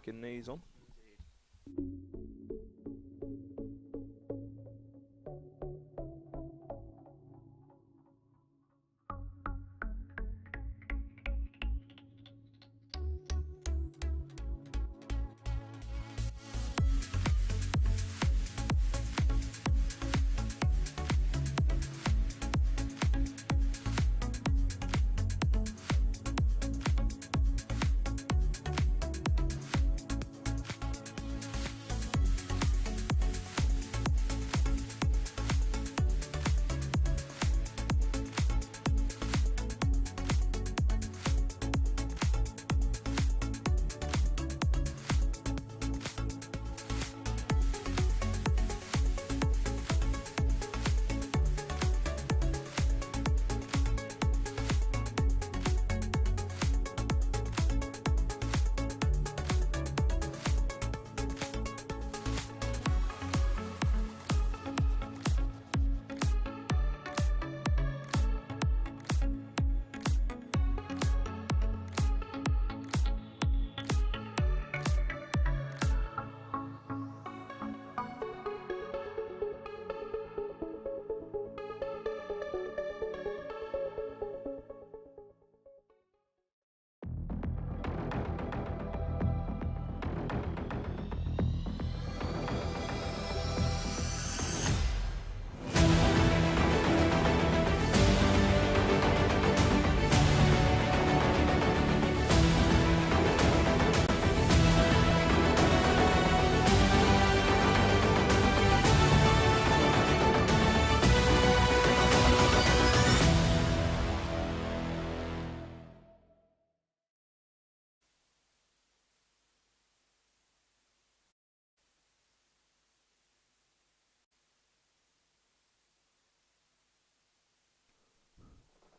backing these on.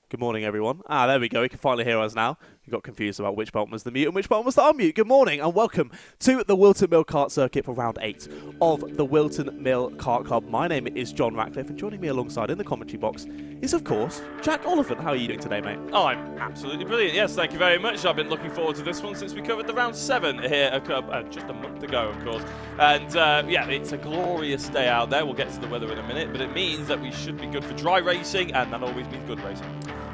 Good morning, everyone. There we go. You can finally hear us now. You got confused about which button was the mute and which button was the unmute. Good morning and welcome to the Whilton Mill Kart Circuit for round 8 of the Whilton Mill Kart Club. My name is John Ratcliffe, and joining me alongside in the commentary box is, of course, Jack Oliphant. How are you doing today, mate? Oh, I'm absolutely brilliant. Yes, thank you very much. I've been looking forward to this one since we covered the round 7 here just a month ago, of course. And yeah, it's a glorious day out there. We'll get to the weather in a minute, but it means that we should be good for dry racing, and that always means good racing.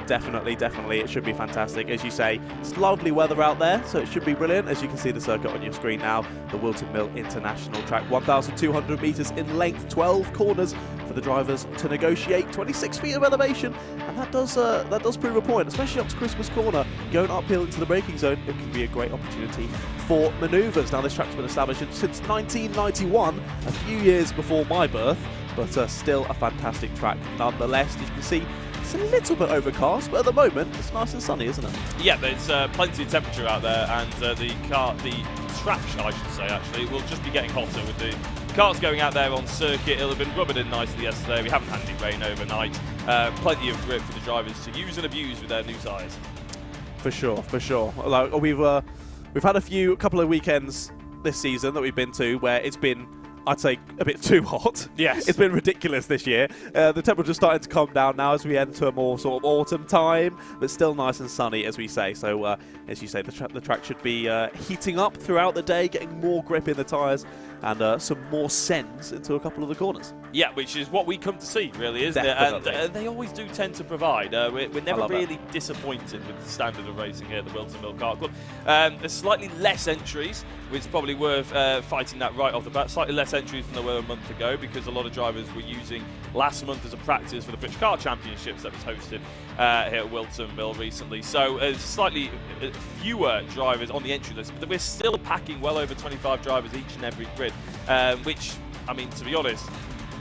Definitely, definitely. It should be fantastic. As you say, it's lovely weather out there, so it should be brilliant. As you can see the circuit on your screen now, the Whilton Mill International Track, 1,200 metres in length, 12 corners for the drivers to negotiate, 26 feet of elevation, and that does prove a point, especially up to Christmas Corner, going uphill into the braking zone. It can be a great opportunity for manoeuvres. Now, this track's been established since 1991, a few years before my birth, but still a fantastic track nonetheless. As you can see, it's a little bit overcast, but at the moment it's nice and sunny, isn't it? Yeah, there's plenty of temperature out there, and the track, I should say, actually, will just be getting hotter with the karts going out there on circuit. It'll have been rubbered in nicely yesterday. We haven't had any rain overnight. Plenty of grip for the drivers to use and abuse with their new tyres. For sure, for sure. Like, we've had a couple of weekends this season that we've been to where it's been, I'd say, a bit too hot. Yes. It's been ridiculous this year. The temperature's starting to come down now as we enter a more sort of autumn time, but still nice and sunny, as we say. So, as you say, the track should be heating up throughout the day, getting more grip in the tyres, and some more sends into a couple of the corners. Yeah, which is what we come to see, really, isn't Definitely. it? And they always do tend to provide. We're never really disappointed with the standard of racing here at the Whilton Mill Kart Club. There's slightly less entries, which is probably worth fighting that right off the bat. Slightly less entries than there were a month ago, because a lot of drivers were using last month as a practice for the British Kart Championships that was hosted here at Whilton Mill recently. So slightly fewer drivers on the entry list, but we're still packing well over 25 drivers each and every grid, which, I mean, to be honest,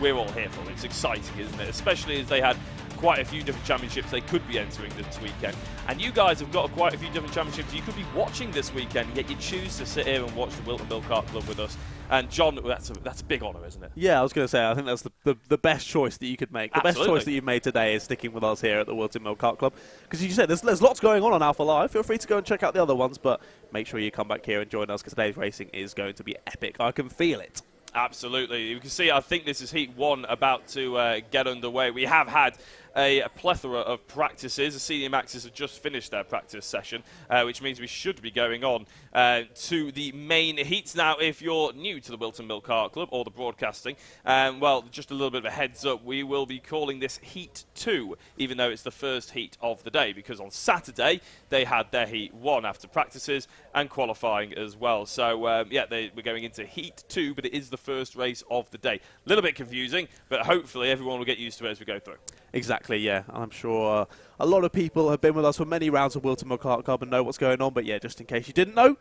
we're all here for. It's exciting, isn't it? Especially as they had quite a few different championships they could be entering this weekend. And you guys have got quite a few different championships you could be watching this weekend, yet you choose to sit here and watch the Whilton Mill Kart Club with us. And John, that's a big honour, isn't it? Yeah, I was going to say, I think that's the best choice that you could make. The Absolutely. best choice that you've made today is sticking with us here at the Whilton Mill Kart Club. Because as you said, there's lots going on Alpha Live. Feel free to go and check out the other ones, but make sure you come back here and join us, because today's racing is going to be epic. I can feel it. Absolutely. You can see, I think this is Heat 1 about to get underway. We have had a plethora of practices. The senior maxes have just finished their practice session, which means we should be going on to the main heats. Now, if you're new to the Whilton Mill Kart Club or the broadcasting, well, just a little bit of a heads up, we will be calling this Heat 2, even though it's the first heat of the day, because on Saturday they had their Heat 1 after practices and qualifying as well. So, yeah, we're going into Heat 2, but it is the first race of the day. A little bit confusing, but hopefully everyone will get used to it as we go through. Exactly, yeah. I'm sure a lot of people have been with us for many rounds of Whilton Mill Kart Club and know what's going on, but yeah, just in case you didn't know,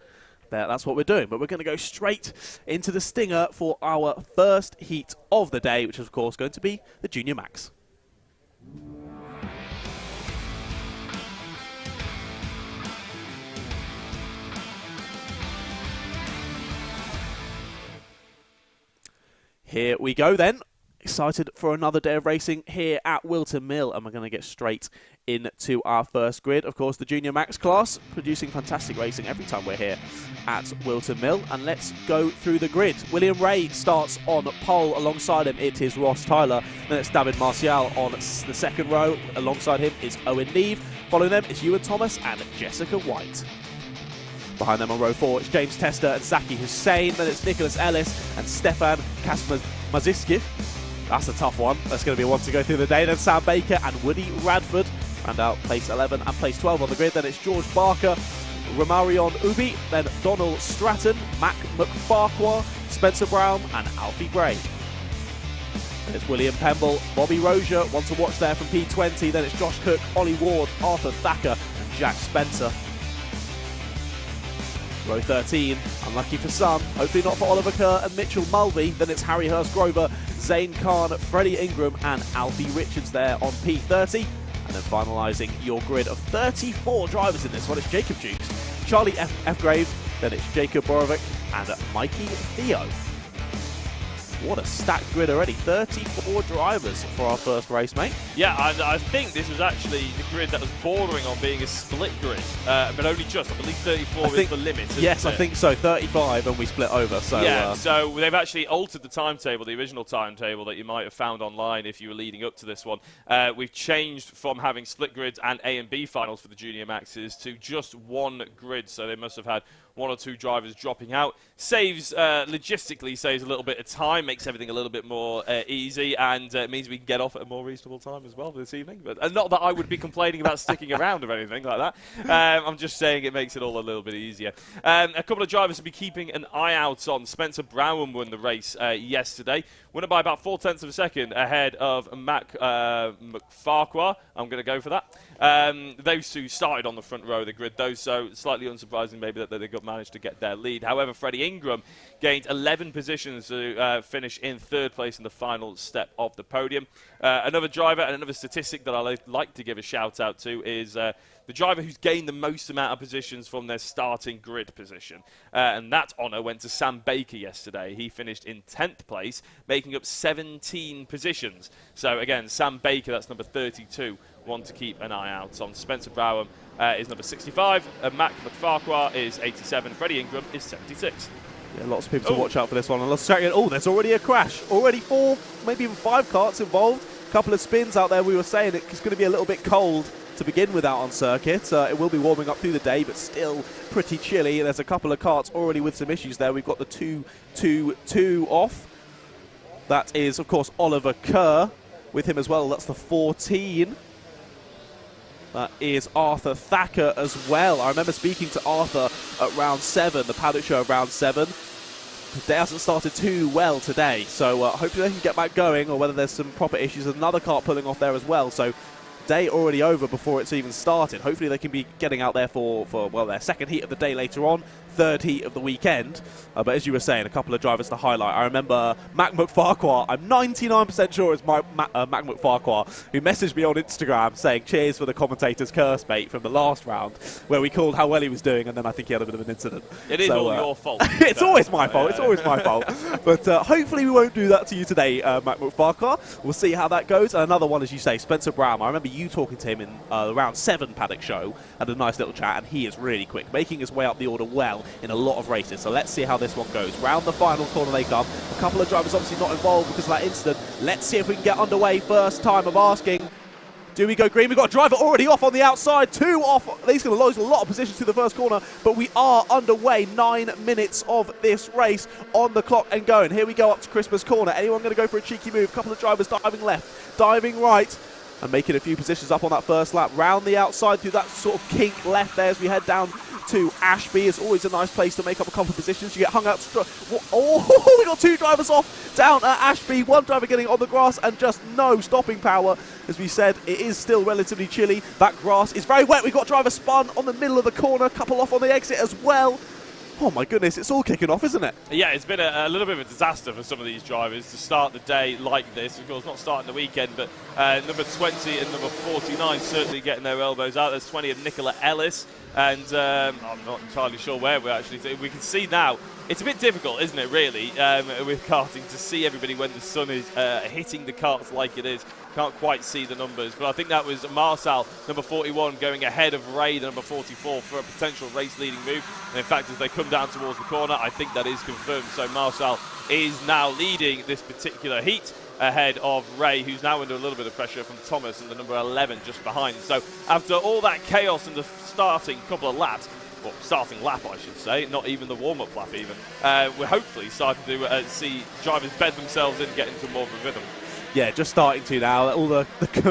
that's what we're doing. But we're going to go straight into the stinger for our first heat of the day, which is, of course, going to be the Junior Max. Here we go then. Excited for another day of racing here at Whilton Mill, and we're going to get straight into our first grid. Of course, the Junior Max class producing fantastic racing every time we're here at Whilton Mill. And let's go through the grid. William Ray starts on pole. Alongside him, it is Ross Tyler. Then it's David Martial on the second row. Alongside him is Owen Neve. Following them is Ewan Thomas and Jessica White. Behind them on row 4, it's James Tester and Zaki Hussein. Then it's Nicholas Ellis and Stefan Kasmaziski. That's a tough one. That's going to be one to go through the day. Then Sam Baker and Woody Radford round out place 11 and place 12 on the grid. Then it's George Barker, Romarion Ubi, then Donald Stratton, Mac McFarquhar, Spencer Brown and Alfie Gray. Then it's William Pemble, Bobby Rozier, one to watch there from P20. Then it's Josh Cook, Ollie Ward, Arthur Thacker and Jack Spencer. Row 13, unlucky for some, hopefully not for Oliver Kerr and Mitchell Mulvey. Then it's Harry Hurst-Grover, Zane Khan, Freddie Ingram and Alfie Richards there on P30. And then finalising your grid of 34 drivers in this one, it's Jacob Jukes, Charlie F. Graves, then it's Jacob Borovic and Mikey Theo. What a stacked grid already. 34 drivers for our first race, mate. Yeah, I think this was actually the grid that was bordering on being a split grid, but only just. I believe 34 is the limit. Yes, I think so. 35 and we split over. So yeah, so they've actually altered the timetable, the original timetable that you might have found online if you were leading up to this one. We've changed from having split grids and A and B finals for the Junior Maxes to just one grid, so they must have had one or two drivers dropping out. Saves, logistically saves a little bit of time, makes everything a little bit more easy, and it means we can get off at a more reasonable time as well this evening. But not that I would be complaining about sticking around or anything like that. I'm just saying it makes it all a little bit easier. A couple of drivers to be keeping an eye out on. Spencer Brown won the race yesterday. Won it by about 0.4 of a second ahead of Mac McFarquhar. I'm going to go for that. Those two started on the front row of the grid, though, so slightly unsurprising maybe that they managed to get their lead. However, Freddie Ingram gained 11 positions to finish in third place in the final step of the podium. Another driver and another statistic that I like to give a shout out to is the driver who's gained the most amount of positions from their starting grid position. And that honour went to Sam Baker yesterday. He finished in 10th place, making up 17 positions. So again, Sam Baker, that's number 32, one to keep an eye out on. Spencer Brown is number 65, Mac McFarquhar is 87, Freddie Ingram is 76. Yeah, lots of people to watch out for this one. And let's check it. Oh, there's already a crash. Already 4, maybe even 5 karts involved. A couple of spins out there. We were saying it's going to be a little bit cold to begin with out on circuit. It will be warming up through the day, but still pretty chilly. There's a couple of karts already with some issues there. We've got the 2-2-2 off. That is, of course, Oliver Kerr with him as well. That's the 14. That is Arthur Thacker as well. I remember speaking to Arthur at round 7, the Paddock show of round 7. The day hasn't started too well today, so hopefully they can get back going, or whether there's some proper issues. There's another kart pulling off there as well, so day already over before it's even started. Hopefully they can be getting out there for well, their second heat of the day later on, third heat of the weekend. But as you were saying, a couple of drivers to highlight. I remember Mac McFarquhar. I'm 99% sure it's Mac McFarquhar, who messaged me on Instagram saying cheers for the commentator's curse, mate, from the last round, where we called how well he was doing, and then I think he had a bit of an incident. It is all your fault. It's always my fault. It's always my fault. But hopefully we won't do that to you today, Mac McFarquhar. We'll see how that goes. And another one, as you say, Spencer Brown. I remember you talking to him in the round 7 Paddock show, had a nice little chat, and he is really quick, making his way up the order well in a lot of races. So let's see how this one goes. Round the final corner they come. A couple of drivers obviously not involved because of that incident. Let's see if we can get underway. First time of asking. Do we go green? We've got a driver already off on the outside. 2 off. He's going to lose a lot of positions to the first corner, but we are underway. 9 minutes of this race on the clock and going. Here we go up to Christmas corner. Anyone going to go for a cheeky move? A couple of drivers diving left, diving right, and making a few positions up on that first lap. Round the outside through that sort of kink left there as we head down to Ashby. Is always a nice place to make up a couple of positions. You get hung out. Oh, we got 2 drivers off down at Ashby. 1 driver getting on the grass and just no stopping power. As we said, it is still relatively chilly. That grass is very wet. We've got driver spun on the middle of the corner. A couple off on the exit as well. Oh my goodness, it's all kicking off, isn't it? Yeah, it's been a little bit of a disaster for some of these drivers to start the day like this. Of course, not starting the weekend, but number 20 and number 49 certainly getting their elbows out. There's 20 of Nicola Ellis, and I'm not entirely sure where we're actually. We can see now. It's a bit difficult, isn't it, really, with karting, to see everybody when the sun is hitting the karts like it is. Can't quite see the numbers, but I think that was Marcel, number 41, going ahead of Ray, the number 44, for a potential race-leading move. And in fact, as they come down towards the corner, I think that is confirmed. So Marcel is now leading this particular heat ahead of Ray, who's now under a little bit of pressure from Thomas and the number 11 just behind. So after all that chaos in the starting couple of laps, well, starting lap, I should say, not even the warm-up lap even, we're hopefully starting to see drivers bed themselves in and get into more of a rhythm. Yeah, just starting to now. All the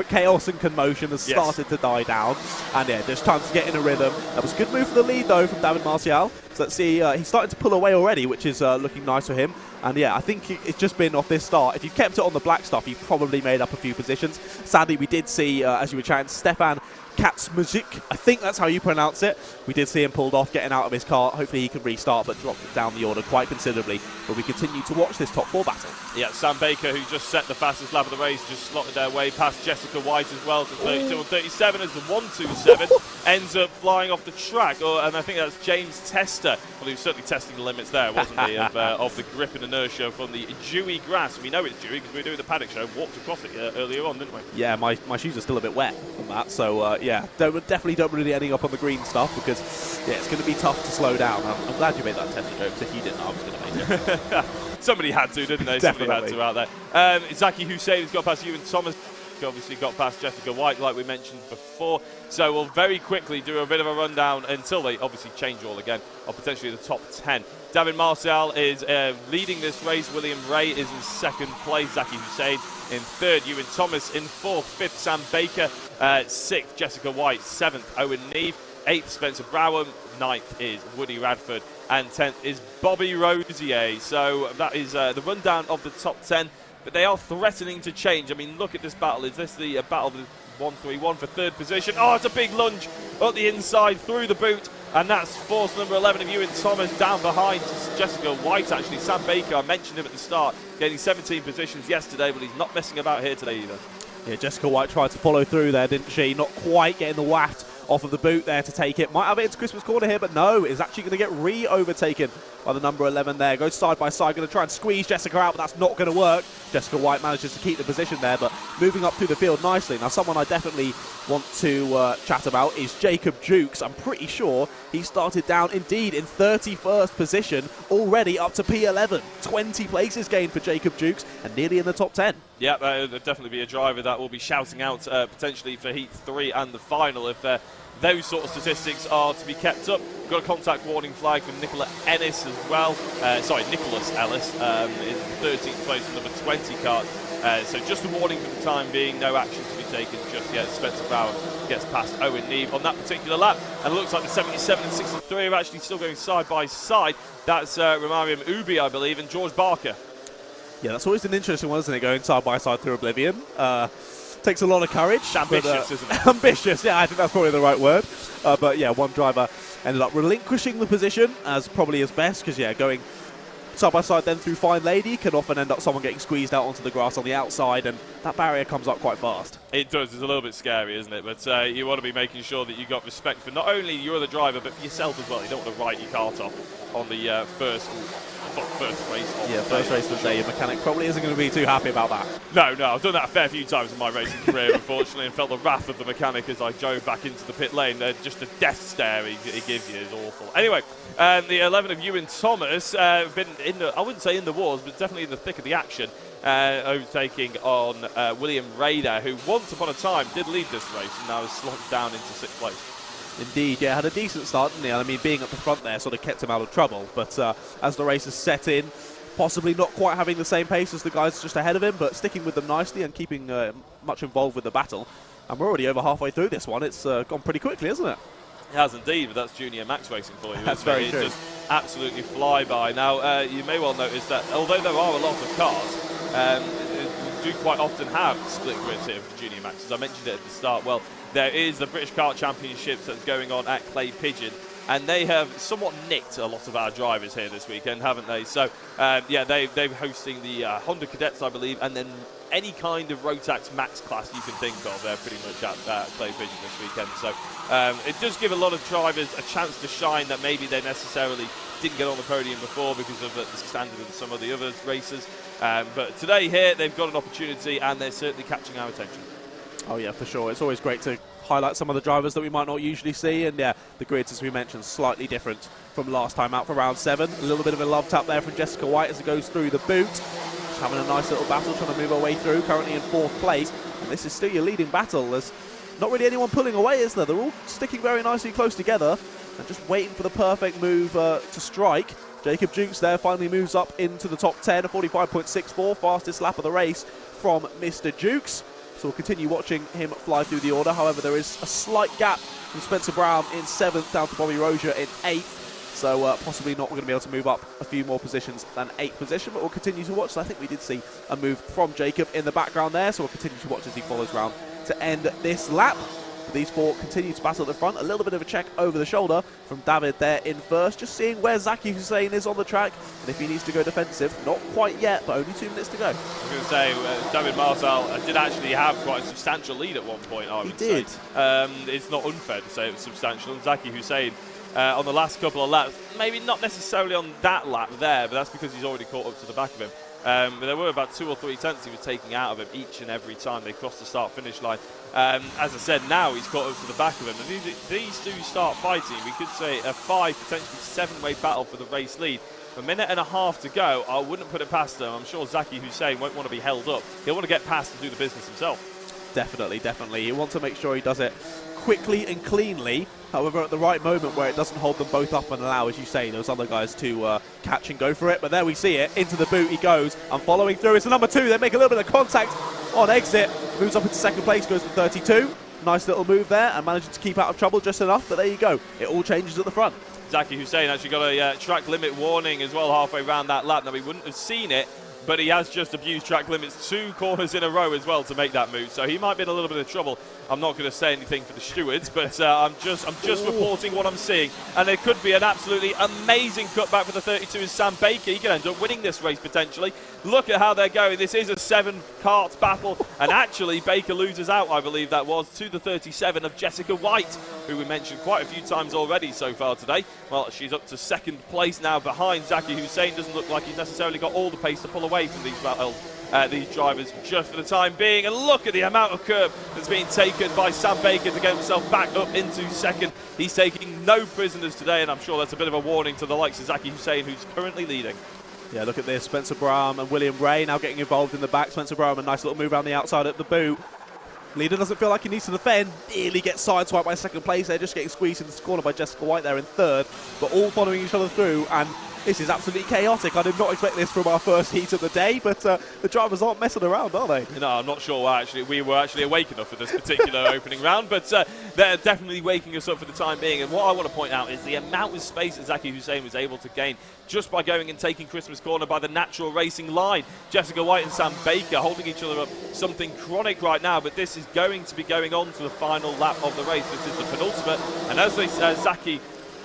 chaos and commotion has started to die down. And yeah, there's time to get in a rhythm. That was a good move for the lead, though, from David Martial. So let's see, he's starting to pull away already, which is looking nice for him. And yeah, I think it's just been off this start. If you've kept it on the black stuff, you've probably made up a few positions. Sadly, we did see, as you were chatting, Stefan Katzmuzik, I think that's how you pronounce it. We did see him pulled off, getting out of his car. Hopefully he can restart, but dropped it down the order quite considerably. But we continue to watch this top 4 battle. Yeah, Sam Baker, who just set the fastest lap of the race, just slotted their way past Jessica White as well to 32 and 37 as the 127 ends up flying off the track. And I think that's James Tester. Well, he was certainly testing the limits there, wasn't he, of the grip and inertia from the dewy grass. We know it's dewy because we were doing the Paddock show, walked across it earlier on, didn't we? Yeah, my shoes are still a bit wet from that, so yeah, definitely don't really ending up on the green stuff because yeah, it's going to be tough to slow down. I'm glad you made that Tester joke, because if you didn't, I was going to make it. Somebody had to, didn't they? Definitely. Somebody had to out there. Zaki Hussein has got past you and Thomas. Obviously got past Jessica White, like we mentioned before. So we'll very quickly do a bit of a rundown until they obviously change all again, or potentially the top 10. David Martial is leading this race. William Ray is in 2nd place. Zaki Hussein in 3rd. Ewan Thomas in 4th. 5th, Sam Baker. 6th, Jessica White. 7th, Owen Neve. 8th, Spencer Browham. 9th is Woody Radford. And 10th is Bobby Rosier. So that is the rundown of the top 10. But they are threatening to change. I mean, look at this battle. Is this the battle of the 131 for 3rd position? Oh, it's a big lunge up the inside through the boot. And that's forced number 11 of Ewan Thomas down behind Jessica White, actually. Sam Baker, I mentioned him at the start, getting 17 positions yesterday, but he's not messing about here today either. Yeah, Jessica White tried to follow through there, didn't she? Not quite getting the waft off of the boot there to take it. Might have it into Christmas corner here, but no, it's actually going to get re-overtaken by the number 11 there. Goes side by side, going to try and squeeze Jessica out, but that's not going to work. Jessica White manages to keep the position there, but moving up through the field nicely. Now, someone I definitely want to chat about is Jacob Jukes. I'm pretty sure he started down, indeed, in 31st position, already up to P11. 20 places gained for Jacob Jukes, and nearly in the top 10. Yeah, there'll definitely be a driver that will be shouting out potentially for Heat 3 and the final if those sort of statistics are to be kept up. We've got a contact warning flag from Nicola Ennis as well. Nicholas Ellis in 13th place for number 20 card. So just a warning for the time being, no action to be taken just yet. Spencer Brown gets past Owen Neve on that particular lap. And it looks like the 77 and 63 are actually still going side by side. That's Romarium Ubi, I believe, and George Barker. Yeah, that's always an interesting one, isn't it, going side by side through Oblivion. Takes a lot of courage. Ambitious, isn't it? Ambitious, yeah, I think that's probably the right word. But yeah, one driver ended up relinquishing the position as probably his best, because yeah, going side by side then through Fine Lady can often end up someone getting squeezed out onto the grass on the outside, and that barrier comes up quite fast. It does. It's a little bit scary, isn't it? But you want to be making sure that you've got respect for not only your other driver, but for yourself as well. You don't want to write your kart off on the first race. Yeah, first race of the day. Your mechanic probably isn't going to be too happy about that. No, I've done that a fair few times in my racing career, unfortunately, and felt the wrath of the mechanic as I drove back into the pit lane. Just the death stare he gives you is awful. Anyway, the 11 of Ewan Thomas been I wouldn't say in the wars, but definitely in the thick of the action, overtaking on William Raider, who once upon a time did lead this race and now is slumped down into 6th place. Indeed, yeah, had a decent start, didn't he? I mean, being at the front there sort of kept him out of trouble, but as the race has set in, possibly not quite having the same pace as the guys just ahead of him, but sticking with them nicely and keeping much involved with the battle. And we're already over halfway through this one. It's gone pretty quickly, hasn't it? It has indeed, but that's Junior Max Racing for you. That's very true. It just absolutely fly by. Now, you may well notice that although there are a lot of cars, we do quite often have split grids here for Junior Max. As I mentioned it at the start, well, there is the British Kart Championships that's going on at Clay Pigeon, and they have somewhat nicked a lot of our drivers here this weekend, haven't they? So, yeah, they're hosting the Honda Cadets, I believe, and then any kind of Rotax Max class you can think of, they're pretty much at Clay Pigeon this weekend. So it does give a lot of drivers a chance to shine that maybe they necessarily didn't get on the podium before because of the standard of some of the other races. But today here, they've got an opportunity, and they're certainly catching our attention. Oh yeah, for sure. It's always great to highlight some of the drivers that we might not usually see, and yeah, the grids, as we mentioned, slightly different from last time out for round 7. A little bit of a love tap there from Jessica White as it goes through the boot. Just having a nice little battle, trying to move her way through, currently in 4th place. And this is still your leading battle. There's not really anyone pulling away, is there? They're all sticking very nicely close together and just waiting for the perfect move to strike. Jacob Jukes there finally moves up into the top 10, a 45.64, fastest lap of the race from Mr. Jukes. So we'll continue watching him fly through the order. However, there is a slight gap from Spencer Brown in 7th down to Bobby Rozier in 8th. So possibly not going to be able to move up a few more positions than 8th position, but we'll continue to watch. So I think we did see a move from Jacob in the background there, so we'll continue to watch as he follows round to end this lap. These 4 continue to battle at the front. A little bit of a check over the shoulder from David there in 1st, just seeing where Zaki Hussein is on the track and if he needs to go defensive. Not quite yet, but only 2 minutes to go. I was going to say, David Martel did actually have quite a substantial lead at one point, I would say. It's not unfair to say it was substantial. And Zaki Hussein, on the last couple of laps, maybe not necessarily on that lap there, but that's because he's already caught up to the back of him. But there were about 2 or 3 tenths he was taking out of him each and every time they crossed the start-finish line. As I said, now he's caught up to the back of him. And these two start fighting. We could say a 5, potentially 7-way battle for the race lead. A minute and a half to go. I wouldn't put it past them. I'm sure Zaki Hussein won't want to be held up. He'll want to get past and do the business himself. Definitely, definitely. He wants to make sure he does it quickly and cleanly. However, at the right moment where it doesn't hold them both up and allow, as you say, those other guys to catch and go for it. But there we see it. Into the boot he goes. And following through, it's the number 2. They make a little bit of contact on exit. Moves up into 2nd place, goes for 32. Nice little move there and manages to keep out of trouble just enough. But there you go. It all changes at the front. Zaki Hussein actually got a track limit warning as well halfway around that lap. Now, he wouldn't have seen it, but he has just abused track limits 2 corners in a row as well to make that move. So he might be in a little bit of trouble. I'm not going to say anything for the stewards, but I'm just reporting what I'm seeing. And there could be an absolutely amazing cutback for the 32 is Sam Baker. He could end up winning this race potentially. Look at how they're going. This is a 7-kart battle. And actually, Baker loses out, I believe that was, to the 37 of Jessica White, who we mentioned quite a few times already so far today. Well, she's up to 2nd place now behind Zaki Hussein. Doesn't look like he's necessarily got all the pace to pull away from these drivers just for the time being. And look at the amount of curb that's being taken by Sam Baker to get himself back up into 2nd. He's taking no prisoners today, and I'm sure that's a bit of a warning to the likes of Zaki Hussein, who's currently leading. Yeah, look at this. Spencer Brown and William Ray now getting involved in the back. Spencer Brown, a nice little move around the outside at the boot. Leader doesn't feel like he needs to defend. Nearly gets sideswiped by 2nd place. They're just getting squeezed in this corner by Jessica White there in 3rd. But all following each other through, and this is absolutely chaotic. I did not expect this from our first heat of the day, but the drivers aren't messing around, are they? No, I'm not sure we were actually awake enough for this particular opening round, but they're definitely waking us up for the time being. And what I want to point out is the amount of space that Zaki Hussein was able to gain just by going and taking Christmas Corner by the natural racing line. Jessica White and Sam Baker holding each other up, something chronic right now, but this is going to be going on to the final lap of the race. This is the penultimate, and as Zaki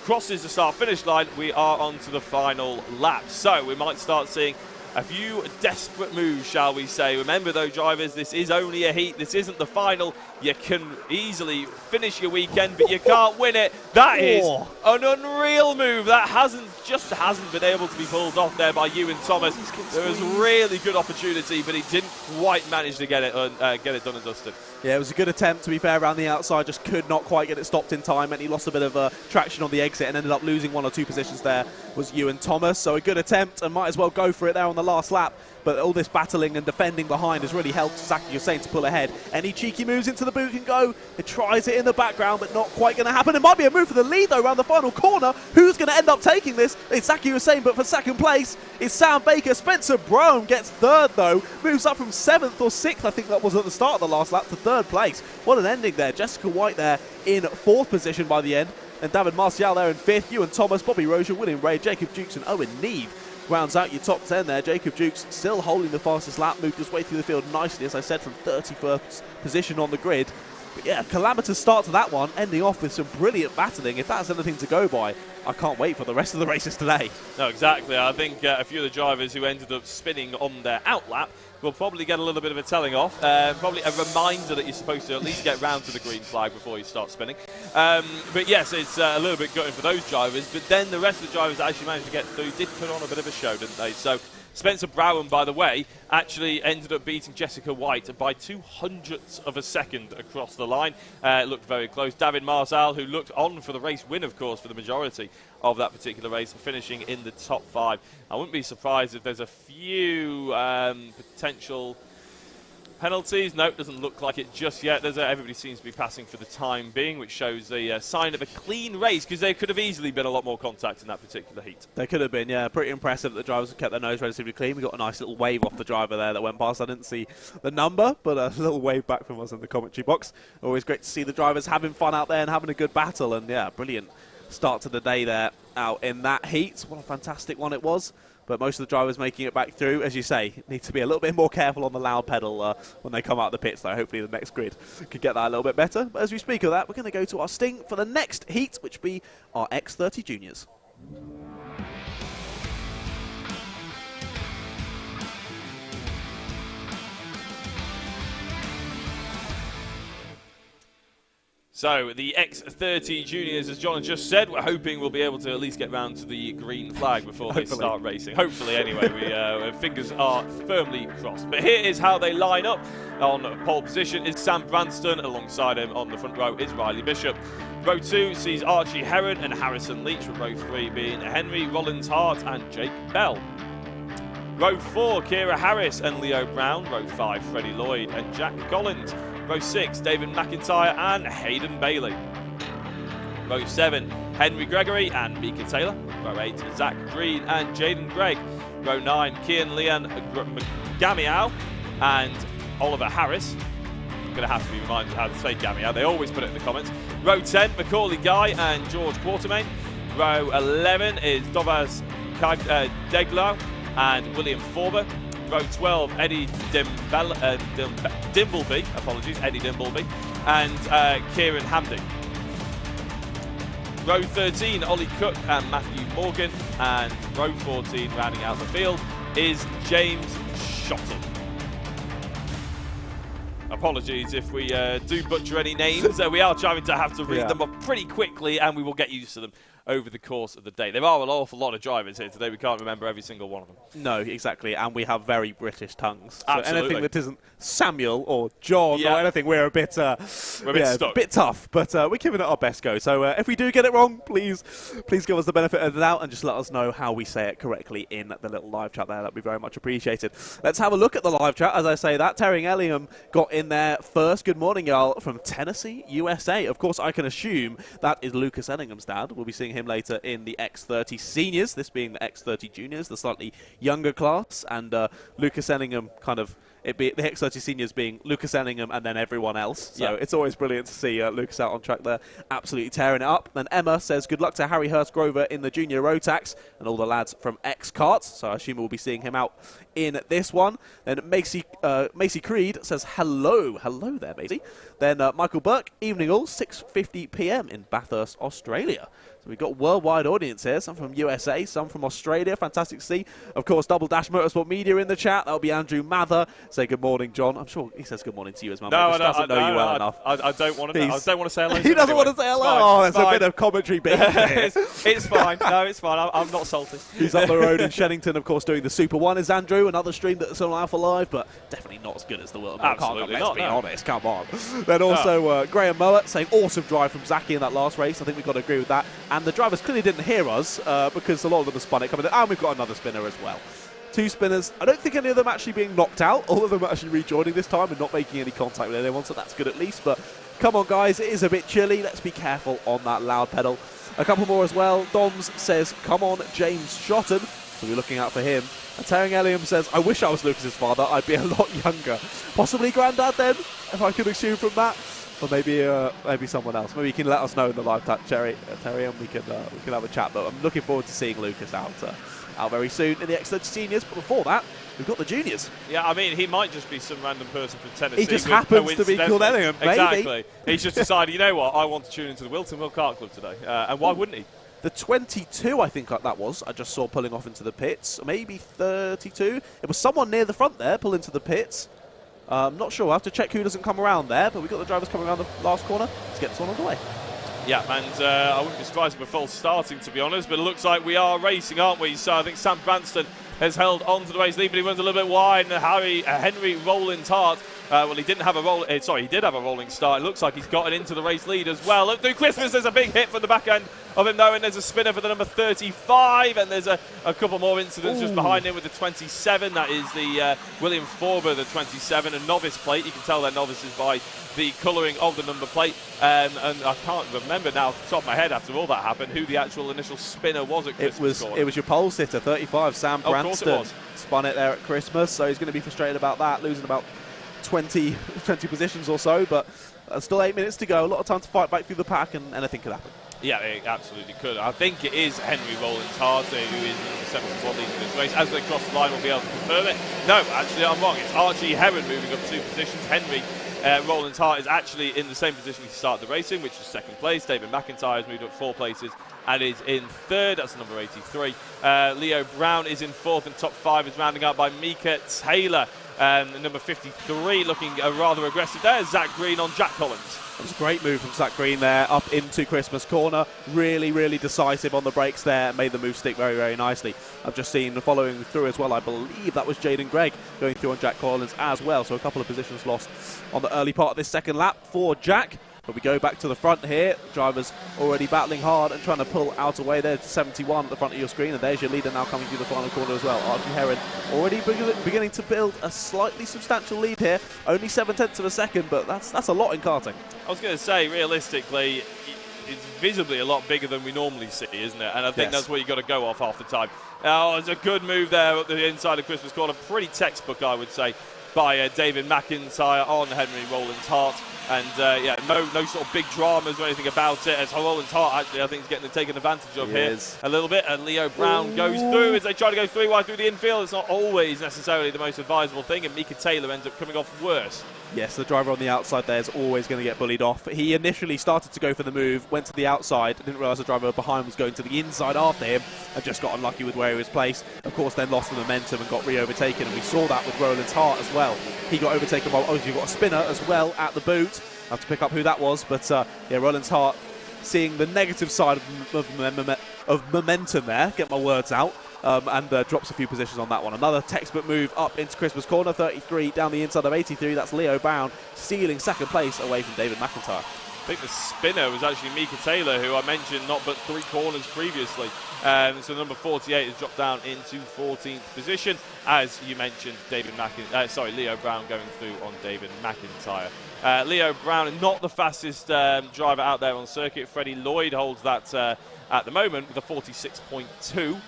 crosses the start-finish line, we are on to the final lap. So we might start seeing a few desperate moves, shall we say. Remember, though, drivers, this is only a heat. This isn't the final. You can easily finish your weekend, but you can't win it. That is an unreal move. That hasn't just hasn't been able to be pulled off there by Ewan Thomas. There was really good opportunity, but he didn't quite manage to get it done and dusted. Yeah, it was a good attempt, to be fair, around the outside, just could not quite get it stopped in time, and he lost a bit of traction on the exit and ended up losing 1 or 2 positions there, was Ewan Thomas. So a good attempt, and might as well go for it there on the last lap. But all this battling and defending behind has really helped Zaki Hussain to pull ahead. Any cheeky moves into the boot can go. He tries it in the background, but not quite going to happen. It might be a move for the lead, though, around the final corner. Who's going to end up taking this? It's Zaki Hussain, but for second place, it's Sam Baker. Spencer Brown gets third, though. Moves up from 7th or 6th, I think that was at the start of the last lap, to third place. What an ending there. Jessica White there in 4th position by the end. And David Martial there in 5th. Ewan Thomas, Bobby Rozier, William Ray, Jacob Jukes and Owen Neve rounds out your top 10 there. Jacob Jukes still holding the fastest lap, moved his way through the field nicely, as I said, from 31st position on the grid. But yeah, calamitous start to that one, ending off with some brilliant battling. If that's anything to go by, I can't wait for the rest of the races today. No, exactly. I think a few of the drivers who ended up spinning on their outlap will probably get a little bit of a telling off. Probably a reminder that you're supposed to at least get round to the green flag before you start spinning. But yes, it's a little bit gutting for those drivers. But then the rest of the drivers that actually managed to get through did put on a bit of a show, didn't they? So Spencer Brown, by the way, actually ended up beating Jessica White by 0.02 of a second across the line. It looked very close. David Martial, who looked on for the race win, of course, for the majority of that particular race, finishing in the top 5. I wouldn't be surprised if there's a few potential penalties. No, it doesn't look like it just yet. Everybody seems to be passing for the time being, which shows a sign of a clean race, because there could have easily been a lot more contact in that particular heat. There could have been, yeah. Pretty impressive that the drivers have kept their nose relatively clean. We got a nice little wave off the driver there that went past. I didn't see the number, but a little wave back from us in the commentary box. Always great to see the drivers having fun out there and having a good battle. And yeah, brilliant start to the day there out in that heat. What a fantastic one it was. But most of the drivers making it back through, as you say, need to be a little bit more careful on the loud pedal when they come out of the pits, though. Hopefully the next grid could get that a little bit better. But as we speak of that, we're going to go to our sting for the next heat, which will be our X30 Juniors. So the X30 Juniors, as John just said, we're hoping we'll be able to at least get round to the green flag before they start racing. Hopefully, anyway. Fingers are firmly crossed. But here is how they line up. On pole position is Sam Branston. Alongside him on the front row is Riley Bishop. Row 2 sees Archie Heron and Harrison Leach, with row 3 being Henry Rollins-Hart and Jake Bell. Row 4, Kira Harris and Leo Brown. Row 5, Freddie Lloyd and Jack Collins. Row 6, David McIntyre and Hayden Bailey. Row 7, Henry Gregory and Mika Taylor. Row 8, Zach Green and Jaden Gregg. Row 9, Kian Leon Gamiao and Oliver Harris. I'm going to have to be reminded how to say Gamiao. They always put it in the comments. Row 10, Macaulay Guy and George Quartermain. Row 11 is Dovaz Deglau and William Forber. Row 12, Eddie Dimbleby, Eddie Dimbleby, and Kieran Hamdi. Row 13, Ollie Cook and Matthew Morgan, and row 14, rounding out the field, is James Shotton. Apologies if we do butcher any names. We are trying to have to read them up pretty quickly, and we will get used to them over the course of the day. There are an awful lot of drivers here today. We can't remember every single one of them. No, exactly. And we have very British tongues. So absolutely. Anything that isn't Samuel or John or anything, we're a bit stuck. A bit tough. But we're giving it our best go. So if we do get it wrong, please give us the benefit of the doubt and just let us know how we say it correctly in the little live chat there. That'd be very much appreciated. Let's have a look at the live chat. As I say that, Terry Elliam got in there first. Good morning, y'all, from Tennessee, USA. Of course, I can assume that is Lucas Ellingham's dad. We'll be seeing him later in the X30 Seniors, this being the X30 Juniors, the slightly younger class, and Lucas Ellingham the X30 Seniors being Lucas Ellingham and then everyone else. So it's always brilliant to see Lucas out on track there, absolutely tearing it up. Then Emma says, good luck to Harry Hurst-Grover in the Junior Rotax and all the lads from X-Kart. So I assume we'll be seeing him out in this one. Then Macy Creed says, hello there, Macy. Then Michael Burke, evening all, 6:50 p.m. in Bathurst, Australia. So we've got worldwide audience here, some from USA, some from Australia. Fantastic to see. Of course, Double Dash Motorsport Media in the chat. That'll be Andrew Mather. Say good morning, John. I'm sure he says good morning to you as well. No, he doesn't know you well enough. I don't want to. I don't want to say hello. He doesn't want to say hello. Oh, there's a bit of commentary being here. It's fine. No, it's fine. I'm not salty. He's up the road in Shennington, of course, doing the Super 1 is Andrew, another stream that's on Alpha Live, but definitely not as good as the Wilton. Absolutely Let's not, be no. honest, come on. Then also Graham Mowat saying awesome drive from Zaki in that last race. I think we've got to agree with that. And the drivers clearly didn't hear us because a lot of them have spun it coming in. And we've got another spinner as well. 2 spinners. I don't think any of them actually being knocked out. All of them are actually rejoining this time and not making any contact with anyone, so that's good at least. But come on, guys, it is a bit chilly. Let's be careful on that loud pedal. A couple more as well. Doms says, come on, James Shotton. So we're looking out for him. And Terry Elliam says, I wish I was Lucas's father. I'd be a lot younger. Possibly Grandad then, if I could assume from that. Or maybe someone else. Maybe you can let us know in the live chat, Terry, and we can have a chat. But I'm looking forward to seeing Lucas out very soon in the X30 Seniors. But before that, we've got the juniors. Yeah, I mean, he might just be some random person from Tennessee. He just happens to be called Elliam, maybe. Exactly. He's just decided, you know what, I want to tune into the Whilton Kart Club today. And why wouldn't he? The 22, I think that was, I just saw pulling off into the pits. Maybe 32. It was someone near the front there pulling into the pits. Not sure. I'll have to check who doesn't come around there, but we've got the drivers coming around the last corner. Let's get this one on the way. Yeah, and I wouldn't be surprised if we're false starting, to be honest, but it looks like we are racing, aren't we? So I think Sam Branston has held on to the race lead, but he runs a little bit wide, and Henry Rowland Hart, well, he didn't have a roll. Sorry, he did have a rolling start. It looks like he's gotten into the race lead as well. Look through Christmas, there's a big hit from the back end of him, though, and there's a spinner for the number 35, and there's a couple more incidents just behind him with the 27. That is the William Forber, the 27, a novice plate. You can tell they're novices by the colouring of the number plate, and I can't remember now off the top of my head after all that happened who the actual initial spinner was at Christmas. It was your pole sitter, 35, Sam Branston. Spun it there at Christmas, so he's going to be frustrated about that, losing about 20 positions or so, but still 8 minutes to go, a lot of time to fight back through the pack, and anything could happen. Yeah, it absolutely could. I think it is Henry Rowland Hart who is the 7th leading this race. As they cross the line, we'll be able to confirm it. No, actually, I'm wrong. It's Archie Heron moving up 2 positions. Henry Rowland Hart is actually in the same position he started the race in, which is 2nd place. David McIntyre has moved up 4 places and is in 3rd. That's number 83. Leo Brown is in 4th, and top 5 is rounding out by Mika Taylor. Number 53 looking rather aggressive there. Zach Green on Jack Collins. It was a great move from Zach Green there, up into Christmas corner. Really, really decisive on the brakes there. Made the move stick very, very nicely. I've just seen following through as well, I believe that was Jaden Gregg going through on Jack Collins as well. So a couple of positions lost on the early part of this second lap for Jack. But we go back to the front here. Drivers already battling hard and trying to pull out away there to 71 at the front of your screen. And there's your leader now coming through the final corner as well. Archie Heron already beginning to build a slightly substantial lead here. Only 7/10 of a second, but that's a lot in karting. I was going to say, realistically, it's visibly a lot bigger than we normally see, isn't it? And I think that's where you've got to go off half the time. Oh, it's a good move there up the inside of Christmas corner. Pretty textbook, I would say, by David McIntyre on Henry Rowland Hart. And yeah, no sort of big dramas or anything about it. As Rowland Hart actually, I think, is getting taken advantage of here a little bit. And Leo Brown goes through as they try to go 3 wide through the infield. It's not always necessarily the most advisable thing, and Mika Taylor ends up coming off worse. Yes, the driver on the outside there is always going to get bullied off. He initially started to go for the move, went to the outside, didn't realise the driver behind was going to the inside after him, and just got unlucky with where he was placed. Of course, then lost the momentum and got re-overtaken, and we saw that with Rowland Hart as well. He got overtaken by, you've got a spinner as well at the boot. I have to pick up who that was, but yeah, Rowland Hart seeing the negative side of momentum there, get my words out, and drops a few positions on that one. Another textbook move up into Christmas corner, 33 down the inside of 83. That's Leo Brown stealing 2nd place away from David McIntyre. I think the spinner was actually Mika Taylor, who I mentioned not but 3 corners previously. So number 48 has dropped down into 14th position, as you mentioned. Leo Brown going through on David McIntyre. Leo Brown, not the fastest driver out there on circuit. Freddie Lloyd holds that at the moment with a 46.2.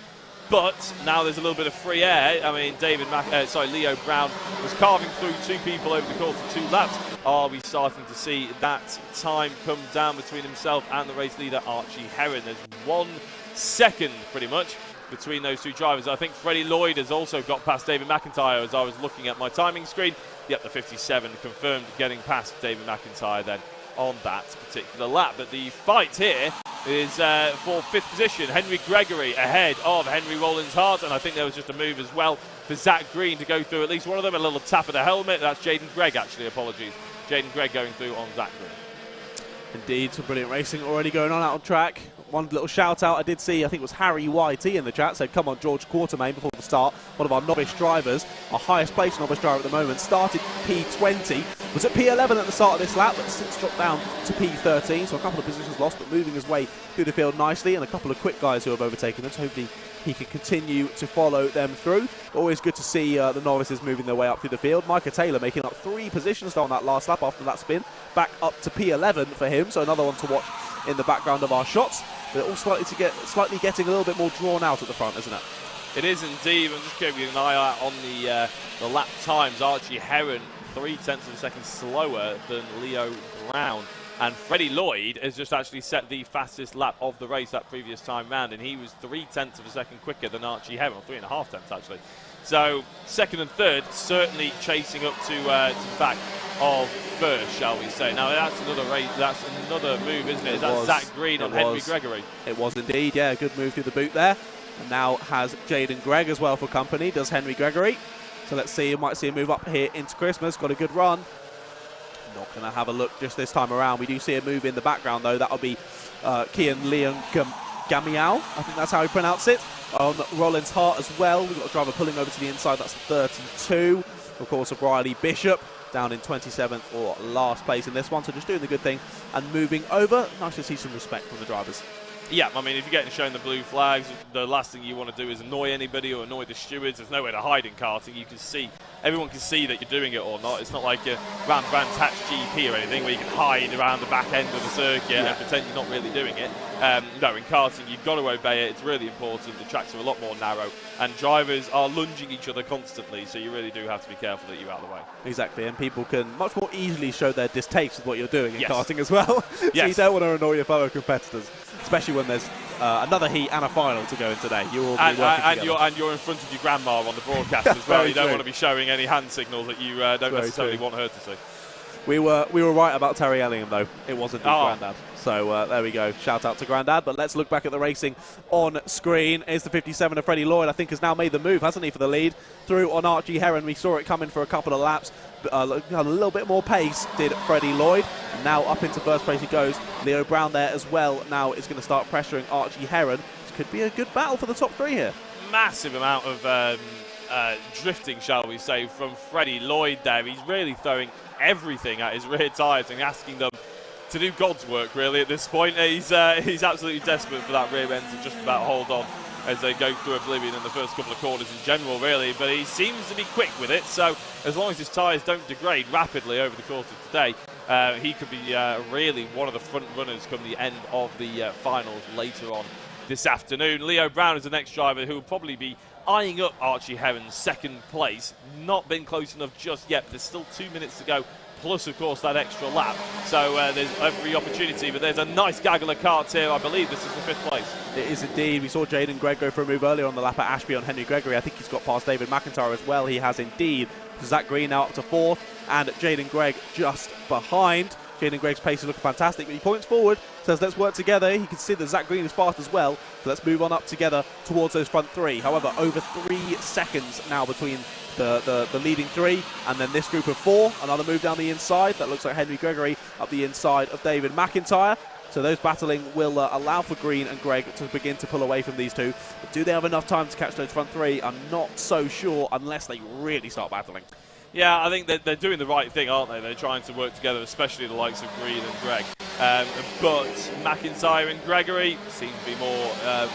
But now there's a little bit of free air. I mean, Leo Brown was carving through 2 people over the course of 2 laps. Are we starting to see that time come down between himself and the race leader, Archie Heron? There's 1 second, pretty much, between those 2 drivers. I think Freddie Lloyd has also got past David McIntyre as I was looking at my timing screen. Yep, the 57 confirmed getting past David McIntyre then on that particular lap. But the fight here is for 5th position. Henry Gregory ahead of Henry Rollins-Hart, and I think there was just a move as well for Zach Green to go through at least one of them. A little tap of the helmet. That's Jaden Gregg, actually, apologies. Jaden Gregg going through on Zach Green. Indeed, some brilliant racing already going on out on track. One little shout out I did see, I think it was Harry YT in the chat, said come on George Quartermain before the start. One of our novice drivers, our highest placed novice driver at the moment, started P20, was at P11 at the start of this lap, but since dropped down to P13, so a couple of positions lost, but moving his way through the field nicely, and a couple of quick guys who have overtaken them, so hopefully he can continue to follow them through. Always good to see the novices moving their way up through the field. Micah Taylor making up 3 positions on that last lap after that spin, back up to P11 for him, so another one to watch in the background of our shots. But all slightly getting a little bit more drawn out at the front, isn't it? It is indeed. I'm just keeping an eye out on the lap times. Archie Heron 0.3 of a second slower than Leo Brown. And Freddie Lloyd has just actually set the fastest lap of the race that previous time round, and he was 0.3 of a second quicker than Archie Heron, 3.5 actually. So second and third certainly chasing up to the back of first, shall we say. Now that's another race, that's another move, isn't it? That's Zach Green on Henry Gregory. It was indeed, yeah, good move through the boot there. And now has Jaden Gregg as well for company, does Henry Gregory. So let's see, you might see a move up here into Christmas, got a good run. Not going to have a look just this time around. We do see a move in the background though, that'll be Kian Leon Gamiao, I think that's how he pronounced it. On Rollins-Hart as well, we've got a driver pulling over to the inside, that's 32. Of course, of Riley Bishop down in 27th or last place in this one, so just doing the good thing and moving over. Nice to see some respect from the drivers. Yeah, I mean, if you're getting shown the blue flags, the last thing you want to do is annoy anybody or annoy the stewards. There's nowhere to hide in karting. You can see, everyone can see that you're doing it or not. It's not like a Ram Brands Hatch GP or anything where you can hide around the back end of the circuit and pretend you're not really doing it. No, in karting, you've got to obey it. It's really important. The tracks are a lot more narrow, and drivers are lunging each other constantly, so you really do have to be careful that you're out of the way. Exactly, and people can much more easily show their distaste with what you're doing in karting as well. So you don't want to annoy your fellow competitors, especially when there's another heat and a final to go in today. You're all and you're in front of your grandma on the broadcast as well. You don't want to be showing any hand signals that you don't necessarily want her to see. We were right about Terry Ellingham though. It wasn't his granddad. So there we go. Shout out to granddad. But let's look back at the racing on screen. Is the 57 of Freddie Lloyd. I think has now made the move, hasn't he, for the lead through on Archie Heron. We saw it coming for a couple of laps. A little bit more pace did Freddie Lloyd. And now up into first place he goes. Leo Brown there as well. Now is going to start pressuring Archie Heron. This could be a good battle for the top 3 here. Massive amount of drifting, shall we say, from Freddie Lloyd there. He's really throwing everything at his rear tyres and asking them to do God's work, really, at this point. He's absolutely desperate for that rear end to just about hold on as they go through oblivion in the first couple of corners in general, really. But he seems to be quick with it, so as long as his tyres don't degrade rapidly over the course of today, he could be really one of the front runners come the end of the finals later on this afternoon. Leo Brown is the next driver who will probably be eyeing up Archie Heron's second place. Not been close enough just yet. There's still 2 minutes to go, plus, of course, that extra lap. So there's every opportunity, but there's a nice gaggle of karts here. I believe this is the 5th place. It is indeed. We saw Jaden Gregg go for a move earlier on the lap at Ashby on Henry Gregory. I think he's got past David McIntyre as well. He has indeed. Zach Green now up to 4th, and Jaden Gregg just behind. Jaden Gregg's pace is looking fantastic, but he points forward, says let's work together. He can see that Zach Green is fast as well, so let's move on up together towards those front 3. However, over 3 seconds now between the leading 3 and then this group of 4. Another move down the inside. That looks like Henry Gregory up the inside of David McIntyre. So those battling will allow for Green and Gregg to begin to pull away from these two. But do they have enough time to catch those front 3? I'm not so sure unless they really start battling. Yeah, I think they're doing the right thing, aren't they? They're trying to work together, especially the likes of Green and Gregg. But McIntyre and Gregory seem to be more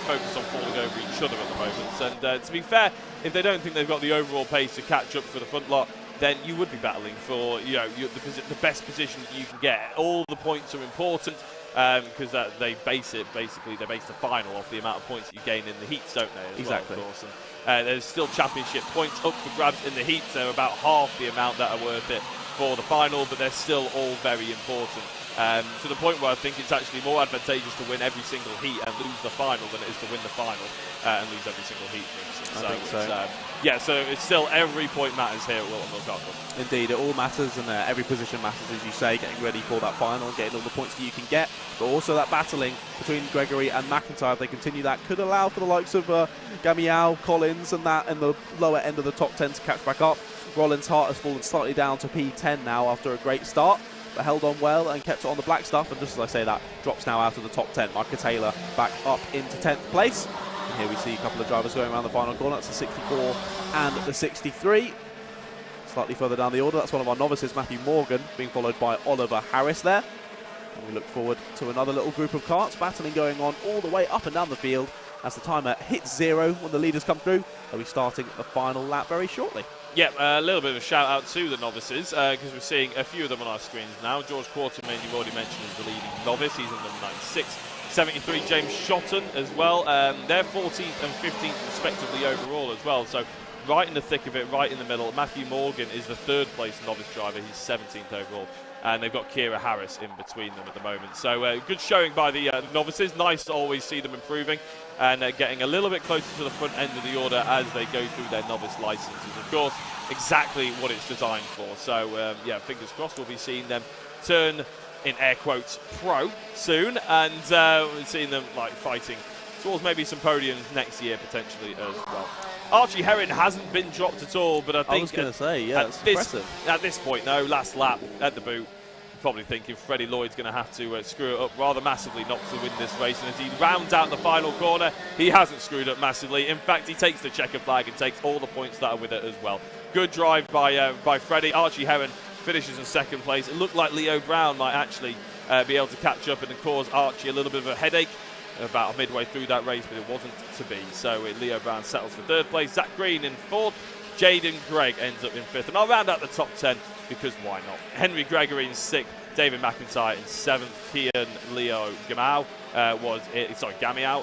focused on falling over each other at the moment. And to be fair, if they don't think they've got the overall pace to catch up for the front lot, then you would be battling for the best position that you can get. All the points are important because they base the final off the amount of points that you gain in the heats, don't they? Exactly. Well, of course. And, there's still championship points up for grabs in the heats. They're about half the amount that are worth it for the final, but they're still all very important. to the point where I think it's actually more advantageous to win every single heat and lose the final than it is to win the final and lose every single heat, for instance. I think so. Yeah, so it's still every point matters here at Whilton Kart Club. Indeed, it all matters, and every position matters, as you say, getting ready for that final, getting all the points that you can get, but also that battling between Gregory and McIntyre, if they continue that, could allow for the likes of Gamiao, Collins, and that in the lower end of the top 10 to catch back up. Rollins' Hart has fallen slightly down to P10 now after a great start, but held on well and kept it on the black stuff, and just as I say that, drops now out of the top 10. Micah Taylor back up into 10th place. And here we see a couple of drivers going around the final corner. That's the 64 and the 63. Slightly further down the order, that's one of our novices, Matthew Morgan, being followed by Oliver Harris there. And we look forward to another little group of karts, battling going on all the way up and down the field as the timer hits 0 when the leaders come through. They'll be starting the final lap very shortly. Yeah, a little bit of a shout out to the novices because we're seeing a few of them on our screens now. George Quartermain, you've already mentioned, is the leading novice. He's in number 96. 73, James Shotton as well. They're 14th and 15th respectively overall as well. So right in the thick of it, right in the middle. Matthew Morgan is the 3rd place novice driver. He's 17th overall. And they've got Kira Harris in between them at the moment. So good showing by the novices. Nice to always see them improving and getting a little bit closer to the front end of the order as they go through their novice licenses. Of course, exactly what it's designed for. So yeah, fingers crossed we'll be seeing them turn, in air quotes, pro soon, and we're seeing them like fighting towards maybe some podiums next year potentially as well. Archie Herring hasn't been dropped at all, but I think I was going to say, yeah, it's impressive. At this point, no, last lap at the boot, probably thinking Freddie Lloyd's going to have to screw it up rather massively not to win this race. And as he rounds out the final corner, he hasn't screwed up massively. In fact, he takes the checker flag and takes all the points that are with it as well. Good drive by Freddie. Archie Herring finishes in 2nd place. It looked like Leo Brown might actually be able to catch up and cause Archie a little bit of a headache about midway through that race, but it wasn't to be. So Leo Brown settles for 3rd place. Zach Green in 4th. Jaden Gregg ends up in 5th. And I'll round out the top 10 because why not? Henry Gregory in 6th. David McIntyre in 7th. Kian Leo Gamiao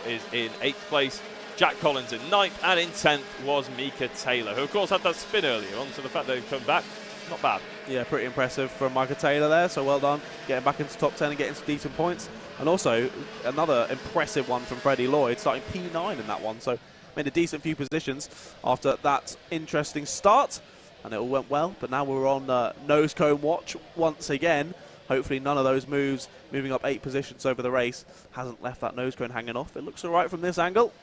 is in 8th place. Jack Collins in 9th. And in 10th was Mika Taylor, who of course had that spin earlier on. So the fact they've come back, not bad. Yeah, pretty impressive from Micah Taylor there, so well done. Getting back into top 10 and getting some decent points. And also, another impressive one from Freddie Lloyd, starting P9 in that one. So, made a decent few positions after that interesting start. And it all went well, but now we're on nose cone watch once again. Hopefully none of those moves, moving up 8 positions over the race, hasn't left that nose cone hanging off. It looks all right from this angle.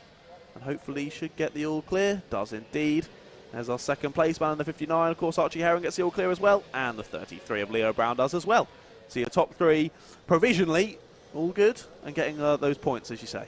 And hopefully should get the all clear. Does indeed. There's our 2nd place man in the 59. Of course, Archie Herring gets the all clear as well. And the 33 of Leo Brown does as well. So your top 3 provisionally all good and getting those points, as you say.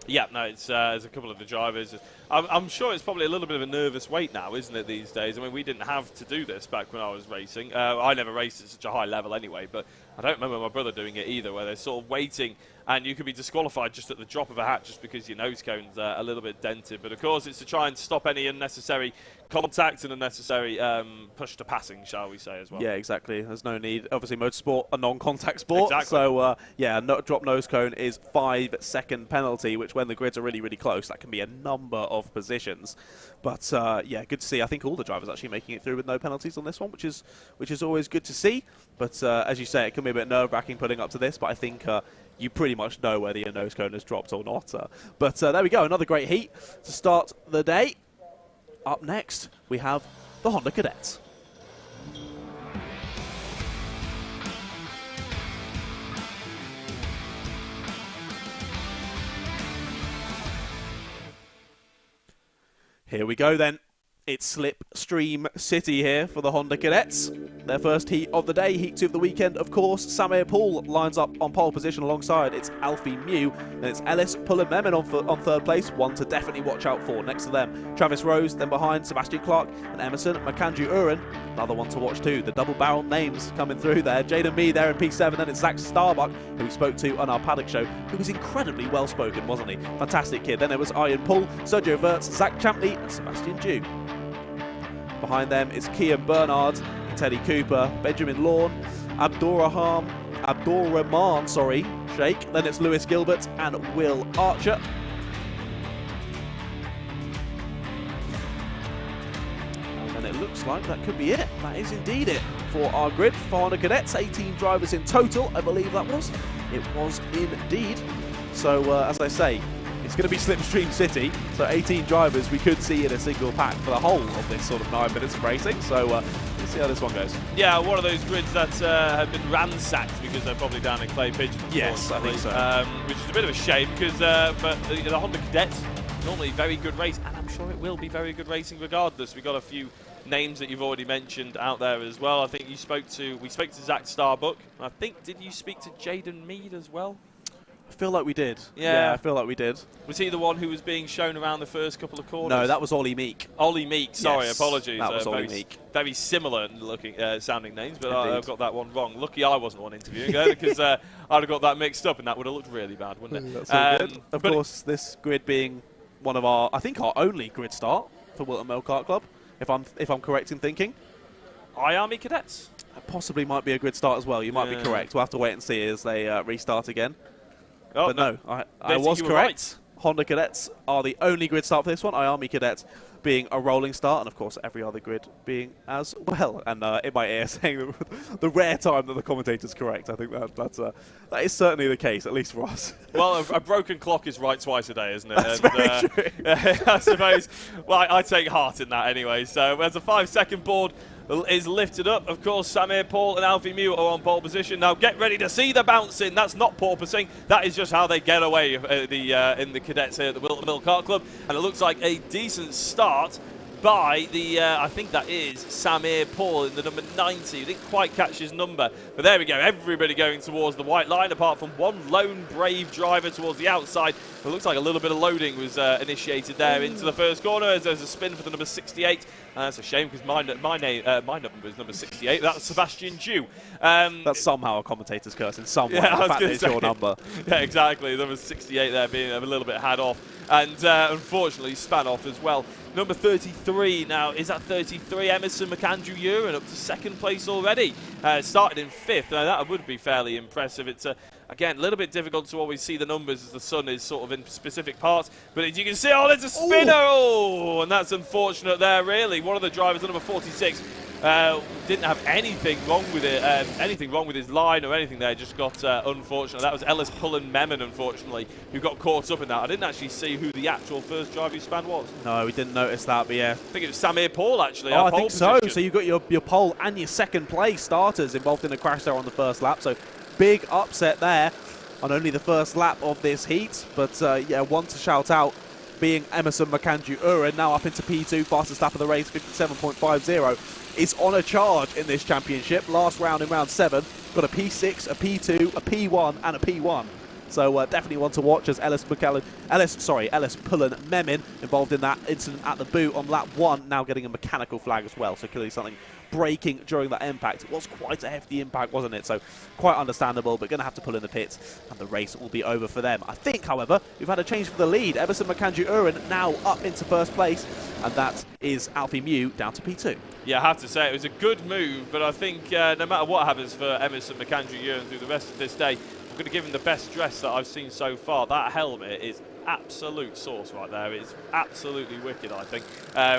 Yeah, no, it's there's a couple of the drivers. I'm sure it's probably a little bit of a nervous wait now, isn't it, these days? I mean, we didn't have to do this back when I was racing. I never raced at such a high level anyway, but I don't remember my brother doing it either, where they're sort of waiting and you could be disqualified just at the drop of a hat just because your nose cone's a little bit dented. But of course, it's to try and stop any unnecessary contact and unnecessary push to passing, shall we say, as well. Yeah, exactly. There's no need. Obviously, motorsport, a non-contact sport. Exactly. So, yeah, drop nose cone is 5-second penalty, which when the grids are really, really close, that can be a number of positions. But, yeah, good to see. I think all the drivers actually making it through with no penalties on this one, which is always good to see. But, as you say, it can be a bit nerve-wracking putting up to this, but I think you pretty much know whether your nose cone has dropped or not. But there we go, another great heat to start the day. Up next, we have the Honda Cadets. Here we go then. It's Slipstream City here for the Honda Cadets. Their first heat of the day, heat 2 of the weekend, of course. Samir Pool lines up on pole position alongside. It's Alfie Mew. Then it's Ellis Pullen-Memon on 3rd place, one to definitely watch out for. Next to them, Travis Rose, then behind Sebastian Clark and Emerson Makanju Uren. Another one to watch too. The double-barrel names coming through there. Jaden Mee there in P7. Then it's Zach Starbuck, who we spoke to on our Paddock show, who was incredibly well-spoken, wasn't he? Fantastic kid. Then it was Ian Poole, Sergio Verts, Zach Champney and Sebastian Dew. Behind them is Kian Bernard, Teddy Cooper, Benjamin Lawn, Abdurrahman, Sheikh. Then it's Lewis Gilbert and Will Archer. And then it looks looks like that could be it. That is indeed it for our grid. For Honda Cadets, 18 drivers in total, I believe that was. It was indeed. So, as I say, it's going to be Slipstream City, so 18 drivers we could see in a single pack for the whole of this sort of 9 minutes of racing. So, we'll see how this one goes. Yeah, one of those grids that have been ransacked because they're probably down in Clay Pigeon. Yes, I think so. Which is a bit of a shame because but the Honda Cadets, normally very good race, and I'm sure it will be very good racing regardless. We've got a few names that you've already mentioned out there as well. I think we spoke to Zach Starbuck. I think, did you speak to Jaden Mead as well? I feel like we did. Yeah, I feel like we did. Was he the one who was being shown around the first couple of corners? No, that was Ollie Meek. Ollie Meek, sorry, yes, apologies. That was Ollie Meek. Very similar looking, sounding names, but I've got that one wrong. Lucky I wasn't one interviewing because I'd have got that mixed up and that would have looked really bad, wouldn't it? That's all good. Of course, this grid being one of our, I think our only grid start for Whilton Mill Kart Club, if I'm correct in thinking. IAME Cadets? Possibly might be a grid start as well. You might be correct. We'll have to wait and see as they restart again. Oh, but no, I was correct. Right. Honda Cadets are the only grid start for this one. IAME Cadets being a rolling start, and of course every other grid being as well. And in my ear saying the rare time that the commentator's correct. I think that is certainly the case, at least for us. Well, a broken clock is right twice a day, isn't it? That's very true. I suppose. Well, I take heart in that anyway. So as a 5-second board is lifted up, of course, Samir Paul and Alfie Mew are on pole position. Now get ready to see the bouncing. That's not porpoising. That is just how they get away in the cadets here at the Whilton Mill Kart Club. And it looks like a decent start by the, I think that is Samir Paul in the number 90. We didn't quite catch his number, but there we go. Everybody going towards the white line, apart from one lone brave driver towards the outside. It looks like a little bit of loading was initiated there into the first corner as there's a spin for the number 68. That's a shame because my number is number 68. That's Sebastian Dew. That's somehow a commentator's curse in some way. Yeah, the fact that it's your number. Yeah, exactly. Number 68 there being a little bit had off. And unfortunately span off as well. Number 33 now, is that 33? Emerson McAndrew Uren up to second place already. Started in 5th. Now that would be fairly impressive. It's again, a little bit difficult to always see the numbers as the sun is sort of in specific parts. But as you can see, oh, there's a spinner! Oh, and that's unfortunate there, really. One of the drivers, number 46, didn't have anything wrong with it, anything wrong with his line or anything there, just got unfortunate. That was Ellis Pullen Memon, unfortunately, who got caught up in that. I didn't actually see who the actual first driver who span was. No, we didn't notice that, but yeah. I think it was Samir Paul, actually. Oh, I think so. So you've got your pole and your second place starters involved in a crash there on the first lap. So big upset there on only the first lap of this heat. But yeah, one to shout out being Emerson McAndrew Uren, now up into P2, fastest lap of the race, 57.50. Is on a charge in this championship. Last round in round 7, got a P6, a P2, a P1, and a P1. So definitely one to watch as Ellis Pullen Memon involved in that incident at the boot on lap 1, now getting a mechanical flag as well. So clearly something breaking during that impact. It was quite a hefty impact, wasn't it? So quite understandable, but going to have to pull in the pits, and the race will be over for them. I think, however, we've had a change for the lead. Emerson McAndrew Uren now up into first place, and that is Alfie Mew down to P2. Yeah, I have to say it was a good move, but I think no matter what happens for Emerson McAndrew Uren through the rest of this day, I'm going to give him the best dress that I've seen so far. That helmet is absolute sauce right there. It's absolutely wicked, I think.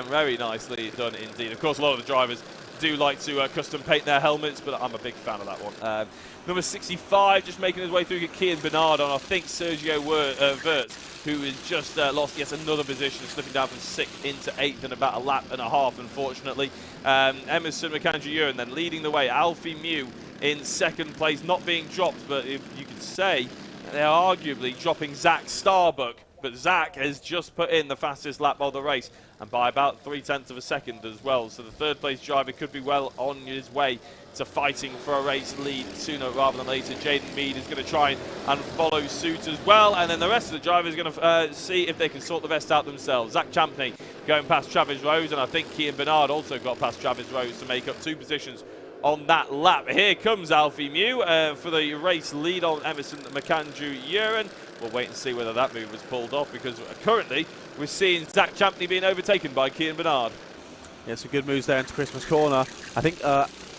Very nicely done indeed. Of course, a lot of the drivers do like to custom paint their helmets, but I'm a big fan of that one. Number 65 just making his way through, Kian Bernard on, I think, Sergio Wirtz, who has just lost yet another position, slipping down from 6th into 8th in about a lap and a half, unfortunately. Emerson McAndrew Uren then leading the way. Alfie Mew in second place, not being dropped, but you could say they're arguably dropping Zach Starbuck. But Zach has just put in the fastest lap of the race, and by about 0.3 of a second as well. So the third place driver could be well on his way to fighting for a race lead sooner rather than later. Jaden Mead is going to try and follow suit as well, and then the rest of the drivers are going to see if they can sort the rest out themselves. Zach Champney going past Travis Rose, and I think Kian Bernard also got past Travis Rose to make up 2 positions on that lap. Here comes Alfie Mew for the race lead on Emerson McAndrew Uren. We'll wait and see whether that move was pulled off, because currently we're seeing Zach Champney being overtaken by Kian Bernard. Yeah, some good moves there into Christmas Corner. I think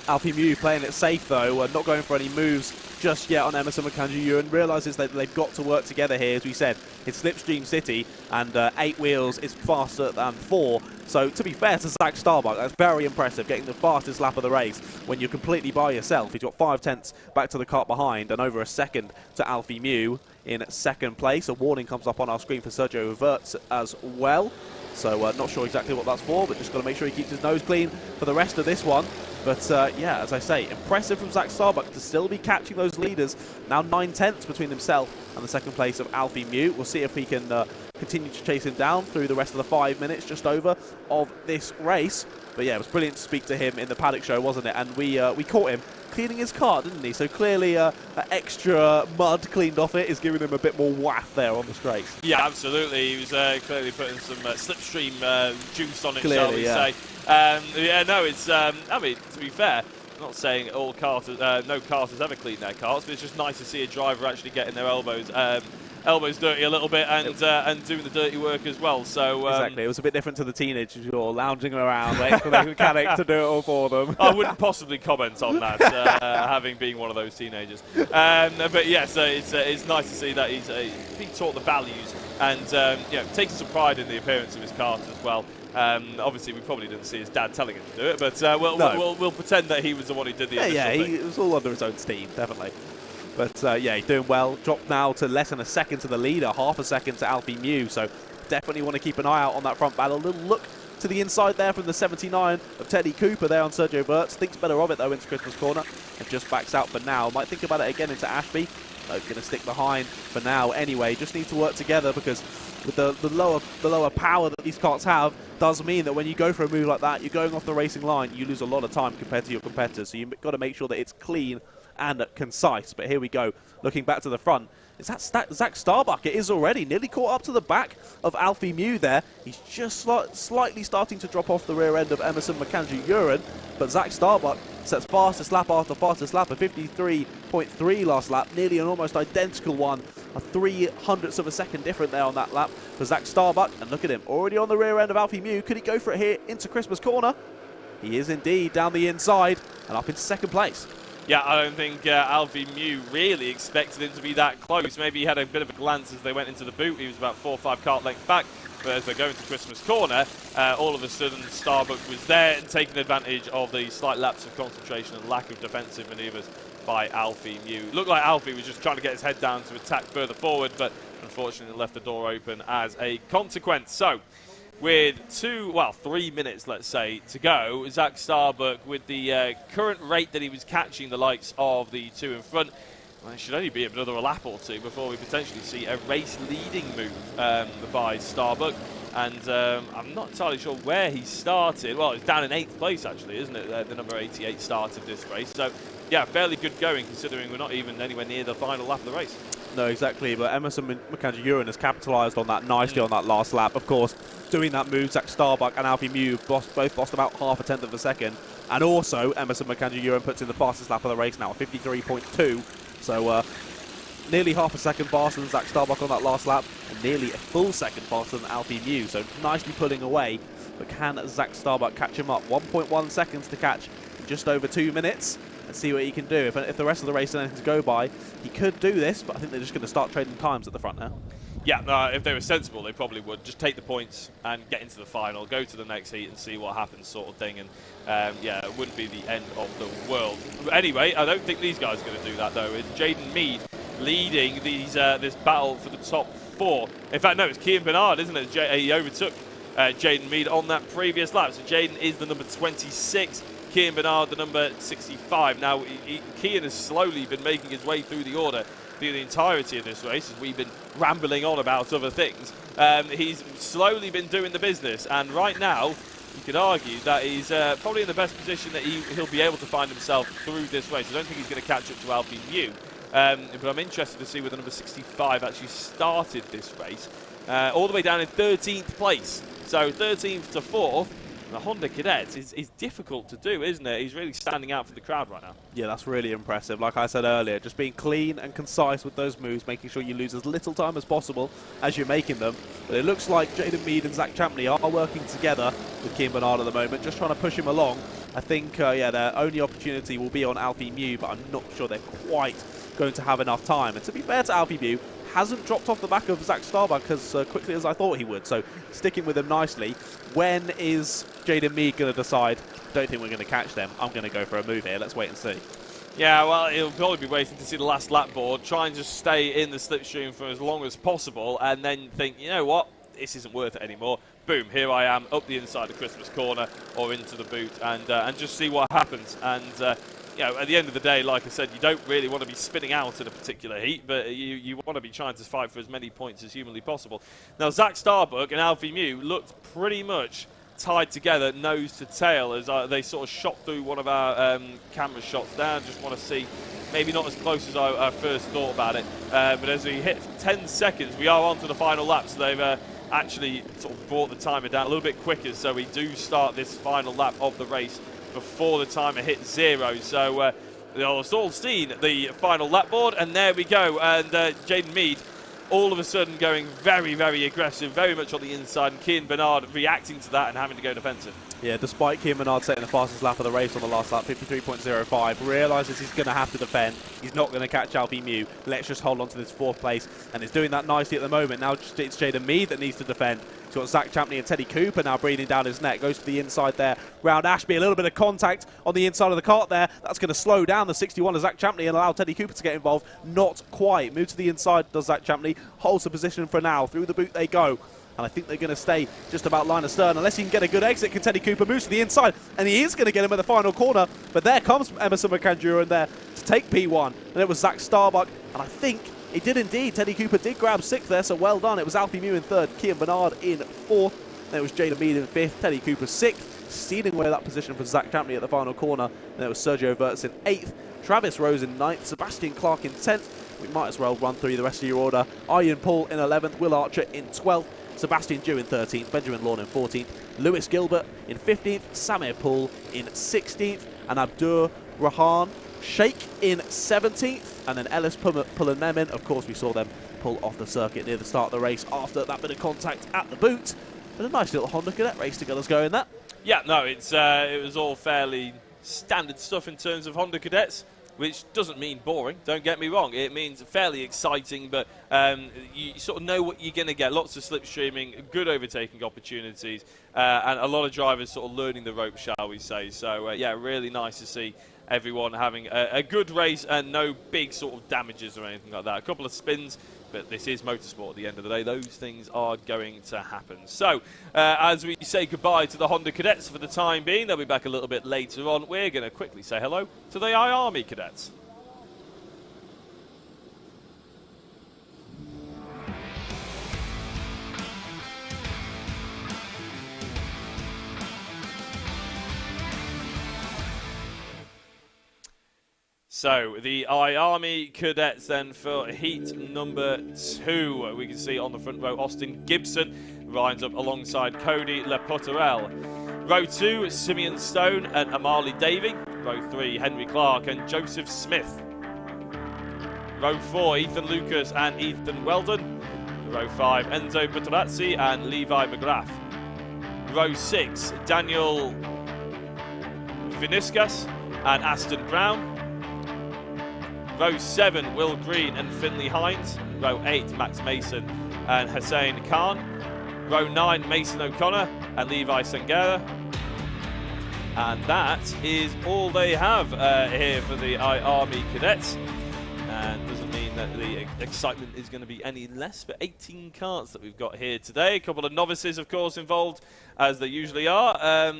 Alfie Mew playing it safe though, not going for any moves just yet on Emerson McAndrew Uren. Realises that they've got to work together here, as we said. It's Slipstream City, and 8 wheels is faster than 4. So to be fair to Zach Starbuck, that's very impressive, getting the fastest lap of the race when you're completely by yourself. He's got 5/10 back to the kart behind and over a second to Alfie Mew in second place. A warning comes up on our screen for Sergio Verts as well. So not sure exactly what that's for, but just got to make sure he keeps his nose clean for the rest of this one. But yeah, as I say, impressive from Zach Starbuck to still be catching those leaders. Now 9/10 between himself and the second place of Alfie Mew. We'll see if he can continue to chase him down through the rest of the 5 minutes just over of this race. But yeah, it was brilliant to speak to him in the Paddock show, wasn't it? And we caught him cleaning his kart, didn't he? So clearly that extra mud cleaned off it is giving him a bit more waff there on the straights. Yeah, absolutely. He was clearly putting some slipstream juice on it, clearly, shall we say. Yeah, no, it's, I mean, to be fair, I'm not saying all karters, no karters ever clean their karts, but it's just nice to see a driver actually getting their elbows dirty a little bit and doing the dirty work as well. So exactly, it was a bit different to the teenagers who were lounging around waiting for the mechanic to do it all for them. I wouldn't possibly comment on that, having been one of those teenagers. But yes, it's nice to see that he's being taught the values and you know, taking some pride in the appearance of his kart as well. Obviously, we probably didn't see his dad telling him to do it, but we'll pretend that he was the one who did the initial thing. It was all under his own steam, definitely. But yeah, he's doing well. Dropped now to less than a second to the leader, half a second to Alfie Mew. So definitely want to keep an eye out on that front battle. A little look to the inside there from the 79 of Teddy Cooper there on Sergio Verts. Thinks better of it though into Christmas corner and just backs out for now. Might think about it again into Ashby. No, going to stick behind for now anyway. Just need to work together because with the lower power that these karts have does mean that when you go for a move like that, you're going off the racing line, you lose a lot of time compared to your competitors. So you've got to make sure that it's clean and concise. But here we go, looking back to the front. Is that Zach Starbuck? It is already nearly caught up to the back of Alfie Mew there. He's just slightly starting to drop off the rear end of Emerson McAndrew-Uren, but Zach Starbuck sets fastest lap after fastest lap, a 53.3 last lap, nearly an almost identical one, a 300ths of a second different there on that lap for Zach Starbuck. And look at him, already on the rear end of Alfie Mew. Could he go for it here into Christmas corner? He is indeed, down the inside and up into second place. Yeah, I don't think Alfie Mew really expected him to be that close. Maybe he had a bit of a glance as they went into the boot. He was about 4 or 5 kart lengths back. But as they're going to Christmas corner, all of a sudden Starbuck was there and taking advantage of the slight lapse of concentration and lack of defensive manoeuvres by Alfie Mew. Looked like Alfie was just trying to get his head down to attack further forward, but unfortunately left the door open as a consequence. So, with 3 minutes, let's say, to go, Zach Starbuck, with the current rate that he was catching the likes of the two in front, well, it should only be another lap or two before we potentially see a race-leading move by Starbuck. And I'm not entirely sure where he started. Well, it's down in 8th place, actually, isn't it? The number 88 started this race. So, yeah, fairly good going, considering we're not even anywhere near the final lap of the race. No, exactly, but Emerson McAndrew-Uren has capitalised on that nicely on that last lap. Of course, doing that move, Zach Starbuck and Alfie Mew both lost about half a tenth of a second. And also, Emerson McAndrew-Uren puts in the fastest lap of the race now, 53.2. So, nearly half a second faster than Zach Starbuck on that last lap, and nearly a full second faster than Alfie Mew. So, nicely pulling away. But can Zach Starbuck catch him up? 1.1 seconds to catch in just over 2 minutes. And see what he can do. If the rest of the race is anything to go by, he could do this, but I think they're just going to start trading times at the front now. Yeah, if they were sensible, they probably would. Just take the points and get into the final, go to the next heat and see what happens sort of thing. And, yeah, it wouldn't be the end of the world. But anyway, I don't think these guys are going to do that, though. It's Jaden Mead leading this battle for the top 4. In fact, no, it's Kian Bernard, isn't it? He overtook Jaden Mead on that previous lap. So Jaden is the number 26. Kian Bernard, the number 65. Now, Kian has slowly been making his way through the order through the entirety of this race, as we've been rambling on about other things. He's slowly been doing the business, and right now, you could argue that he's probably in the best position that he'll be able to find himself through this race. I don't think he's going to catch up to Alfie Mew, but I'm interested to see whether number 65 actually started this race. All the way down in 13th place, so 13th to 4th. The Honda Cadets is difficult to do, isn't it? He's really standing out for the crowd right now. Yeah, that's really impressive. Like I said earlier, just being clean and concise with those moves, making sure you lose as little time as possible as you're making them. But it looks like Jaden Mead and Zach Champney are working together with Kian Bernard at the moment, just trying to push him along. I think, yeah, their only opportunity will be on Alfie Mew, but I'm not sure they're quite going to have enough time. And to be fair to Alfie Mew, hasn't dropped off the back of Zach Starbuck as quickly as I thought he would. So sticking with him nicely. When is Jaden Mead going to decide, don't think we're going to catch them, I'm going to go for a move here. Let's wait and see. Yeah, well, he'll probably be waiting to see the last lap board, try and just stay in the slipstream for as long as possible, and then think, you know what, this isn't worth it anymore. Boom, here I am, up the inside of Christmas corner or into the boot, and just see what happens. And you know, at the end of the day, like I said, you don't really want to be spinning out in a particular heat, but you want to be trying to fight for as many points as humanly possible. Now, Zach Starbuck and Alfie Mew looked pretty much tied together nose to tail as they sort of shot through one of our camera shots there. Just want to see, maybe not as close as I first thought about it, but as we hit 10 seconds, we are on to the final lap, so they've actually sort of brought the timer down a little bit quicker, so we do start this final lap of the race before the timer hits 0. So we've all seen the final lap board, and there we go. And Jaden Mead all of a sudden going very, very aggressive, very much on the inside, and Kian Bernard reacting to that and having to go defensive. Yeah, despite Kian Bernard setting the fastest lap of the race on the last lap, 53.05, realises he's going to have to defend. He's not going to catch Alfie Mew. Let's just hold on to this 4th place, and he's doing that nicely at the moment. Now it's Jaden Mead that needs to defend. He's got Zach Champney and Teddy Cooper now breathing down his neck. Goes to the inside there, round Ashby. A little bit of contact on the inside of the kart there. That's going to slow down the 61 of Zach Champney and allow Teddy Cooper to get involved. Not quite. Move to the inside does Zach Champney. Holds the position for now. Through the boot they go. And I think they're going to stay just about line astern. Unless he can get a good exit, can Teddy Cooper moves to the inside. And he is going to get him at the final corner. But there comes Emerson McAndrew in there to take P1. And it was Zach Starbuck. And I think he did indeed. Teddy Cooper did grab 6th there, so well done. It was Alfie Mew in 3rd, Kian Bernard in 4th. Then it was Jaden Mead in 5th, Teddy Cooper 6th. Stealing away that position for Zach Champney at the final corner. Then it was Sergio Verts in 8th. Travis Rose in 9th. Sebastian Clark in 10th. We might as well run through the rest of your order. Ian Paul in 11th. Will Archer in 12th. Sebastian Dew in 13th, Benjamin Lawn in 14th, Lewis Gilbert in 15th, Samir Pool in 16th, and Abdur Rahan Sheikh in 17th, and then Ellis Pulanemin. Of course, we saw them pull off the circuit near the start of the race after that bit of contact at the boot. But a nice little Honda Cadet race to get us going there. Yeah, no, it was all fairly standard stuff in terms of Honda Cadets, which doesn't mean boring, don't get me wrong. It means fairly exciting, but you sort of know what you're going to get. Lots of slipstreaming, good overtaking opportunities, and a lot of drivers sort of learning the ropes, shall we say. So, yeah, really nice to see everyone having a good race and no big sort of damages or anything like that. A couple of spins, but this is motorsport at the end of the day. Those things are going to happen. So, as we say goodbye to the Honda Cadets for the time being, they'll be back a little bit later on. We're going to quickly say hello to the IAME Cadets. So, the IAME Cadets then for heat number 2. We can see on the front row Austin Gibson lines up alongside Cody Lepoterel. Row 2, Simeon Stone and Amali Davey. Row 3, Henry Clark and Joseph Smith. Row 4, Ethan Lucas and Ethan Weldon. Row 5, Enzo Butterazzi and Levi McGrath. Row 6, Daniel Viniscas and Aston Brown. Row 7, Will Green and Finley Hines. Row 8, Max Mason and Hussein Khan. Row 9, Mason O'Connor and Levi Sangera. And that is all they have here for the IAME Cadets. And doesn't mean that the excitement is going to be any less, but 18 karts that we've got here today. A couple of novices, of course, involved, as they usually are.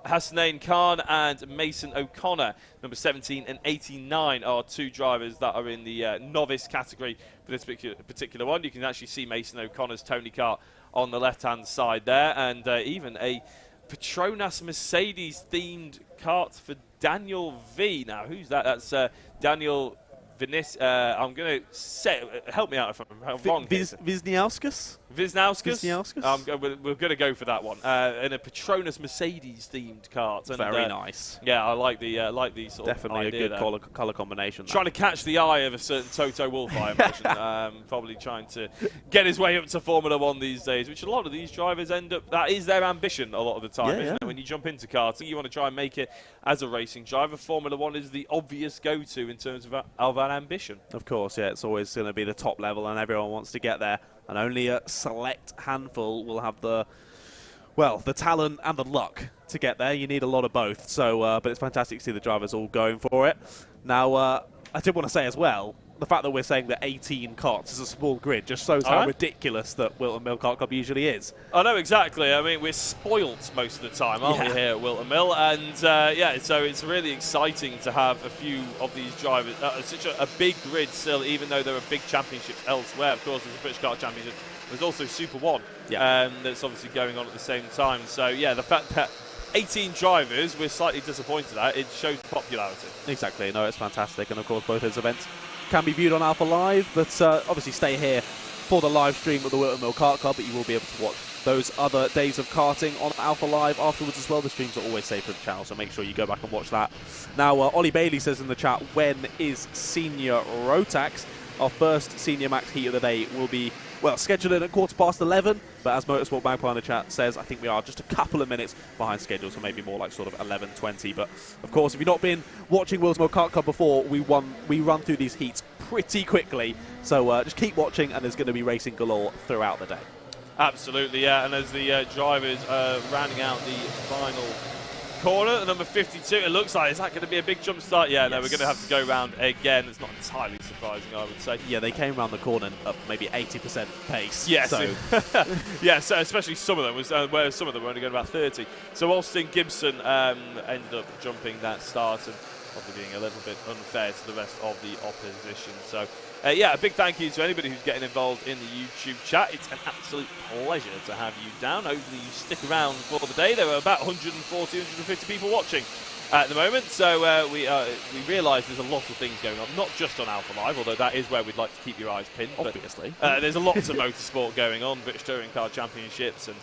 Hasnain Khan and Mason O'Connor, number 17 and 89, are 2 drivers that are in the novice category for this particular one. You can actually see Mason O'Connor's Tony kart on the left-hand side there, and even a Petronas Mercedes-themed kart for Daniel V. Now, who's that? That's Daniel Vinis. I'm going to say, help me out if I'm wrong. Wisniauskas? Wisniewski? We're going to go for that one. In a Petronas Mercedes-themed kart. And, very nice. Yeah, I like the sort Definitely of idea a good colour combination. Trying to catch the eye of a certain Toto Wolff, I imagine. Probably trying to get his way up to Formula 1 these days, which a lot of these drivers end up, that is their ambition a lot of the time, isn't it? When you jump into karting, you want to try and make it as a racing driver. Formula 1 is the obvious go-to in terms of an ambition. Of course, yeah, it's always going to be the top level and everyone wants to get there. And only a select handful will have the talent and the luck to get there. You need a lot of both. So, but it's fantastic to see the drivers all going for it. Now, I did want to say as well, the fact that we're saying that 18 karts is a small grid just shows how ridiculous that Whilton Mill Kart Club usually is. I know, exactly. I mean, we're spoilt most of the time, aren't we, here at Whilton Mill? And, so it's really exciting to have a few of these drivers. Such a big grid still, even though there are big championships elsewhere. Of course, there's a British Kart Championship. There's also Super 1 that's obviously going on at the same time. So, yeah, the fact that 18 drivers, we're slightly disappointed at, it shows popularity. Exactly. No, it's fantastic. And, of course, both those events can be viewed on Alpha Live, but obviously stay here for the live stream of the Whilton Mill Kart Club, but you will be able to watch those other days of karting on Alpha Live afterwards as well. The streams are always saved for the channel, so make sure you go back and watch that. Now, Ollie Bailey says in the chat, when is Senior Rotax? Our first Senior Max heat of the day will be, scheduled in at 11:15, but as Motorsport Magpie in the chat says, I think we are just a couple of minutes behind schedule, so maybe more like sort of 11:20. But, of course, if you've not been watching Whilton Mill Kart Club before, we run through these heats pretty quickly, so just keep watching, and there's going to be racing galore throughout the day. Absolutely, yeah, and as the drivers are rounding out the final corner, the number 52, it looks like, is that going to be a big jump start? Yeah, no, we're going to have to go round again. It's not entirely surprising, I would say. Yeah, they came around the corner at maybe 80% pace. Yes, so. yeah, so especially some of them, where some of them were only going about 30. So Austin Gibson ended up jumping that start and probably being a little bit unfair to the rest of the opposition. So, yeah, a big thank you to anybody who's getting involved in the YouTube chat. It's an absolute pleasure to have you down. Hopefully you stick around for the day. There are about 140, 150 people watching at the moment. So we realise there's a lot of things going on, not just on Alpha Live, although that is where we'd like to keep your eyes pinned. Obviously. There's a lot of motorsport going on, British Touring Car Championships and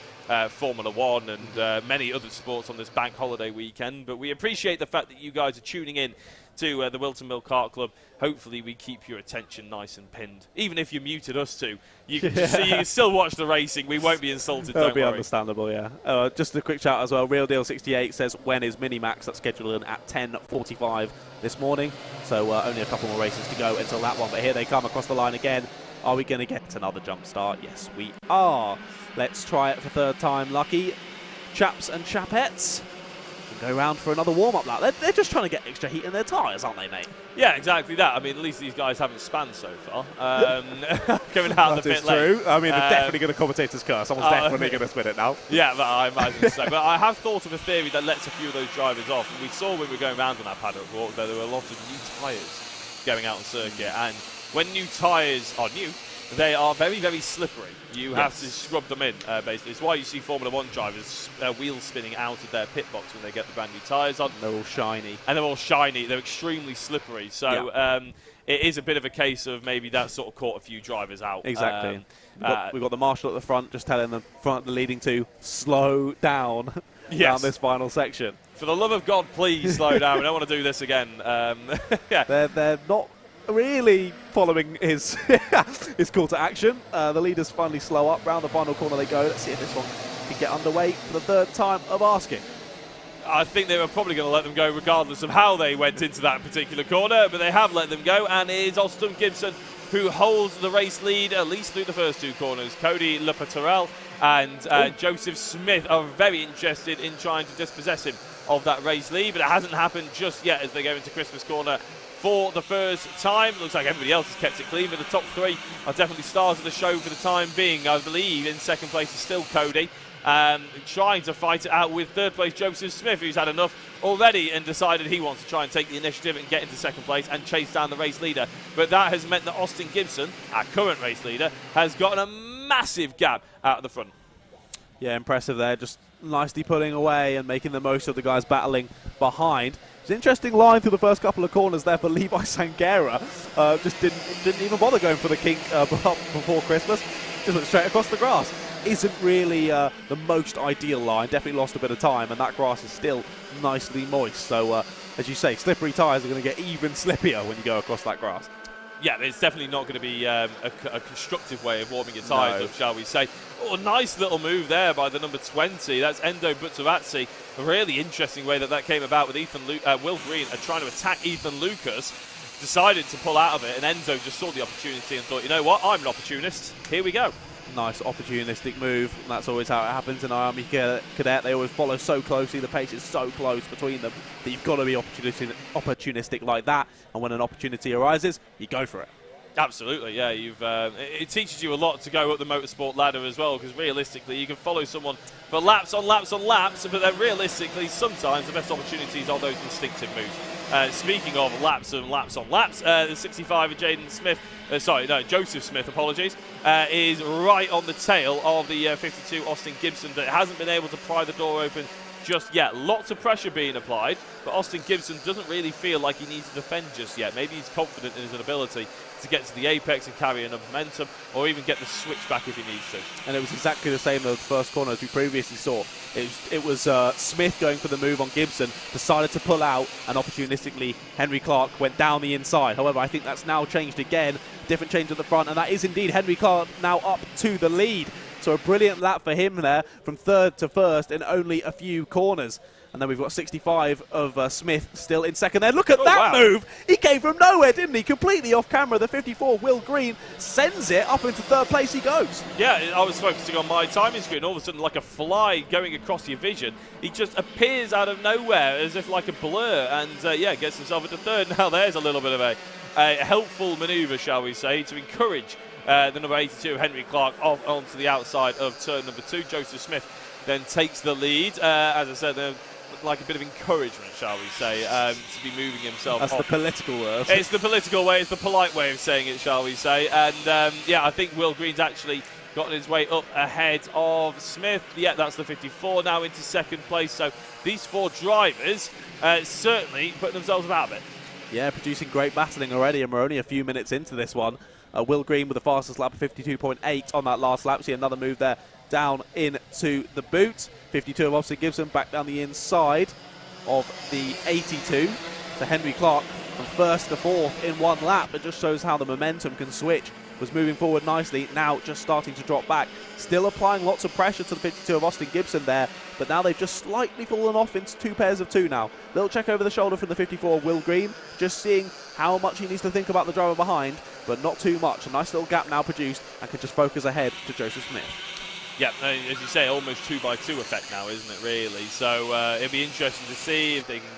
Formula 1 and many other sports on this bank holiday weekend. But we appreciate the fact that you guys are tuning in to the Whilton Mill Kart Club. Hopefully we keep your attention nice and pinned. Even if you muted us too, you can just see, you can still watch the racing. We won't be insulted, That'll be understandable, yeah. Just a quick shout as well. Real Deal 68 says, when is Minimax? That's scheduled in at 10:45 this morning. So only a couple more races to go until that one. But here they come across the line again. Are we going to get another jump start? Yes, we are. Let's try it for third time lucky. Chaps and chapettes go round for another warm-up lap. They're just trying to get extra heat in their tyres, aren't they, mate? Yeah, exactly that. I mean, at least these guys haven't spanned so far. Coming out the pit lane. True. I mean, they're definitely going to commentator's curse. Someone's definitely going to spin it now. Yeah, but I imagine so. But I have thought of a theory that lets a few of those drivers off. And we saw when we were going round on our paddock walk that there were a lot of new tyres going out on circuit. And when new tyres are new, they are very, very slippery. You have to scrub them in, basically. It's why you see Formula 1 drivers wheels spinning out of their pit box when they get the brand new tyres on. They're all shiny. And they're all shiny. They're extremely slippery. So it is a bit of a case of maybe that sort of caught a few drivers out. Exactly. We've got the marshal at the front just telling the front, the leading two, slow down down this final section. For the love of God, please slow down. We don't want to do this again. They're not really following his his call to action. The leaders finally slow up. Round the final corner they go. Let's see if this one can get underway for the third time of asking. I think they were probably going to let them go regardless of how they went into that particular corner, but they have let them go, and it is Austin Gibson who holds the race lead, at least through the first two corners. Cody Lepaterel and Joseph Smith are very interested in trying to dispossess him of that race lead, but it hasn't happened just yet as they go into Christmas corner for the first time. Looks like everybody else has kept it clean, but the top three are definitely stars of the show for the time being. I believe in second place is still Cody, trying to fight it out with third place Joseph Smith, who's had enough already and decided he wants to try and take the initiative and get into second place and chase down the race leader. But that has meant that Austin Gibson, our current race leader, has gotten a massive gap out of the front. Yeah, impressive there, just nicely pulling away and making the most of the guys battling behind. It's an interesting line through the first couple of corners there for Levi Sangera. Just didn't even bother going for the kink before Christmas. just went straight across the grass. Isn't really the most ideal line. Definitely lost a bit of time, and that grass is still nicely moist. So, as you say, slippery tyres are going to get even slippier when you go across that grass. Yeah, it's definitely not going to be a constructive way of warming your tyres up, shall we say. Oh, nice little move there by the number 20. That's Endo Butterazzi. A really interesting way that came about with Will Green trying to attack Ethan Lucas. Decided to pull out of it, and Enzo just saw the opportunity and thought, you know what, I'm an opportunist. Here we go. Nice opportunistic move. And that's always how it happens in IAME Cadet. They always follow so closely. The pace is so close between them that you've got to be opportunistic like that. And when an opportunity arises, you go for it. Absolutely, yeah. It teaches you a lot to go up the motorsport ladder as well, because realistically, you can follow someone for laps on laps on laps, but then realistically, sometimes the best opportunities are those instinctive moves. Speaking of laps and laps on laps, the 65 of Joseph Smith, apologies, is right on the tail of the 52 Austin Gibson, but hasn't been able to pry the door open just yet. Lots of pressure being applied, but Austin Gibson doesn't really feel like he needs to defend just yet. Maybe he's confident in his ability to get to the apex and carry enough momentum, or even get the switch back if he needs to. And it was exactly the same in the first corner as we previously saw. It was Smith going for the move on Gibson, decided to pull out, and opportunistically Henry Clark went down the inside. However, I think that's now changed again. Different change at the front, and that is indeed Henry Clark now up to the lead. So a brilliant lap for him there, from third to first in only a few corners. And then we've got 65 of Smith still in second there. Look at that move. He came from nowhere, didn't he? Completely off camera. The 54, Will Green, sends it up into third place he goes. Yeah, I was focusing on my timing screen. All of a sudden, like a fly going across your vision, he just appears out of nowhere as if like a blur. And, gets himself into third. Now there's a little bit of a helpful manoeuvre, shall we say, to encourage the number 82, Henry Clark, off onto the outside of turn number 2. Joseph Smith then takes the lead. As I said, like a bit of encouragement, shall we say, to be moving himself off. That's the political word. It's the political way, it's the polite way of saying it, shall we say. And, I think Will Green's actually gotten his way up ahead of Smith. Yeah, that's the 54 now into second place. So these four drivers certainly putting themselves about a bit. Yeah, producing great battling already, and we're only a few minutes into this one. Will Green with the fastest lap of 52.8 on that last lap. See another move there down into the boot. 52 of Austin Gibson back down the inside of the 82. So Henry Clark from first to fourth in one lap. It just shows how the momentum can switch. Was moving forward nicely, now just starting to drop back. Still applying lots of pressure to the 52 of Austin Gibson there, but now they've just slightly fallen off into two pairs of two now. Little check over the shoulder from the 54, Will Green, just seeing how much he needs to think about the driver behind, but not too much. A nice little gap now produced, and can just focus ahead to Joseph Smith. Yeah, as you say, almost 2x2 effect now, isn't it, really? So it'll be interesting to see if they can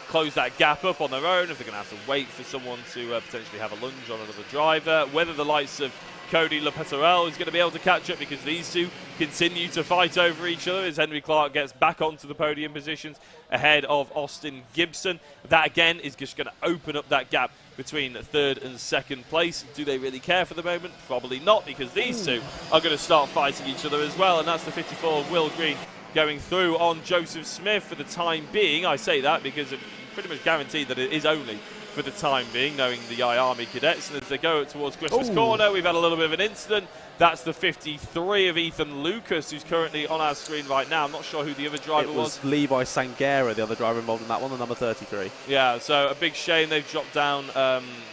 close that gap up on their own, if they're going to have to wait for someone to potentially have a lunge on another driver, whether the likes of Cody LePeterel is going to be able to catch up, because these two continue to fight over each other as Henry Clark gets back onto the podium positions ahead of Austin Gibson. That again is just going to open up that gap between third and second place. Do they really care for the moment? Probably not, because these two are going to start fighting each other as well, and that's the 54 Will Green going through on Joseph Smith for the time being. I say that because it's pretty much guaranteed that it is only for the time being, knowing the IAME cadets. And as they go towards Christmas Corner, we've had a little bit of an incident. That's the 53 of Ethan Lucas, who's currently on our screen right now. I'm not sure who the other driver was. It was Levi Sangera, the other driver involved in that one, the number 33. Yeah, so a big shame. They've dropped down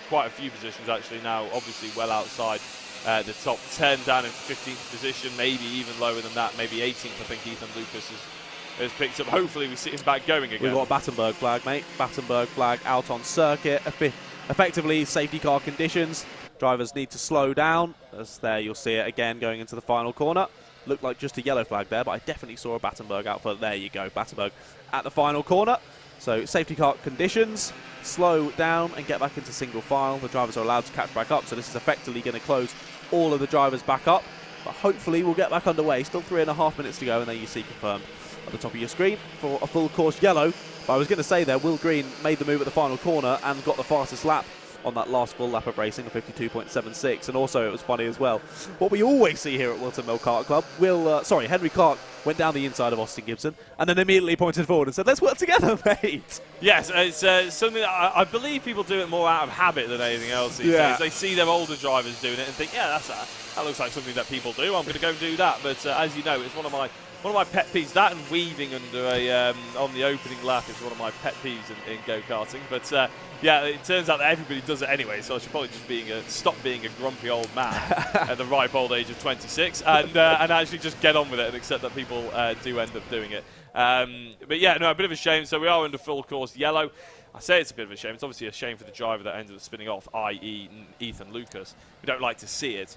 quite a few positions actually now, obviously well outside the top 10, down in 15th position, maybe even lower than that, maybe 18th. I think Ethan Lucas has picked up. Hopefully we see him back going again. We've got a Battenberg flag, mate. Battenberg flag out on circuit. Effectively safety car conditions. Drivers need to slow down. As there you'll see it again going into the final corner. Looked like just a yellow flag there, but I definitely saw a Battenberg out for. There you go, Battenberg at the final corner. So safety car conditions, slow down and get back into single file. The drivers are allowed to catch back up, so this is effectively going to close all of the drivers back up. But hopefully we'll get back underway. Still 3.5 minutes to go, and there you see confirmed at the top of your screen for a full course yellow. But I was going to say there, Will Green made the move at the final corner and got the fastest lap on that last full lap of racing, a 52.76. And also, it was funny as well, what we always see here at Whilton Mill Kart Club, Henry Clark went down the inside of Austin Gibson and then immediately pointed forward and said, let's work together, mate. Yes, it's something that I believe people do it more out of habit than anything else these days. They see their older drivers doing it and think, yeah, that looks like something that people do. I'm going to go and do that. But as you know, it's one of my pet peeves. That and weaving under on the opening lap is one of my pet peeves in go-karting. But yeah, it turns out that everybody does it anyway, so I should probably just stop being a grumpy old man at the ripe old age of 26 and actually just get on with it and accept that people do end up doing it. But yeah, no, a bit of a shame. So we are under full course yellow. I say it's a bit of a shame. It's obviously a shame for the driver that ended up spinning off, i.e. Ethan Lucas. We don't like to see it.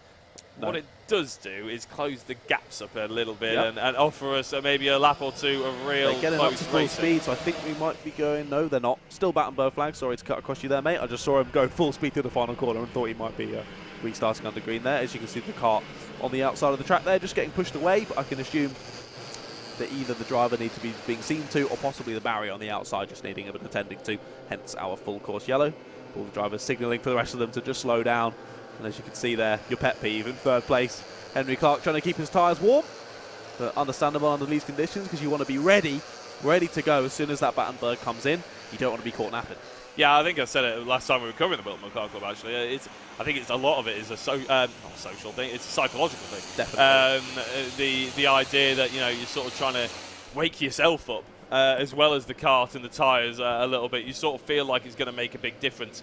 No. What it does do is close the gaps up a little bit and offer us maybe a lap or two of real They're getting up to full speed, so I think we might be going... No, they're not. Still Battenberg flag. Sorry to cut across you there, mate. I just saw him go full speed through the final corner and thought he might be restarting under green there. As you can see, the kart on the outside of the track there, just getting pushed away, but I can assume that either the driver needs to be being seen to or possibly the barrier on the outside just needing a bit of attending to, hence our full course yellow. All the drivers signalling for the rest of them to just slow down. And as you can see there, your pet peeve in third place, Henry Clark trying to keep his tyres warm, but understandable under these conditions because you want to be ready to go as soon as that Battenberg comes in. You don't want to be caught napping. Yeah, I think I said it last time we were covering the Whilton Mill Kart Club, actually. I think a lot of it is a social thing, it's a psychological thing. Definitely. The idea that, you're sort of trying to wake yourself up. As well as the kart and the tyres a little bit, you sort of feel like it's going to make a big difference.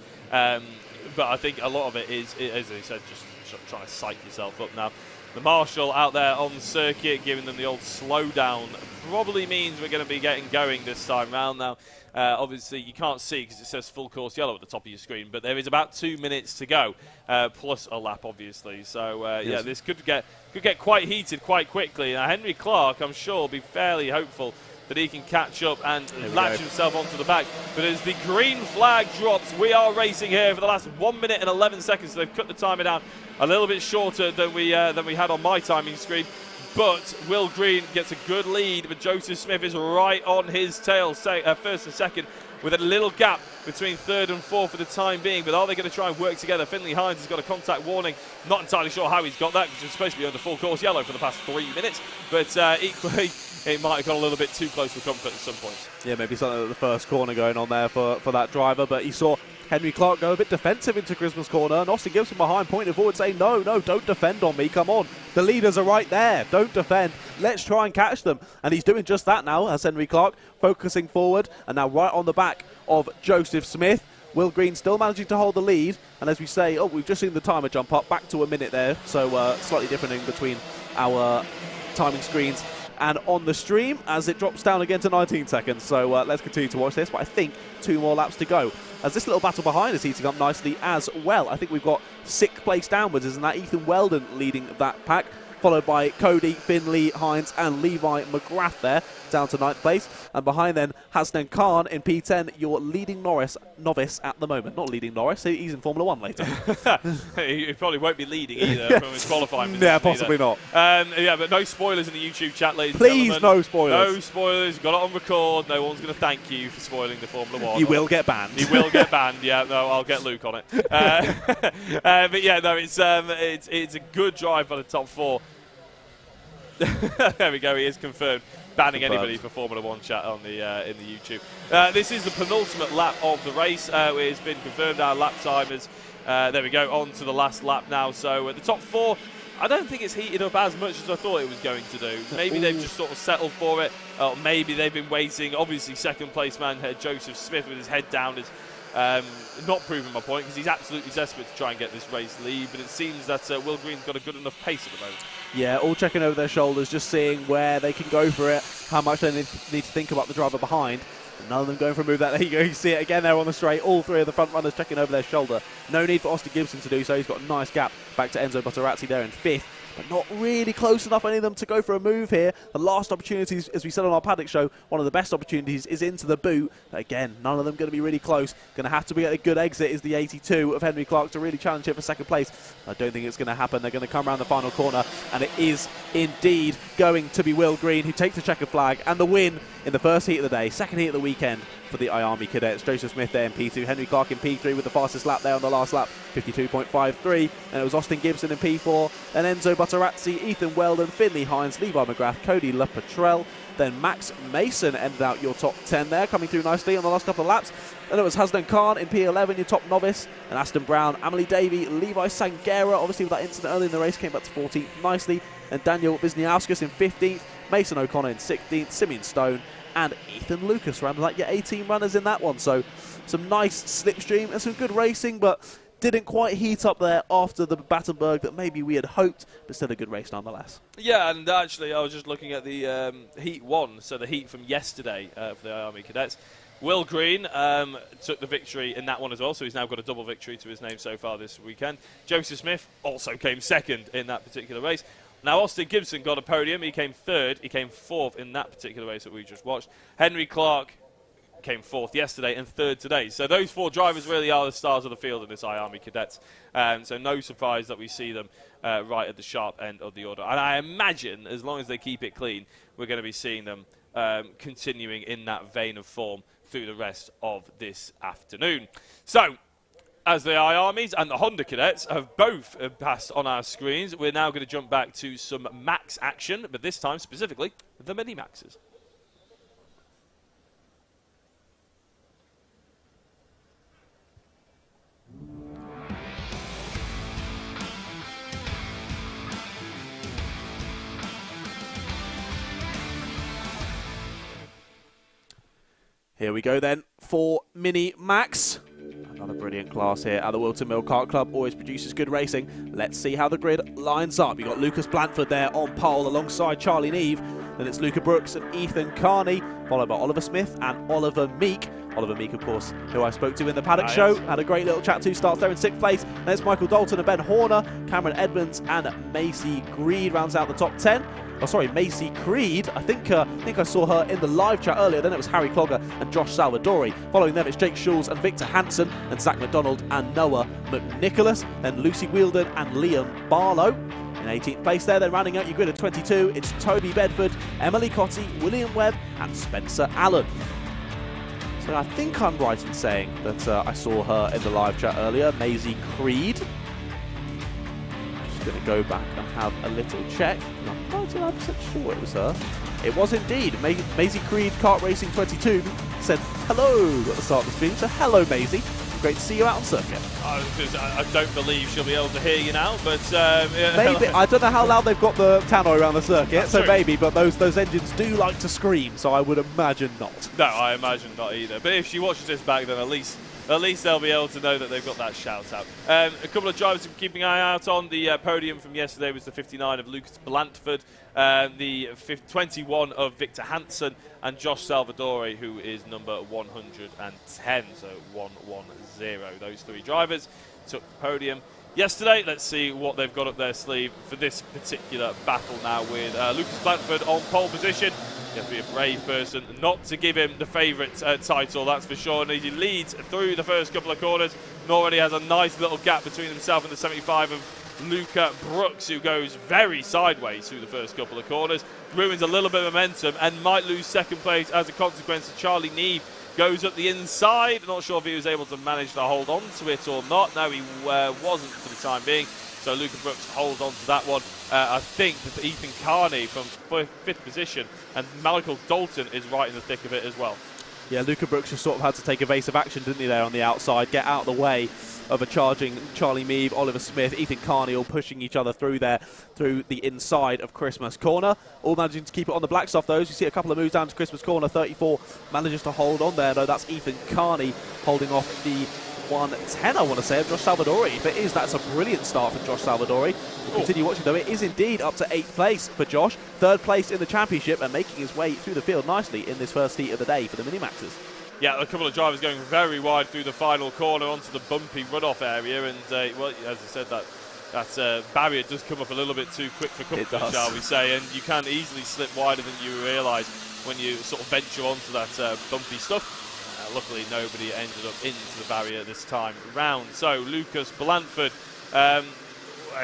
But I think a lot of it is, as I said, just trying to psych yourself up. Now, the marshal out there on the circuit, giving them the old slow down, probably means we're going to be getting going this time round. Now, obviously, you can't see because it says full course yellow at the top of your screen, but there is about 2 minutes to go, plus a lap, obviously. So, yes. Yeah, this could get quite heated quite quickly. Now, Henry Clark, I'm sure, will be fairly hopeful that he can catch up and latch himself onto the back. But as the green flag drops, we are racing here for the last 1 minute and 11 seconds. So they've cut the timer down a little bit shorter than we had on my timing screen. But Will Green gets a good lead, but Joseph Smith is right on his tail, first and second, with a little gap between third and fourth for the time being. But are they going to try and work together? Finley Hines has got a contact warning. Not entirely sure how he's got that, because he's supposed to be under full course yellow for the past 3 minutes. But equally, it might have got a little bit too close for comfort at some points. Yeah, maybe something at the first corner going on there for that driver. But he saw Henry Clark go a bit defensive into Christmas corner, and Austin Gibson behind pointing forward saying, no, don't defend on me, come on. The leaders are right there, don't defend. Let's try and catch them. And he's doing just that now as Henry Clark focusing forward and now right on the back of Joseph Smith. Will Green still managing to hold the lead, and as we say, we've just seen the timer jump up back to a minute there, so slightly different in between our timing screens and on the stream as it drops down again to 19 seconds. So let's continue to watch this, but I think 2 more laps to go as this little battle behind is heating up nicely as well. I think we've got 6th place downwards, isn't that? Ethan Weldon leading that pack, followed by Cody, Finley, Hines and Levi McGrath there, down to 9th place. And behind then, Hasnan Khan in P10, your leading novice at the moment. Not leading Norris, he's in Formula 1 later. He probably won't be leading either from his qualifying position. Yeah, possibly either. Not. Yeah, but no spoilers in the YouTube chat, ladies and gentlemen. Please, no spoilers. No spoilers, got it on record. No one's going to thank you for spoiling the Formula 1. You will get banned. You will get banned, yeah. No, I'll get Luke on it. But yeah, no, it's a good drive by the top 4. There we go, he is confirmed. Banning anybody for Formula 1 chat on the in the YouTube. This is the penultimate lap of the race. It's been confirmed, our lap timers. There we go, on to the last lap now. So the top 4, I don't think it's heated up as much as I thought it was going to do. Maybe they've just sort of settled for it. Or maybe they've been waiting. Obviously, second place man Joseph Smith with his head down is not proving my point because he's absolutely desperate to try and get this race lead. But it seems that Will Green's got a good enough pace at the moment. Yeah, all checking over their shoulders, just seeing where they can go for it, how much they need to think about the driver behind. None of them going for a move that. There you go, you see it again there on the straight. All 3 of the front runners checking over their shoulder. No need for Austin Gibson to do so. He's got a nice gap back to Enzo Butterazzi there in 5th. But not really close enough, any of them, to go for a move here. The last opportunities, as we said on our Paddock show, one of the best opportunities is into the boot. But again, none of them going to be really close. Going to have to be at a good exit is the 82 of Henry Clark to really challenge it for second place. I don't think it's going to happen. They're going to come around the final corner, and it is indeed going to be Will Green who takes the checkered flag and the win in the first heat of the day, second heat of the weekend for the IAME cadets. Joseph Smith there in P2, Henry Clark in P3 with the fastest lap there on the last lap, 52.53. And it was Austin Gibson in P4, then Enzo Butterazzi, Ethan Weldon, Finley Hines, Levi McGrath, Cody LePatrell. Then Max Mason ended out your top 10 there, coming through nicely on the last couple of laps. Then it was Hasdan Khan in P11, your top novice, and Aston Brown, Amelie Davey, Levi Sangera, obviously with that incident early in the race, came back to 14th nicely. And Daniel Wisniauskas in 15th, Mason O'Connor in 16th, Simeon Stone, and Ethan Lucas rounded like your 18 runners in that one. So some nice slipstream and some good racing, but didn't quite heat up there after the Battenberg that maybe we had hoped, but still a good race nonetheless. Yeah, and actually I was just looking at the Heat 1, so the heat from yesterday for the IAME cadets. Will Green took the victory in that one as well, so he's now got a double victory to his name so far this weekend. Joseph Smith also came second in that particular race. Now, Austin Gibson got a podium. He came third. He came fourth in that particular race that we just watched. Henry Clark came fourth yesterday and third today. So those four drivers really are the stars of the field in this IAME cadets. So no surprise that we see them right at the sharp end of the order. And I imagine, as long as they keep it clean, we're going to be seeing them continuing in that vein of form through the rest of this afternoon. So, as the IAMEs and the Honda cadets have both passed on our screens, we're now going to jump back to some max action, but this time specifically the mini maxes. Here we go then for Mini Max. Another brilliant class here at the Whilton Mill Kart Club. Always produces good racing. Let's see how the grid lines up. You've got Lucas Blanford there on pole alongside Charlie Neve. Then it's Luca Brooks and Ethan Carney, followed by Oliver Smith and Oliver Meek. Oliver Meek, of course, who I spoke to in the Paddock show. Had a great little chat to. Starts there in 6th place. Then it's Michael Dalton and Ben Horner. Cameron Edmonds and Macy Greed rounds out the top 10. Oh, sorry, Macy Creed. I think I saw her in the live chat earlier. Then it was Harry Clogger and Josh Salvadori. Following them, it's Jake Schulz and Victor Hansen and Zach McDonald and Noah McNicholas. Then Lucy Wielden and Liam Barlow. In 18th place there, then rounding out your grid of 22, it's Toby Bedford, Emily Cotty, William Webb and Spencer Allen. So I think I'm right in saying that I saw her in the live chat earlier, Maisie Creed. Going to go back and have a little check. I'm 99% sure it was her. It was indeed. Maisie Creed, Kart Racing 22, said hello at the start of the stream. So hello, Maisie. Great to see you out on circuit. I don't believe she'll be able to hear you now, but maybe. I don't know how loud they've got the tannoy around the circuit, That's so true. Maybe. But those engines do like to scream, so I would imagine not. No, I imagine not either. But if she watches this back, then at least they'll be able to know that they've got that shout out. A couple of drivers to keep an eye out on. The podium from yesterday was the 59 of Lucas Blanford, the 21 of Victor Hansen, and Josh Salvadori, who is number 110, so 110. Those three drivers took the podium yesterday. Let's see what they've got up their sleeve for this particular battle now with Lucas Blanford on pole position. You have to be a brave person not to give him the favourite title, that's for sure. And he leads through the first couple of corners and already has a nice little gap between himself and the 75 of Luca Brooks, who goes very sideways through the first couple of corners, ruins a little bit of momentum and might lose second place as a consequence. Charlie Neve goes up the inside. Not sure if he was able to manage to hold on to it or not. No, he wasn't for the time being. So Luca Brooks holds on to that one. I think that Ethan Carney from 5th position and Michael Dalton is right in the thick of it as well. Yeah, Luca Brooks just sort of had to take evasive action, didn't he, there on the outside, get out of the way of a charging Charlie Meave, Oliver Smith, Ethan Carney, all pushing each other through there, through the inside of Christmas Corner. All managing to keep it on the black stuff, though. As you see a couple of moves down to Christmas Corner, 34 manages to hold on there. No, that's Ethan Carney holding off the 110, I want to say, of Josh Salvadori. If it is, that's a brilliant start for Josh Salvadori. We'll continue watching, though. It is indeed up to 8th place for Josh. 3rd place in the championship and making his way through the field nicely in this first heat of the day for the Minimaxes. Yeah, a couple of drivers going very wide through the final corner onto the bumpy runoff area. And, well, as I said, that barrier does come up a little bit too quick for comfort, shall we say. And you can easily slip wider than you realise when you sort of venture onto that bumpy stuff. Luckily, nobody ended up into the barrier this time round. So, Lucas Blanford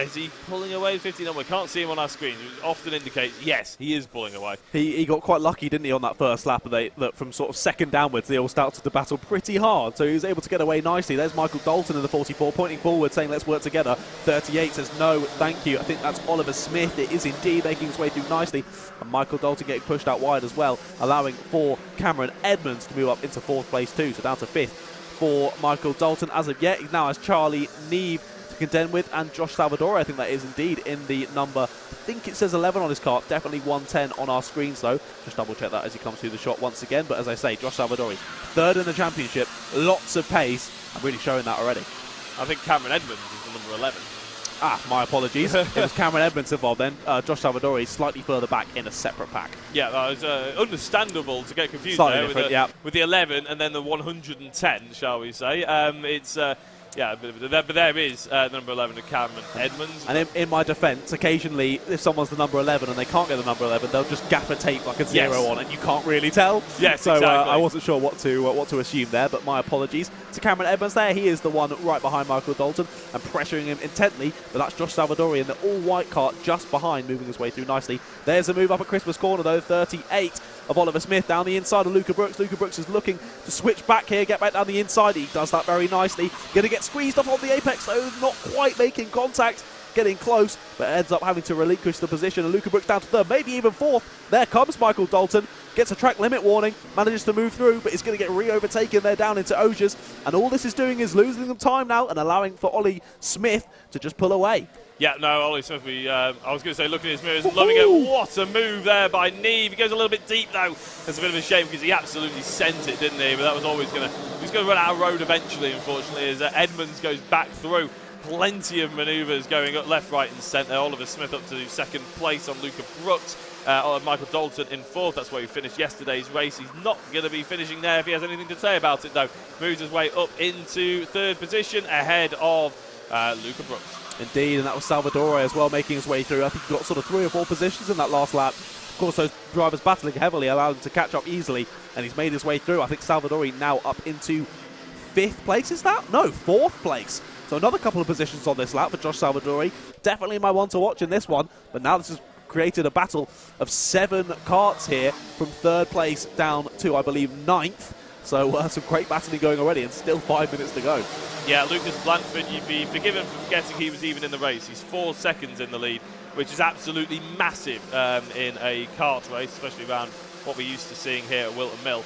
Is he pulling away 15? No, we can't see him on our screen. It often indicates, yes, he is pulling away. He got quite lucky, didn't he, on that first lap? That from sort of second downwards, they all started to battle pretty hard. So he was able to get away nicely. There's Michael Dalton in the 44, pointing forward, saying, let's work together. 38 says, no, thank you. I think that's Oliver Smith. It is indeed making his way through nicely. And Michael Dalton getting pushed out wide as well, allowing for Cameron Edmonds to move up into 4th place too. So down to 5th for Michael Dalton as of yet. He now has Charlie Neve to contend with, and Josh Salvador, I think that is indeed in the number, I think it says 11 on his cart, definitely 110 on our screens though. Just double check that as he comes through the shot once again. But as I say, Josh Salvadori, 3rd in the championship, lots of pace, and really showing that already. I think Cameron Edmonds is the number 11. My apologies. It was Cameron Edmonds involved then. Josh Salvadori slightly further back in a separate pack. Yeah, that was understandable to get confused Slightly there with the 11 and then the 110, shall we say. Yeah, but there is the number 11 of Cameron Edmonds. And in my defence, occasionally, if someone's the number 11 and they can't get the number 11, they'll just gaffer tape like a 0 on, and you can't really tell. Yes, so exactly. I wasn't sure what to assume there, but my apologies to Cameron Edmonds there. He is the one right behind Michael Dalton and pressuring him intently, but that's Josh Salvadori in the all-white cart just behind, moving his way through nicely. There's a move up at Christmas Corner though, 38 of Oliver Smith down the inside of Luca Brooks. Luca Brooks is looking to switch back here, get back down the inside. He does that very nicely. Going to get squeezed off on the apex, though, not quite making contact. Getting close, but ends up having to relinquish the position. And Luca Brooks down to 3rd, maybe even 4th. There comes Michael Dalton. Gets a track limit warning, manages to move through, but is going to get re-overtaken there down into Osiers. And all this is doing is losing them time now and allowing for Ollie Smith to just pull away. Yeah, no, Ollie Smith, I was going to say, looking at his mirrors, loving it. What a move there by Neve. He goes a little bit deep, though. It's a bit of a shame because he absolutely sent it, didn't he? But that was always going to... He was going to run out of road eventually, unfortunately, as Edmonds goes back through. Plenty of manoeuvres going up left, right and centre. Oliver Smith up to 2nd place on Luca Brooks. Michael Dalton in 4th. That's where he finished yesterday's race. He's not going to be finishing there if he has anything to say about it, though. Moves his way up into 3rd position ahead of Luca Brooks. Indeed, and that was Salvador as well, making his way through. I think he got sort of 3 or 4 positions in that last lap. Of course, those drivers battling heavily allowed him to catch up easily, and he's made his way through. I think Salvadori now up into 5th place, is that? No, 4th place. So another couple of positions on this lap for Josh Salvadori. Definitely my one to watch in this one, but now this has created a battle of 7 karts here from 3rd place down to, I believe, 9th. So some great battling going already, and still 5 minutes to go. Yeah, Lucas Blanford, you'd be forgiven for forgetting he was even in the race. He's 4 seconds in the lead, which is absolutely massive in a kart race, especially around what we're used to seeing here at Whilton Mill.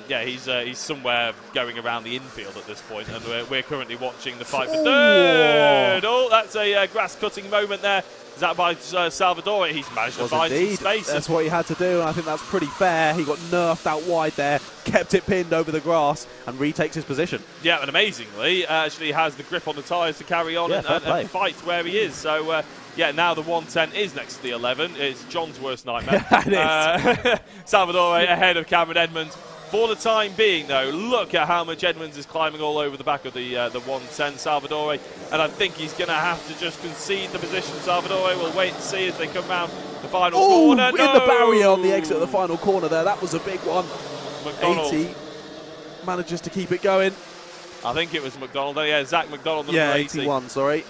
Yeah, he's somewhere going around the infield at this point, and we're currently watching the fight for 3rd. Oh, that's a grass-cutting moment there. Is that by Salvador? He's managed to find some space. That's what he had to do, and I think that's pretty fair. He got nerfed out wide there, kept it pinned over the grass, and retakes his position. Yeah, and amazingly, actually has the grip on the tyres to carry on and fight where he is. So, yeah, now the 110 is next to the 11. It's John's worst nightmare. It is. Salvador ahead of Cameron Edmonds. For the time being, though, look at how much Edmonds is climbing all over the back of the 110 Salvadore, and I think he's going to have to just concede the position. Salvadore will wait and see as they come round the final corner. In the barrier on the exit of the final corner there. That was a big one. McDonald 80 manages to keep it going. I think it was McDonald. Yeah, Zach McDonald. Yeah, 80. 81, sorry.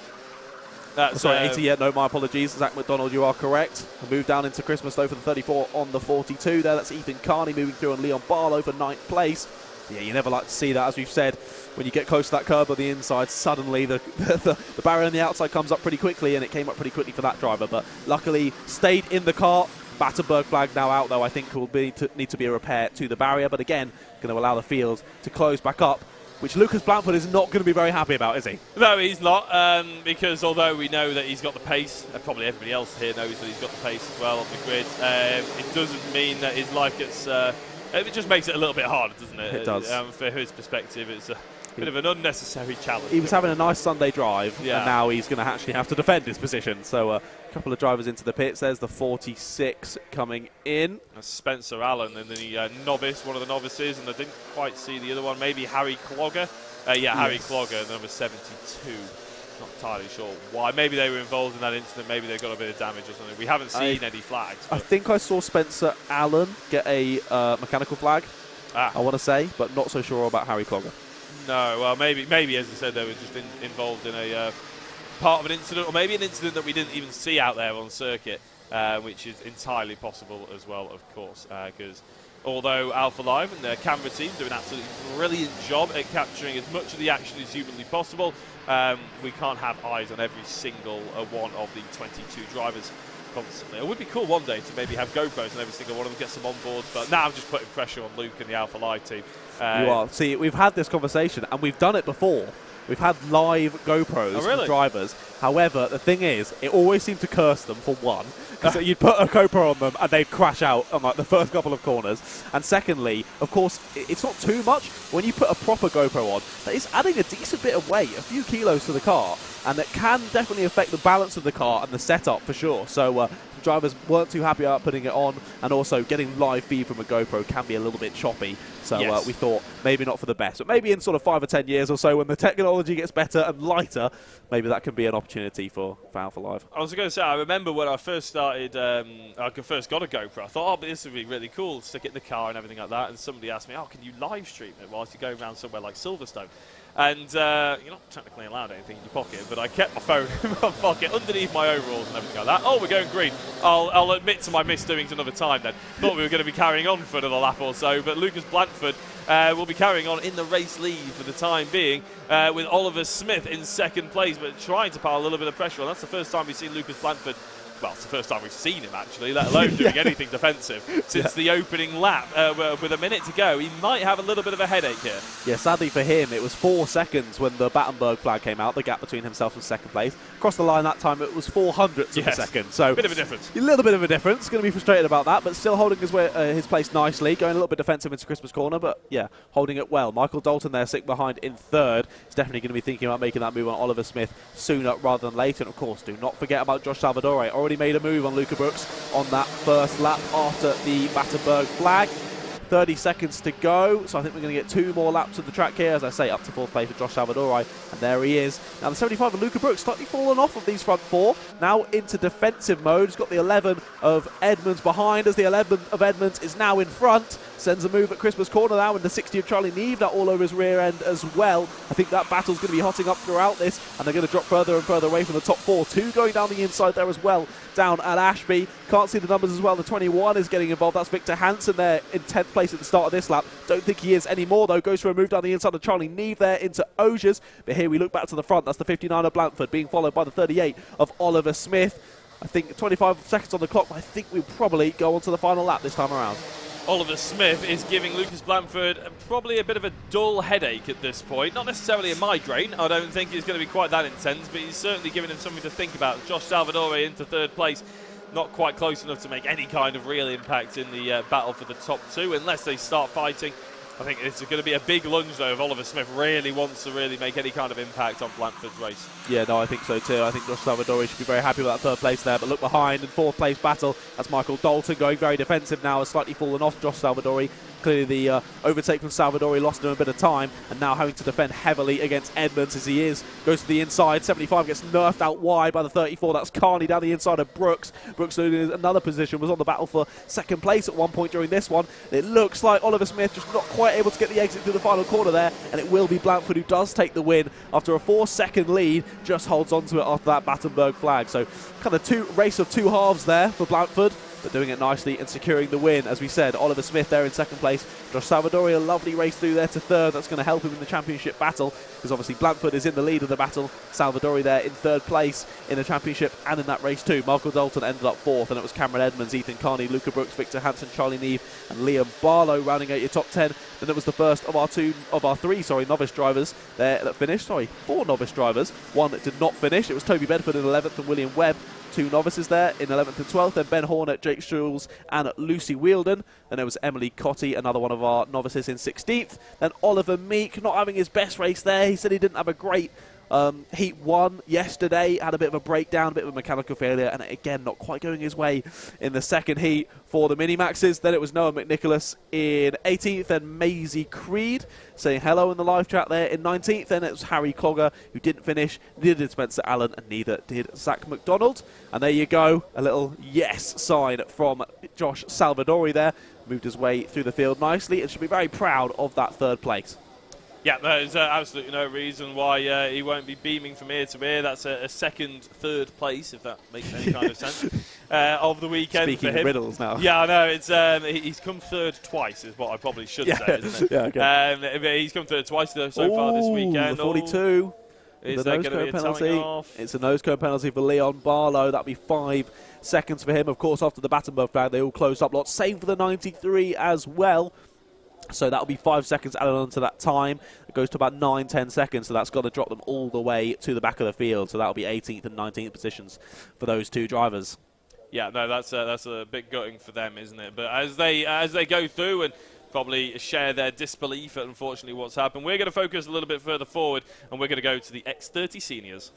Sorry, 80, yeah, no, my apologies. Zach McDonald, you are correct. A move down into Christmas, though, for the 34 on the 42 there. That's Ethan Carney moving through on Leon Barlow for 9th place. Yeah, you never like to see that, as we've said. When you get close to that curb on the inside, suddenly the barrier on the outside comes up pretty quickly, and it came up pretty quickly for that driver. But luckily, stayed in the car. Battenberg flag now out, though, I think will need to be a repair to the barrier. But again, going to allow the field to close back up, which Lucas Blanford is not going to be very happy about, is he? No, he's not, because although we know that he's got the pace, probably everybody else here knows that he's got the pace as well on the grid, it doesn't mean that his life gets... it just makes it a little bit harder, doesn't it? It does. For his perspective, it's a bit of an unnecessary challenge. He was having a nice Sunday drive, yeah, and now he's going to actually have to defend his position. So a couple of drivers into the pits. There's the 46 coming in. That's Spencer Allen and the novice, one of the novices, and I didn't quite see the other one. Maybe Harry Clogger. Yeah, Harry Clogger, number 72. Not entirely sure why. Maybe they were involved in that incident. Maybe they got a bit of damage or something. We haven't seen any flags. I think I saw Spencer Allen get a mechanical flag, I want to say, but not so sure about Harry Clogger. No, well, maybe as I said, they were just involved in a part of an incident, or maybe an incident that we didn't even see out there on circuit, which is entirely possible as well, of course, because although Alpha Live and their camera team do an absolutely brilliant job at capturing as much of the action as humanly possible, we can't have eyes on every single one of the 22 drivers constantly. It would be cool one day to maybe have GoPros on every single one of them, get some on boards, but now I'm just putting pressure on Luke and the Alpha Live team. You are. See, we've had this conversation, and we've done it before. We've had live GoPros for drivers. However, the thing is, it always seemed to curse them, for one, because you'd put a GoPro on them and they'd crash out on like the first couple of corners. And secondly, of course, it's not too much. When you put a proper GoPro on, that is adding a decent bit of weight, a few kilos to the car, and it can definitely affect the balance of the car and the setup for sure. So drivers weren't too happy about putting it on, and also getting live feed from a GoPro can be a little bit choppy. So we thought maybe not for the best, but maybe in sort of 5 or 10 years or so, when the technology gets better and lighter, maybe that can be an opportunity for Alpha Live. I was going to say, I remember when I first started, I first got a GoPro, I thought, oh, but this would be really cool, stick it in the car and everything like that, and somebody asked me, oh, can you live stream it whilst you go around somewhere like Silverstone? And you're not technically allowed anything in your pocket, but I kept my phone in my pocket underneath my overalls and everything like that. Oh, we're going green. I'll admit to my misdoings another time then. Thought we were going to be carrying on for another lap or so, but Lucas Blanford will be carrying on in the race lead for the time being, with Oliver Smith in second place, but trying to pile a little bit of pressure on. That's the first time we've seen Lucas Blanford. Well, it's the first time we've seen him, actually, let alone doing anything defensive since the opening lap. With a minute to go, he might have a little bit of a headache here. Yeah, sadly for him, it was 4 seconds when the Battenberg flag came out, the gap between himself and second place. Across the line that time, it was 400ths of a second. So bit of a difference. A little bit of a difference. Going to be frustrated about that, but still holding his place nicely, going a little bit defensive into Christmas corner, but yeah, holding it well. Michael Dalton there, sitting behind in third. He's definitely going to be thinking about making that move on Oliver Smith sooner rather than later. And of course, do not forget about Josh Salvadore. Already made a move on Luca Brooks on that first lap after the Battenberg flag. 30 seconds to go, so I think we're going to get 2 more laps of the track here, as I say, up to 4th place for Josh Salvadore, and there he is. Now the 75 of Luca Brooks slightly fallen off of these front 4, now into defensive mode. He's got the 11 of Edmonds behind, as the 11 of Edmonds is now in front. Sends a move at Christmas corner now, and the 60 of Charlie Neve, that all over his rear end as well. I think that battle's going to be hotting up throughout this, and they're going to drop further and further away from the top 4. 2 going down the inside there as well, down at Ashby. Can't see the numbers as well. The 21 is getting involved. That's Victor Hansen there in 10th place at the start of this lap. Don't think he is anymore, though. Goes for a move down the inside of Charlie Neve there into Osiers. But here we look back to the front. That's the 59 of Blanford, being followed by the 38 of Oliver Smith. I think 25 seconds on the clock, but I think we'll probably go on to the final lap this time around. Oliver Smith is giving Lucas Blanford probably a bit of a dull headache at this point. Not necessarily a migraine. I don't think it's going to be quite that intense, but he's certainly giving him something to think about. Josh Salvadore into 3rd place. Not quite close enough to make any kind of real impact in the battle for the top 2, unless they start fighting. I think it's going to be a big lunge, though, if Oliver Smith really wants to really make any kind of impact on Blanford's race. Yeah, no, I think so too. I think Josh Salvadore should be very happy with that 3rd place there. But look behind, in 4th place battle, that's Michael Dalton going very defensive now, has slightly fallen off Josh Salvadore. Clearly the overtake from Salvadore lost him a bit of time, and now having to defend heavily against Edmonds as he is. Goes to the inside, 75 gets nerfed out wide by the 34. That's Carney down the inside of Brooks. Brooks losing another position, was on the battle for 2nd place at one point during this one. It looks like Oliver Smith just not quite able to get the exit through the final corner there, and it will be Blanford who does take the win after a 4-second lead, just holds on to it after that Battenberg flag. So kind of race of 2 halves there for Blanford, but doing it nicely and securing the win. As we said, Oliver Smith there in 2nd place. Josh Salvadore, a lovely race through there to 3rd. That's going to help him in the championship battle, because obviously Blanford is in the lead of the battle. Salvadore there in 3rd place in the championship and in that race too. Michael Dalton ended up 4th, and it was Cameron Edmonds, Ethan Carney, Luca Brooks, Victor Hansen, Charlie Neve and Liam Barlow rounding out your top 10. Then it was the first of our 3 novice drivers there that finished. 4 novice drivers. One that did not finish. It was Toby Bedford in 11th and William Webb. 2 novices there in 11th and 12th, then Ben Hornet, Jake Schules and Lucy Whilton. Then there was Emily Cotty, another one of our novices, in 16th. Then Oliver Meek, not having his best race there. He said he didn't have a great Heat 1 yesterday, had a bit of a breakdown, a bit of a mechanical failure, and again not quite going his way in the 2nd heat for the Minimaxes. Then it was Noah McNicholas in 18th, and Maisie Creed saying hello in the live chat there in 19th. Then it was Harry Clogger, who didn't finish, neither did Spencer Allen, and neither did Zach McDonald. And there you go, a little yes sign from Josh Salvadore there. Moved his way through the field nicely and should be very proud of that 3rd place. Yeah, there's absolutely no reason why he won't be beaming from ear to ear. That's a second, third place, if that makes any kind of sense, of the weekend Speaking for him. of riddles now. Yeah, I know. It's he's come third twice, is what I probably should say, isn't it? Yeah, okay. But he's come third twice so far this weekend. The 42. Is there going to be a penalty? It's a nose cone penalty for Leon Barlow. That'll be 5 seconds for him. Of course, after the Battenberg flag, they all closed up lots. Same for the 93 as well. So that'll be 5 seconds added on to that time. It goes to about 9-10 seconds, so that's got to drop them all the way to the back of the field. So that'll be 18th and 19th positions for those two drivers. Yeah, no, that's a bit gutting for them, isn't it? But as they go through and probably share their disbelief at unfortunately what's happened, we're going to focus a little bit further forward, and we're going to go to the X30 seniors.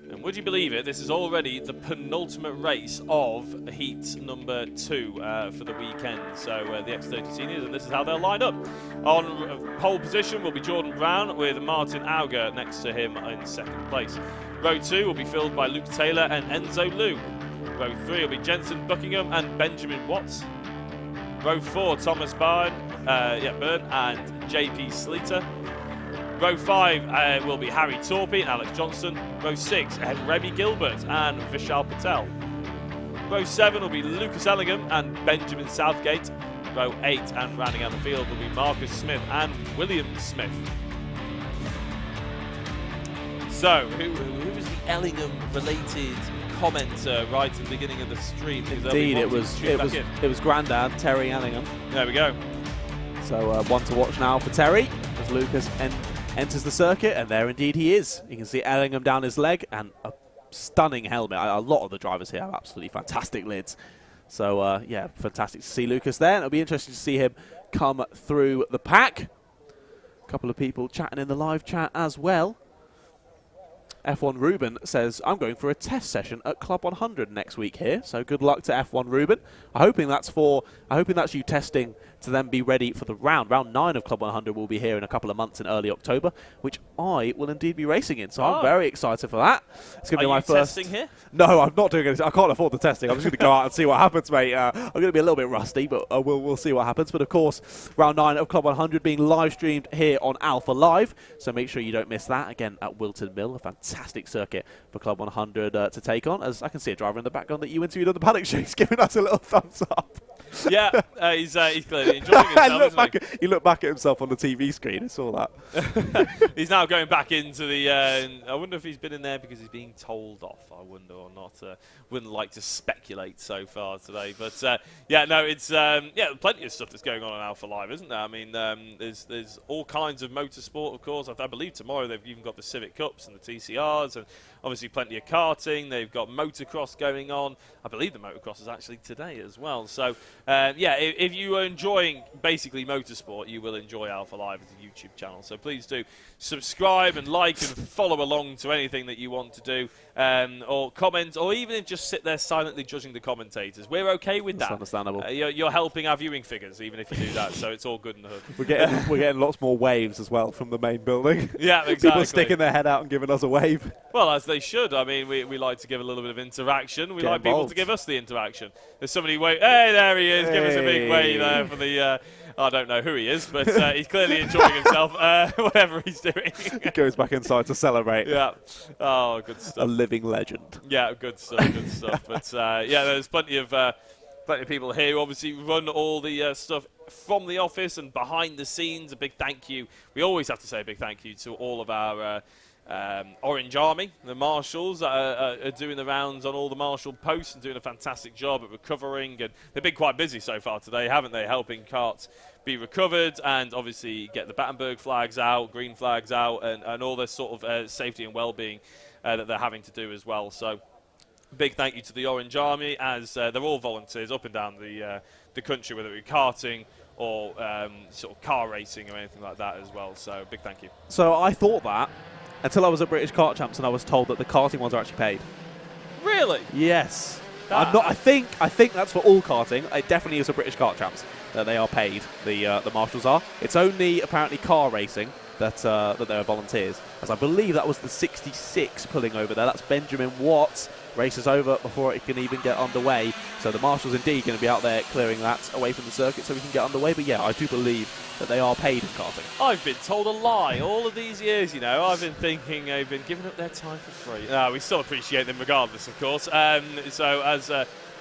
And would you believe it, this is already the penultimate race of heat number 2 for the weekend. So the X30 seniors, and this is how they'll line up. On pole position will be Jordan Brown with Martin Auger next to him in second place. Row 2 will be filled by Luke Taylor and Enzo Liu. Row 3 will be Jensen Buckingham and Benjamin Watts. Row 4, Thomas Byrne and JP Sleater. Row 5 will be Harry Torpy and Alex Johnston. Row 6, Remy Gilbert and Vishal Patel. Row 7 will be Lucas Ellingham and Benjamin Southgate. Row 8 and rounding out the field will be Marcus Smith and William Smith. So, who was the Ellingham-related commenter right at the beginning of the stream? Indeed, it was Grandad, Terry Ellingham. There we go. So one to watch now for Terry as Lucas enters the circuit, and there indeed he is. You can see Ellingham down his leg and a stunning helmet. A lot of the drivers here have absolutely fantastic lids. So, yeah, fantastic to see Lucas there. And it'll be interesting to see him come through the pack. A couple of people chatting in the live chat as well. F1 Ruben says, I'm going for a test session at Club 100 next week here. So good luck to F1 Ruben. I'm hoping that's you testing to then be ready for the round. Round 9 of Club 100 will be here in a couple of months in early October, which I will indeed be racing in. So I'm very excited for that. It's going to be my first. Testing here? No, I'm not doing anything. I can't afford the testing. I'm just going to go out and see what happens, mate. I'm going to be a little bit rusty, but we'll see what happens. But of course, round 9 of Club 100 being live streamed here on Alpha Live. So make sure you don't miss that. Again, at Whilton Mill, a fantastic circuit for Club 100 to take on. As I can see a driver in the background that you interviewed on the Paddock show. He's giving us a little thumbs up. Yeah, he's clearly enjoying himself. He looked back at himself on the TV screen and saw that. He's now going back into the. I wonder if he's been in there because he's being told off. I wonder or not. Wouldn't like to speculate so far today, but yeah, no, it's plenty of stuff that's going on Alpha Live, isn't there? I mean, there's all kinds of motorsport, of course. I believe tomorrow they've even got the Civic Cups and the TCRs, and obviously plenty of karting. They've got motocross going on. I believe the motocross is actually today as well. So. Yeah, if you are enjoying basically motorsport, you will enjoy Alpha Live as a YouTube channel. So please do subscribe and like and follow along to anything that you want to do, or comment, or even if just sit there silently judging the commentators. We're okay with that. That's understandable. You're helping our viewing figures, even if you do that. So it's all good in the hood. We're getting lots more waves as well from the main building. Yeah, exactly. People sticking their head out and giving us a wave. Well, as they should. I mean, we like to give a little bit of interaction. We like people to give us the interaction. There's somebody wave. Hey, there he is. Give us a big wave there for the. I don't know who he is, but he's clearly enjoying himself, whatever he's doing. He goes back inside to celebrate. Yeah. Oh, good stuff. A living legend. Yeah, good stuff, good stuff. But yeah, there's plenty of people here who obviously run all the stuff from the office and behind the scenes. A big thank you. We always have to say a big thank you to all of our Orange Army, the marshals that are doing the rounds on all the marshal posts and doing a fantastic job at recovering, and they've been quite busy so far today, haven't they, helping karts be recovered and obviously get the Battenberg flags out, green flags out, and all this sort of safety and well-being that they're having to do as well. So big thank you to the Orange Army, as they're all volunteers up and down the country, whether it be karting or sort of car racing or anything like that as well. So big thank you. So I thought that until I was at British Kart Champs and I was told that the karting ones are actually paid. Really? Yes. I'm not. I think that's for all karting. It definitely is for British Kart Champs that they are paid. The marshals are. It's only apparently car racing that they were volunteers, as I believe that was the 66 pulling over there. That's Benjamin Watts. Race is over before it can even get underway. So the marshals indeed going to be out there clearing that away from the circuit so we can get underway. But yeah, I do believe that they are paid in karting. I've been told a lie all of these years, you know. I've been thinking they've been giving up their time for free. No, we still appreciate them regardless, of course. So as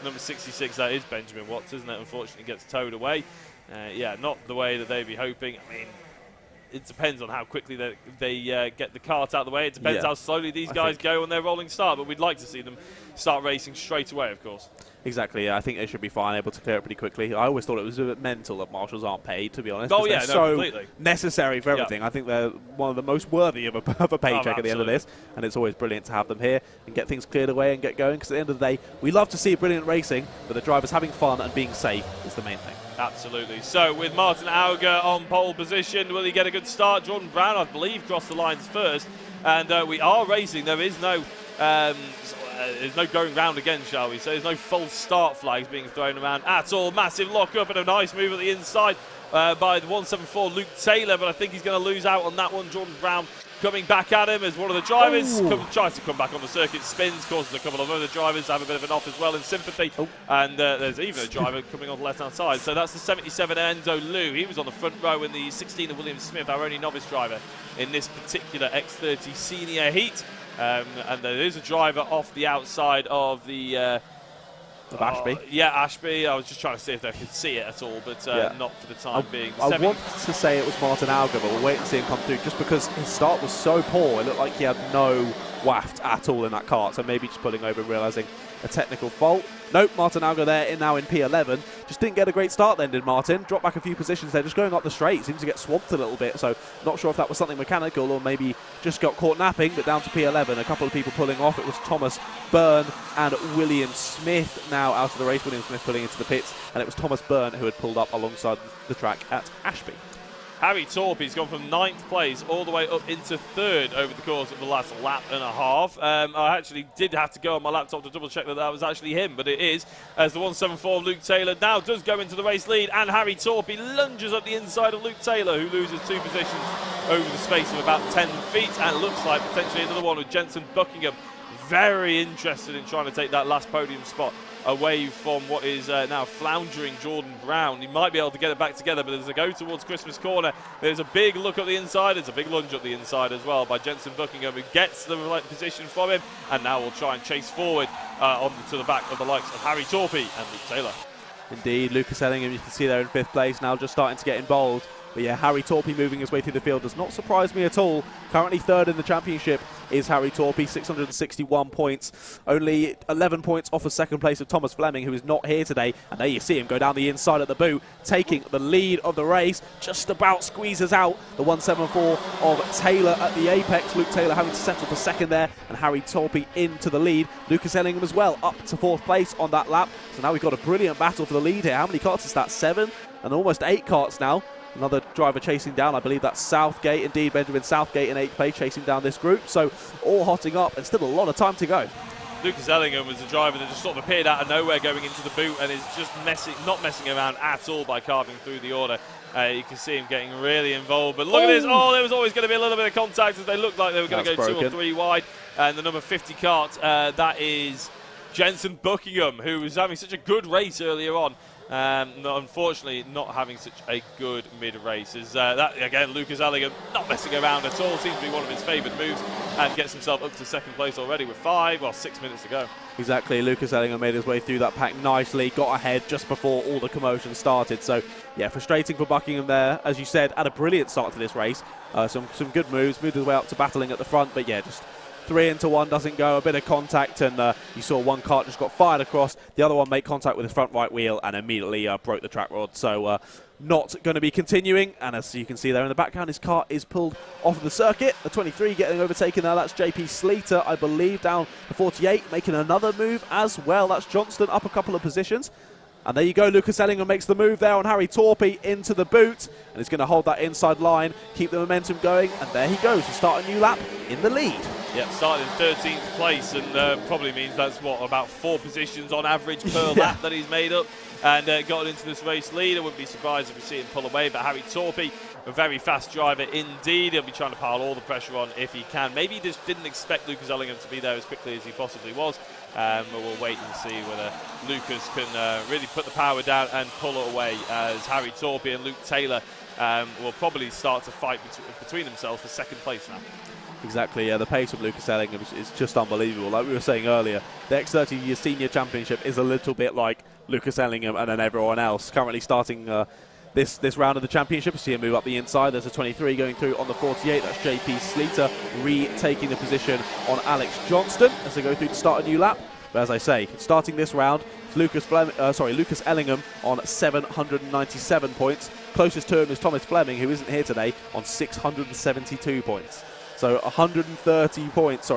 number 66, that is Benjamin Watts, isn't it? Unfortunately gets towed away. Yeah, not the way that they'd be hoping. I mean, it depends on how quickly they get the kart out of the way. It depends how slowly these guys go on their rolling start, but we'd like to see them start racing straight away, of course. Exactly, yeah. I think they should be fine, able to clear it pretty quickly. I always thought it was a bit mental that marshals aren't paid, to be honest. Oh, yeah, they're so completely necessary for everything. I think they're one of the most worthy of a paycheck at the end of this, and it's always brilliant to have them here and get things cleared away and get going, because at the end of the day, we love to see brilliant racing, but the drivers having fun and being safe is the main thing. Absolutely. So with Martin Auger on pole position, will he get a good start? Jordan Brown, I believe, crossed the lines first, and we are racing. There is no there's no going round again, shall we say. There's no false start flags being thrown around at all. Massive lock-up and a nice move at the inside by the 174 Luke Taylor, but I think he's going to lose out on that one. Jordan Brown coming back at him as one of the drivers tries to come back on the circuit, spins, causes a couple of other drivers to have a bit of an off as well in sympathy. And there's even a driver coming on the left-hand side. So that's the 77 Enzo Liu. He was on the front row in the 16 of William Smith, our only novice driver in this particular X30 senior heat. And there is a driver off the outside of the Ashby. Yeah, Ashby. I was just trying to see if they could see it at all, but not for the time being. I want to say it was Martin Auger, but we'll wait and see him come through, just because his start was so poor. It looked like he had no waft at all in that kart, so maybe just pulling over and realising a technical fault. Nope, Martin Auger there now in P11. Just didn't get a great start then, did Martin? Dropped back a few positions there, just going up the straight. Seems to get swamped a little bit, so not sure if that was something mechanical or maybe just got caught napping, but down to P11. A couple of people pulling off. It was Thomas Byrne and William Smith now out of the race. William Smith pulling into the pits, and it was Thomas Byrne who had pulled up alongside the track at Ashby. Harry Torpey's gone from 9th place all the way up into 3rd over the course of the last lap and a half. I actually did have to go on my laptop to double check that was actually him, but it is, as the 174 Luke Taylor now does go into the race lead, and Harry Torpey lunges up the inside of Luke Taylor, who loses 2 positions over the space of about 10 feet, and it looks like potentially another one with Jensen Buckingham very interested in trying to take that last podium spot away from what is now floundering Jordan Brown. He might be able to get it back together, but as they go towards Christmas Corner, there's a big look up the inside. There's a big lunge up the inside as well by Jensen Buckingham, who gets the right position from him, and now will try and chase forward to the back of the likes of Harry Torpey and Luke Taylor. Indeed, Lucas Ellingham, you can see there in 5th place, now just starting to get involved. But yeah, Harry Torpey moving his way through the field does not surprise me at all. Currently 3rd in the championship is Harry Torpey, 661 points. Only 11 points off of 2nd place of Thomas Fleming, who is not here today. And there you see him go down the inside at the boot, taking the lead of the race. Just about squeezes out the 174 of Taylor at the apex. Luke Taylor having to settle for 2nd there, and Harry Torpey into the lead. Lucas Ellingham as well, up to 4th place on that lap. So now we've got a brilliant battle for the lead here. How many karts is that? 7? And almost 8 karts now. Another driver chasing down, I believe that's Southgate, indeed, Benjamin Southgate in 8th place, chasing down this group. So all hotting up and still a lot of time to go. Lucas Ellingham was a driver that just sort of appeared out of nowhere going into the boot and is just not messing around at all by carving through the order. You can see him getting really involved. But look at this. Oh, there was always going to be a little bit of contact as they looked like they were going to go 2 or 3 wide. And the number 50 kart, that is Jensen Buckingham, who was having such a good race earlier on. Unfortunately, not having such a good mid-race. That again, Lucas Ellingham not messing around at all. Seems to be one of his favoured moves, and gets himself up to 2nd place already with 6 minutes to go. Exactly, Lucas Ellingham made his way through that pack nicely, got ahead just before all the commotion started. So, yeah, frustrating for Buckingham there. As you said, had a brilliant start to this race. Some good moves, moved his way up to battling at the front, but yeah, just 3 into 1 doesn't go, a bit of contact, and you saw one kart just got fired across, the other one made contact with his front right wheel and immediately broke the track rod. So not going to be continuing, and as you can see there in the background, his kart is pulled off of the circuit. The 23 getting overtaken there, that's JP Sleater, I believe, down the 48, making another move as well. That's Johnston up a couple of positions. And there you go, Lucas Ellingham makes the move there on Harry Torpey into the boot, and he's going to hold that inside line, keep the momentum going, and there he goes to start a new lap in the lead. Yeah, started in 13th place, and probably means that's, about 4 positions on average per lap that he's made up, and got into this race lead. I wouldn't be surprised if we see him pull away, but Harry Torpey a very fast driver indeed. He'll be trying to pile all the pressure on if he can. Maybe he just didn't expect Lucas Ellingham to be there as quickly as he possibly was. But we'll wait and see whether Lucas can really put the power down and pull it away, as Harry Torpey and Luke Taylor will probably start to fight between themselves for second place now. Exactly, yeah, the pace of Lucas Ellingham is just unbelievable. Like we were saying earlier, the X30 Senior Championship is a little bit like Lucas Ellingham and then everyone else. Currently starting this round of the championship, you see him move up the inside. There's a 23 going through on the 48. That's JP Sleater retaking the position on Alex Johnston as they go through to start a new lap. But as I say, starting this round, it's Lucas Ellingham on 797 points. Closest to him is Thomas Fleming, who isn't here today, on 672 points. So 120 points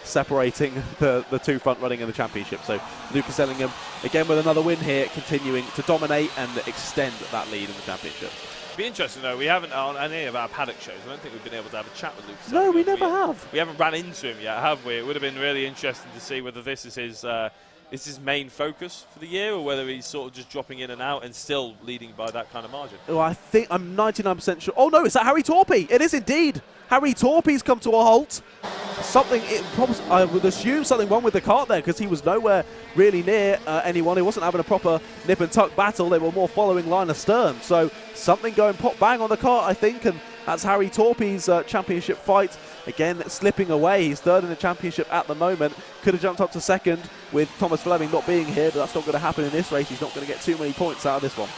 separating the two front running in the championship. So Lucas Ellingham, again with another win here, continuing to dominate and extend that lead in the championship. Be interesting though, we haven't on any of our Paddock shows, I don't think we've been able to have a chat with Lucas. No, we never have. We haven't ran into him yet, have we? It would have been really interesting to see whether this is his main focus for the year, or whether he's sort of just dropping in and out and still leading by that kind of margin. Oh, I think I'm 99% sure. Oh no, is that Harry Torpey? It is indeed. Harry Torpey's come to a halt. I would assume something wrong with the kart there, because he was nowhere really near anyone. He wasn't having a proper nip and tuck battle. They were more following line astern. So something going pop bang on the kart, I think, and that's Harry Torpey's championship fight. Again, slipping away. He's third in the championship at the moment. Could have jumped up to second with Thomas Fleming not being here, but that's not going to happen in this race. He's not going to get too many points out of this one.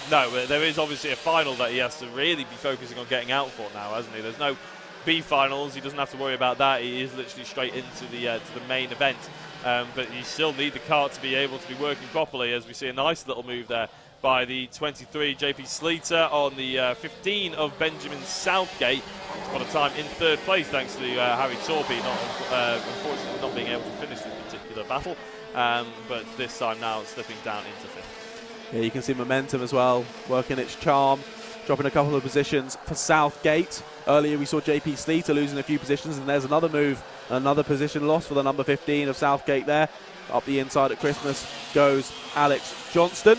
No, but there is obviously a final that he has to really be focusing on getting out for now, hasn't he? There's no B finals. He doesn't have to worry about that. He is literally straight into the main event. But you still need the kart to be able to be working properly, as we see a nice little move there by the 23 JP Sleater on the 15 of Benjamin Southgate. He's got a time in third place thanks to Harry Torpey, unfortunately not being able to finish this particular battle. But this time now slipping down into fifth. Yeah, you can see momentum as well, working its charm, dropping a couple of positions for Southgate. Earlier we saw JP Sleater losing a few positions, and there's another move, another position loss for the number 15 of Southgate there. Up the inside at Christmas goes Alex Johnston.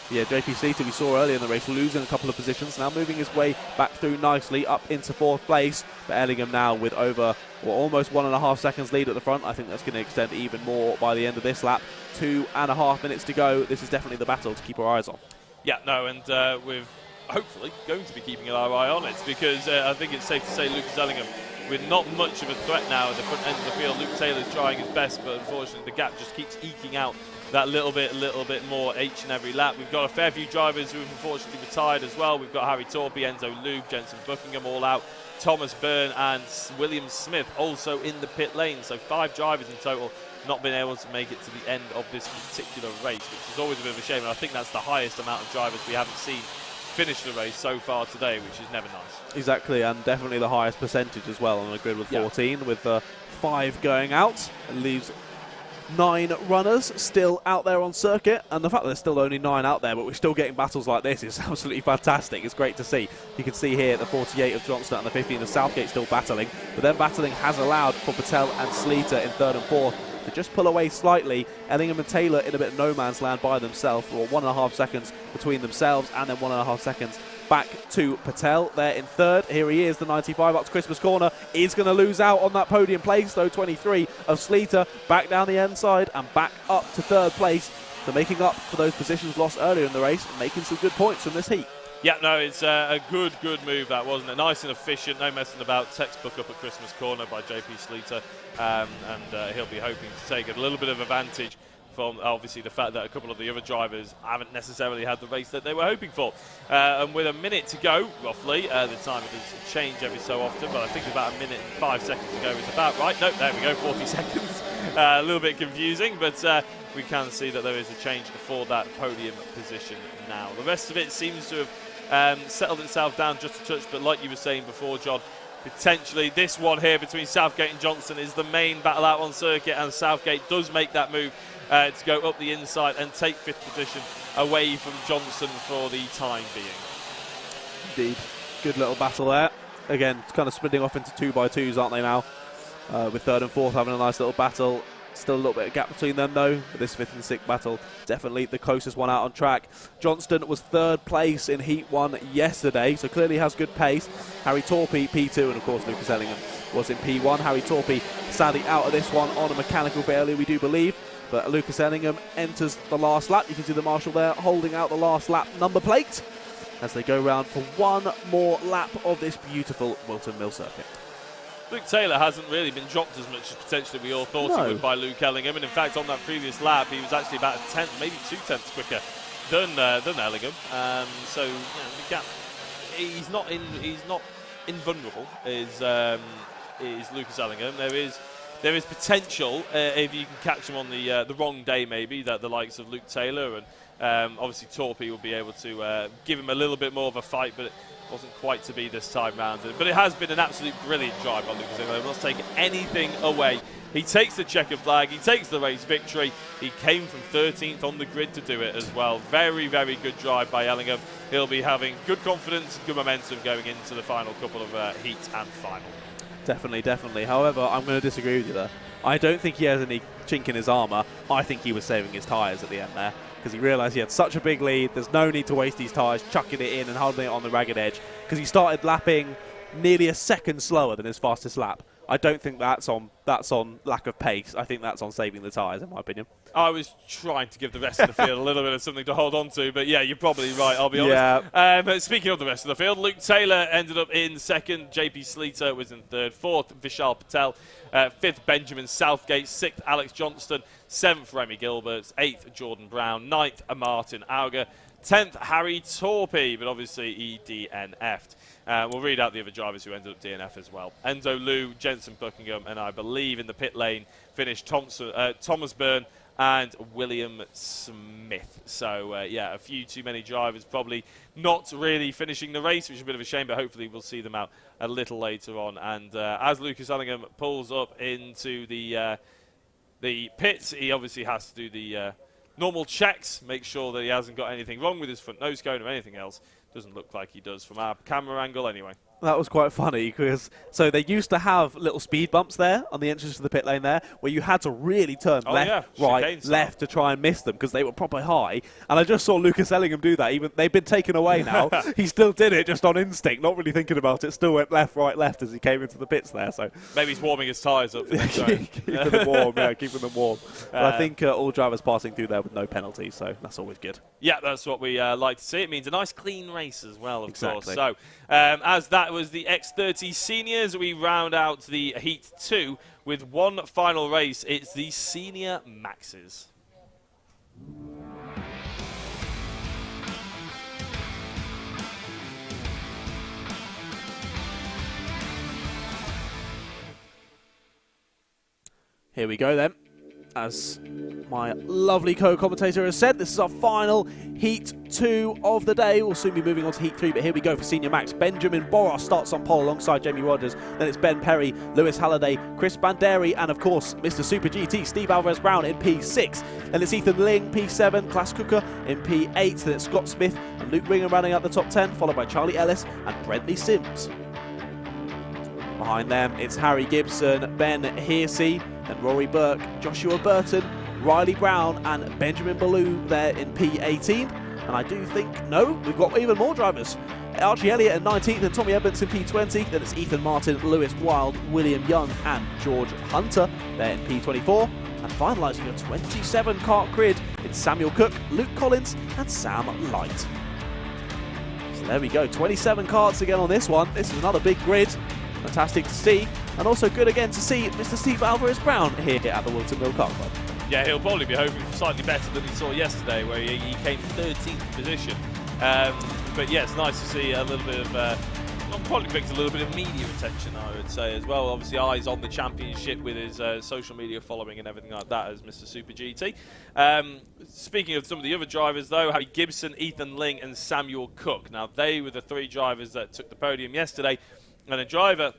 Yeah, JP Sleater we saw earlier in the race losing a couple of positions, now moving his way back through nicely up into fourth place. But Ellingham now with over almost 1.5 seconds lead at the front. I think that's going to extend even more by the end of this lap. 2.5 minutes to go. This is definitely the battle to keep our eyes on. Yeah, no, and we're hopefully going to be keeping our eye on it, because I think it's safe to say Lucas Ellingham, with not much of a threat now at the front end of the field. Luke Taylor's trying his best, but unfortunately the gap just keeps eking out that little bit more each and every lap. We've got a fair few drivers who have unfortunately retired as well. We've got Harry Torpey, Enzo Lube, Jensen Buckingham all out, Thomas Byrne and William Smith also in the pit lane. So 5 drivers in total not been able to make it to the end of this particular race, which is always a bit of a shame. And I think that's the highest amount of drivers we haven't seen finish the race so far today, which is never nice. Exactly, and definitely the highest percentage as well on the grid with 14, with 5 going out. It leaves 9 runners still out there on circuit, and the fact that there's still only 9 out there but we're still getting battles like this is absolutely fantastic. It's great to see. You can see here the 48 of Johnston and the 15 of Southgate still battling, but then battling has allowed for Patel and Sleater in 3rd and 4th to just pull away slightly. Ellingham and Taylor in a bit of no man's land by themselves, or 1.5 seconds between themselves, and then 1.5 seconds back to Patel there in 3rd. Here he is, the 95 up to Christmas corner. Is going to lose out on that podium place though. 23 of Sleater back down the inside and back up to 3rd place. So making up for those positions lost earlier in the race and making some good points from this heat. Yeah, no, it's a good move that, wasn't it? Nice and efficient, no messing about. Textbook up at Christmas corner by JP Sleater, and he'll be hoping to take a little bit of advantage from obviously the fact that a couple of the other drivers haven't necessarily had the race that they were hoping for. And with a minute to go, roughly, the time does change every so often, but I think about a minute and 5 seconds to go is about right. Nope, there we go, 40 seconds. A little bit confusing, but we can see that there is a change for that podium position now. The rest of it seems to have settled itself down just a touch, but like you were saying before, John, potentially this one here between Southgate and Johnston is the main battle out on circuit, and Southgate does make that move to go up the inside and take 5th position away from Johnston for the time being. Indeed. Good little battle there. Again, it's kind of splitting off into 2x2s, aren't they now? With 3rd and 4th having a nice little battle. Still a little bit of gap between them though, but this 5th and 6th battle, definitely the closest one out on track. Johnston was 3rd place in Heat 1 yesterday, so clearly has good pace. Harry Torpey, P2, and of course Lucas Ellingham was in P1. Harry Torpey sadly out of this one on a mechanical failure, we do believe. But Lucas Ellingham enters the last lap. You can see the marshal there holding out the last lap number plate as they go round for one more lap of this beautiful Whilton Mill circuit. Luke Taylor hasn't really been dropped as much as potentially we all thought he would by Luke Ellingham, and in fact on that previous lap he was actually about a tenth, maybe 2/10 quicker than Ellingham. So you know, the gap, he's not invulnerable. Is Lucas Ellingham? There is potential if you can catch him on the wrong day, maybe that the likes of Luke Taylor and obviously Torpey will be able to give him a little bit more of a fight, but it wasn't quite to be this time round. But it has been an absolute brilliant drive by Lucas Ellingham. Not take anything away. He takes the checkered flag. He takes the race victory. He came from 13th on the grid to do it as well. Very, very good drive by Ellingham. He'll be having good confidence, good momentum going into the final couple of heats and final. Definitely, definitely. However, I'm going to disagree with you there. I don't think he has any chink in his armour. I think he was saving his tyres at the end there because he realised he had such a big lead. There's no need to waste these tyres, chucking it in and holding it on the ragged edge because he started lapping nearly a second slower than his fastest lap. I don't think that's on lack of pace. I think that's on saving the tyres, in my opinion. I was trying to give the rest of the field a little bit of something to hold on to, but yeah, you're probably right, I'll be honest. Yeah. But speaking of the rest of the field, Luke Taylor ended up in 2nd, JP Sleater was in 3rd, 4th, Vishal Patel, 5th, Benjamin Southgate, 6th, Alex Johnston, 7th, Remy Gilbert, 8th, Jordan Brown, 9th, Martin Auger, 10th, Harry Torpey, but obviously he DNF'd. We'll read out the other drivers who ended up DNF as well. Enzo Liu, Jensen Buckingham, and I believe in the pit lane finished Thomas Byrne and William Smith. So, yeah, a few too many drivers probably not really finishing the race, which is a bit of a shame, but hopefully we'll see them out a little later on. And as Lucas Ellingham pulls up into the pits, he obviously has to do the normal checks, make sure that he hasn't got anything wrong with his front nose cone or anything else. Doesn't look like he does from our camera angle anyway. That was quite funny because they used to have little speed bumps there on the entrance to the pit lane there where you had to really turn left, right, left to try and miss them because they were proper high. And I just saw Lucas Ellingham do that. Even they've been taken away now. He still did it just on instinct, not really thinking about it. Still went left, right, left as he came into the pits there. So maybe he's warming his tyres up for next time. Keeping them warm, yeah, keeping them warm. But I think all drivers passing through there with no penalties, so that's always good. Yeah, that's what we like to see. It means a nice clean race as well, of course. So as that was the X30 Seniors, we round out the Heat 2 with one final race. It's the Senior Maxes. Here we go then. As my lovely co-commentator has said, this is our final Heat 2 of the day. We'll soon be moving on to Heat 3, but here we go for Senior Max. Benjamin Boros starts on pole alongside Jamie Rogers. Then it's Ben Perry, Lewis Halliday, Chris Banderi, and of course, Mr. Super GT, Steve Alvarez-Brown in P6. Then it's Ethan Ling, P7, Klaas Cooker in P8. Then it's Scott Smith and Luke Ringer running out the top 10, followed by Charlie Ellis and Brentley Sims. Behind them, it's Harry Gibson, Ben Hearsey, and Rory Burke, Joshua Burton, Riley Brown, and Benjamin Ballou there in P18. And I do think, no, we've got even more drivers. Archie Elliott in 19th and Tommy Edmonds in P20. Then it's Ethan Martin, Lewis Wild, William Young, and George Hunter there in P24. And finalising your 27 kart grid, it's Samuel Cook, Luke Collins, and Sam Light. So there we go, 27 karts again on this one. This is another big grid. Fantastic to see, and also good again to see Mr. Steve Alvarez-Brown here at the Whilton Mill Kart Club. Yeah, he'll probably be hoping for slightly better than he saw yesterday, where he came 13th position. But yeah, it's nice to see a little bit of, probably brings a little bit of media attention, I would say, as well. Obviously, eyes on the championship with his social media following and everything like that as Mr. Super GT. Speaking of some of the other drivers, though, Harry Gibson, Ethan Ling, and Samuel Cook. Now, they were the three drivers that took the podium yesterday. And a driver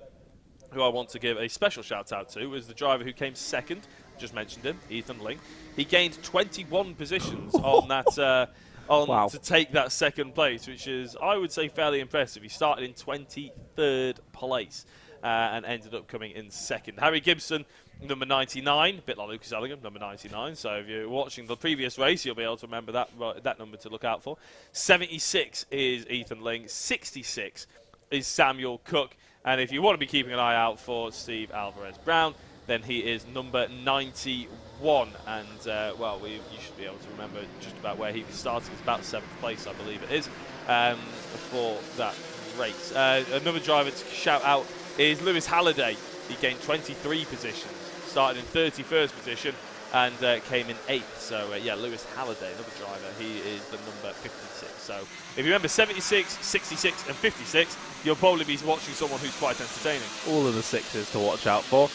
who I want to give a special shout out to was the driver who came second. Just mentioned him, Ethan Ling. He gained 21 positions on that to take that second place, which is, I would say, fairly impressive. He started in 23rd place and ended up coming in second. Harry Gibson number 99, a bit like Lucas Ellingham, number 99. So if you're watching the previous race, you'll be able to remember that number to look out for. 76 is Ethan Ling. 66 is Samuel Cook. And if you want to be keeping an eye out for Steve Alvarez-Brown, then he is number 91. And, well, you should be able to remember just about where he started. It's about 7th place, I believe it is, for that race. Another driver to shout out is Lewis Halliday. He gained 23 positions, started in 31st position, and came in 8th. So, yeah, Lewis Halliday, another driver, he is the number 56. So, if you remember 76, 66, and 56, you'll probably be watching someone who's quite entertaining. All of the 6s to watch out for.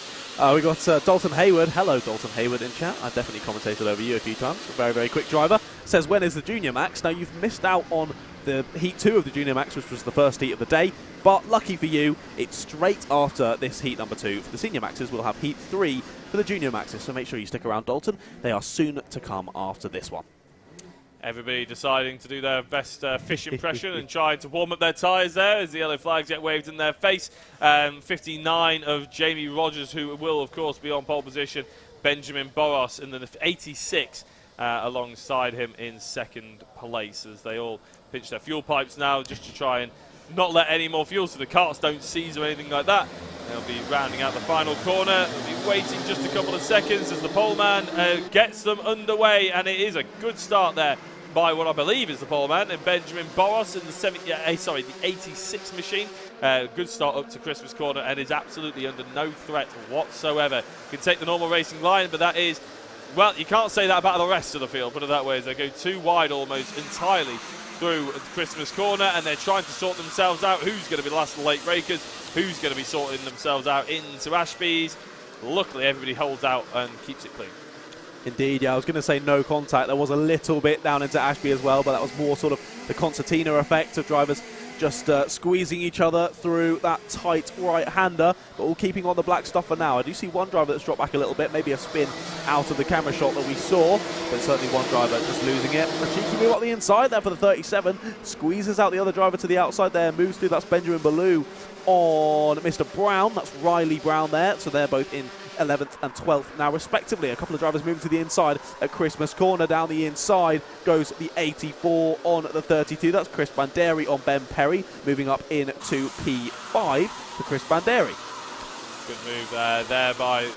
We got Dalton Hayward. Hello, Dalton Hayward in chat. I've definitely commentated over you a few times. A very, very quick driver. Says, when is the Junior Max? Now, you've missed out on the Heat 2 of the Junior Max, which was the first heat of the day. But lucky for you, it's straight after this heat number 2. For the Senior Maxes, we'll have Heat 3 for the Junior Maxes. So make sure you stick around, Dalton. They are soon to come after this one. Everybody deciding to do their best fish impression and trying to warm up their tyres there as the yellow flags get waved in their face. 59 of Jamie Rogers, who will, of course, be on pole position. Benjamin Boros in the 86 alongside him in second place as they all pinch their fuel pipes now just to try and not let any more fuel so the carts don't seize or anything like that. They'll be rounding out the final corner. They'll be waiting just a couple of seconds as the poleman gets them underway, and it is a good start there by what I believe is the poleman, and Benjamin Boros in the 86 machine. Good start up to Christmas corner and is absolutely under no threat whatsoever. Can take the normal racing line, but that is, well, you can't say that about the rest of the field, put it that way, as they go too wide almost entirely through the Christmas corner, and they're trying to sort themselves out. Who's going to be the last of the late breakers? Who's going to be sorting themselves out into Ashby's? Luckily, everybody holds out and keeps it clean. Indeed, yeah, I was going to say no contact. There was a little bit down into Ashby as well, but that was more sort of the concertina effect of drivers just squeezing each other through that tight right-hander, but all keeping on the black stuff for now. I do see one driver that's dropped back a little bit, maybe a spin out of the camera shot that we saw, but certainly one driver just losing it. A cheeky move up the inside there for the 37, squeezes out the other driver to the outside there, moves through. That's Benjamin Ballou on Mr. Brown. That's Riley Brown there, so they're both in 11th and 12th now respectively. A couple of drivers moving to the inside at Christmas corner. Down the inside goes the 84 on the 32. That's Chris Banderi on Ben Perry, moving up into P5 for Chris Banderi. Good move there by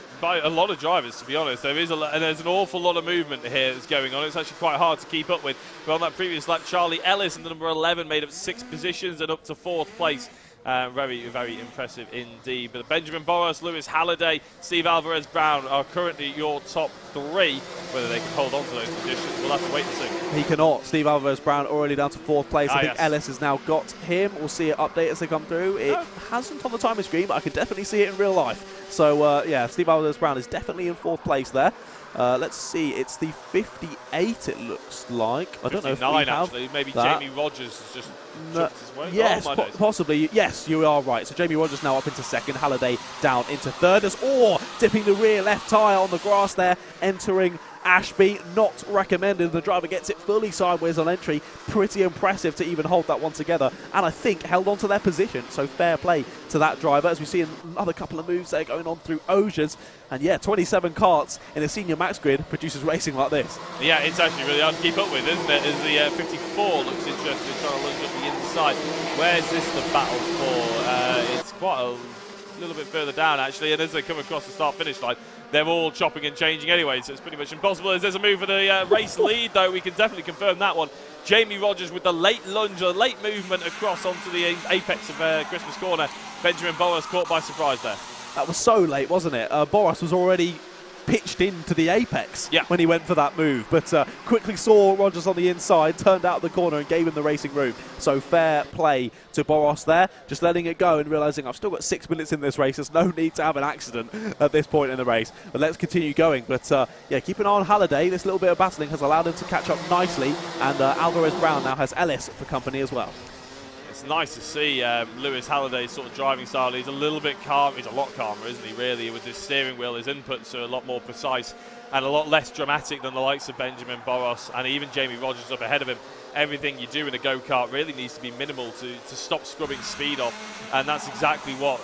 a lot of drivers, to be honest. There's an awful lot of movement here that's going on. It's actually quite hard to keep up with. But on that previous lap, Charlie Ellis in the number 11 made up 6 positions and up to 4th place. Very, very impressive indeed. But Benjamin Boros, Lewis Halliday, Steve Alvarez-Brown are currently your top 3. Whether they can hold on to those positions, we'll have to wait and see. He cannot. Steve Alvarez-Brown already down to 4th place. I think yes. Ellis has now got him. We'll see it update as they come through. It hasn't on the timing screen, but I can definitely see it in real life. So, yeah, Steve Alvarez-Brown is definitely in 4th place there. Let's see, it's the 58 it looks like. I don't know if we have actually. Maybe that. Jamie Rogers has just jumped his way. Yes, possibly. Yes, you are right. So Jamie Rogers now up into 2nd, Halliday down into 3rd. As Orr dipping the rear left tyre on the grass there, entering Ashby, not recommended. The driver gets it fully sideways on entry. Pretty impressive to even hold that one together, and I think held on to their position, so fair play to that driver. As we see another couple of moves there going on through Osiers, and yeah, 27 karts in a senior max grid produces racing like this. Yeah, it's actually really hard to keep up with, isn't it? As the 54 looks interesting, trying to look at the inside. Where's this the battle for? It's quite a little bit further down actually, and as they come across the start-finish line, they're all chopping and changing anyway, so it's pretty much impossible. As there's a move for the race lead, though, we can definitely confirm that one. Jamie Rogers with the late lunge, a late movement across onto the apex of Christmas corner. Benjamin Boros caught by surprise there. That was so late, wasn't it? Boros was already pitched into the apex when he went for that move, but quickly saw Rogers on the inside, turned out the corner and gave him the racing room. So fair play to Boros there, just letting it go and realising I've still got 6 minutes in this race. There's no need to have an accident at this point in the race, but let's continue going. But yeah, keep an eye on Halliday. This little bit of battling has allowed him to catch up nicely, and Alvarez-Brown now has Ellis for company as well. It's nice to see Lewis Halliday's sort of driving style. He's a little bit calm. He's a lot calmer, isn't he, really? With his steering wheel, his inputs are a lot more precise and a lot less dramatic than the likes of Benjamin Boros and even Jamie Rogers up ahead of him. Everything you do in a go-kart really needs to be minimal to stop scrubbing speed off, and that's exactly what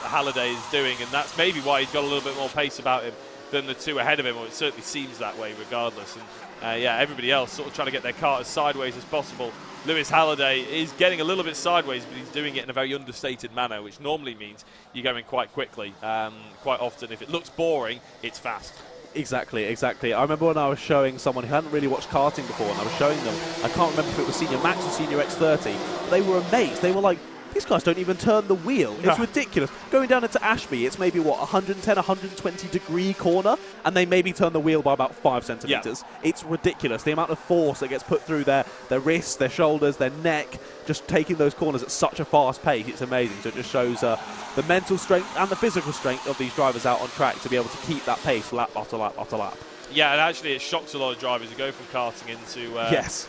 Halliday is doing, and that's maybe why he's got a little bit more pace about him than the two ahead of him, or it certainly seems that way regardless. And yeah, everybody else sort of trying to get their kart as sideways as possible. Lewis Halliday is getting a little bit sideways, but he's doing it in a very understated manner, which normally means you're going quite quickly. Quite often, if it looks boring, it's fast. Exactly. I remember when I was showing someone who hadn't really watched karting before, and I was showing them, I can't remember if it was Senior Max or Senior X30, but they were amazed. They were like, these guys don't even turn the wheel. It's ridiculous. Going down into Ashby, it's maybe, what, 110, 120 degree corner, and they maybe turn the wheel by about 5 centimetres. Yeah. It's ridiculous. The amount of force that gets put through their wrists, their shoulders, their neck, just taking those corners at such a fast pace. It's amazing. So it just shows the mental strength and the physical strength of these drivers out on track to be able to keep that pace lap after lap after lap. Yeah, and actually it shocks a lot of drivers who go from karting into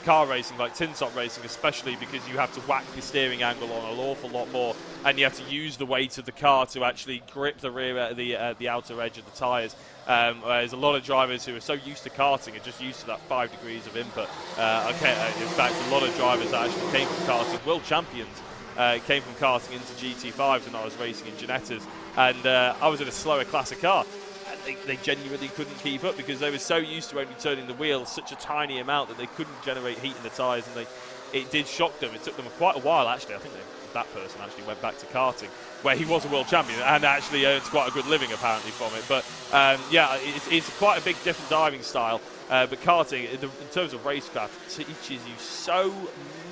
car racing, like tin top racing, especially because you have to whack your steering angle on an awful lot more, and you have to use the weight of the car to actually grip the rear, the outer edge of the tyres. Whereas a lot of drivers who are so used to karting are just used to that 5 degrees of input. In fact, a lot of drivers that actually came from karting, world champions, came from karting into GT5s when I was racing in Ginettas, and I was in a slower classic car. They genuinely couldn't keep up because they were so used to only turning the wheel such a tiny amount that they couldn't generate heat in the tyres, and it did shock them. It took them quite a while, actually. I think that person actually went back to karting, where he was a world champion and actually earns quite a good living apparently from it. But yeah, it's quite a big different diving style. But karting, in terms of racecraft, teaches you so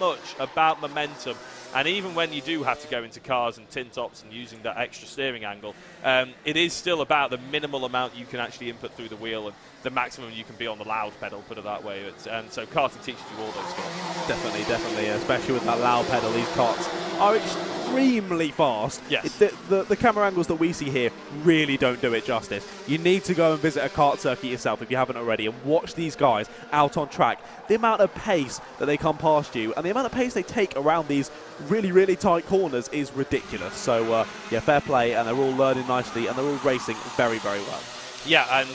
much about momentum. And even when you do have to go into cars and tin tops and using that extra steering angle, it is still about the minimal amount you can actually input through the wheel and the maximum you can be on the loud pedal, put it that way. And so karting teaches you all those skills. Definitely, especially with that loud pedal. These karts are extremely fast. Yes. The camera angles that we see here really don't do it justice. You need to go and visit a kart circuit yourself if you haven't already and watch these guys out on track. The amount of pace that they come past you and the amount of pace they take around these really, really tight corners is ridiculous. So, yeah, fair play, and they're all learning nicely and they're all racing very, very well. Yeah, and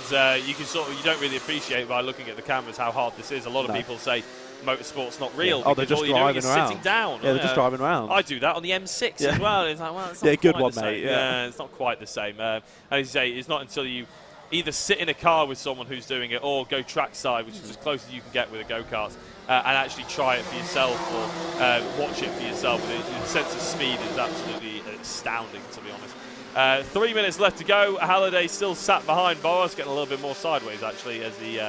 you don't really appreciate by looking at the cameras how hard this is. A lot of people say motorsport's not real because all you're doing is sitting down. Yeah, they're just driving around. I do that on the M6 as well. It's like, well, it's not yeah, good one, mate. Yeah, it's not quite the same. As you say, it's not until you either sit in a car with someone who's doing it or go trackside, which is as close as you can get with a go-kart, and actually try it for yourself or watch it for yourself. The sense of speed is absolutely astounding, to be honest. 3 minutes left to go. Halliday still sat behind Boris, getting a little bit more sideways, actually, as he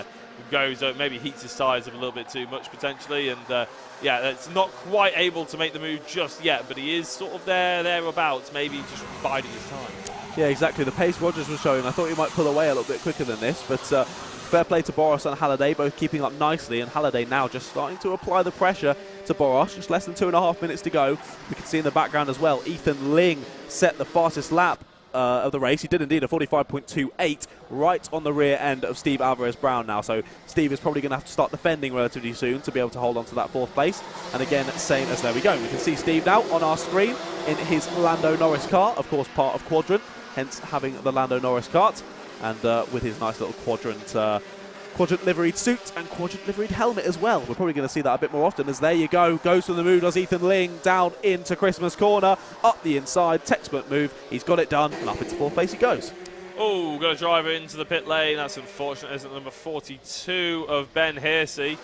goes, maybe heats his tyres up a little bit too much, potentially. And, yeah, it's not quite able to make the move just yet, but he is sort of thereabouts, maybe just biding his time. Yeah, exactly. The pace Rogers was showing, I thought he might pull away a little bit quicker than this, but fair play to Boris and Halliday, both keeping up nicely, and Halliday now just starting to apply the pressure to Boris. Just less than 2.5 minutes to go. We can see in the background as well, Ethan Ling set the fastest lap of the race. He did indeed, a 45.28, right on the rear end of Steve Alvarez-Brown now. So Steve is probably going to have to start defending relatively soon to be able to hold on to that 4th place. And again, same as there we go. We can see Steve now on our screen in his Lando Norris car, of course part of Quadrant, hence having the Lando Norris kart, and with his nice little Quadrant liveried suit and Quadrant liveried helmet as well. We're probably going to see that a bit more often, as there you go, goes for the move, does Ethan Ling, down into Christmas corner, up the inside, textbook move, he's got it done, and up into 4th place he goes. Oh, got a driver into the pit lane, that's unfortunate, isn't it? Number 42 of Ben Hearsey.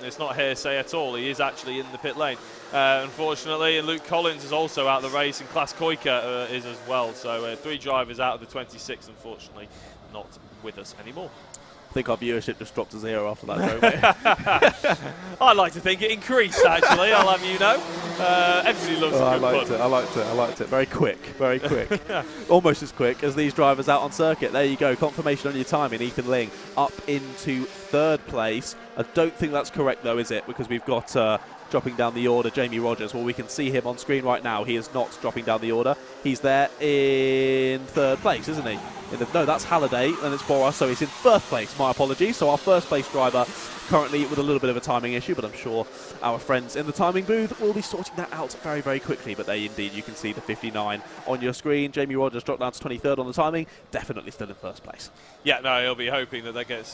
It's not hearsay at all, he is actually in the pit lane, unfortunately, and Luke Collins is also out of the race, and Klaas Koika is as well, so 3 drivers out of the 26, unfortunately, not with us anymore. I think our viewership just dropped to 0 after that joke. I like to think it increased, actually, I'll have you know. Everybody loves it. I liked it. Very quick. Almost as quick as these drivers out on circuit. There you go, confirmation on your timing. Ethan Ling up into 3rd place. I don't think that's correct, though, is it? Because we've got dropping down the order, Jamie Rogers. Well, we can see him on screen right now. He is not dropping down the order. He's there in 3rd place, isn't he? No, that's Halliday, and it's Boris, so he's in 1st place. My apologies. So our 1st place driver currently with a little bit of a timing issue, but I'm sure our friends in the timing booth will be sorting that out very, very quickly. But there indeed, you can see the 59 on your screen. Jamie Rogers dropped down to 23rd on the timing. Definitely still in 1st place. Yeah, no, he'll be hoping that gets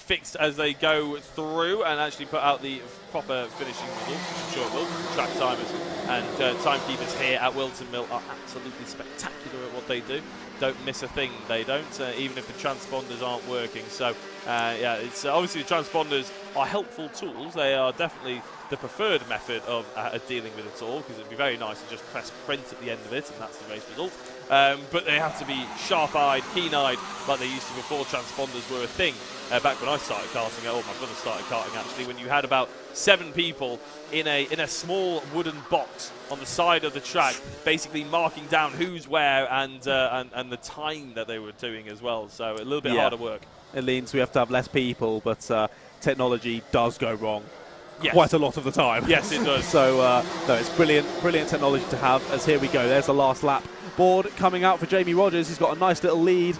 fixed as they go through and actually put out the proper finishing results, which I'm sure it will. Track timers And timekeepers here at Whilton Mill are absolutely spectacular at what they do. Don't miss a thing, they don't, even if the transponders aren't working. So, yeah, it's obviously the transponders are helpful tools. They are definitely the preferred method of dealing with it all, because it'd be very nice to just press print at the end of it, and that's the race result. But they have to be sharp-eyed, keen-eyed, like they used to before transponders were a thing. Back when I started karting, oh, my brother started karting actually, when you had about 7 people in a small wooden box on the side of the track, basically marking down who's where and the time that they were doing as well. So a little bit harder work. It means we have to have less people, but technology does go wrong. Yes. Quite a lot of the time. Yes, it does. So, no, it's brilliant technology to have, as here we go. There's the last lap board coming out for Jamie Rogers. He's got a nice little lead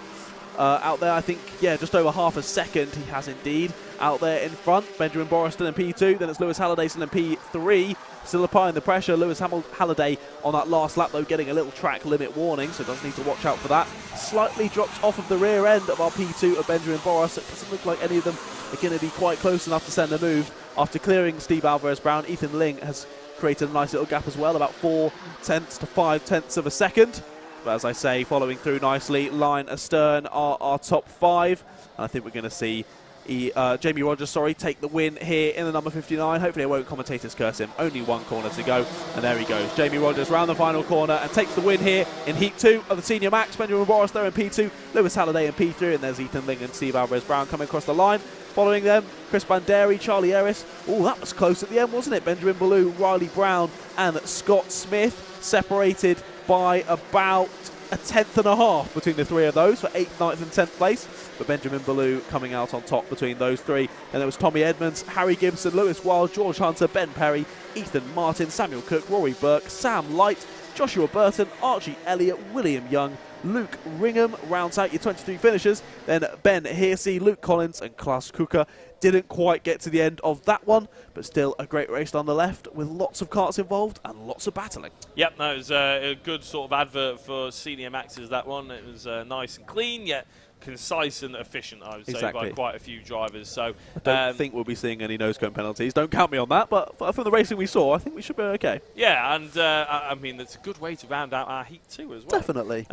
out there. I think, yeah, just over half a second he has indeed out there in front. Benjamin Boris still in P2, then it's Lewis Halliday still in P3. Still applying the pressure. Lewis Halliday on that last lap, though, getting a little track limit warning, so does need to watch out for that. Slightly dropped off of the rear end of our P2 of Benjamin Boris. It doesn't look like any of them are going to be quite close enough to send a move. After clearing Steve Alvarez-Brown, Ethan Ling has created a nice little gap as well, about 0.4 to 0.5 of a second. But as I say, following through nicely, line astern are our top 5. And I think we're going to see Jamie Rogers, take the win here in the number 59. Hopefully it won't commentators curse him. Only one corner to go, and there he goes. Jamie Rogers round the final corner and takes the win here in Heat 2 of the Senior Max. Benjamin Boris there in P2, Lewis Halliday in P3, and there's Ethan Ling and Steve Alvarez-Brown coming across the line. Following them, Chris Banderi, Charlie Ellis. Oh, that was close at the end, wasn't it? Benjamin Ballou, Riley Brown and Scott Smith separated by about 1/10.5 between the 3 of those for 8th, 9th and 10th place. But Benjamin Ballou coming out on top between those 3. And there was Tommy Edmonds, Harry Gibson, Lewis Wild, George Hunter, Ben Perry, Ethan Martin, Samuel Cook, Rory Burke, Sam Light, Joshua Burton, Archie Elliott, William Young, Luke Ringham rounds out your 23 finishers. Then Ben Hearsey, Luke Collins and Klaus Kuka didn't quite get to the end of that one, but still a great race on the left with lots of karts involved and lots of battling. Yep, that was a good sort of advert for Senior Maxes, that one. It was nice and clean, yet concise and efficient, I would say, by quite a few drivers. So I don't think we'll be seeing any nose-cone penalties. Don't count me on that, but from the racing we saw, I think we should be okay. Yeah, and I mean, it's a good way to round out our Heat 2 as well. Definitely.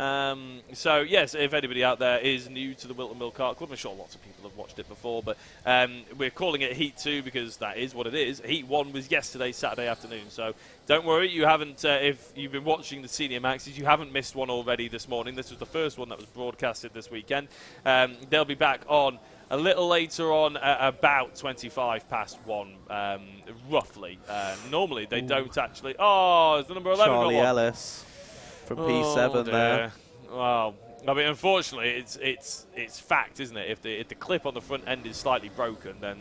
So, yes, if anybody out there is new to the Whilton Mill Kart Club, I'm sure lots of people have watched it before, but we're calling it Heat 2 because that is what it is. Heat 1 was yesterday, Saturday afternoon, so don't worry, you haven't, if you've been watching the Senior Maxes, you haven't missed one already this morning. This was the first one that was broadcasted this weekend. They'll be back on a little later on, about 25 past 1, roughly. Normally, they don't actually... Oh, it's the number 11. Charlie Ellis from P7 there. Well, I mean, unfortunately, it's fact, isn't it? If the clip on the front end is slightly broken, then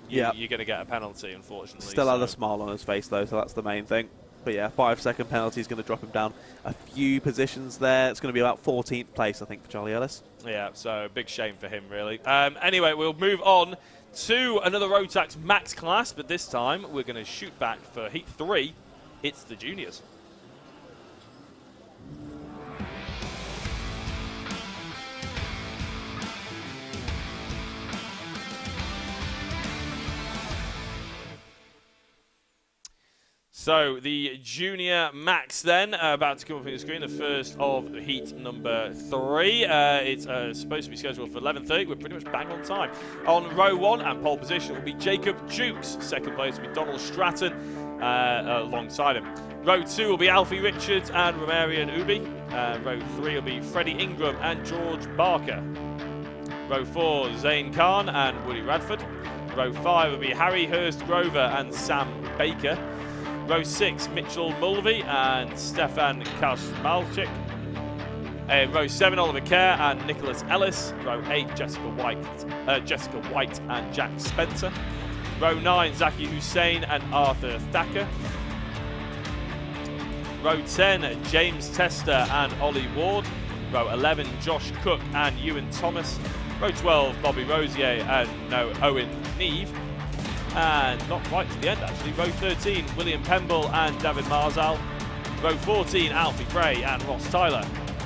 you're going to get a penalty, unfortunately. Still had a smile on his face, though, so that's the main thing. But yeah, 5-second penalty is going to drop him down a few positions there. It's going to be about 14th place, I think, for Charlie Ellis. Yeah, so big shame for him, really. Anyway, we'll move on to another Rotax Max class, but this time we're going to shoot back for Heat 3. It's the juniors. So the junior max then, about to come up on the screen, the first of heat number 3. It's supposed to be scheduled for 11:30. We're pretty much bang on time. On row 1 and pole position will be Jacob Jukes. Second place will be Donald Stratton alongside him. Row 2 will be Alfie Richards and Romarian Ubi. Row 3 will be Freddie Ingram and George Barker. Row 4, Zane Khan and Woody Radford. Row 5 will be Harry Hurst Grover and Sam Baker. Row 6, Mitchell Mulvey and Stefan Kasmalchik. Row 7, Oliver Kerr and Nicholas Ellis. Row 8, Jessica White and Jack Spencer. Row 9, Zaki Hussein and Arthur Thacker. Row 10, James Tester and Ollie Ward. Row 11, Josh Cook and Ewan Thomas. Row 12, Bobby Rosier and Owen Neve. And not quite to the end, actually. Row 13, William Pemble and David Marzal. Row 14, Alfie Bray and Ross Tyler.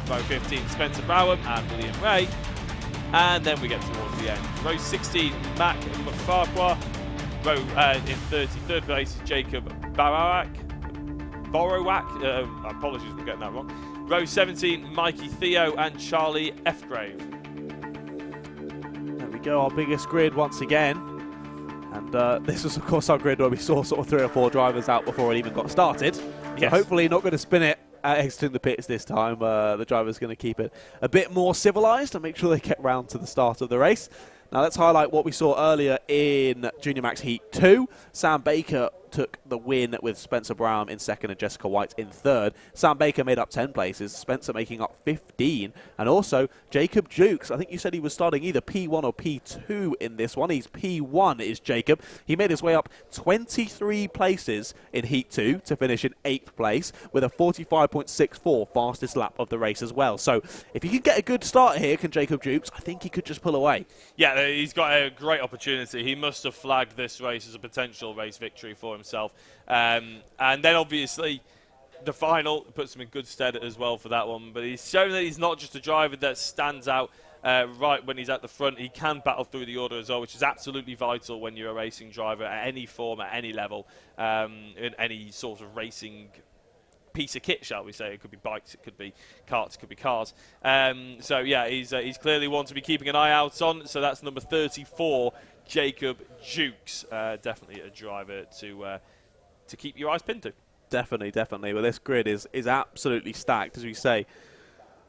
Row 15, Spencer Bowham and William Ray. And then we get towards the end. Row 16, Mac McFarquhar. Row in 33rd place is Jacob Barak. Borowak. Apologies for getting that wrong. Row 17, Mikey Theo and Charlie Fgrave. There we go, our biggest grid once again. And this was, of course, our grid where we saw sort of 3 or 4 drivers out before it even got started. Yes. So hopefully not going to spin it exiting the pits this time. The driver's going to keep it a bit more civilised and make sure they get round to the start of the race. Now let's highlight what we saw earlier in Junior Max Heat 2. Sam Baker took the win with Spencer Brown in second and Jessica White in third. Sam Baker made up 10 places, Spencer making up 15. And also Jacob Jukes, I think you said he was starting either P1 or P2 in this one. He's P1 is Jacob. He made his way up 23 places in Heat 2 to finish in 8th place with a 45.64 fastest lap of the race as well. So if he can get a good start here, can Jacob Jukes, I think he could just pull away. Yeah, he's got a great opportunity. He must have flagged this race as a potential race victory for himself. And then obviously the final puts him in good stead as well for that one. But he's shown that he's not just a driver that stands out right when he's at the front. He can battle through the order as well, which is absolutely vital when you're a racing driver at any form, at any level, in any sort of racing piece of kit, shall we say. It could be bikes, it could be karts, it could be cars. So yeah, he's clearly one to be keeping an eye out on. So that's number 34, Jacob Jukes. Definitely a driver to keep your eyes pinned to. Definitely. Well, this grid is absolutely stacked, as we say.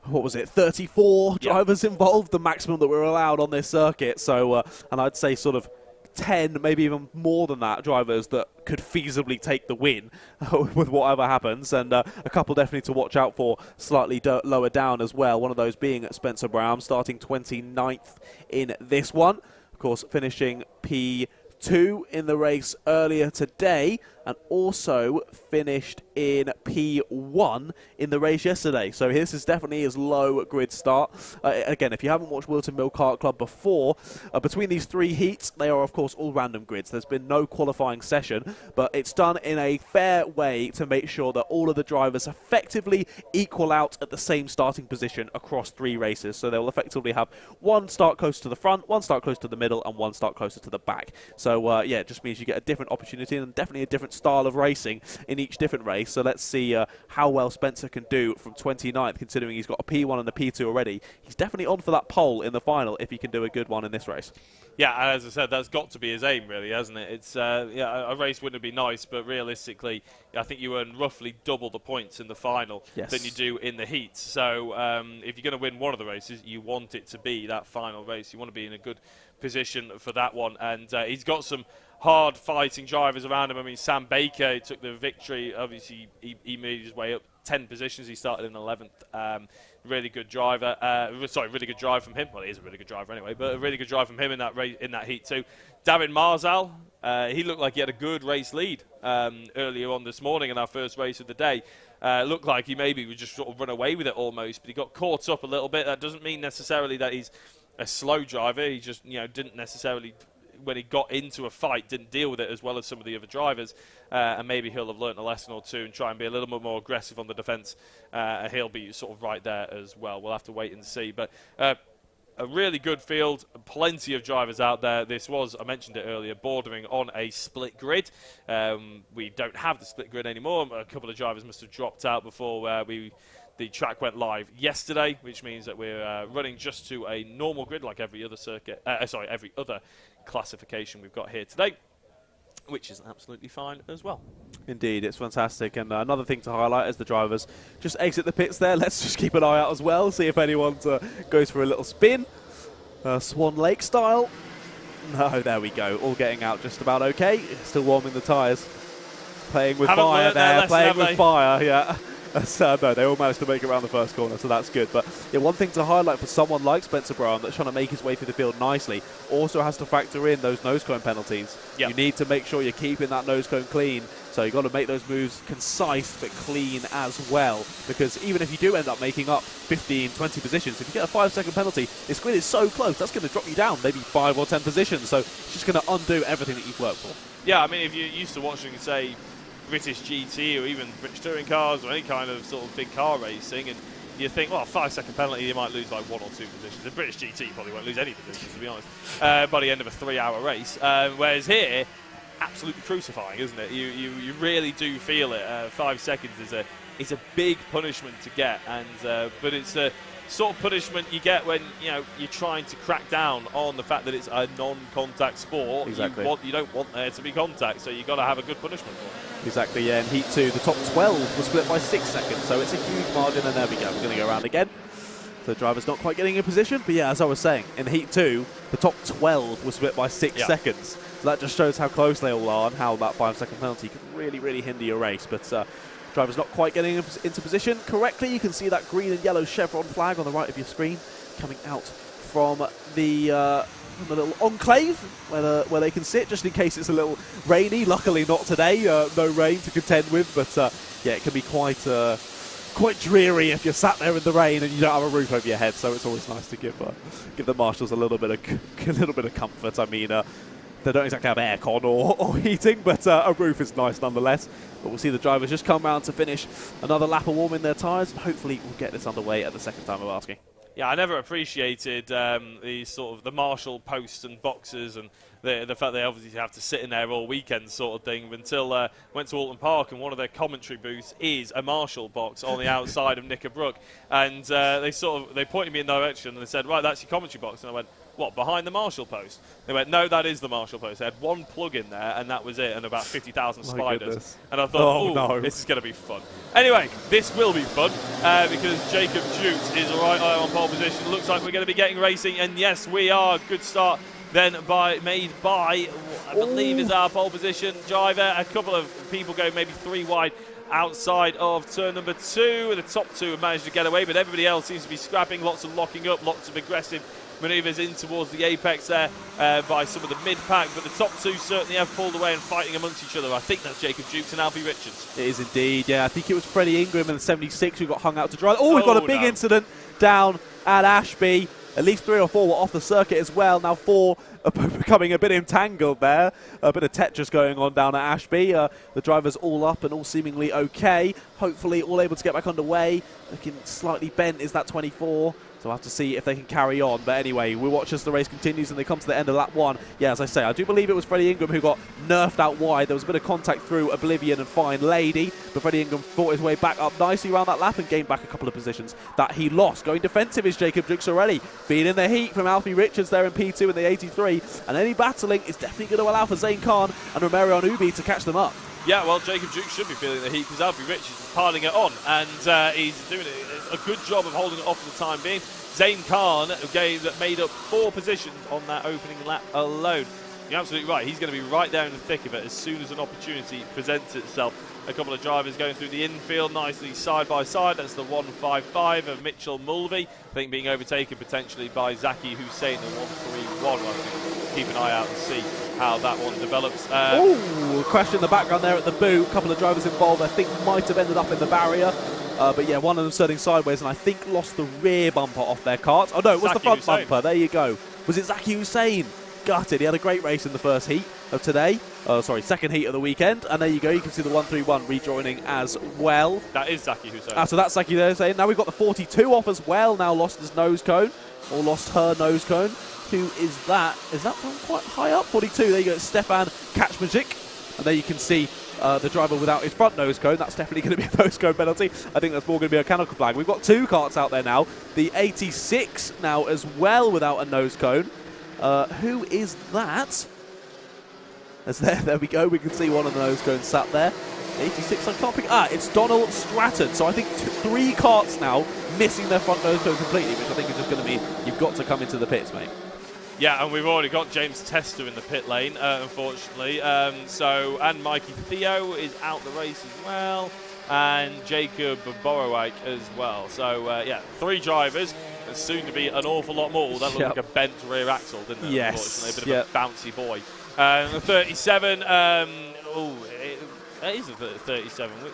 What was it, 34 drivers involved, the maximum that we're allowed on this circuit. So, and I'd say sort of 10, maybe even more than that, drivers that could feasibly take the win with whatever happens. And a couple definitely to watch out for slightly lower down as well. One of those being Spencer Brown, starting 29th in this one. Of course, finishing P2 in the race earlier today, and also finished in P1 in the race yesterday. So this is definitely his low grid start. Again, if you haven't watched Whilton Mill Kart Club before, between these 3 heats, they are of course all random grids. There's been no qualifying session, but it's done in a fair way to make sure that all of the drivers effectively equal out at the same starting position across 3 races. So they'll effectively have 1 start close to the front, 1 start close to the middle, and 1 start closer to the back. So yeah, it just means you get a different opportunity and definitely a different style of racing in each different race. So let's see how well Spencer can do from 29th, considering he's got a P1 and a P2 already. He's definitely on for that pole in the final if he can do a good one in this race. Yeah, as I said, that's got to be his aim, really, hasn't it? It's yeah, a race wouldn't be nice, but realistically, I think you earn roughly double the points in the final than you do in the heats. So if you're going to win one of the races, you want it to be that final race. You want to be in a good position for that one, and he's got some hard fighting drivers around him. I mean, Sam Baker took the victory. Obviously, he made his way up 10 positions. He started in 11th. Really good driver. Really good drive from him. Well, he is a really good driver anyway, but a really good drive from him in that race, in that heat too. Darren Marzal, he looked like he had a good race lead earlier on this morning in our first race of the day. Looked like he maybe would just sort of run away with it almost, but he got caught up a little bit. That doesn't mean necessarily that he's a slow driver. He just, didn't necessarily, when he got into a fight, didn't deal with it as well as some of the other drivers, and maybe he'll have learnt a lesson or two and try and be a little bit more aggressive on the defence. He'll be sort of right there as well. We'll have to wait and see. But a really good field, plenty of drivers out there. This was, I mentioned it earlier, bordering on a split grid. We don't have the split grid anymore. A couple of drivers must have dropped out before the track went live yesterday, which means that we're running just to a normal grid like every other circuit. Every other classification we've got here today, which is absolutely fine as well. Indeed, it's fantastic. And another thing to highlight as the drivers just exit the pits there, let's just keep an eye out as well, see if anyone goes for a little spin, Swan Lake style. No, there we go, all getting out just about okay, still warming the tyres, playing with fire there, playing with fire, yeah. No, they all managed to make it around the first corner, so that's good. But yeah, one thing to highlight for someone like Spencer Brown that's trying to make his way through the field nicely also has to factor in those nose cone penalties. Yep. You need to make sure you're keeping that nose cone clean, so you've got to make those moves concise but clean as well, because even if you do end up making up 15, 20 positions, if you get a 5-second penalty, this grid is so close, that's going to drop you down maybe 5 or 10 positions, so it's just going to undo everything that you've worked for. Yeah, I mean, if you're used to watching, say, British GT or even British touring cars or any kind of sort of big car racing, and you think, well, a 5-second penalty, you might lose like 1 or 2 positions. In British GT, you probably won't lose any positions, to be honest, by the end of a 3-hour race. Whereas here, absolutely crucifying, isn't it? You really do feel it. 5 seconds is a big punishment to get, and but it's a sort of punishment you get when you're trying to crack down on the fact that it's a non-contact sport. Exactly. You don't want there to be contact, so you've got to have a good punishment for it. Exactly, yeah. In Heat 2, the top 12 was split by 6 seconds, so it's a huge margin, and there we go. We're going to go around again. So the driver's not quite getting in position, but yeah, as I was saying, in Heat 2, the top 12 was split by 6 seconds. So that just shows how close they all are and how that 5-second penalty can really, really hinder your race. But driver's not quite getting into position correctly. You can see that green and yellow chevron flag on the right of your screen coming out from the little enclave where they can sit, just in case it's a little rainy. Luckily not today, no rain to contend with, but yeah, it can be quite dreary if you're sat there in the rain and you don't have a roof over your head. So it's always nice to give the marshals a little bit of comfort. I mean, they don't exactly have aircon or heating, but a roof is nice nonetheless. But we'll see the drivers just come round to finish another lap of warming their tyres, and hopefully we'll get this underway at the second time of asking. Yeah, I never appreciated the sort of the marshal posts and boxes and the fact they obviously have to sit in there all weekend sort of thing, until went to Whilton Park, and one of their commentary booths is a marshal box on the outside of Knickerbrook, and they pointed me in the direction and they said, right, that's your commentary box, and I went, what, behind the marshal post? They went, no, that is the marshal post. They had one plug in there, and that was it, and about 50,000 spiders. Goodness. And I thought, oh no, this is going to be fun. Anyway, this will be fun, because Jacob Jukes is right on pole position. Looks like we're going to be getting racing, and yes, we are. Good start then made by, I believe is our pole position driver. A couple of people go maybe 3 wide outside of turn number 2. The top 2 have managed to get away, but everybody else seems to be scrapping. Lots of locking up, lots of aggressive manoeuvres in towards the apex there by some of the mid-pack, but the top 2 certainly have pulled away and fighting amongst each other. I think that's Jacob Jukes and Alfie Richards. It is indeed, yeah. I think it was Freddie Ingram in the 76 who got hung out to dry. Oh, we've got a big incident down at Ashby. At least 3 or 4 were off the circuit as well. Now 4 are becoming a bit entangled there. A bit of Tetris going on down at Ashby. The drivers all up and all seemingly okay. Hopefully all able to get back underway. Looking slightly bent is that 24. So we'll have to see if they can carry on. But anyway, we watch as the race continues and they come to the end of lap 1. Yeah, as I say, I do believe it was Freddie Ingram who got nerfed out wide. There was a bit of contact through Oblivion and Fine Lady, but Freddie Ingram fought his way back up nicely around that lap and gained back a couple of positions that he lost. Going defensive is Jacob Jukes already. Feeling the heat from Alfie Richards there in P2 in the 83. And any battling is definitely going to allow for Zane Khan and Romero Ubi to catch them up. Yeah, well, Jacob Jukes should be feeling the heat because Alfie Richards is piling it on, and he's doing a good job of holding it off for the time being. Zane Khan made up 4 positions on that opening lap alone. You're absolutely right. He's going to be right there in the thick of it as soon as an opportunity presents itself. A couple of drivers going through the infield nicely side by side. That's the 155 of Mitchell Mulvey. I think being overtaken potentially by Zaki Hussein in 131. I think keep an eye out and see how that one develops. Crash in the background there at the boot. A couple of drivers involved I think might have ended up in the barrier. But yeah, one of them turning sideways and I think lost the rear bumper off their cart. Oh no, it was the front bumper. There you go. Was it Zaki Hussein? Gutted. He had a great race in the first heat of today. Second heat of the weekend. And there you go. You can see the 131 rejoining as well. That is Zaki Hussein. So that's Zaki Hussein. Now we've got the 42 off as well. Now lost his nose cone. Or lost her nose cone. Who is that? Is that one quite high up? 42. There you go. Stefan Kaczmarzyk. And there you can see the driver without his front nose cone. That's definitely going to be a nose cone penalty. I think that's more going to be a mechanical flag. We've got 2 karts out there now. The 86 now as well without a nose cone. Who is that? There we go. We can see one of the nose cones sat there. 86, I can't pick. It's Donald Stratton. So I think 3 karts now missing their front nose cone completely, which I think is just going to mean you've got to come into the pits, mate. Yeah, and we've already got James Tester in the pit lane, unfortunately. And Mikey Theo is out the race as well, and Jacob Borowak as well. So, yeah, 3 drivers, and soon to be an awful lot more. That looked like a bent rear axle, didn't it? Yes. Unfortunately, a bit of a bouncy boy. The 37, that is a 37. Which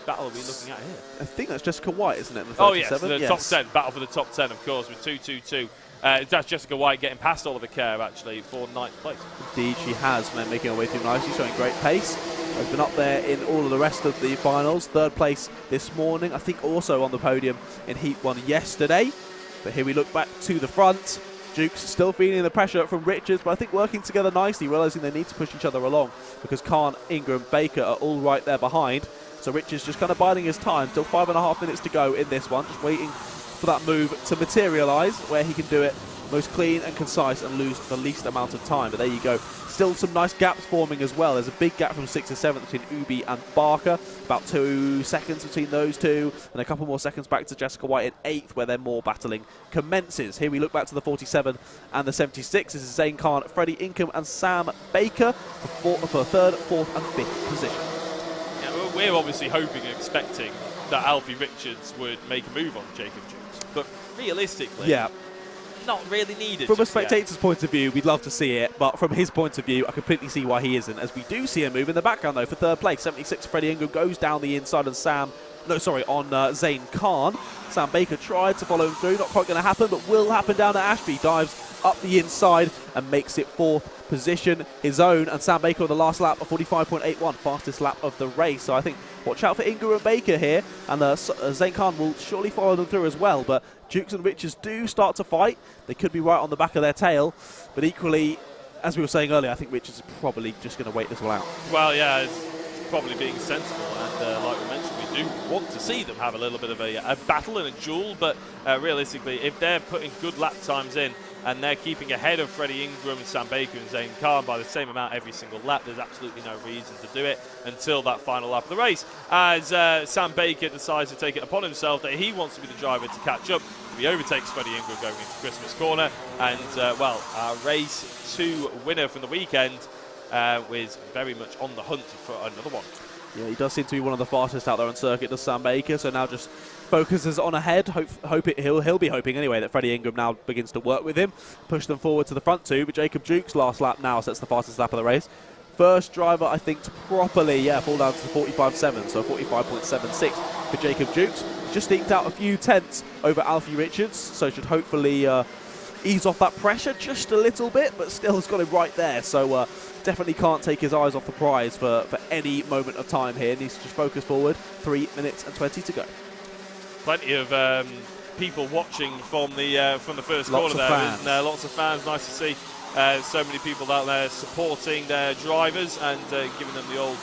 battle are we looking at here? I think that's Jessica White, isn't it? The 37? Oh, yes, the top 10. Battle for the top 10, of course, with 222. That's Jessica White getting past Oliver Kerr, actually, for 9th place. Indeed, she has, man, making her way through nicely, showing great pace. Has been up there in all of the rest of the finals. 3rd place this morning, I think also on the podium in Heat 1 yesterday. But here we look back to the front. Jukes still feeling the pressure from Richards, but I think working together nicely, realising they need to push each other along because Khan, Ingram, Baker are all right there behind. So Richards just kind of biding his time till 5.5 minutes to go in this one, just waiting for that move to materialise where he can do it most clean and concise and lose the least amount of time. But there you go. Still some nice gaps forming as well. There's a big gap from 6th and 7th between Ubi and Barker. About 2 seconds between those two. And a couple more seconds back to Jessica White in 8th, where their more battling commences. Here we look back to the 47 and the 76. This is Zane Khan, Freddie Ingham and Sam Baker for 3rd, 4th and 5th position. Yeah, well, we're obviously hoping and expecting that Alfie Richards would make a move on Jacob Jukes. But realistically... yeah. Not really needed. From a spectator's point of view, we'd love to see it, but from his point of view, I completely see why he isn't, as we do see a move in the background, though, for 3rd place. 76, Freddie Ingham goes down the inside on Zane Khan. Sam Baker tried to follow him through, not quite going to happen, but will happen down at Ashby. Dives up the inside and makes it 4th position, his own, and Sam Baker on the last lap, a 45.81, fastest lap of the race. So I think watch out for Ingram and Baker here, and Zane Khan will surely follow them through as well, but Jukes and Richards do start to fight. They could be right on the back of their tail, but equally, as we were saying earlier, I think Richards is probably just going to wait this one out. Well, yeah, it's probably being sensible, and like we mentioned, we do want to see them have a little bit of a battle and a duel, but realistically, if they're putting good lap times in, and they're keeping ahead of Freddie Ingram and Sam Baker and Zane Khan by the same amount every single lap, there's absolutely no reason to do it until that final lap of the race. As Sam Baker decides to take it upon himself that he wants to be the driver to catch up. He overtakes Freddie Ingram going into Christmas corner, and well, our race 2 winner from the weekend is very much on the hunt for another one. Yeah, he does seem to be one of the fastest out there on circuit, does Sam Baker, so now just focuses on ahead. He'll be hoping anyway that Freddie Ingram now begins to work with him, push them forward to the front 2, but Jacob Jukes last lap now sets the fastest lap of the race. First driver, I think, to properly fall down to the 45.7, so 45.76 for Jacob Jukes. Just eked out a few tenths over Alfie Richards, so should hopefully ease off that pressure just a little bit, but still has got him right there, so definitely can't take his eyes off the prize for any moment of time here. Needs to just focus forward. 3 minutes and 20 to go. Plenty of people watching from the first corner there. And, lots of fans. Nice to see so many people out there supporting their drivers and giving them the old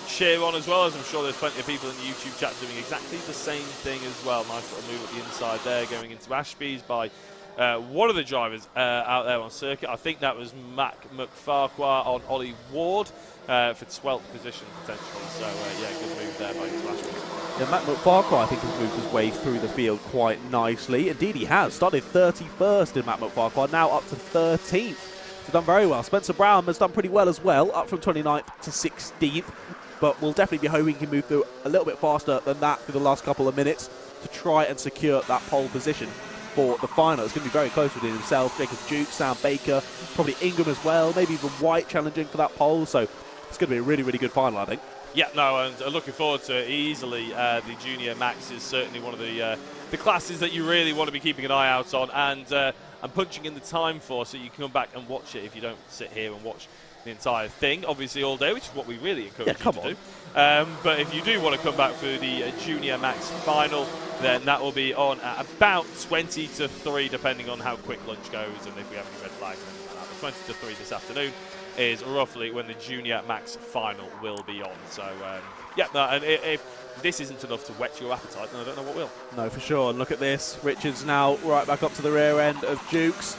cheer on, as well as I'm sure there's plenty of people in the YouTube chat doing exactly the same thing as well. Nice little move at the inside there, going into Ashby's by one of the drivers out there on circuit. I think that was Mac McFarquhar on Ollie Ward for 12th position potentially. So yeah, good move there by Ashby's. Yeah, Matt McFarquhar, I think, has moved his way through the field quite nicely. Indeed, he has. Started 31st in Matt McFarquhar, now up to 13th. He's done very well. Spencer Brown has done pretty well as well, up from 29th to 16th. But we'll definitely be hoping he can move through a little bit faster than that through the last couple of minutes to try and secure that pole position for the final. It's going to be very close within himself. Jacob Jukes, Sam Baker, probably Ingram as well, maybe even White challenging for that pole. So it's going to be a really, really good final, I think. Yeah, no, and looking forward to it easily. The Junior Max is certainly one of the classes that you really want to be keeping an eye out on and punching in the time for, so you can come back and watch it if you don't sit here and watch the entire thing, obviously all day, which is what we really encourage you to do. But if you do want to come back for the Junior Max final, then that will be on at about 20 to 3, depending on how quick lunch goes and if we have any red flags and anything like that. But 20 to 3 this afternoon is roughly when the Junior Max final will be on. So, yeah, no, and if this isn't enough to whet your appetite, then I don't know what will. No, for sure. And look at this. Richards now right back up to the rear end of Jukes.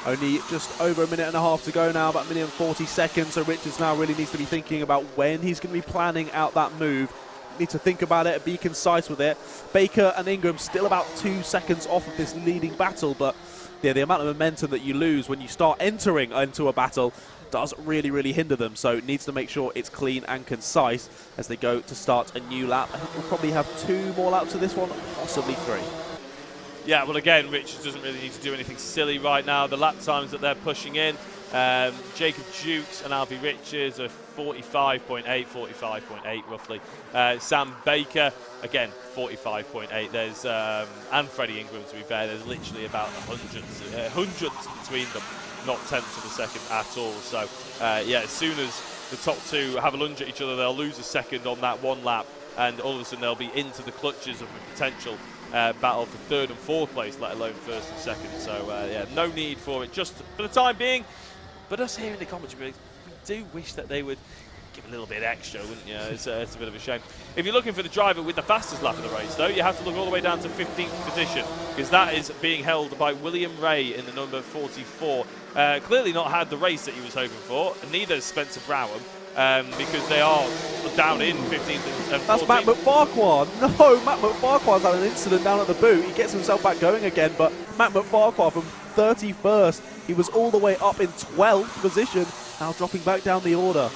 Only just over a minute and a half to go now, about a minute and 40 seconds. So Richards now really needs to be thinking about when he's going to be planning out that move. Need to think about it, be concise with it. Baker and Ingram still about 2 seconds off of this leading battle, but yeah, the amount of momentum that you lose when you start entering into a battle does really, really hinder them. So it needs to make sure it's clean and concise as they go to start a new lap. I think we'll probably have 2 more laps of this one, possibly 3. Yeah, well, again, Richards doesn't really need to do anything silly right now. The lap times that they're pushing in, Jacob Jukes and Alfie Richards are 45.8, 45.8 roughly. Sam Baker, again, 45.8. There's and Freddie Ingram, to be fair, there's literally about hundredths between them, not tenths of a second at all. So, yeah, as soon as the top 2 have a lunge at each other, they'll lose a second on that one lap, and all of a sudden they'll be into the clutches of a potential battle for third and fourth place, let alone first and second. So yeah, no need for it just for the time being. But us here in the commentary, we do wish that they would give a little bit extra, wouldn't you? It's a bit of a shame. If you're looking for the driver with the fastest lap of the race, though, you have to look all the way down to 15th position, because that is being held by William Ray in the number 44. Clearly not had the race that he was hoping for, and neither has Spencer Brown, because they are down in 15th and 14th. That's Matt McFarquhar. No, Matt McFarquhar's had an incident down at the boot. He gets himself back going again, but Matt McFarquhar from 31st, he was all the way up in 12th position, now dropping back down the order.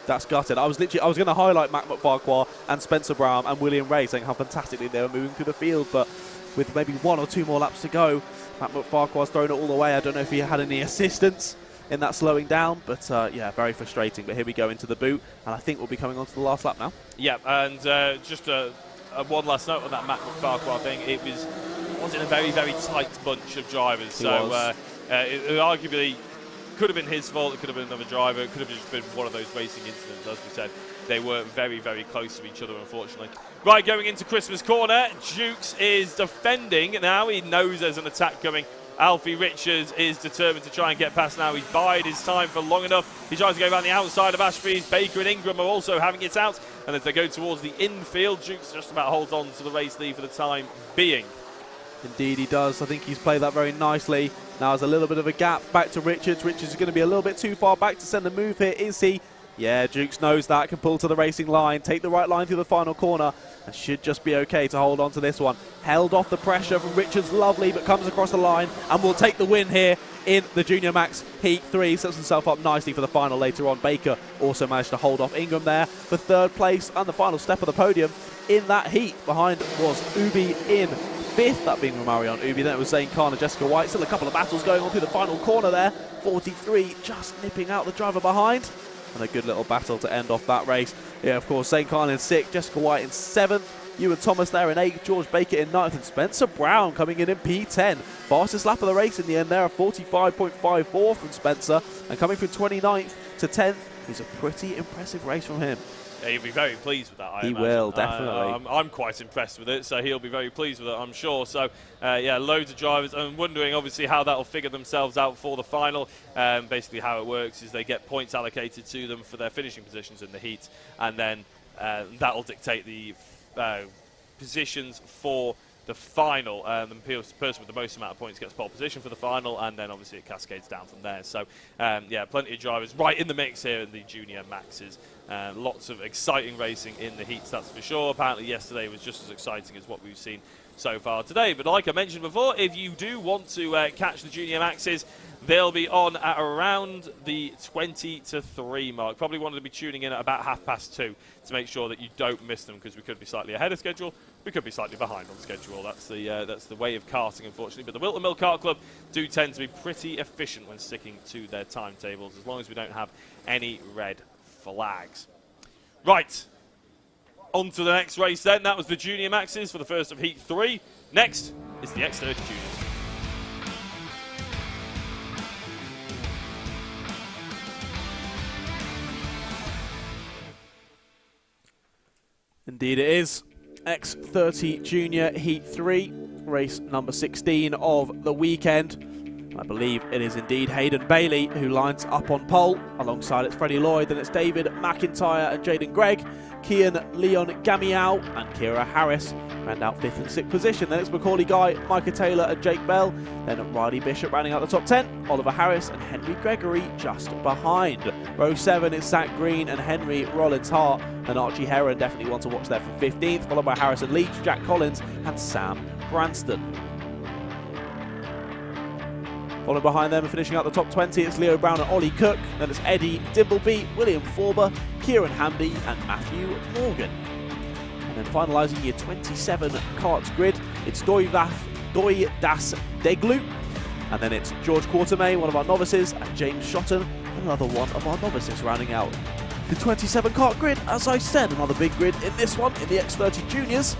That's gutted. I was going to highlight Matt McFarquhar and Spencer Brown and William Ray, saying how fantastically they were moving through the field, but with maybe 1 or 2 more laps to go, Matt McFarquhar's thrown it all away. I don't know if he had any assistance in that slowing down, but yeah, very frustrating. But here we go into the boot, and I think we'll be coming on to the last lap now. Yeah, and just one last note on that Matt McFarquhar thing. It wasn't a very, very tight bunch of drivers, so it arguably could have been his fault, it could have been another driver, it could have just been one of those racing incidents. As we said, they were very, very close to each other, unfortunately. Right, going into Christmas corner, Jukes is defending now. He knows there's an attack coming. Alfie Richards is determined to try and get past now. He's bided his time for long enough. He tries to go around the outside of Ashby's. Baker and Ingram are also having it out. And as they go towards the infield, Jukes just about holds on to the race lead for the time being. Indeed he does. I think he's played that very nicely. Now there's a little bit of a gap back to Richards. Richards is going to be a little bit too far back to send a move here, is he? Yeah, Jukes knows that, can pull to the racing line, take the right line through the final corner, and should just be okay to hold on to this one. Held off the pressure from Richards, lovely, but comes across the line and will take the win here in the Junior Max Heat 3. Sets himself up nicely for the final later on. Baker also managed to hold off Ingram there for third place and the final step of the podium in that heat. Behind was Ubi in fifth, that being Romarion Ubi. Then it was Zane Khan and Jessica White. Still a couple of battles going on through the final corner there. 43 just nipping out the driver behind. And a good little battle to end off that race. Yeah, of course, Zane Khan in 6th, Jessica White in 7th, Ewan Thomas there in 8th, George Baker in 9th, and Spencer Brown coming in P10. Fastest lap of the race in the end there, a 45.54 from Spencer. And coming from 29th to 10th, is a pretty impressive race from him. Yeah, he'll be very pleased with that, I imagine. Will, definitely. I'm quite impressed with it, so he'll be very pleased with it, I'm sure. So, yeah, loads of drivers. I'm wondering, obviously, how that will figure themselves out for the final. Basically, how it works is they get points allocated to them for their finishing positions in the heat, and then that will dictate the positions for the final. The person with the most amount of points gets pole position for the final, and then obviously it cascades down from there. So, yeah, plenty of drivers right in the mix here in the Junior Maxes. Lots of exciting racing in the heats, that's for sure. Apparently yesterday was just as exciting as what we've seen so far today. But like I mentioned before, if you do want to catch the Junior Maxes, they'll be on at around the 20 to 3 mark. Probably wanted to be tuning in at about 2:30 to make sure that you don't miss them, because we could be slightly ahead of schedule, we could be slightly behind on schedule. That's the way of karting, unfortunately. But the Whilton Mill Kart Club do tend to be pretty efficient when sticking to their timetables, as long as we don't have any red flags. Right, on to the next race then. That was the Junior Maxes for the first of Heat 3. Next is the X30 Juniors. Indeed it is. X30 Junior Heat 3, race number 16 of the weekend. I believe it is indeed Hayden Bailey who lines up on pole. Alongside it's Freddie Lloyd, then it's David McIntyre and Jaden Gregg. Kian Leon Gamiao and Kira Harris round out 5th and 6th position. Then it's Macaulay Guy, Micah Taylor and Jake Bell. Then Riley Bishop rounding out the top 10. Oliver Harris and Henry Gregory just behind. Row 7 is Zach Green and Henry Rollins-Hart. And Archie Heron definitely one to watch there for 15th. Followed by Harrison Leach, Jack Collins and Sam Branston. Following behind them and finishing out the top 20, it's Leo Brown and Ollie Cook. Then it's Eddie Dimbleby, William Forber, Kieran Hamby and Matthew Morgan. And then finalising year 27 karts grid, it's Doy Das Deglu. And then it's George Quartermay, one of our novices, and James Shotton, another one of our novices, rounding out the 27 kart grid. As I said, another big grid in this one, in the X30 Juniors.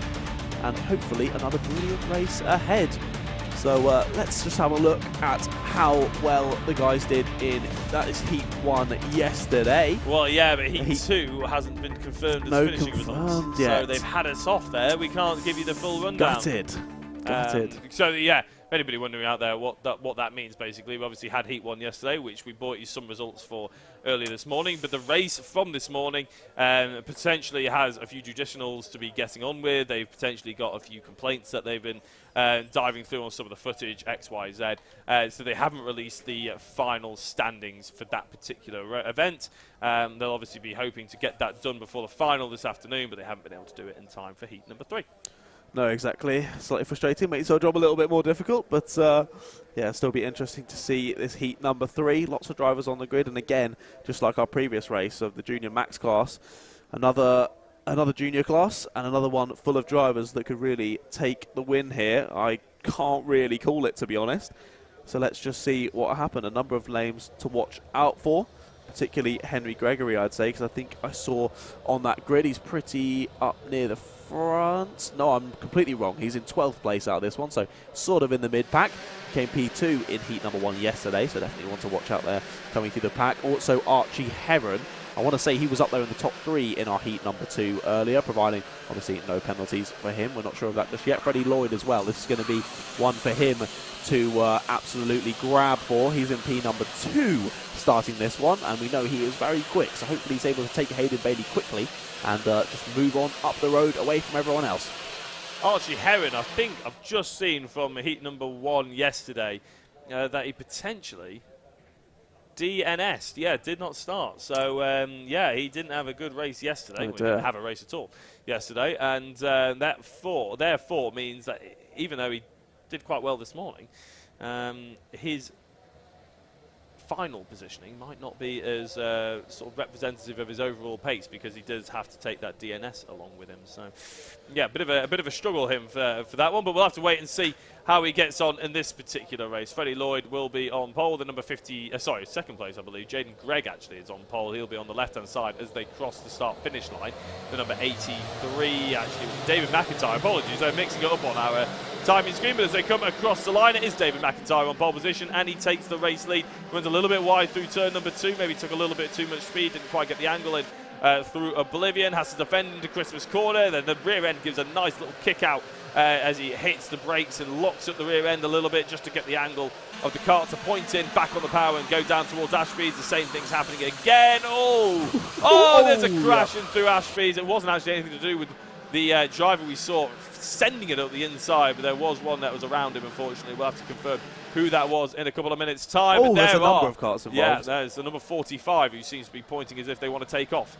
And hopefully another brilliant race ahead. So let's just have a look at how well the guys did in, that is Heat 1 yesterday. Well, yeah, but Heat 2 hasn't been confirmed as finishing results. Yet. So they've had us off there. We can't give you the full rundown. Gutted. Gutted. So yeah, if anybody wondering out there what that means, basically, we obviously had Heat 1 yesterday, which we brought you some results for earlier this morning. But the race from this morning potentially has a few judicials to be getting on with. They've potentially got a few complaints that they've been diving through on some of the footage, X, Y, Z. So they haven't released the final standings for that particular event. They'll obviously be hoping to get that done before the final this afternoon, but they haven't been able to do it in time for Heat number 3. No, exactly. Slightly frustrating, makes our job a little bit more difficult, but yeah, still be interesting to see this Heat number 3. Lots of drivers on the grid, and again, just like our previous race of the Junior Max class, another junior class and another one full of drivers that could really take the win here. I can't really call it, to be honest. So let's just see what happened. A number of names to watch out for, particularly Henry Gregory, I'd say, because I think I saw on that grid he's pretty up near the front. No, I'm completely wrong. He's in 12th place out of this one, so sort of in the mid-pack. Came P2 in Heat number 1 yesterday, so definitely want to watch out there coming through the pack. Also, Archie Heron. I want to say he was up there in the top 3 in our Heat number 2 earlier, providing, obviously, no penalties for him. We're not sure of that just yet. Freddie Lloyd as well. This is going to be one for him to absolutely grab for. He's in P number 2 starting this one, and we know he is very quick, so hopefully he's able to take Hayden Bailey quickly and just move on up the road away from everyone else. Archie Heron, I think I've just seen from Heat number 1 yesterday that he potentially DNS'd. Yeah, did not start. So, yeah, he didn't have a good race yesterday. He didn't have a race at all yesterday. And that therefore means that even though he did quite well this morning, his final positioning might not be as sort of representative of his overall pace, because he does have to take that DNS along with him. So, yeah, a bit of a struggle him for that one, but we'll have to wait and see how he gets on in this particular race. Freddie Lloyd will be on pole, the number 50, second place, I believe. Jaden Gregg actually is on pole. He'll be on the left-hand side as they cross the start-finish line. The number 83, actually, David McIntyre. Apologies, I'm mixing it up on our timing screen, but as they come across the line, it is David McIntyre on pole position, and he takes the race lead. Runs a little bit wide through turn number 2, maybe took a little bit too much speed, didn't quite get the angle in through Oblivion, has to defend into Christmas corner, then the rear end gives a nice little kick out as he hits the brakes and locks up the rear end a little bit just to get the angle of the kart to point in, back on the power and go down towards Ashby's. The same thing's happening again. There's a crash in through Ashby's. It wasn't actually anything to do with the driver we saw sending it up the inside, but there was one that was around him, unfortunately. We'll have to confirm who that was in a couple of minutes' time. Oh, there's a number of karts involved. Yeah, there's the number 45 who seems to be pointing as if they want to take off.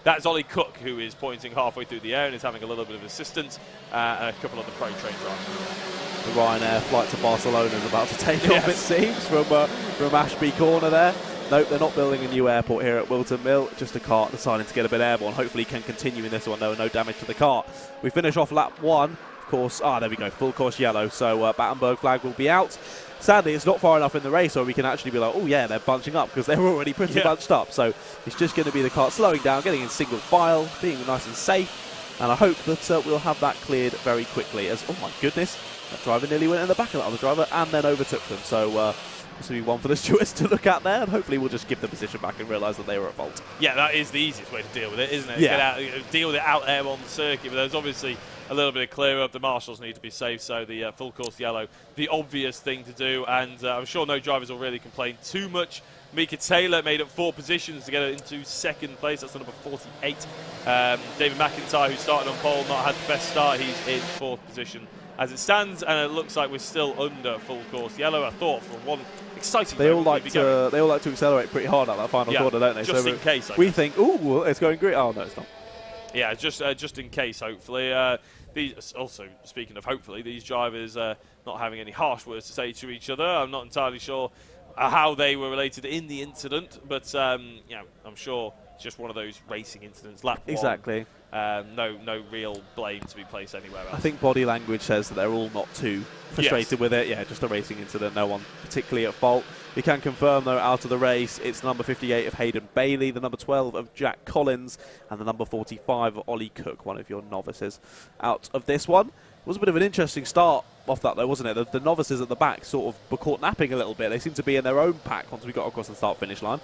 That's Ollie Cook, who is pointing halfway through the air and is having a little bit of assistance, and a couple of the Pro Train drivers. The Ryanair flight to Barcelona is about to take off, it seems, from Ashby Corner there. Nope, they're not building a new airport here at Whilton Mill. Just a kart deciding to get a bit airborne. Hopefully can continue in this one, though. No damage to the kart. We finish off lap 1. Of course, there we go. Full course yellow. So Battenberg flag will be out. Sadly, it's not far enough in the race where we can actually be like, oh yeah, they're bunching up, because they're already pretty bunched up. So it's just going to be the kart slowing down, getting in single file, being nice and safe. And I hope that we'll have that cleared very quickly. As, oh my goodness, that driver nearly went in the back of that other driver and then overtook them. So this will be one for the stewards to look at there, and hopefully we'll just give the position back and realise that they were at fault. Yeah, that is the easiest way to deal with it, isn't it? Yeah. Deal with it out there on the circuit, but there's obviously a little bit of clear up. The marshals need to be safe, so the full course yellow, the obvious thing to do, and I'm sure no drivers will really complain too much. Mika Taylor made up 4 positions to get her into second place. That's the number 48. David McIntyre, who started on pole, not had the best start. He's in 4th position as it stands, and it looks like we're still under full course yellow. I thought for one exciting. They all like to accelerate pretty hard at that final corner, don't they? Just in case. We think, oh, it's going great. Oh no, it's not. Yeah, just in case. Hopefully, these. Also, speaking of hopefully, these drivers not having any harsh words to say to each other. I'm not entirely sure how they were related in the incident, but I'm sure it's just one of those racing incidents. Lap 1. Exactly. No real blame to be placed anywhere else. I think body language says that they're all not too frustrated with it. Yeah, just a racing incident. No one particularly at fault. We can confirm, though, out of the race, it's number 58 of Hayden Bailey, the number 12 of Jack Collins, and the number 45 of Ollie Cook, one of your novices, out of this one. It was a bit of an interesting start off that, though, wasn't it? The novices at the back sort of were caught napping a little bit. They seemed to be in their own pack once we got across the start-finish line.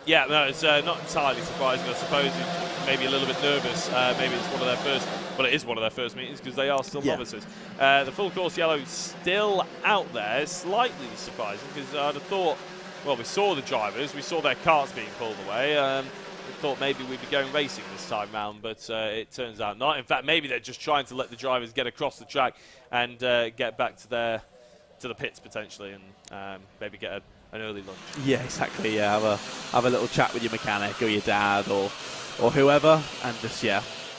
Yeah, no, it's not entirely surprising. I suppose maybe a little bit nervous. Maybe it's one of their first. Well, it is one of their first meetings because they are still novices. The full course yellow still out there, slightly surprising because I'd have thought. Well, we saw the drivers, we saw their karts being pulled away. We thought maybe we'd be going racing this time round, but it turns out not. In fact, maybe they're just trying to let the drivers get across the track and get back to the pits potentially, and maybe get an early lunch. Yeah, exactly. Yeah, have a little chat with your mechanic or your dad or whoever, and just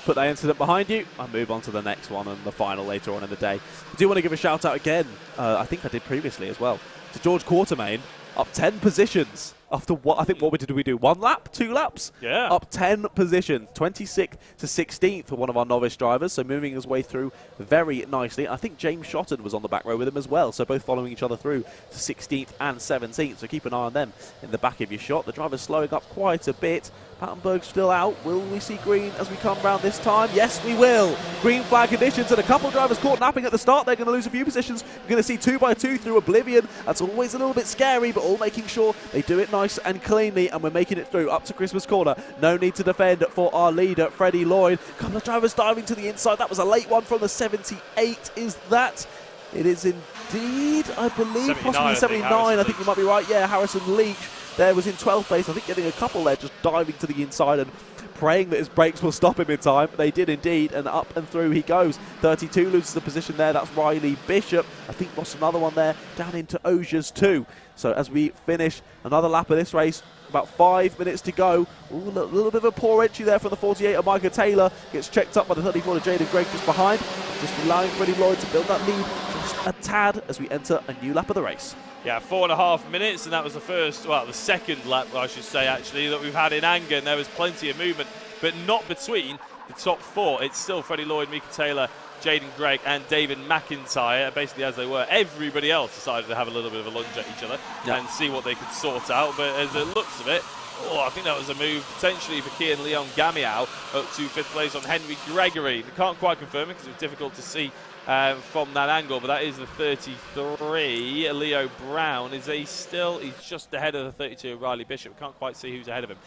put that incident behind you and move on to the next one and the final later on in the day. I do want to give a shout out again. I think I did previously as well to George Quartermain. Up 10 positions after what I think did we do? 1 lap? 2 laps? Yeah. Up 10 positions. 26th to 16th for one of our novice drivers. So moving his way through very nicely. I think James Shotton was on the back row with him as well. So both following each other through to 16th and 17th. So keep an eye on them in the back of your shot. The driver's slowing up quite a bit. Pattenberg's still out. Will we see green as we come round this time? Yes, we will. Green flag conditions and a couple of drivers caught napping at the start. They're going to lose a few positions. We're going to see 2 by 2 through oblivion. That's always a little bit scary, but all making sure they do it nice and cleanly, and we're making it through up to Christmas corner. No need to defend for our leader, Freddie Lloyd. A couple of drivers diving to the inside. That was a late one from the 78. Is that? It is indeed, I believe, possibly 79. I think you might be right. Yeah, Harrison Leach there was in 12th place. I think getting a couple there, just diving to the inside and praying that his brakes will stop him in time. They did indeed, and up and through he goes. 32 loses the position there. That's Riley Bishop. I think lost another one there down into Osiers too. So as we finish another lap of this race, about 5 minutes to go. Ooh, a little bit of a poor entry there from the 48 of Micah Taylor. Gets checked up by the 34 of Jaden Gregg just behind. Just allowing Freddie Lloyd to build that lead just a tad as we enter a new lap of the race. Yeah, 4.5 minutes, and that was the second lap, I should say, actually, that we've had in anger, and there was plenty of movement, but not between the top 4. It's still Freddie Lloyd, Micah Taylor, Jaden Gregg and David McIntyre, basically as they were. Everybody else decided to have a little bit of a lunge at each other and see what they could sort out, but as it looks of it, I think that was a move potentially for Kian Leon Gamiao up to 5th place on Henry Gregory. They can't quite confirm it because it was difficult to see from that angle, but that is the 33. Leo Brown, he's just ahead of the 32 Riley Bishop. Can't quite see who's ahead of him.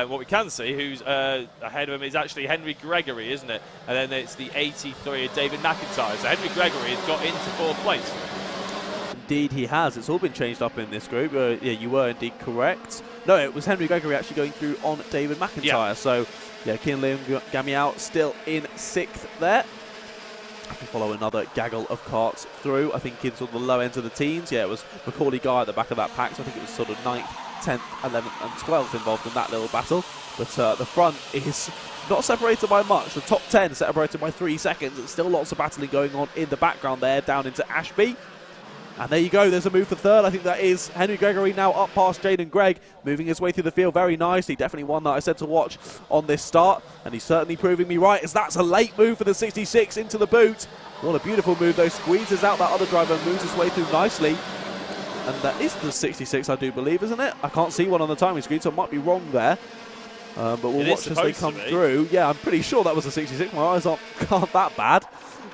What we can see who's ahead of him is actually Henry Gregory, isn't it? And then it's the 83 David McIntyre. So Henry Gregory has got into 4th place. Indeed he has. It's all been changed up in this group. Yeah, you were indeed correct. No, it was Henry Gregory actually going through on David McIntyre. Yeah. So yeah, Kian Leon Gamiao still in 6th there. To follow another gaggle of karts through. I think in sort of the low end of the teens. Yeah, it was Macaulay Guy at the back of that pack, so I think it was sort of 9th, 10th, 11th and 12th involved in that little battle. But the front is not separated by much. The top 10 separated by 3 seconds. There's still lots of battling going on in the background there, down into Ashby. And there you go, there's a move for 3rd. I think that is Henry Gregory now up past Jaden Gregg, moving his way through the field very nicely. Definitely one that I said to watch on this start, and he's certainly proving me right, as that's a late move for the 66 into the boot. What a beautiful move, though. Squeezes out that other driver and moves his way through nicely. And that is the 66, I do believe, isn't it? I can't see one on the timing screen, so I might be wrong there. But we'll watch as they come through. Yeah, I'm pretty sure that was a 66. My eyes aren't that bad.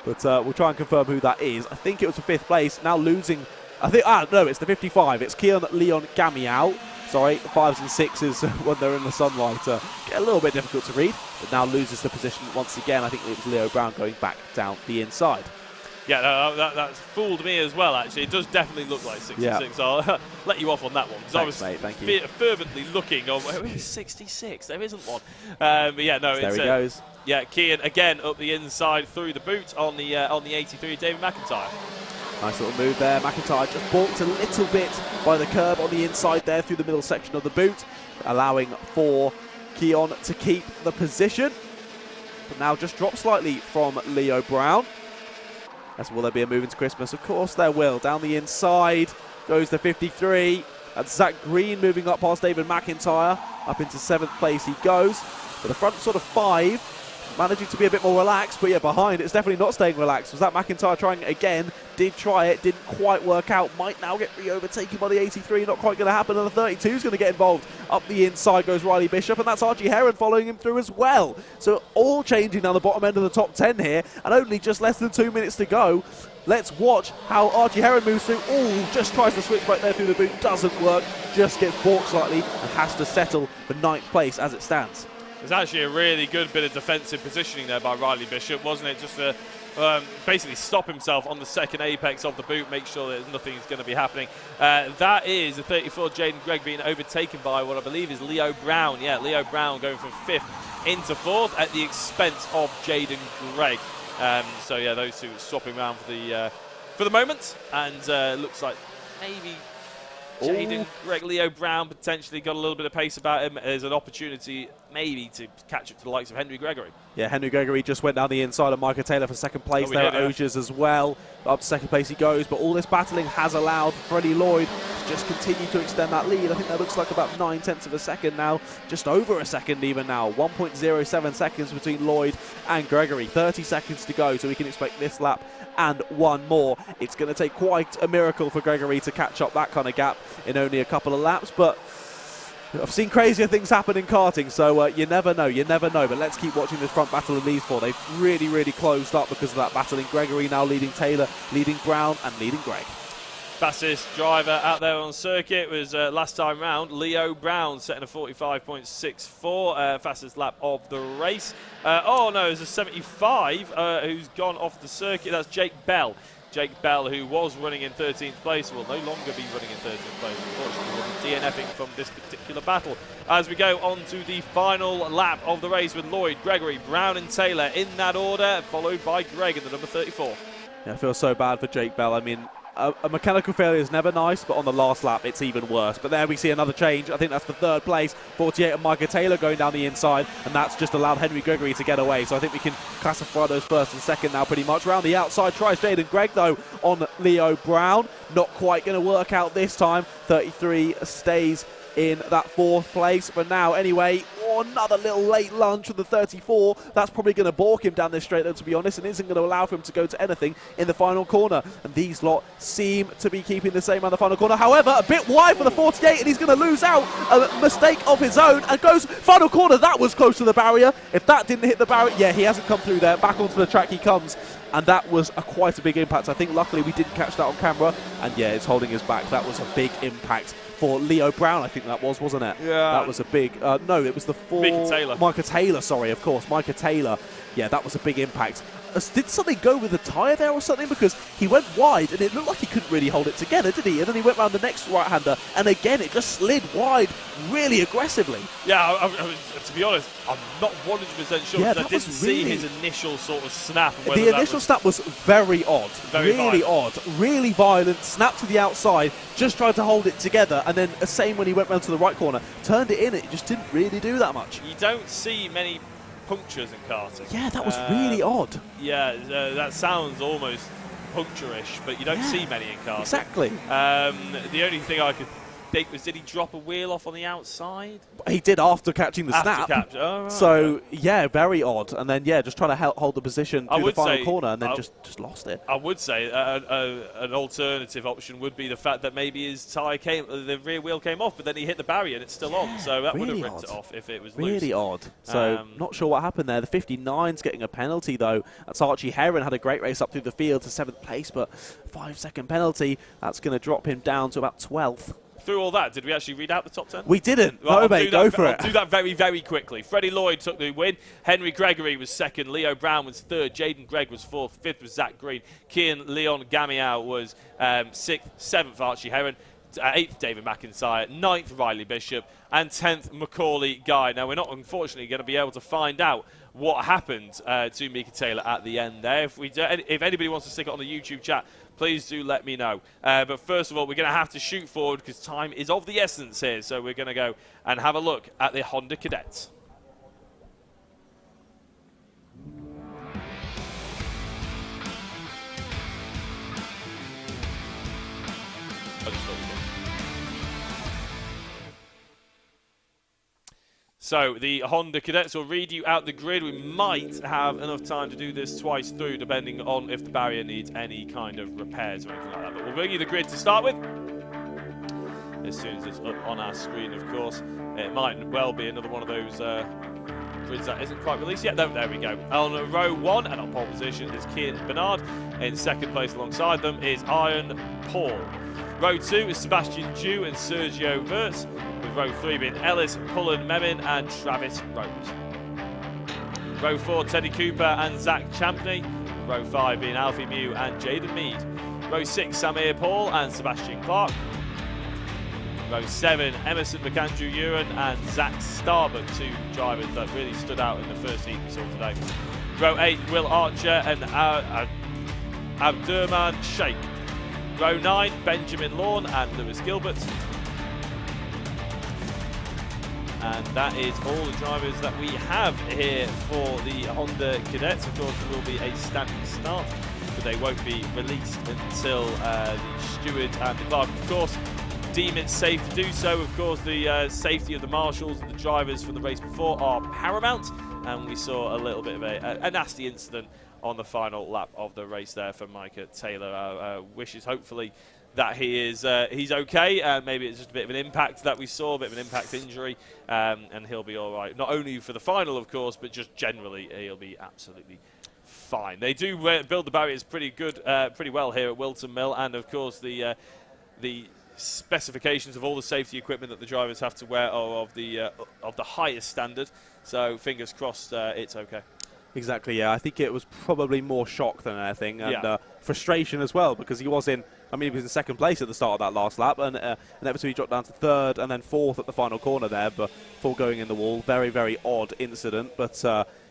But we'll try and confirm who that is. I think it was for 5th place. Now losing, no, it's the 55. It's Kian Leon Gamiao. Sorry, 5s and 6s when they're in the sunlight get a little bit difficult to read. But now loses the position once again. I think it was Leo Brown going back down the inside. Yeah, that fooled me as well, actually. It does definitely look like 66. Yeah. I'll let you off on that one. Because I was fervently looking on, where is 66? There isn't one. But yeah, no, there he goes. Yeah, Kian again up the inside through the boot on the 83, David McIntyre. Nice little move there. McIntyre just balked a little bit by the curb on the inside there through the middle section of the boot, allowing for Kian to keep the position. But now just drop slightly from Leo Brown. As will there be a move into Christmas? Of course there will. Down the inside goes the 53. That's Zach Green moving up past David McIntyre. Up into 7th place he goes. But the front sort of 5 managing to be a bit more relaxed, but yeah, behind it's definitely not staying relaxed. Was that McIntyre trying it again? Did try it, didn't quite work out. Might now get re-overtaken by the 83. Not quite going to happen, and the 32 is going to get involved. Up the inside goes Riley Bishop, and that's Archie Heron following him through as well. So all changing down the bottom end of the top 10 here, and only just less than 2 minutes to go. Let's watch how Archie Heron moves through. Oh, just tries to switch right there through the boot. Doesn't work. Just gets balked slightly and has to settle for 9th place as it stands. There's actually a really good bit of defensive positioning there by Riley Bishop, wasn't it? Just to basically stop himself on the second apex of the boot, make sure that nothing's going to be happening. That is a 34 Jaden Gregg being overtaken by what I believe is Leo Brown. Yeah, Leo Brown going from 5th into 4th at the expense of Jaden Gregg. So yeah, those two swapping around for the moment, and looks like maybe Jaden Gregg, Leo Brown potentially got a little bit of pace about him. There's an opportunity maybe to catch up to the likes of Henry Gregory. Yeah, Henry Gregory just went down the inside of Micah Taylor for 2nd place there at Ogiers as well. Up to 2nd place he goes, but all this battling has allowed Freddie Lloyd to just continue to extend that lead. I think that looks like about 9/10 of a second now, just over a second even now. 1.07 seconds between Lloyd and Gregory. 30 seconds to go, so we can expect this lap and one more. It's going to take quite a miracle for Gregory to catch up that kind of gap in only a couple of laps, but I've seen crazier things happen in karting, so you never know, but let's keep watching this front battle in these four. They've really closed up because of that battling. Gregory now leading Taylor, leading Brown and leading Gregg. Fastest driver out there on circuit was last time round Leo Brown, setting a 45.64, fastest lap of the race. Oh no, there's a 75 who's gone off the circuit. That's Jake Bell. Jake Bell, who was running in 13th place, will no longer be running in 13th place. Unfortunately, will be DNFing from this particular battle. As we go on to the final lap of the race with Lloyd, Gregory, Brown and Taylor in that order, followed by Gregg in the number 34. Yeah, I feel so bad for Jake Bell. I mean, a mechanical failure is never nice, but on the last lap it's even worse. But there we see another change. I think that's for 3rd place. 48 and Micah Taylor going down the inside, and that's just allowed Henry Gregory to get away. So I think we can classify those 1st and 2nd now pretty much. Round the outside tries Jaden Gregg though on Leo Brown. Not quite going to work out this time. 33 stays in that 4th place for now anyway. Another little late lunge with the 34. That's probably going to balk him down this straight though, to be honest, and isn't going to allow for him to go to anything in the final corner. And these lot seem to be keeping the same on the final corner. However, a bit wide for the 48, and he's going to lose out. A mistake of his own, and goes final corner. That was close to the barrier. If that didn't hit the barrier, yeah, he hasn't come through there. Back onto the track he comes. And that was quite a big impact. I think luckily we didn't catch that on camera. And yeah, it's holding us back. That was a big impact for Leo Brown, I think that was, wasn't it? Yeah. That was a big... no, it was the 4... Micah Taylor, sorry, of course. Micah Taylor. Yeah, that was a big impact. Did something go with the tyre there or something? Because he went wide and it looked like he couldn't really hold it together, did he? And then he went round the next right-hander and again it just slid wide really aggressively. Yeah, to be honest, I'm not 100% sure because I didn't see his initial sort of snap. The initial snap was very odd. Really odd. Really violent. Snap to the outside. Just tried to hold it together. And then the same when he went round to the right corner. Turned it in. It just didn't really do that much. You don't see many punctures in karting. Yeah, that was really odd. Yeah, that sounds almost puncture-ish, but you don't see many in karting. Exactly. The only thing I could think was, did he drop a wheel off on the outside? He did after catching the snap. Oh, right. So, yeah, very odd. And then, yeah, just trying to hold the position through the final corner and then just lost it. I would say an alternative option would be the fact that maybe his tyre the rear wheel came off, but then he hit the barrier and it's still on. So that would have ripped it off if it was loose. Really odd. So, not sure what happened there. The 59's getting a penalty, though. That's Archie Heron. Had a great race up through the field to 7th place, but 5-second penalty. That's going to drop him down to about 12th. Through all that, did we actually read out the top 10? We didn't. Well, no, mate, go for it. I'll do that very quickly. Freddie Lloyd took the win. Henry Gregory was 2nd. Leo Brown was 3rd. Jaden Gregg was 4th. 5th was Zach Green. Kian Leon Gamiao was 6th. 7th, Archie Heron. 8th, David McIntyre. 9th, Riley Bishop. And 10th, Macaulay Guy. Now, we're not, unfortunately, going to be able to find out what happened to Micah Taylor at the end there. If anybody wants to stick it on the YouTube chat, please do let me know. But first of all, we're going to have to shoot forward because time is of the essence here. So we're going to go and have a look at the Honda Cadets. So the Honda Cadets will read you out the grid. We might have enough time to do this twice through, depending on if the barrier needs any kind of repairs or anything like that. But we'll bring you the grid to start with. As soon as it's up on our screen, of course. It might well be another one of those grids that isn't quite released yet. No, there we go. On row 1 and on pole position is Kian Bernard. In second place alongside them is Iron Paul. Row 2 is Sebastian Dew and Sergio Wirtz, with row 3 being Ellis, Pullen Memin and Travis Rose. Row 4, Teddy Cooper and Zach Champney. Row 5 being Alfie Mew and Jaden Mead. Row 6, Samir Paul and Sebastian Clark. Row 7, Emerson McAndrew-Uren and Zach Starbuck, 2 drivers that really stood out in the first heat we saw today. Row 8, Will Archer and Abdurman Sheikh. Row 9, Benjamin Lawn and Lewis Gilbert. And that is all the drivers that we have here for the Honda Cadets. Of course, there will be a standing start, but they won't be released until the steward and the clerk, of course, deem it safe to do so. Of course, the safety of the marshals and the drivers from the race before are paramount, and we saw a little bit of a nasty incident on the final lap of the race there for Micah Taylor. Our wishes, hopefully, that he's okay, and maybe it's just a bit of an impact that we saw, a bit of an impact injury, and he'll be all right. Not only for the final, of course, but just generally, he'll be absolutely fine. They do build the barriers pretty well here at Whilton Mill, and of course the specifications of all the safety equipment that the drivers have to wear are of the highest standard. So fingers crossed, it's okay. Exactly, yeah. I think it was probably more shock than anything, and frustration as well, because he was in second place at the start of that last lap, and inevitably he dropped down to third and then fourth at the final corner there before going in the wall. Very, very odd incident, but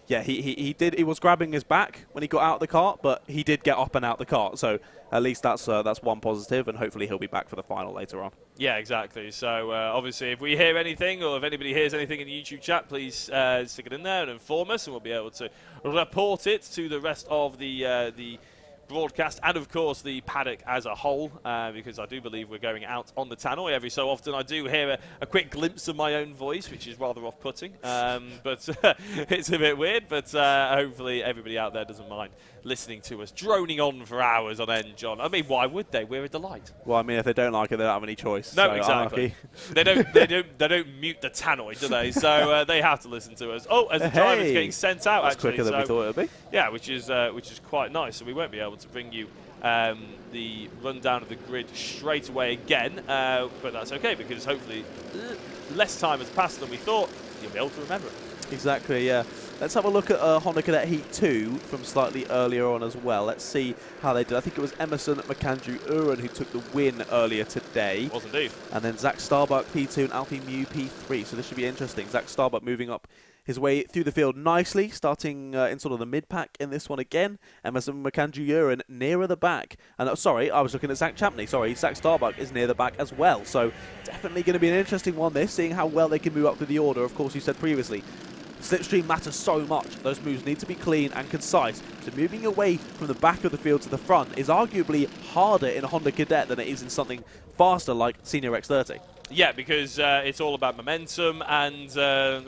yeah, he was grabbing his back when he got out of the cart, but he did get up and out the cart, so at least that's one positive, and hopefully he'll be back for the final later on. Yeah, exactly. So obviously, if we hear anything, or if anybody hears anything in the YouTube chat, please stick it in there and inform us, and we'll be able to report it to the rest of the broadcast, and of course the paddock as a whole, because I do believe we're going out on the tannoy every so often. I do hear a quick glimpse of my own voice, which is rather off-putting, but it's a bit weird, but hopefully everybody out there doesn't mind listening to us droning on for hours on end, John. I mean, why would they? We're a delight. Well, I mean, if they don't like it, they don't have any choice. No, so exactly. they don't mute the tannoy, do they? So they have to listen to us. Oh, as the driver's getting sent out, that's actually. Quicker than we thought it would be. Yeah, which is quite nice. So we won't be able to bring you the rundown of the grid straight away again, but that's okay, because hopefully less time has passed than we thought. You'll be able to remember it. Exactly, yeah. Let's have a look at Honda Cadet Heat 2 from slightly earlier on as well. Let's see how they did. I think it was Emerson McAndrew-Uren who took the win earlier today. Was indeed. And then Zach Starbuck P2 and Alfie Mew P3. So this should be interesting. Zach Starbuck moving up his way through the field nicely, starting in sort of the mid-pack in this one again. Emerson McAndrew-Uren nearer the back. And sorry, I was looking at Zach Champney. Sorry, Zach Starbuck is near the back as well. So definitely going to be an interesting one, this, seeing how well they can move up through the order. Of course, you said previously, slipstream matters so much. Those moves need to be clean and concise. So moving away from the back of the field to the front is arguably harder in a Honda Cadet than it is in something faster like Senior X30. Yeah, because it's all about momentum, and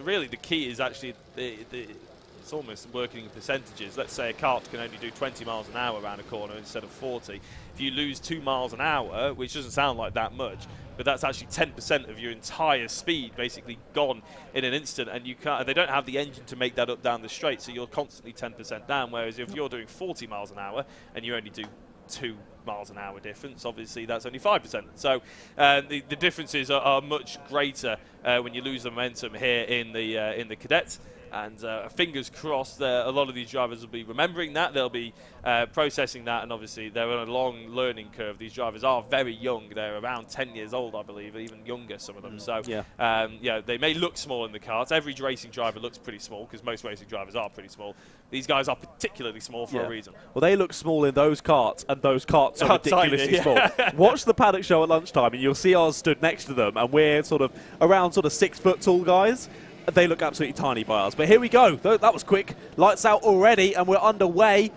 really the key is actually it's almost working in percentages. Let's say a kart can only do 20 miles an hour around a corner instead of 40. If you lose 2 miles an hour, which doesn't sound like that much, but that's actually 10% of your entire speed basically gone in an instant, and you can't. They don't have the engine to make that up down the straight, so you're constantly 10% down. Whereas if you're doing 40 miles an hour and you only do 2 miles an hour difference, obviously that's only 5%. So the differences are much greater when you lose the momentum here in the cadets. And fingers crossed, a lot of these drivers will be remembering that. They'll be processing that, and obviously they're on a long learning curve. These drivers are very young. They're around 10 years old, I believe, even younger, some of them. So, yeah, they may look small in the karts. Every racing driver looks pretty small, because most racing drivers are pretty small. These guys are particularly small for a reason. Well, they look small in those karts, and those karts are ridiculously small. Watch the Paddock show at lunchtime, and you'll see ours stood next to them, and we're sort of around 6 foot tall guys. They look absolutely tiny by us. But here we go. That was quick. Lights out already, and we're underway.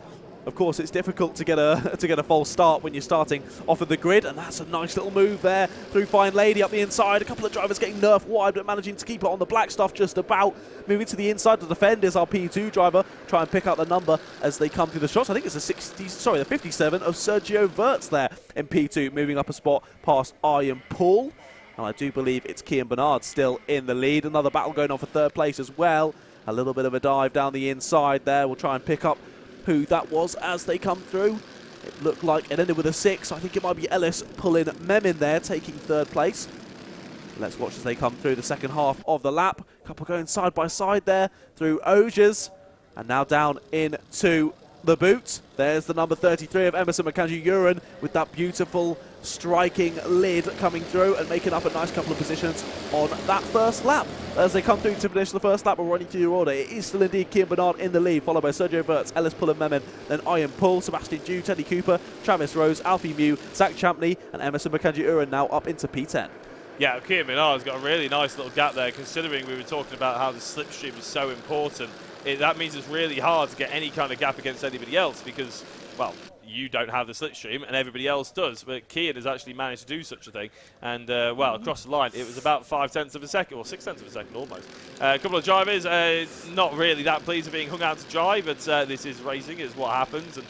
Of course, it's difficult to get a false start when you're starting off of the grid, and that's a nice little move there through Fine Lady up the inside. A couple of drivers getting nerfed wide, but managing to keep it on the black stuff just about. Moving to the inside to defend is our P2 driver. Try and pick out the number as they come through the shots. I think it's the 57 of Sergio Wirtz there in P2, moving up a spot past Iron Paul. And I do believe it's Kian Bernard still in the lead. Another battle going on for third place as well. A little bit of a dive down the inside there. We'll try and pick up who that was as they come through. It looked like it ended with a 6. I think it might be Ellis pulling Mem in there, taking 3rd place. Let's watch as they come through the second half of the lap. Couple going side by side there through Ogers. And now down into the boot. There's the number 33 of Emerson McAndrew-Uren with that beautiful striking lid coming through and making up a nice couple of positions on that first lap. As they come through to finish the first lap, we're running through your order. It is still indeed Kian Bernard in the lead, followed by Sergio Verts, Ellis Pullen Memon, then Ian Paul, Sebastian Dew, Teddy Cooper, Travis Rose, Alfie Mew, Zach Champney, and Emerson McAndrew-Uren now up into P10. Yeah, Kian Bernard's got a really nice little gap there, considering we were talking about how the slipstream is so important. That means it's really hard to get any kind of gap against anybody else because, well, you don't have the slipstream and everybody else does. But Kian has actually managed to do such a thing. And, well, across the line, it was about 0.5 of a second, or 0.6 of a second almost. A couple of drivers not really that pleased with being hung out to dry, but this is racing, is what happens. And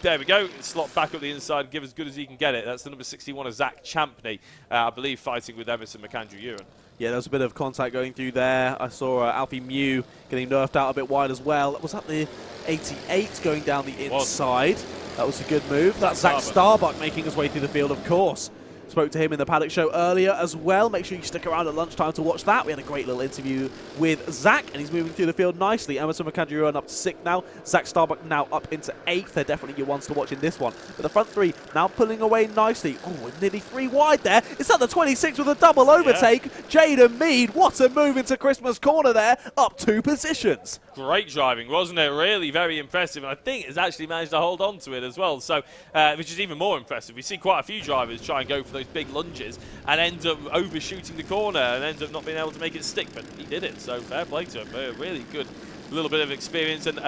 there we go, slot back up the inside and give as good as he can get it. That's the number 61 of Zach Champney, I believe, fighting with Emerson McAndrew-Uren. Yeah, there was a bit of contact going through there. I saw Alfie Mew getting nerfed out a bit wide as well. Was that the 88 going down the inside? That was a good move. That's Zach Starbuck making his way through the field, of course. Spoke to him in the Paddock show earlier as well. Make sure you stick around at lunchtime to watch that. We had a great little interview with Zach, and he's moving through the field nicely. Emerson McAndrew-Uren up to 6th now. Zach Starbuck now up into 8th. They're definitely your ones to watch in this one. But the front 3 now pulling away nicely. Oh, nearly 3 wide there. Is that the 26 with a double overtake? Yeah. Jaden Mead, what a move into Christmas corner there. Up 2 positions. Great driving, wasn't it? Really very impressive. And I think it's actually managed to hold on to it as well. So, which is even more impressive. We see quite a few drivers try and go for those big lunges and end up overshooting the corner and end up not being able to make it stick, but he did it, so fair play to him. Really good little bit of experience, and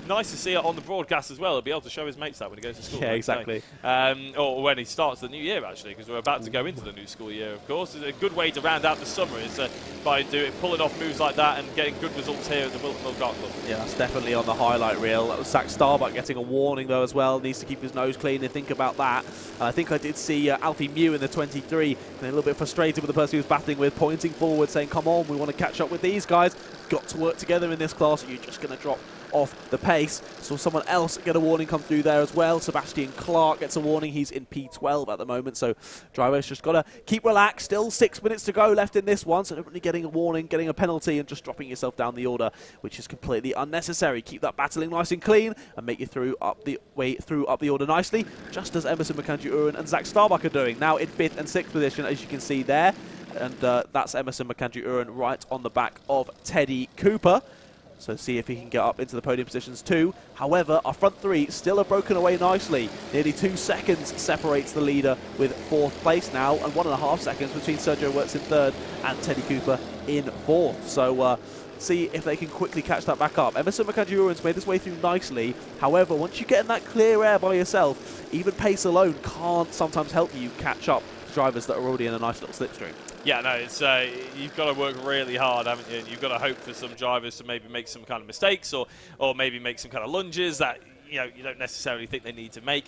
nice to see it on the broadcast as well. He'll be able to show his mates that when he goes to school. Yeah, exactly. Or when he starts the new year, actually, because we're about to go into the new school year, of course. It's a good way to round out the summer is by pulling off moves like that and getting good results here at the Whilton Kart Club. Yeah, that's definitely on the highlight reel. That was Zach Starbuck getting a warning, though, as well. Needs to keep his nose clean and think about that. I think I did see Alfie Mew in the 23, a little bit frustrated with the person he was battling with, pointing forward, saying, come on, we want to catch up with these guys. Got to work together in this class, or you're just going to drop off the pace. Saw someone else get a warning come through there as well. Sebastian Clark gets a warning. He's in P12 at the moment, so driver's just got to keep relaxed. Still 6 minutes to go left in this one, so definitely getting a warning, getting a penalty, and just dropping yourself down the order, which is completely unnecessary. Keep that battling nice and clean and make you through up the order nicely, just as Emerson McAndrew-Uren and Zach Starbuck are doing. Now in 5th and 6th position, as you can see there. And that's Emerson McAndrew-Uren right on the back of Teddy Cooper. So see if he can get up into the podium positions too. However, our front 3 still have broken away nicely. Nearly 2 seconds separates the leader with 4th place now, and 1.5 seconds between Sergio Wirtz in 3rd and Teddy Cooper in 4th. So see if they can quickly catch that back up. Emerson McAndrew-Uren's made his way through nicely. However, once you get in that clear air by yourself, even pace alone can't sometimes help you catch up to drivers that are already in a nice little slipstream. Yeah, no, it's you've got to work really hard, haven't you? And you've got to hope for some drivers to maybe make some kind of mistakes or maybe make some kind of lunges that you don't necessarily think they need to make.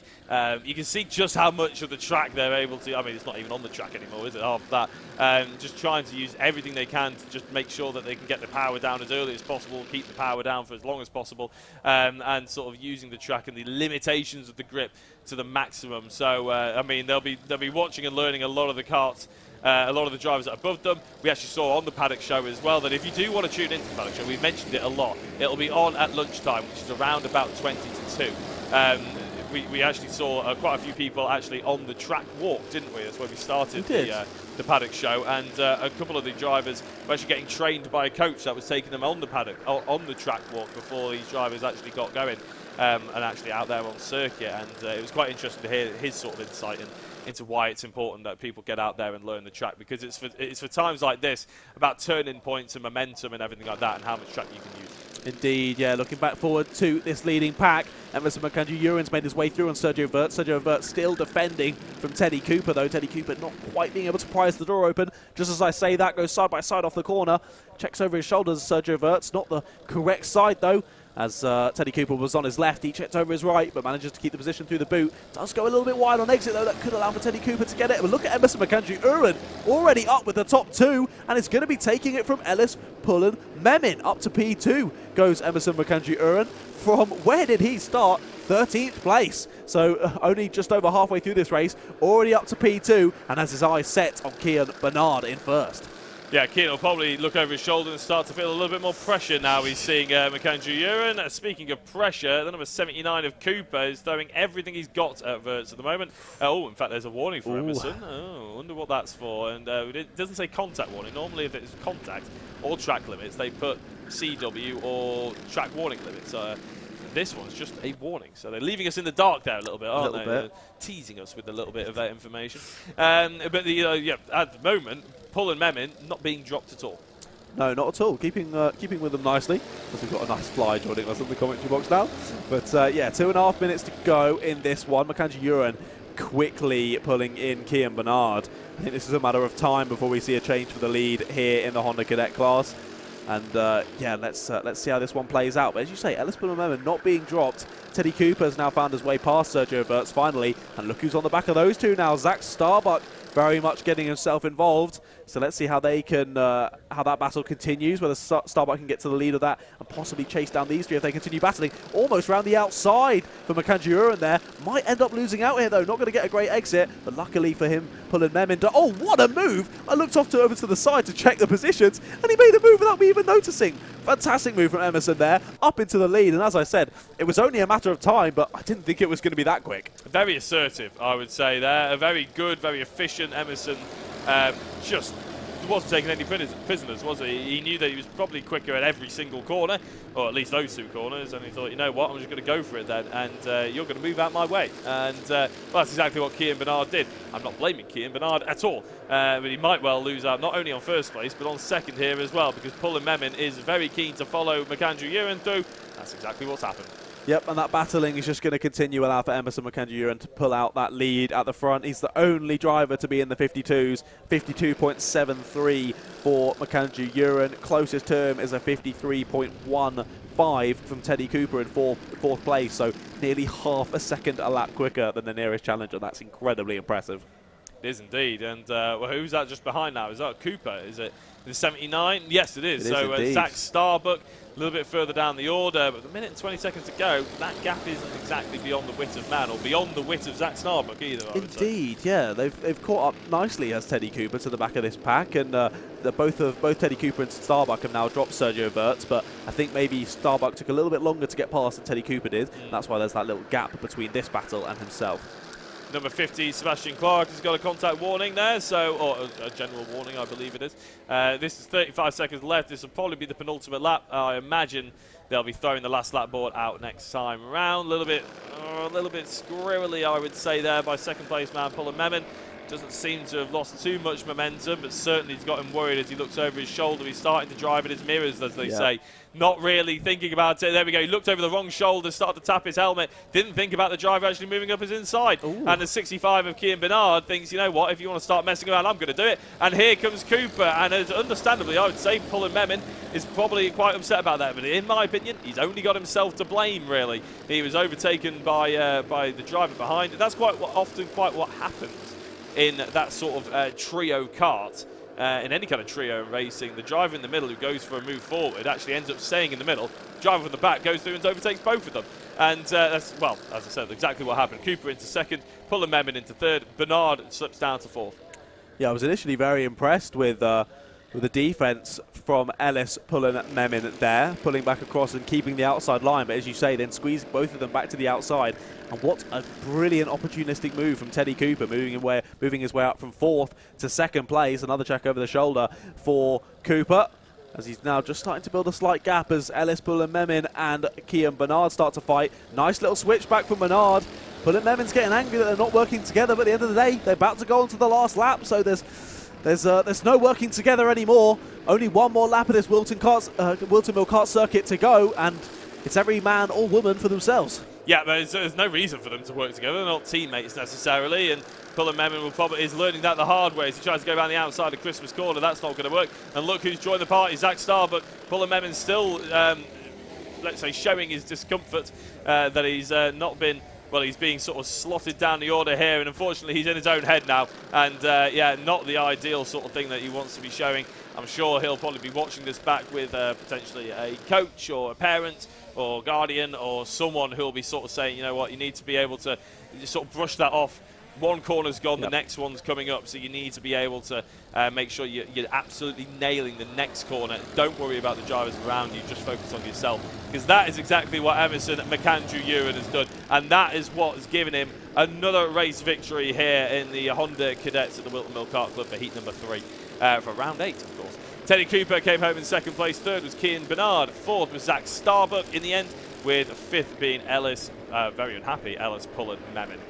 You can see just how much of the track they're able to. I mean, it's not even on the track anymore, is it? Half of that. Just trying to use everything they can to just make sure that they can get the power down as early as possible, keep the power down for as long as possible, and sort of using the track and the limitations of the grip to the maximum. So, I mean, they'll be watching and learning a lot of the karts. A lot of the drivers that are above them. We actually saw on the Paddock show as well that if you do want to tune into the Paddock show, we've mentioned it a lot, it'll be on at lunchtime, which is around about 20 to 2. We actually saw quite a few people actually on the track walk, didn't we? That's where we started the Paddock show, and a couple of the drivers were actually getting trained by a coach that was taking them on the paddock, on the track walk before these drivers actually got going and actually out there on circuit. And it was quite interesting to hear his sort of insight into why it's important that people get out there and learn the track, because it's for times like this about turning points and momentum and everything like that, and how much track you can use. Indeed, yeah, looking back forward to this leading pack. Emerson McAndrew-Uren's made his way through on Sergio Wirtz. Sergio Wirtz still defending from Teddy Cooper, though. Teddy Cooper not quite being able to prise the door open. Just as I say that, goes side by side off the corner. Checks over his shoulders, Sergio Wirtz. Not the correct side, though. as Teddy Cooper was on his left. He checked over his right, but manages to keep the position through the boot. Does go a little bit wide on exit, though. That could allow for Teddy Cooper to get it. But look at Emerson McAndrew-Uren already up with the top 2, and it's going to be taking it from Ellis Pullen Memin. Up to P2 goes Emerson McAndrew-Uren. From where did he start? 13th place. So only just over halfway through this race, already up to P2, and has his eyes set on Kian Bernard in first. Yeah, Keane will probably look over his shoulder and start to feel a little bit more pressure now he's seeing McAndrew-Uren. Speaking of pressure, the number 79 of Cooper is throwing everything he's got at Verts at the moment. Oh, in fact, there's a warning for Emerson. Oh, I wonder what that's for. And it doesn't say contact warning. Normally, if it's contact or track limits, they put CW or track warning limits. This one's just a warning, so they're leaving us in the dark there a little bit, aren't they? They're teasing us with a little bit of that information. But yeah, at the moment, Pullen Memin not being dropped at all. No, not at all. Keeping with them nicely, because we've got a nice fly joining us in the commentary box now. But yeah, 2.5 minutes to go in this one. McAndrew-Uren quickly pulling in Kian Bernard. I think this is a matter of time before we see a change for the lead here in the Honda Cadet class. And yeah, let's see how this one plays out. But as you say, Ellis Pullen Memin not being dropped. Teddy Cooper has now found his way past Sergio Verts finally. And look who's on the back of those two now. Zach Starbuck very much getting himself involved. So let's see how they can, how that battle continues, whether Starbuck can get to the lead of that and possibly chase down these three if they continue battling. Almost round the outside for McAndrew-Uren there. Might end up losing out here though. Not going to get a great exit, but luckily for him, Pullen Memin. Oh, what a move! I looked off over to the side to check the positions, and he made a move without me even noticing. Fantastic move from Emerson there, up into the lead. And as I said, it was only a matter of time, but I didn't think it was going to be that quick. Very assertive, I would say there. A very good, very efficient Emerson. Just wasn't taking any prisoners, was he? He knew that he was probably quicker at every single corner, or at least those two corners, and he thought, you know what, I'm just going to go for it then, and you're going to move out my way. And well, that's exactly what Kian Bernard did. I'm not blaming Kian Bernard at all, but he might well lose out not only on first place, but on second here as well, because Pullen Memin is very keen to follow McAndrew-Uren through. That's exactly what's happened. Yep, and that battling is just going to continue allow for Emerson McAndrew-Uren to pull out that lead at the front. He's the only driver to be in the 52s, 52.73 for McAndrew-Uren. Closest to him is a 53.15 from Teddy Cooper in fourth place, so nearly half a second a lap quicker than the nearest challenger. That's incredibly impressive. It is indeed, and well, who's that just behind now? Is that Cooper? Is it the 79? Yes, it is. So Zach Starbuck, a little bit further down the order, but a minute and 20 seconds to go. That gap isn't exactly beyond the wit of man, or beyond the wit of Zach Starbuck either, I would say. Indeed, yeah. They've caught up nicely as Teddy Cooper to the back of this pack, and both Teddy Cooper and Starbuck have now dropped Sergio Verts, but I think maybe Starbuck took a little bit longer to get past than Teddy Cooper did. That's why there's that little gap between this battle and himself. Number 50, Sebastian Clark, has got a contact warning there, so, or a general warning, I believe it is. This is 35 seconds left. This will probably be the penultimate lap. I imagine they'll be throwing the last lap board out next time around. A little bit squirrely, I would say, there by second place man Pullen Memin. Doesn't seem to have lost too much momentum, but certainly he's got him worried as he looks over his shoulder. He's starting to drive at his mirrors, as they say. Not really thinking about it. There we go. He looked over the wrong shoulder, started to tap his helmet. Didn't think about the driver actually moving up his inside. Ooh. And the 65 of Kian Bernard thinks, you know what, if you want to start messing around, I'm going to do it. And here comes Cooper. And as understandably, I would say Pullen Memin is probably quite upset about that. But in my opinion, he's only got himself to blame, really. He was overtaken by the driver behind. And that's often what happens in that sort of trio kart. In any kind of trio racing, the driver in the middle who goes for a move forward actually ends up staying in the middle. Driver from the back goes through and overtakes both of them. And that's, well, as I said, exactly what happened. Cooper into second, Pullen Memin into third, Bernard slips down to fourth. Yeah, I was initially very impressed with the defense from Ellis Pullen Memin there, pulling back across and keeping the outside line. But as you say, then squeezing both of them back to the outside. And what a brilliant opportunistic move from Teddy Cooper, moving his way up from fourth to second place. Another check over the shoulder for Cooper, as he's now just starting to build a slight gap as Ellis Pullen Memin and Kian Bernard start to fight. Nice little switch back from Bernard. Pullen Memin's getting angry that they're not working together, but at the end of the day, they're about to go on to the last lap, so there's no working together anymore. Only one more lap of this Whilton Mill Kart circuit to go, and it's every man or woman for themselves. Yeah, but there's no reason for them to work together. They're not teammates necessarily, and Pullen Memin is learning that the hard way as he tries to go around the outside of Christmas Corner. That's not going to work. And look who's joined the party, Zach Starbuck. Pullen Memin still let's say, showing his discomfort that he's not been. Well, he's being sort of slotted down the order here, and unfortunately he's in his own head now. And yeah, not the ideal sort of thing that he wants to be showing. I'm sure he'll probably be watching this back with potentially a coach or a parent or guardian or someone who'll be sort of saying, you know what, you need to be able to just sort of brush that off. One corner's gone, the next one's coming up, so you need to be able to make sure you're absolutely nailing the next corner. Don't worry about the drivers around you, just focus on yourself, because that is exactly what Emerson McAndrew Ewan has done, and that is what has given him another race victory here in the Honda Cadets at the Whilton Mill Kart Club for heat number 3, for round 8, of course. Teddy Cooper came home in 2nd place, 3rd was Cian Bernard, 4th was Zach Starbuck in the end, with 5th being Ellis, very unhappy, Ellis Pullen Memon.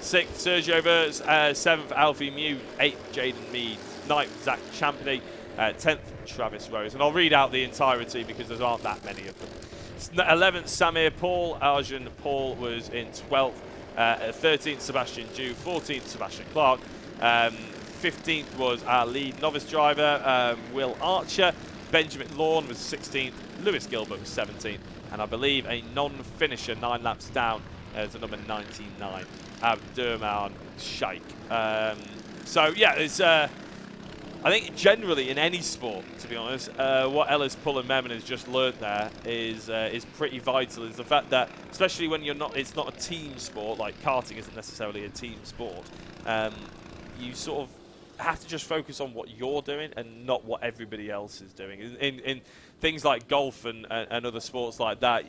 6th, Sergio Verts, 7th, Alfie Mew, 8th, Jaden Mead, 9th, Zach Champney, 10th, Travis Rose. And I'll read out the entirety because there aren't that many of them. 11th, Samir Paul, Arjun Paul was in 12th, 13th, Sebastian Dew, 14th, Sebastian Clark, 15th was our lead novice driver, Will Archer, Benjamin Lawn was 16th, Lewis Gilbert was 17th, and I believe a non-finisher 9 laps down to number 99. Abdurman Sheikh. So yeah, it's I think generally in any sport, to be honest, what Ellis Pullen Memon has just learnt there is pretty vital. Is the fact that, especially when it's not a team sport, like karting isn't necessarily a team sport. You sort of have to just focus on what you're doing and not what everybody else is doing. In things like golf and other sports like that,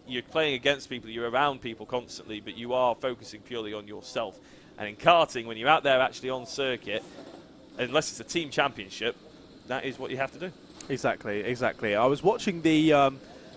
you're playing against people, you're around people constantly, but you are focusing purely on yourself. And in karting, when you're out there actually on circuit, unless it's a team championship, that is what you have to do. Exactly. I was watching the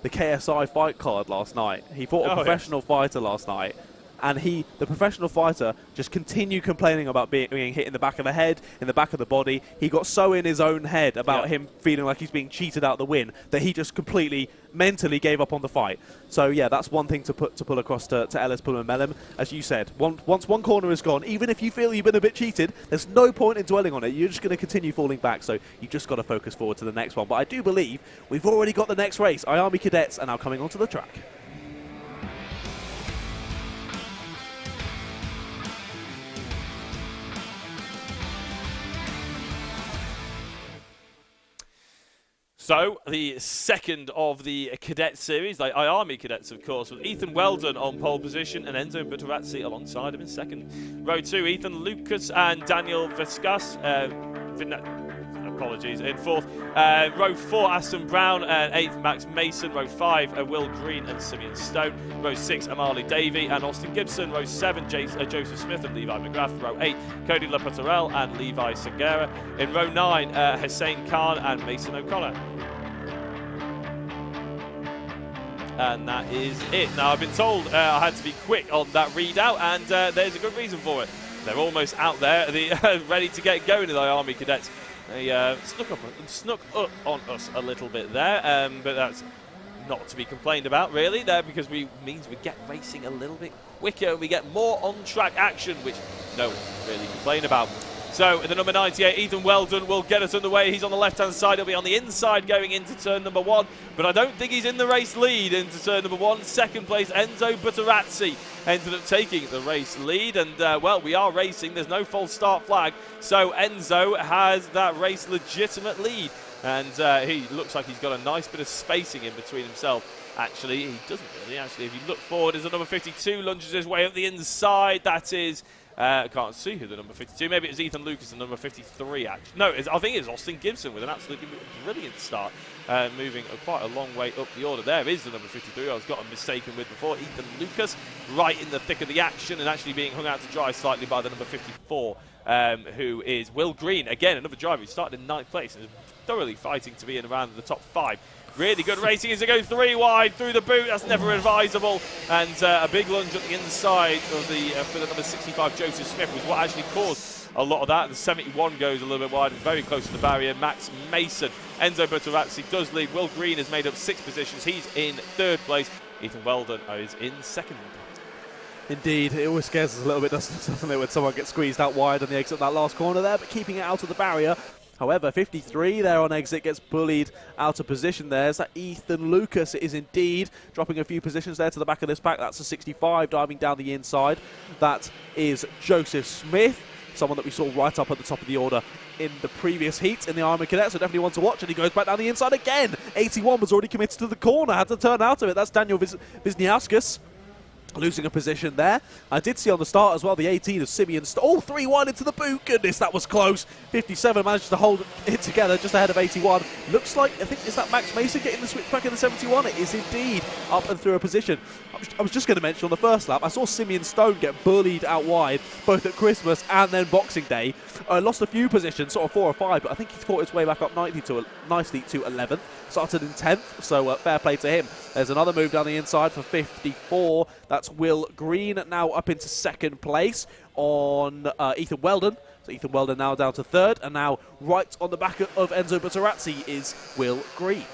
KSI fight card last night. He fought a professional fighter last night. And the professional fighter, just continued complaining about being hit in the back of the head, in the back of the body. He got so in his own head about him feeling like he's being cheated out the win that he just completely mentally gave up on the fight. So yeah, that's one thing to pull across to Ellis Pullen Memon. As you said, once one corner is gone, even if you feel you've been a bit cheated, there's no point in dwelling on it. You're just going to continue falling back. So you've just got to focus forward to the next one. But I do believe we've already got the next race. IAME Cadets are now coming onto the track. So, the second of the cadet series, the IAME cadets, of course, with Ethan Weldon on pole position and Enzo Butterazzi alongside him in second. Row 2, Ethan Lucas and Daniel Viscas. Apologies, in 4th. Row 4, Aston Brown and 8th, Max Mason. Row 5, Will Green and Simeon Stone. Row 6, Amali Davey and Austin Gibson. Row 7, Joseph Smith and Levi McGrath. Row 8, Cody Lapatarel and Levi Segura. In row 9, Hussein Khan and Mason O'Connor. And that is it. Now, I've been told I had to be quick on that readout, and there's a good reason for it. They're almost out there, ready to get going, the IAME cadets. They snuck up on us a little bit there, but that's not to be complained about, really, there, because means we get racing a little bit quicker. We get more on-track action, which no one really complain about. So, in the number 98, Ethan Weldon will get us underway. He's on the left-hand side. He'll be on the inside going into turn number 1. But I don't think he's in the race lead into turn number 1. Second place, Enzo Butterazzi ended up taking the race lead. And, well, we are racing. There's no false start flag. So, Enzo has that race legitimate lead. And he looks like he's got a nice bit of spacing in between himself. Actually, he doesn't really. Actually, if you look forward, as the number 52 lunges his way up the inside. That is... I can't see who the number 52. Maybe it's Ethan Lucas, the number 53, actually. No, I think it's Austin Gibson with an absolutely brilliant start, moving quite a long way up the order. There is the number 53 I was gotten mistaken with before. Ethan Lucas, right in the thick of the action and actually being hung out to dry slightly by the number 54, who is Will Green. Again, another driver who started in 9th place and is thoroughly fighting to be in around the top 5. Really good racing as they go 3 wide through the boot. That's never advisable. And a big lunge at the inside of for the number 65, Joseph Smith, was what actually caused a lot of that. The 71 goes a little bit wide and very close to the barrier. Max Mason. Enzo Butterazzi does lead. Will Green has made up 6 positions. He's in 3rd place. Ethan Weldon is in 2nd. Indeed, it always scares us a little bit, doesn't it, when someone gets squeezed out wide on the exit of that last corner there, but keeping it out of the barrier. However, 53 there on exit gets bullied out of position there. Is that Ethan Lucas? It is indeed, dropping a few positions there to the back of this pack. That's a 65 diving down the inside. That is Joseph Smith, someone that we saw right up at the top of the order in the previous heat in the IAME cadet, so definitely one to watch. And he goes back down the inside again. 81 was already committed to the corner, had to turn out of it. That's Daniel Wisniauskas. Losing a position there. I did see on the start as well the 18 of Simeon. 3-1 into the boot. Goodness, that was close. 57 managed to hold it together just ahead of 81. Looks like, I think, is that Max Mason getting the switch back in the 71? It is indeed up and through a position. I was just going to mention on the first lap, I saw Simeon Stone get bullied out wide, both at Christmas and then Boxing Day. Lost a few positions, sort of 4 or 5, but I think he's fought his way back up nicely to 11th. Started in 10th, so fair play to him. There's another move down the inside for 54. That's Will Green now up into 2nd place on Ethan Weldon. So Ethan Weldon now down to 3rd, and now right on the back of Enzo Butterazzi is Will Green.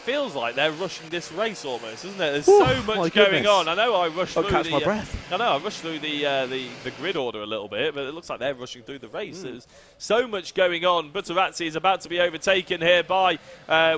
Feels like they're rushing this race almost, isn't it? There's so much going on. I know I rushed through catch my breath. I rushed through the grid order a little bit, but it looks like they're rushing through the race. There's so much going on. Butterazzi is about to be overtaken here by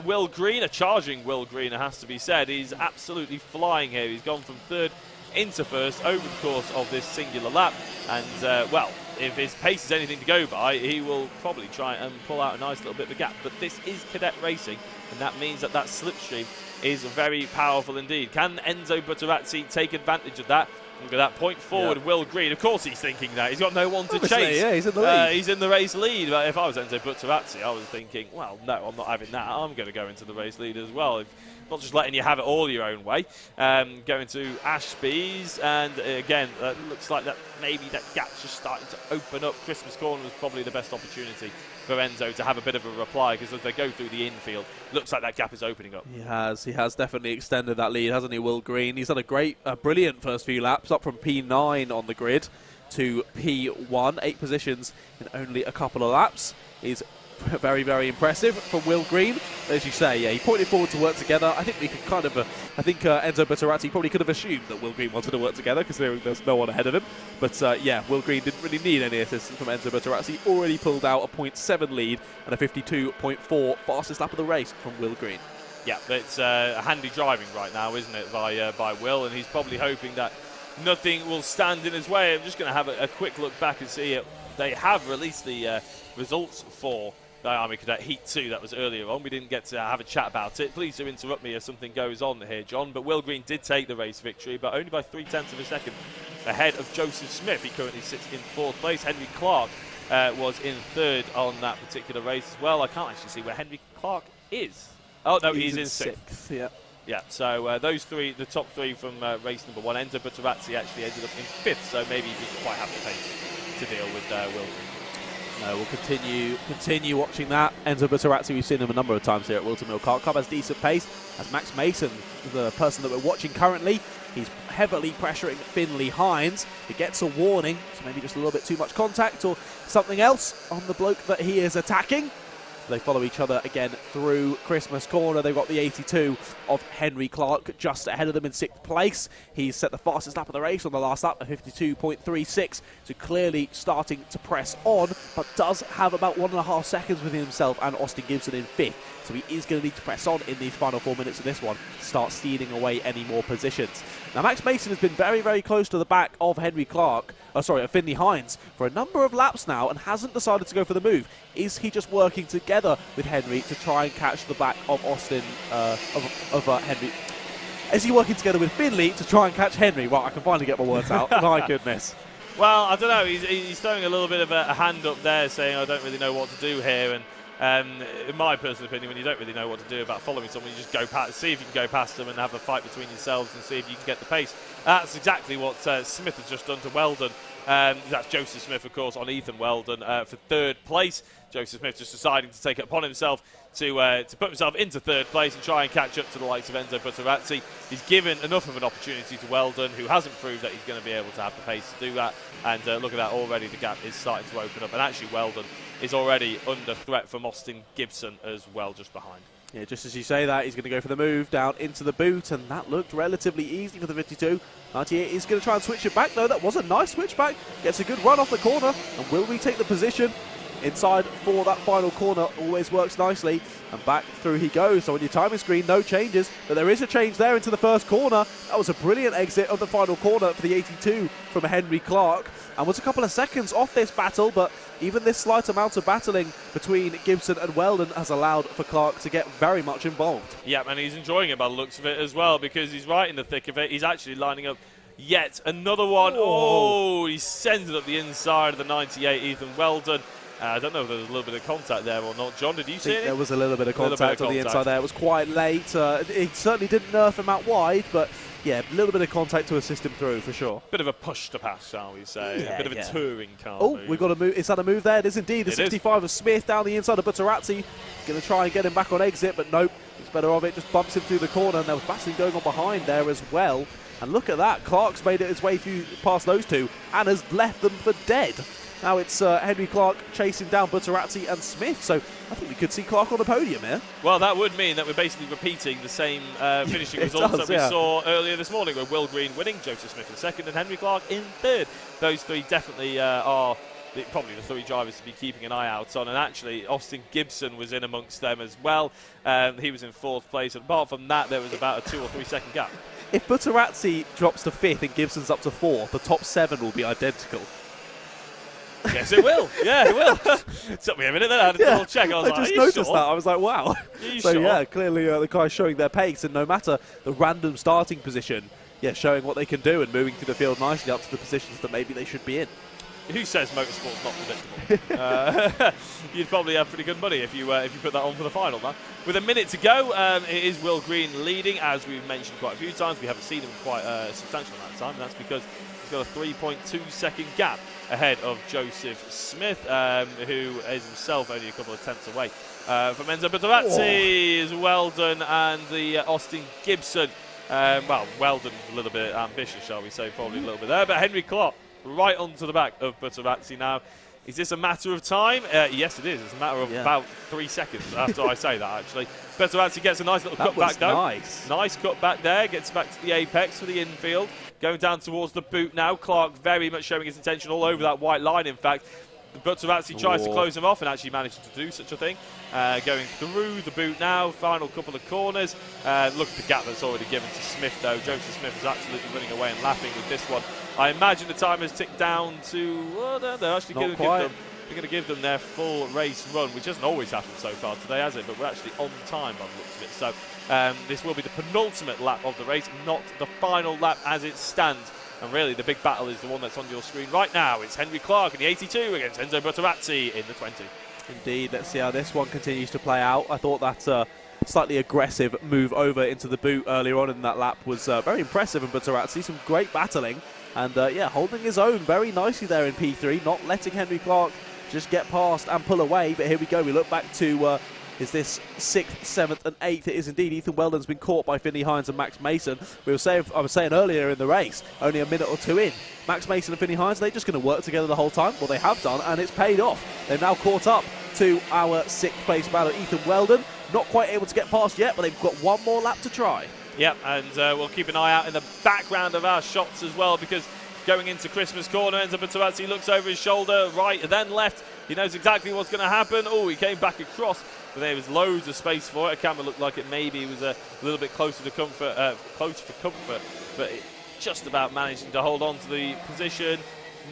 Will Green, a charging Will Green, it has to be said. He's absolutely flying here. He's gone from 3rd into 1st over the course of this singular lap, and well, if his pace is anything to go by, he will probably try and pull out a nice little bit of a gap. But this is cadet racing, and that means that slipstream is very powerful indeed. Can Enzo Butterazzi take advantage of that? Look at that point forward, yeah. Will Green. Of course he's thinking that. He's got no one to chase. Yeah, he's in the lead. He's in the race lead. But if I was Enzo Butterazzi, I was thinking, well, no, I'm not having that. I'm going to go into the race lead as well. Not just letting you have it all your own way. Going to Ashby's, and again, looks like that maybe that gap's just starting to open up. Christmas Corner was probably the best opportunity for Enzo to have a bit of a reply, because as they go through the infield, looks like that gap is opening up. He has definitely extended that lead, hasn't he, Will Green? He's had a brilliant first few laps, up from P9 on the grid to P1, 8 positions in only a couple of laps. Is very, very impressive from Will Green. As you say, yeah, he pointed forward to work together. I think we could kind of, Enzo Butterazzi probably could have assumed that Will Green wanted to work together, because there's no one ahead of him. But yeah, Will Green didn't really need any assistance from Enzo Butterazzi. Already pulled out a 0.7 lead and a 52.4 fastest lap of the race from Will Green. Yeah, it's handy driving right now, isn't it, by Will, and he's probably hoping that nothing will stand in his way. I'm just going to have a quick look back and see it. They have released the results for the IAME Cadet Heat 2 that was earlier on. We didn't get to have a chat about it. Please do interrupt me if something goes on here, John. But Will Green did take the race victory, but only by 0.3 of a second ahead of Joseph Smith. He currently sits in 4th place. Henry Clark was in 3rd on that particular race as well. I can't actually see where Henry Clark is. Oh, no, he's in 6th. Yeah. Yeah, so those three, the top 3 from race number 1. Enzo Butterazzi actually ended up in 5th, so maybe he didn't quite have the pace to deal with Will Green. No, we'll continue watching that. Enzo Butterazzi, we've seen him a number of times here at Whilton Mill Kart Club, has decent pace. As Max Mason, the person that we're watching currently, he's heavily pressuring Finley Hines. He gets a warning, so maybe just a little bit too much contact or something else on the bloke that he is attacking. They follow each other again through Christmas Corner. They've got the 82 of Henry Clark just ahead of them in 6th place. He's set the fastest lap of the race on the last lap, a 52.36. So clearly starting to press on, but does have about 1.5 seconds within himself and Austin Gibson in 5th. So he is going to need to press on in these final 4 minutes of this one to start stealing away any more positions. Now, Max Mason has been very, very close to the back of Henry Clark, of Finley Hines for a number of laps now and hasn't decided to go for the move. Is he just working together with Henry to try and catch the back of Austin, Henry? Is he working together with Finley to try and catch Henry? Well, I can finally get my words out. My goodness. Well, I don't know. He's throwing a little bit of a hand up there, saying, I don't really know what to do here. And in my personal opinion, when you don't really know what to do about following someone, you just go past, see if you can go past them and have a fight between yourselves and see if you can get the pace. That's exactly what Smith has just done to Weldon. That's Joseph Smith, of course, on Ethan Weldon for 3rd place. Joseph Smith just deciding to take it upon himself to put himself into 3rd place and try and catch up to the likes of Enzo Butterazzi. He's given enough of an opportunity to Weldon, who hasn't proved that he's going to be able to have the pace to do that. And look at that, already the gap is starting to open up. And actually Weldon is already under threat from Austin Gibson as well, just behind. Yeah, just as you say that, he's going to go for the move down into the boot, and that looked relatively easy for the 52. 98 is going to try and switch it back, though. That was a nice switch back. Gets a good run off the corner, and will retake the position. inside for that final corner. Always works nicely. And back through he goes. So on your timing screen, no changes. But there is a change there into the first corner. That was a brilliant exit of the final corner for the 82 from Henry Clark. And was a couple of seconds off this battle, but even this slight amount of battling between Gibson and Weldon has allowed for Clark to get very much involved. Yeah, and he's enjoying it by the looks of it as well, because he's right in the thick of it. He's actually lining up yet another one. Oh, he sends it up the inside of the 98, Ethan Weldon. I don't know if there was a little bit of contact there or not. John, did you see it? There was a little bit of contact on the inside there. It was quite late. It certainly didn't nerf him out wide, but yeah, a little bit of contact to assist him through for sure. Bit of a push to pass, shall we say. Yeah, a bit of a touring car. Oh, move. we've got a move. Is that a move there? It is indeed. The 65 of Smith down the inside of Butterazzi. Going to try and get him back on exit, but nope. It's better of it. Just bumps him through the corner, and there was battling going on behind there as well. And look at that. Clark's made it his way through past those two and has left them for dead. Now it's Henry Clark chasing down Butterazzi and Smith, so I think we could see Clark on the podium here. Well, that would mean that we're basically repeating the same finishing results that we saw earlier this morning, with Will Green winning, Joseph Smith in second, and Henry Clark in third. Those three definitely are probably the three drivers to be keeping an eye out on, and actually Austin Gibson was in amongst them as well. He was in fourth place, and apart from that, there was about a 2 or 3 second gap. If Butterazzi drops to fifth and Gibson's up to fourth, the top 7 will be identical. Yes, it will. Yeah, it will. It took me a minute then. I had a double check. I just noticed that. I was like, wow. So, sure? Yeah, clearly the guys showing their pace, and no matter the random starting position, yeah, showing what they can do and moving through the field nicely up to the positions that maybe they should be in. Who says motorsport's not predictable? You'd probably have pretty good money if you put that on for the final, man. With a minute to go, it is Will Green leading, as we've mentioned quite a few times. We haven't seen him quite a substantial amount of time, and that's because he's got a 3.2 second gap ahead of Joseph Smith, who is himself only a couple of tenths away from Enzo Butterazzi, is Weldon, and the Austin Gibson. Well, Weldon a little bit ambitious, shall we say, probably a little bit there, but Henry Clark right onto the back of Butterazzi now. Is this a matter of time? Yes, it is. It's a matter of about 3 seconds after I say that, actually. Butterazzi gets a nice little cut back, though. Nice cut back there. Gets back to the apex for the infield. Going down towards the boot now. Clark very much showing his intention all over that white line, in fact. Butterazzi tries to close him off and actually manages to do such a thing. Going through the boot now, final couple of corners. Look at the gap that's already given to Smith, though. Joseph Smith is absolutely running away and laughing with this one. I imagine the time has ticked down to, well, they're actually going to give them their full race run, which hasn't always happened so far today, has it? But we're actually on time by the looks of it. So this will be the penultimate lap of the race, not the final lap as it stands. And really, the big battle is the one that's on your screen right now. It's Henry Clark in the 82 against Enzo Butterazzi in the 20. Indeed, let's see how this one continues to play out. I thought that slightly aggressive move over into the boot earlier on in that lap was very impressive in Butterazzi. Some great battling. And, yeah, holding his own very nicely there in P3, not letting Henry Clark just get past and pull away. But here we go. We look back to... is this 6th, 7th and 8th? It is indeed. Ethan Weldon's been caught by Finney Hines and Max Mason. I was saying earlier in the race, only a minute or two in, Max Mason and Finney Hines, they're just going to work together the whole time. Well, they have done, and it's paid off. They've now caught up to our 6th place man, Ethan Weldon. Not quite able to get past yet, but they've got one more lap to try. Yep, and we'll keep an eye out in the background of our shots as well, because going into Christmas corner, Enzo Butterazzi looks over his shoulder, right, then left. He knows exactly what's going to happen. Oh, he came back across, but there was loads of space for it. A camera looked like it maybe was a little bit closer for comfort, but it just about managing to hold on to the position.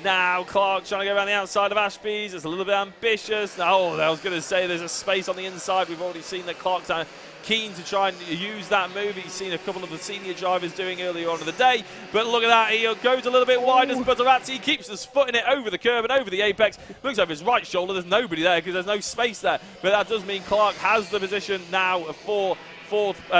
Now Clark trying to go around the outside of Ashby's. It's a little bit ambitious. Oh, I was going to say there's a space on the inside. We've already seen that Clark's keen to try and use that move. He's seen a couple of the senior drivers doing earlier on in the day. But look at that. He goes a little bit wide as Butterazzi keeps his foot in it over the curb and over the apex. Looks over his right shoulder. There's nobody there because there's no space there. But that does mean Clark has the position now for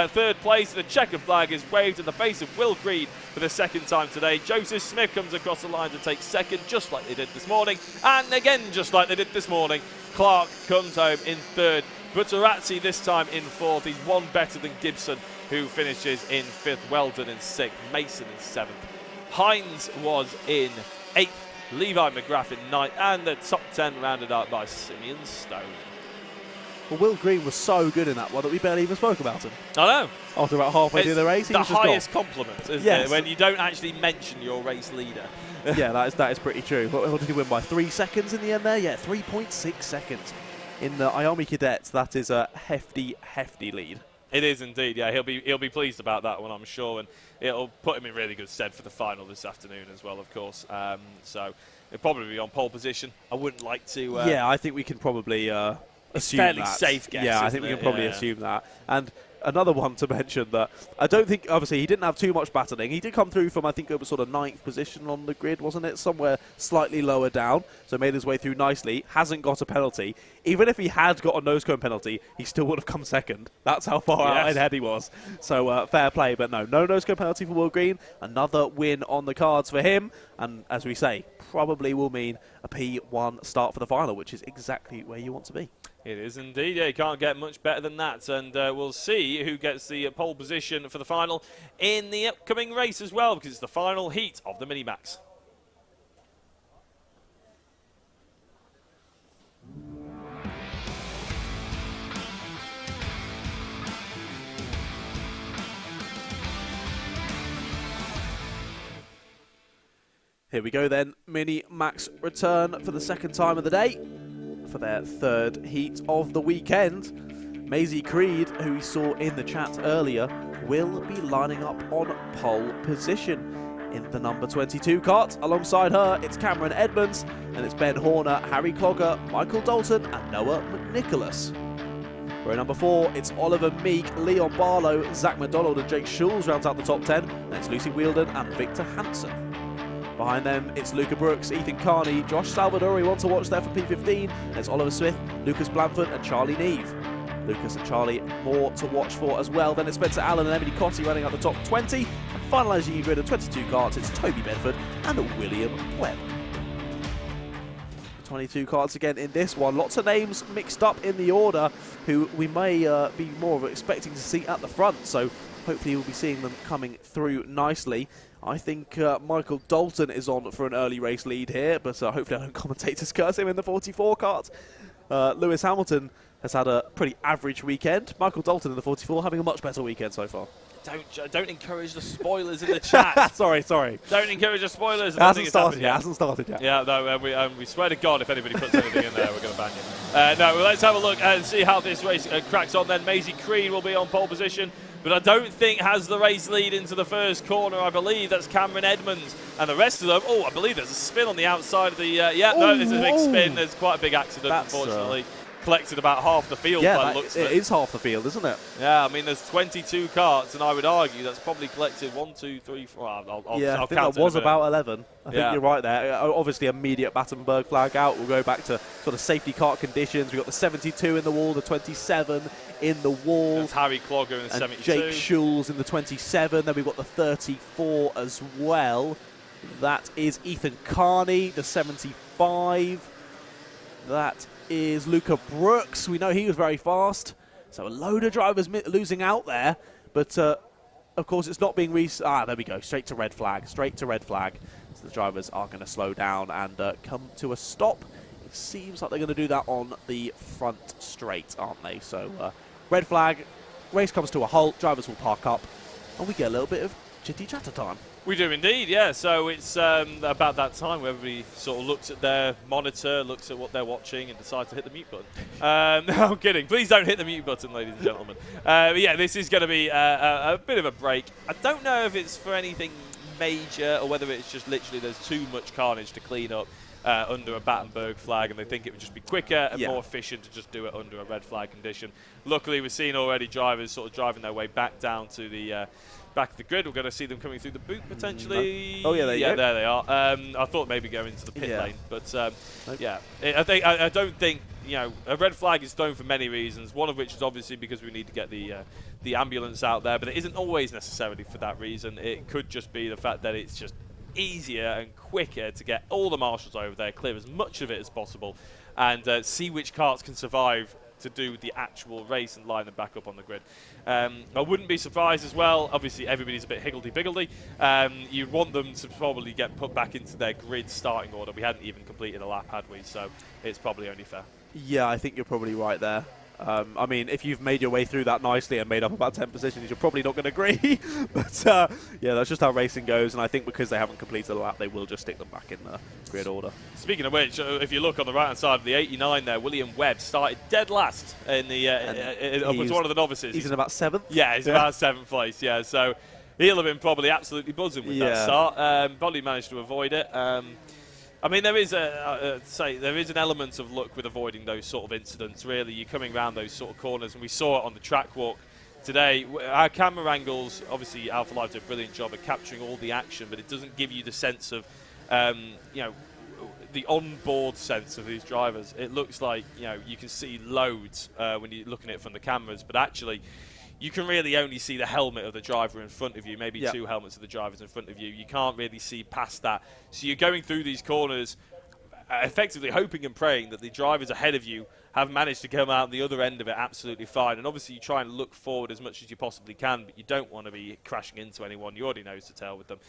third place. The checkered flag is waved in the face of Will Green for the second time today. Joseph Smith comes across the line to take second, just like they did this morning. And again, just like they did this morning, Clark comes home in third. Butterazzi this time in fourth. He's one better than Gibson, who finishes in fifth. Weldon in sixth. Mason in seventh. Hines was in eighth. Levi McGrath in ninth. And the top 10 rounded out by Simeon Stone. Well, Will Green was so good in that one that we barely even spoke about him. I know. After about halfway through the race, he was just the highest compliment, isn't it? When you don't actually mention your race leader. Yeah, that is pretty true. What did he win by? 3 seconds in the end there? Yeah, 3.6 seconds. In the IAME cadets, that is a hefty lead. It is indeed, yeah. He'll be pleased about that one, I'm sure, and it'll put him in really good stead for the final this afternoon as well, of course. So he'll probably be on pole position. I wouldn't like to. Yeah, I think we can probably assume fairly that. safe guess. Yeah, I think we can probably assume that. And another one to mention that I don't think, obviously, he didn't have too much battling. He did come through from, I think it was sort of 9th position on the grid, wasn't it? Somewhere slightly lower down. So made his way through nicely. Hasn't got a penalty. Even if he had got a nose cone penalty, he still would have come second. That's how far out ahead he was. So fair play, but no nose cone penalty for Will Green. Another win on the cards for him. And as we say, probably will mean a P1 start for the final, which is exactly where you want to be. It is indeed. Yeah, you can't get much better than that. And we'll see who gets the pole position for the final in the upcoming race as well, because it's the final heat of the Minimax. Here we go then, Mini-Max return for the second time of the day, for their third heat of the weekend. Maisie Creed, who we saw in the chat earlier, will be lining up on pole position in the number 22 kart. Alongside her, it's Cameron Edmonds, and it's Ben Horner, Harry Clogger, Michael Dalton, and Noah McNicholas. Row number 4, it's Oliver Meek, Leon Barlow, Zach McDonald, and Jake Schulz rounds out the top 10. And it's Lucy Wielden and Victor Hansen. Behind them, it's Luca Brooks, Ethan Carney, Josh Salvadori, one to watch there for P15. There's Oliver Smith, Lucas Blanford, and Charlie Neve. Lucas and Charlie more to watch for as well. Then it's Spencer Allen and Emily Cotty running out the top 20. And finalising a grid of 22 karts, it's Toby Bedford and William Webb. 22 karts again in this one. Lots of names mixed up in the order who we may be more of expecting to see at the front. So hopefully we'll be seeing them coming through nicely. I think Michael Dalton is on for an early race lead here, but hopefully I don't commentate to curse him in the 44 kart. Lewis Hamilton has had a pretty average weekend. Michael Dalton in the 44 having a much better weekend so far. Don't encourage the spoilers in the chat. sorry. Don't encourage the spoilers. It hasn't started yet. Yeah, no, we swear to God if anybody puts anything in there, we're going to ban you. No, well, let's have a look and see how this race cracks on then. Maisie Creed will be on pole position, but I don't think has the race lead into the first corner. I believe that's Cameron Edmonds, and the rest of them, I believe there's a spin on the outside of the, there's a big spin. There's quite a big accident, unfortunately. Collected about half the field by the looks of it. It is half the field, isn't it? Yeah, I mean, there's 22 karts, and I would argue that's probably collected 1, 2, 3, 4. I'll I think count that was about 11. I think you're right there. Obviously, immediate Battenberg flag out. We'll go back to sort of safety kart conditions. We've got the 72 in the wall, the 27 in the wall. That's Harry Clogger in the 72. Jake Schulz in the 27. Then we've got the 34 as well. That is Ethan Carney, the 75. That is Luca Brooks. We know he was very fast. So a load of drivers losing out there. But, of course, it's not being there we go. Straight to red flag. So the drivers are going to slow down and come to a stop. It seems like they're going to do that on the front straight, aren't they? So red flag. Race comes to a halt. Drivers will park up. And we get a little bit of chitty-chatter time. We do indeed, yeah. So it's about that time where everybody sort of looks at their monitor, looks at what they're watching, and decides to hit the mute button. No, I'm kidding. Please don't hit the mute button, ladies and gentlemen. Yeah, this is going to be a bit of a break. I don't know if it's for anything major or whether it's just literally there's too much carnage to clean up under a Battenberg flag, and they think it would just be quicker and more efficient to just do it under a red flag condition. Luckily, we've seen already drivers sort of driving their way back down to the back of the grid. We're going to see them coming through the boot potentially. Oh yeah, there they are. I thought maybe going into the pit lane, but I don't think a red flag is thrown for many reasons. One of which is obviously because we need to get the ambulance out there, but it isn't always necessarily for that reason. It could just be the fact that it's just easier and quicker to get all the marshals over there, clear as much of it as possible, and see which karts can survive to do the actual race and line them back up on the grid. I wouldn't be surprised as well. Obviously, everybody's a bit higgledy-piggledy. You'd want them to probably get put back into their grid starting order. We hadn't even completed a lap, had we? So it's probably only fair. Yeah, I think you're probably right there. I mean, if you've made your way through that nicely and made up about 10 positions, you're probably not going to agree. But yeah, that's just how racing goes. And I think because they haven't completed a lap, they will just stick them back in the grid order. Speaking of which, if you look on the right-hand side of the 89 there, William Webb started dead last in the was one of the novices. He's in about 7th? Yeah, he's about 7th place, yeah. So he'll have been probably absolutely buzzing with that start. Probably managed to avoid it. I mean, there is an element of luck with avoiding those sort of incidents. Really, you're coming around those sort of corners, and we saw it on the track walk today. Our camera angles, obviously, Alpha Live do a brilliant job of capturing all the action, but it doesn't give you the sense of, you know, the on-board sense of these drivers. It looks like, you know, you can see loads when you're looking at it from the cameras, but actually, you can really only see the helmet of the driver in front of you, maybe 2 helmets of the drivers in front of you. You can't really see past that. So you're going through these corners effectively hoping and praying that the drivers ahead of you have managed to come out the other end of it absolutely fine. And obviously you try and look forward as much as you possibly can, but you don't want to be crashing into anyone. You already nose to tail with them.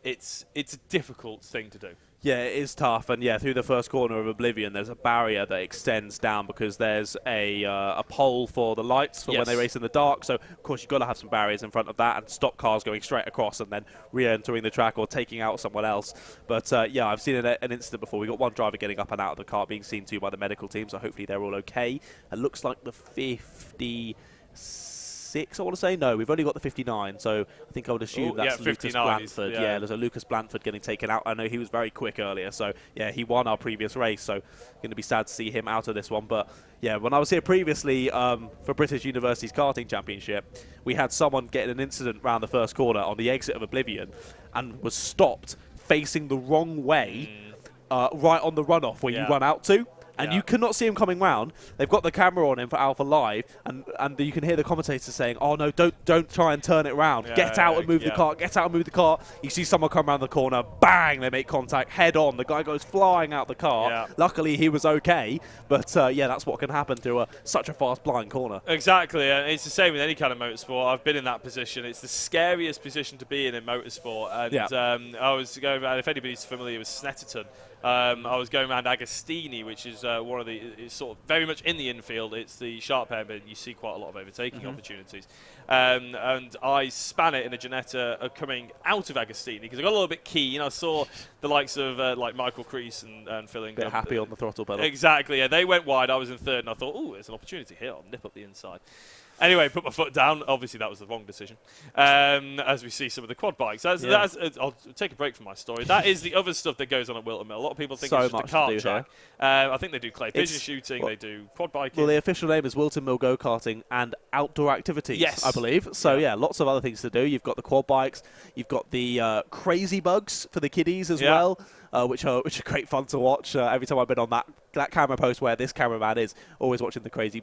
It's a difficult thing to do. Yeah, it is tough, and yeah, through the first corner of Oblivion, there's a barrier that extends down because there's a pole for the lights for when they race in the dark. So, of course, you've got to have some barriers in front of that and stop cars going straight across and then re-entering the track or taking out someone else. But yeah, I've seen an incident before. We got one driver getting up and out of the car, being seen to by the medical team. So hopefully they're all okay. It looks like the 56. I want to say. No, we've only got the 59, so I think I would assume that's Lucas Blanford. Yeah, there's a Lucas Blanford getting taken out. I know he was very quick earlier, so yeah, he won our previous race, so going to be sad to see him out of this one. But yeah, when I was here previously for British University's karting championship, we had someone getting an incident around the first corner on the exit of Oblivion and was stopped facing the wrong way right on the runoff where you run out to. And you cannot see him coming round. They've got the camera on him for Alpha Live, and you can hear the commentators saying, "Oh no, don't try and turn it round. Get out and move the car. Get out and move the car." You see someone come around the corner, bang! They make contact head on. The guy goes flying out the car. Luckily, he was okay. But yeah, that's what can happen to such a fast blind corner. Exactly, and it's the same with any kind of motorsport. I've been in that position. It's the scariest position to be in motorsport. And I was going around. If anybody's familiar with Snetterton. I was going around Agostini, which is one of the, it's sort of very much in the infield. It's the sharp end, but you see quite a lot of overtaking opportunities. And I span it in a Ginetta coming out of Agostini because I got a little bit keen. I saw the likes of like Michael Crease and Phil Ingham. Bit happy on the throttle pedal. Exactly, yeah. They went wide, I was in third, and I thought, oh, there's an opportunity here. I'll nip up the inside. Anyway, put my foot down. Obviously, that was the wrong decision. As we see some of the quad bikes. I'll take a break from my story. That is the other stuff that goes on at Whilton Mill. A lot of people think it's just a kart track. I think they do clay pigeon shooting. They do quad biking. Well, the official name is Whilton Mill Go-Karting and Outdoor Activities, I believe. So, yeah, lots of other things to do. You've got the quad bikes. You've got the crazy bugs for the kiddies as well. Which are great fun to watch. Every time I've been on that camera post where this cameraman is, always watching the crazy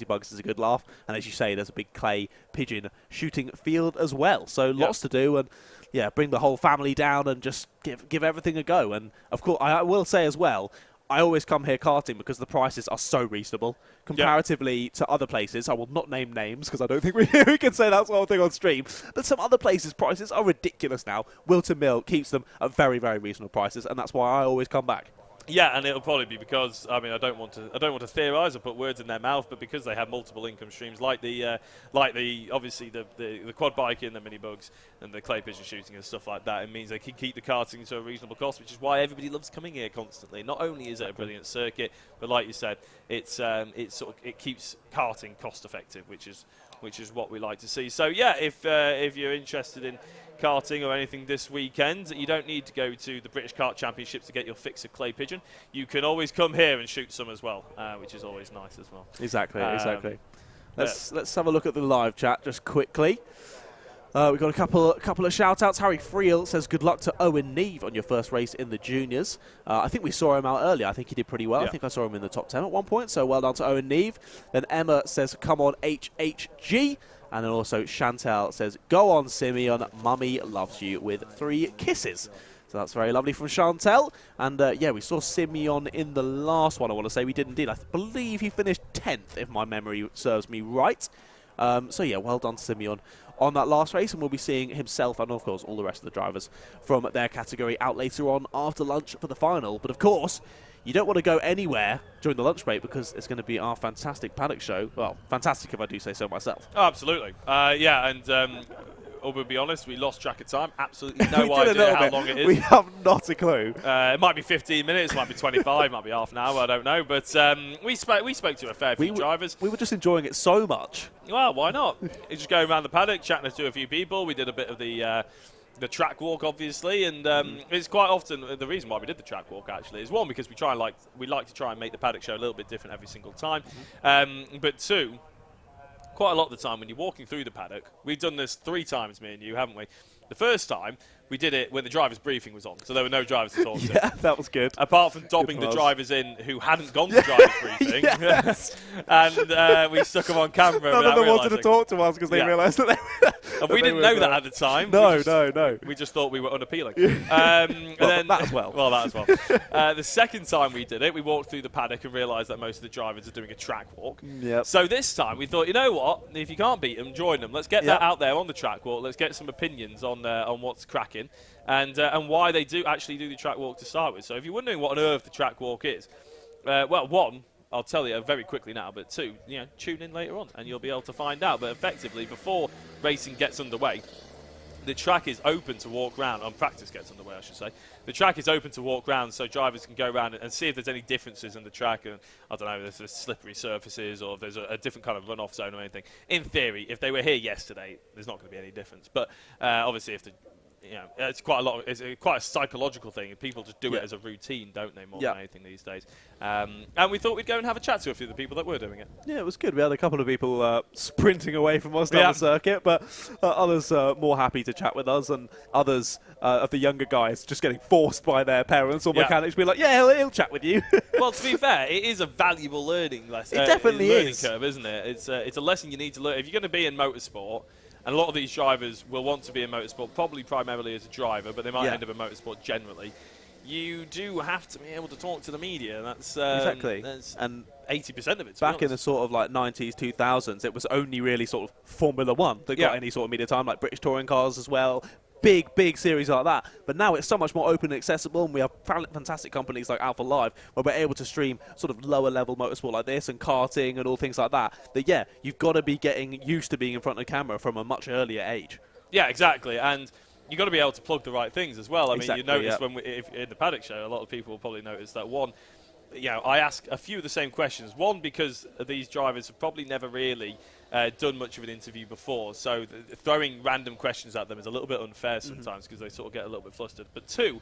bugs is a good laugh. And as you say, there's a big clay pigeon shooting field as well. So lots to do, and yeah, bring the whole family down and just give everything a go. And of course, I will say as well, I always come here karting because the prices are so reasonable comparatively to other places. I will not name names because I don't think we can say that sort of thing on stream. But some other places' prices are ridiculous now. Whilton Mill keeps them at very, very reasonable prices, and that's why I always come back. Yeah, and it'll probably be because, I mean, I don't want to theorise or put words in their mouth, but because they have multiple income streams, like the obviously the quad biking, the mini bugs, and the clay pigeon shooting and stuff like that, it means they can keep the karting to a reasonable cost, which is why everybody loves coming here constantly. Not only is it a brilliant circuit, but like you said, it keeps karting cost effective, which is what we like to see. So yeah, if you're interested in karting or anything this weekend, you don't need to go to the British Kart Championship to get your fix of clay pigeon. You can always come here and shoot some as well, which is always nice as well. Exactly. Let's have a look at the live chat just quickly. We've got a couple of shout-outs. Harry Friel says, good luck to Owen Neve on your first race in the juniors. I think we saw him out earlier. I think he did pretty well. I think I saw him in the top 10 at one point, so well done to Owen Neve. Then Emma says, come on, HHG. And then also Chantel says, go on, Simeon, Mummy loves you with 3 kisses. So that's very lovely from Chantel. And yeah, we saw Simeon in the last one, I want to say. We did indeed. I believe he finished 10th, if my memory serves me right. So yeah, well done Simeon on that last race, and we'll be seeing himself and of course all the rest of the drivers from their category out later on after lunch for the final. But of course, you don't want to go anywhere during the lunch break because it's going to be our fantastic paddock show. Well, fantastic if I do say so myself. Oh, absolutely. Yeah, and we'll be honest, we lost track of time. Absolutely no idea how long it is. We have not a clue. It might be 15 minutes, might be 25, might be half an hour, I don't know. But we spoke to a fair few drivers. We were just enjoying it so much. Well, why not? Just going around the paddock, chatting to a few people. We did a bit of the track walk, obviously, and it's quite often the reason why we did the track walk actually is one because we like to try and make the paddock show a little bit different every single time, but two, quite a lot of the time when you're walking through the paddock, we've done this 3 times, me and you, haven't we? The first time we did it when the driver's briefing was on, so there were no drivers to talk to. Yeah, that was good. Apart from dobbing the drivers in who hadn't gone to driver's briefing. Yes. And we stuck them on camera. None of them wanted to talk to us because they realised that and we didn't know that at the time. No. We just thought we were unappealing. That as well. Well, that as well. The second time we did it, we walked through the paddock and realised that most of the drivers are doing a track walk. Yep. So this time we thought, you know what? If you can't beat them, join them. Let's get that out there on the track walk. Let's get some opinions on what's cracking and why they do actually do the track walk to start with. So if you're wondering what on earth the track walk is, well, one, I'll tell you very quickly now, but two, tune in later on and you'll be able to find out. But effectively, before racing gets underway, the track is open to walk round, and practice gets underway, I should say. The track is open to walk round so drivers can go around and see if there's any differences in the track. And I don't know, if there's slippery surfaces or if there's a different kind of runoff zone or anything. In theory, if they were here yesterday, there's not going to be any difference. But obviously, if the it's quite a lot. It's quite a psychological thing. People just do it as a routine, don't they? More than anything these days. And we thought we'd go and have a chat to a few of the people that were doing it. Yeah, it was good. We had a couple of people sprinting away from us down the circuit, but others more happy to chat with us, and others of the younger guys just getting forced by their parents or mechanics, being like, "Yeah, he'll chat with you." Well, to be fair, it is a valuable learning lesson. It definitely is. Learning curve, isn't it? It's a lesson you need to learn if you're going to be in motorsport. And a lot of these drivers will want to be in motorsport, probably primarily as a driver, but they might end up in motorsport generally. You do have to be able to talk to the media. That's exactly. And 80% of it. Back in the sort of like 90s, 2000s, it was only really sort of Formula One that got any sort of media time, like British touring cars as well. Big series like that. But now it's so much more open and accessible, and we have fantastic companies like Alpha Live where we're able to stream sort of lower level motorsport like this and karting and all things like that. That you've got to be getting used to being in front of the camera from a much earlier age. Yeah, exactly. And you've got to be able to plug the right things as well. I mean, you notice when if in the Paddock show, a lot of people will probably notice that one, I ask a few of the same questions. One, because these drivers have probably never really done much of an interview before, so throwing random questions at them is a little bit unfair sometimes because they sort of get a little bit flustered. But two,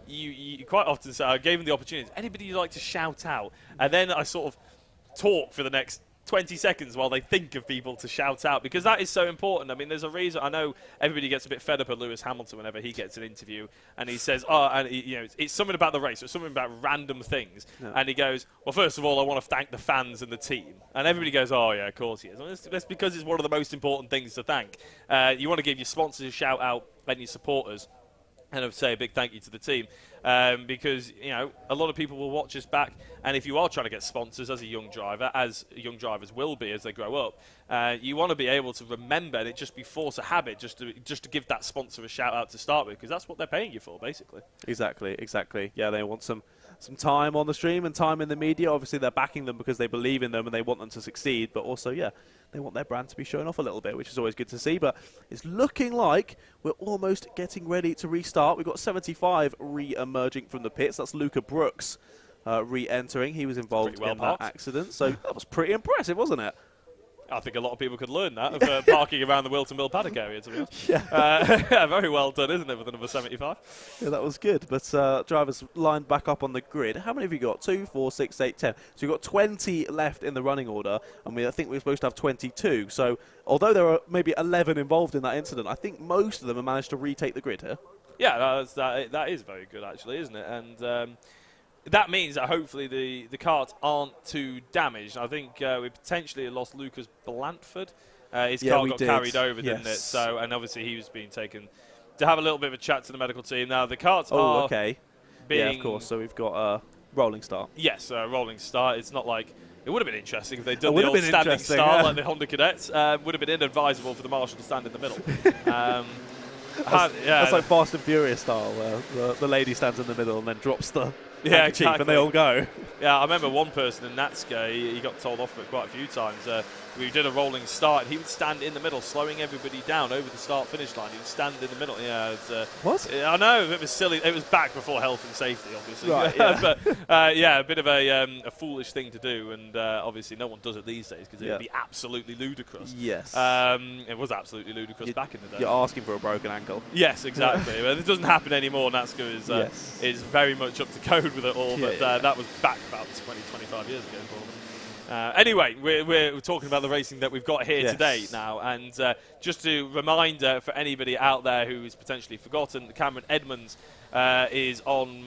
you quite often say, I gave them the opportunity, anybody you'd like to shout out? And then I sort of talk for the next 20 seconds while they think of people to shout out, because that is so important. I mean, there's a reason. I know everybody gets a bit fed up at Lewis Hamilton whenever he gets an interview and he says, it's something about the race, or something about random things. Yeah. And he goes, well, first of all, I want to thank the fans and the team. And everybody goes, oh, yeah, of course he is. Well, that's because it's one of the most important things to thank. You want to give your sponsors a shout out and your supporters. And I would say a big thank you to the team because, a lot of people will watch us back. And if you are trying to get sponsors as a young driver, as young drivers will be as they grow up, you want to be able to remember and it just be force a habit just to give that sponsor a shout out to start with, because that's what they're paying you for, basically. Exactly. Yeah, they want some time on the stream and time in the media. Obviously, they're backing them because they believe in them and they want them to succeed. But also, they want their brand to be shown off a little bit, which is always good to see. But it's looking like we're almost getting ready to restart. We've got 75 re-emerging from the pits. That's Luca Brooks re-entering. He was involved in that accident. So that was pretty impressive, wasn't it? I think a lot of people could learn that of parking around the Whilton Mill Paddock area, to be honest. Yeah. Very well done, isn't it, with the number 75? Yeah, that was good. But drivers lined back up on the grid. How many have you got? 2, 4, 6, 8, 10. So you've got 20 left in the running order, and I think we're supposed to have 22. So although there are maybe 11 involved in that incident, I think most of them have managed to retake the grid here. Yeah, that is very good, actually, isn't it? And that means that hopefully the karts aren't too damaged. I think we potentially lost Lucas Blanford. His car got carried over, didn't it? So, and obviously he was being taken to have a little bit of a chat to the medical team. Now the karts being... Yeah, of course. So we've got a rolling start. Yes, rolling start. It's not like It would have been interesting if they'd done the old standing start like the Honda cadets. Would have been inadvisable for the marshal to stand in the middle. That's like Fast and Furious style, where the lady stands in the middle and then drops the handkerchief and they all go. Yeah, I remember one person in Natska, he got told off for it quite a few times. We did a rolling start, and he would stand in the middle, slowing everybody down over the start-finish line. He would stand in the middle. Yeah, what? I know, it was silly. It was back before health and safety, obviously. Right, yeah. But, yeah, a bit of a foolish thing to do, and obviously no one does it these days because it would be absolutely ludicrous. Yes. It was absolutely ludicrous back in the day. You're asking for a broken ankle. Yes, exactly. Well, it doesn't happen anymore. Natska is very much up to code with it all, but that was back about 20, 25 years ago for them. Anyway, we're talking about the racing that we've got here today now, and just to remind for anybody out there who is potentially forgotten, Cameron Edmonds is on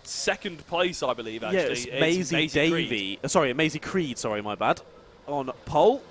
second place, I believe, actually. Yeah, it's Maisie Creed, sorry, my bad, on pole.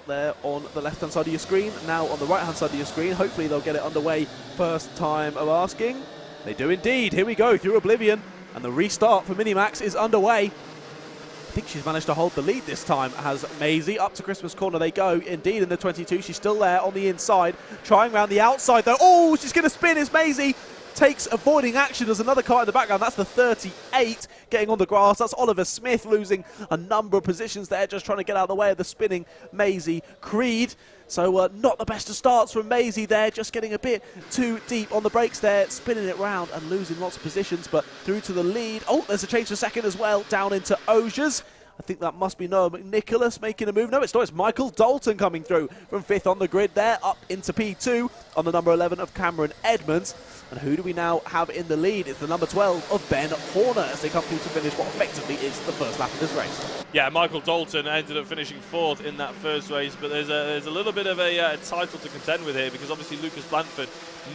There on the left-hand side of your screen, now on the right-hand side of your screen. Hopefully they'll get it underway first time of asking. They do indeed. Here we go through Oblivion, and the restart for Minimax is underway. I think she's managed to hold the lead this time, has Maisie. Up to Christmas Corner they go, indeed, in the 22. She's still there on the inside, trying around the outside, though. Oh, she's going to spin as Maisie takes avoiding action. There's another car in the background. That's the 38 getting on the grass. That's Oliver Smith losing a number of positions there, just trying to get out of the way of the spinning Maisie Creed. So not the best of starts from Maisie there, just getting a bit too deep on the brakes there, spinning it round and losing lots of positions, but through to the lead. Oh, there's a change for second as well, down into Osiers. I think that must be Noah McNicholas making a move. No, it's not. It's Michael Dalton coming through from 5th on the grid there, up into P2 on the number 11 of Cameron Edmonds. And who do we now have in the lead? It's the number 12 of Ben Horner as they come through to finish what effectively is the first lap of this race. Yeah, Michael Dalton ended up finishing 4th in that first race, but there's a little bit of a title to contend with here because obviously Lucas Blanford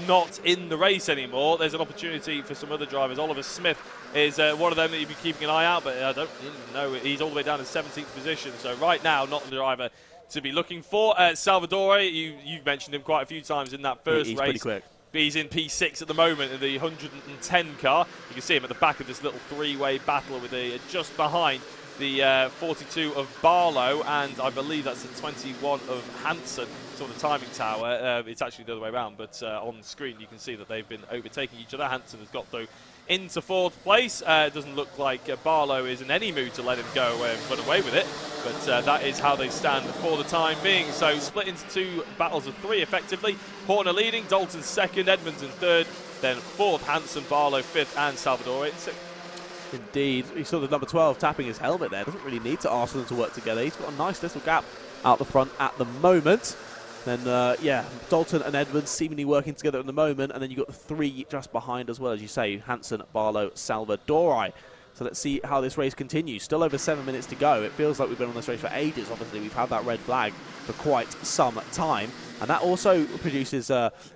not in the race anymore. There's an opportunity for some other drivers. Oliver Smith is one of them that you'd be keeping an eye out, but I don't know. He's all the way down in 17th position, so right now not the driver to be looking for. Salvador, you've mentioned him quite a few times in that first race. He's pretty quick. He's in P6 at the moment in the 110 car. You can see him at the back of this little three-way battle with just behind the 42 of Barlow, and I believe that's the 21 of Hansen, sort of timing tower. It's actually the other way around, but on the screen you can see that they've been overtaking each other. Hansen has got though into 4th place. It doesn't look like Barlow is in any mood to let him go away and put away with it, but that is how they stand for the time being. So split into 2 battles of 3 effectively. Horner leading, Dalton 2nd, Edmonds in 3rd, then 4th Hansen, Barlow 5th, and Salvador in 6th. Indeed, you saw the number 12 tapping his helmet there. Doesn't really need to ask them to work together. He's got a nice little gap out the front at the moment. Then, yeah, Dalton and Edmonds seemingly working together at the moment. And then you've got the 3 just behind as well, as you say, Hansen, Barlow, Salvadori. So let's see how this race continues. Still over 7 minutes to go. It feels like we've been on this race for ages. Obviously, we've had that red flag for quite some time. And that also produces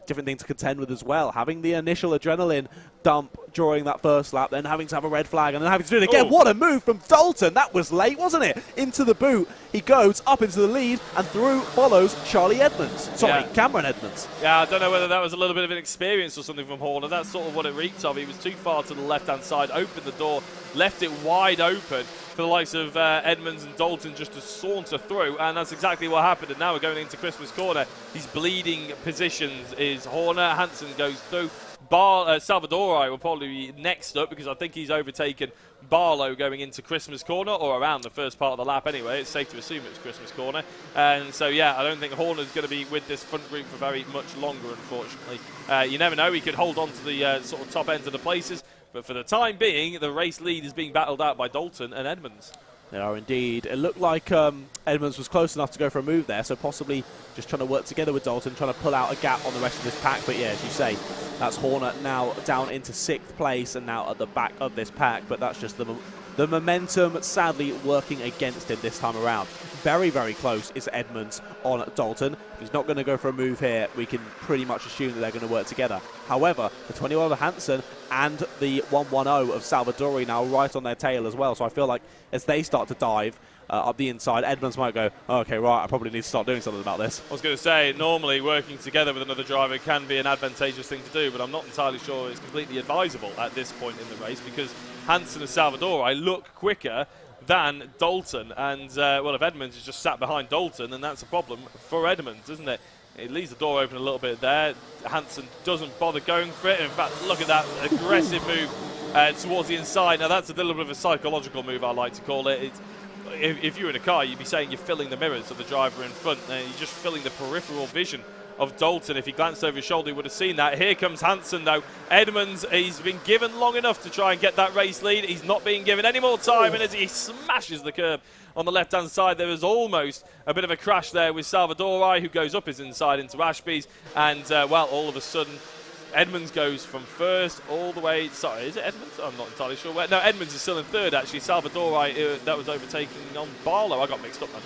different things to contend with as well. Having the initial adrenaline dump during that first lap, then having to have a red flag, and then having to do it again. Oh. What a move from Dalton. That was late, wasn't it? Into the boot. He goes up into the lead, and through follows Charlie Edmonds. Sorry, Cameron Edmonds. Yeah, I don't know whether that was a little bit of an experience or something from Horner. That's sort of what it reeked of. He was too far to the left-hand side, opened the door, left it wide open for the likes of Edmonds and Dalton just to saunter through, and that's exactly what happened. And now we're going into Christmas Corner. These bleeding positions is Horner. Hansen goes through. Salvadori will probably be next up because I think he's overtaken Barlow going into Christmas Corner, or around the first part of the lap anyway. It's safe to assume it's Christmas Corner. And so, yeah, I don't think Horner's going to be with this front group for very much longer, unfortunately. You never know. He could hold on to the sort of top end of the places. But for the time being, the race lead is being battled out by Dalton and Edmonds. They are indeed. It looked like Edmonds was close enough to go for a move there, so possibly just trying to work together with Dalton, trying to pull out a gap on the rest of this pack. But yeah, as you say, that's Horner now down into 6th place and now at the back of this pack. But that's just the momentum sadly working against him this time around. Very, very close is Edmonds on Dalton. If he's not going to go for a move here, we can pretty much assume that they're going to work together. However, the 21 of Hansen and the 110 of Salvadori now right on their tail as well. So I feel like as they start to dive up the inside, Edmonds might go, oh, okay, right, I probably need to start doing something about this. I was going to say, normally working together with another driver can be an advantageous thing to do, but I'm not entirely sure it's completely advisable at this point in the race because Hansen and Salvadori look quicker than Dalton. And, well, if Edmonds is just sat behind Dalton, then that's a problem for Edmonds, isn't it? It leaves the door open a little bit there. Hansen doesn't bother going for it. In fact, look at that aggressive move towards the inside. Now, that's a little bit of a psychological move, I like to call it. If you were in a car, you'd be saying you're filling the mirrors of the driver in front. You're just filling the peripheral vision of Dalton. If he glanced over his shoulder, he would have seen that. Here comes Hansen, though. Edmonds, he's been given long enough to try and get that race lead. He's not being given any more time, and as he smashes the curb on the left-hand side, there was almost a bit of a crash there with Salvadori, who goes up his inside into Ashby's, and, well, all of a sudden, Edmonds goes from first all the way. Sorry, is it Edmonds? I'm not entirely sure where. No, Edmonds is still in third, actually. Salvadori, that was overtaking on Barlow. I got mixed up, man.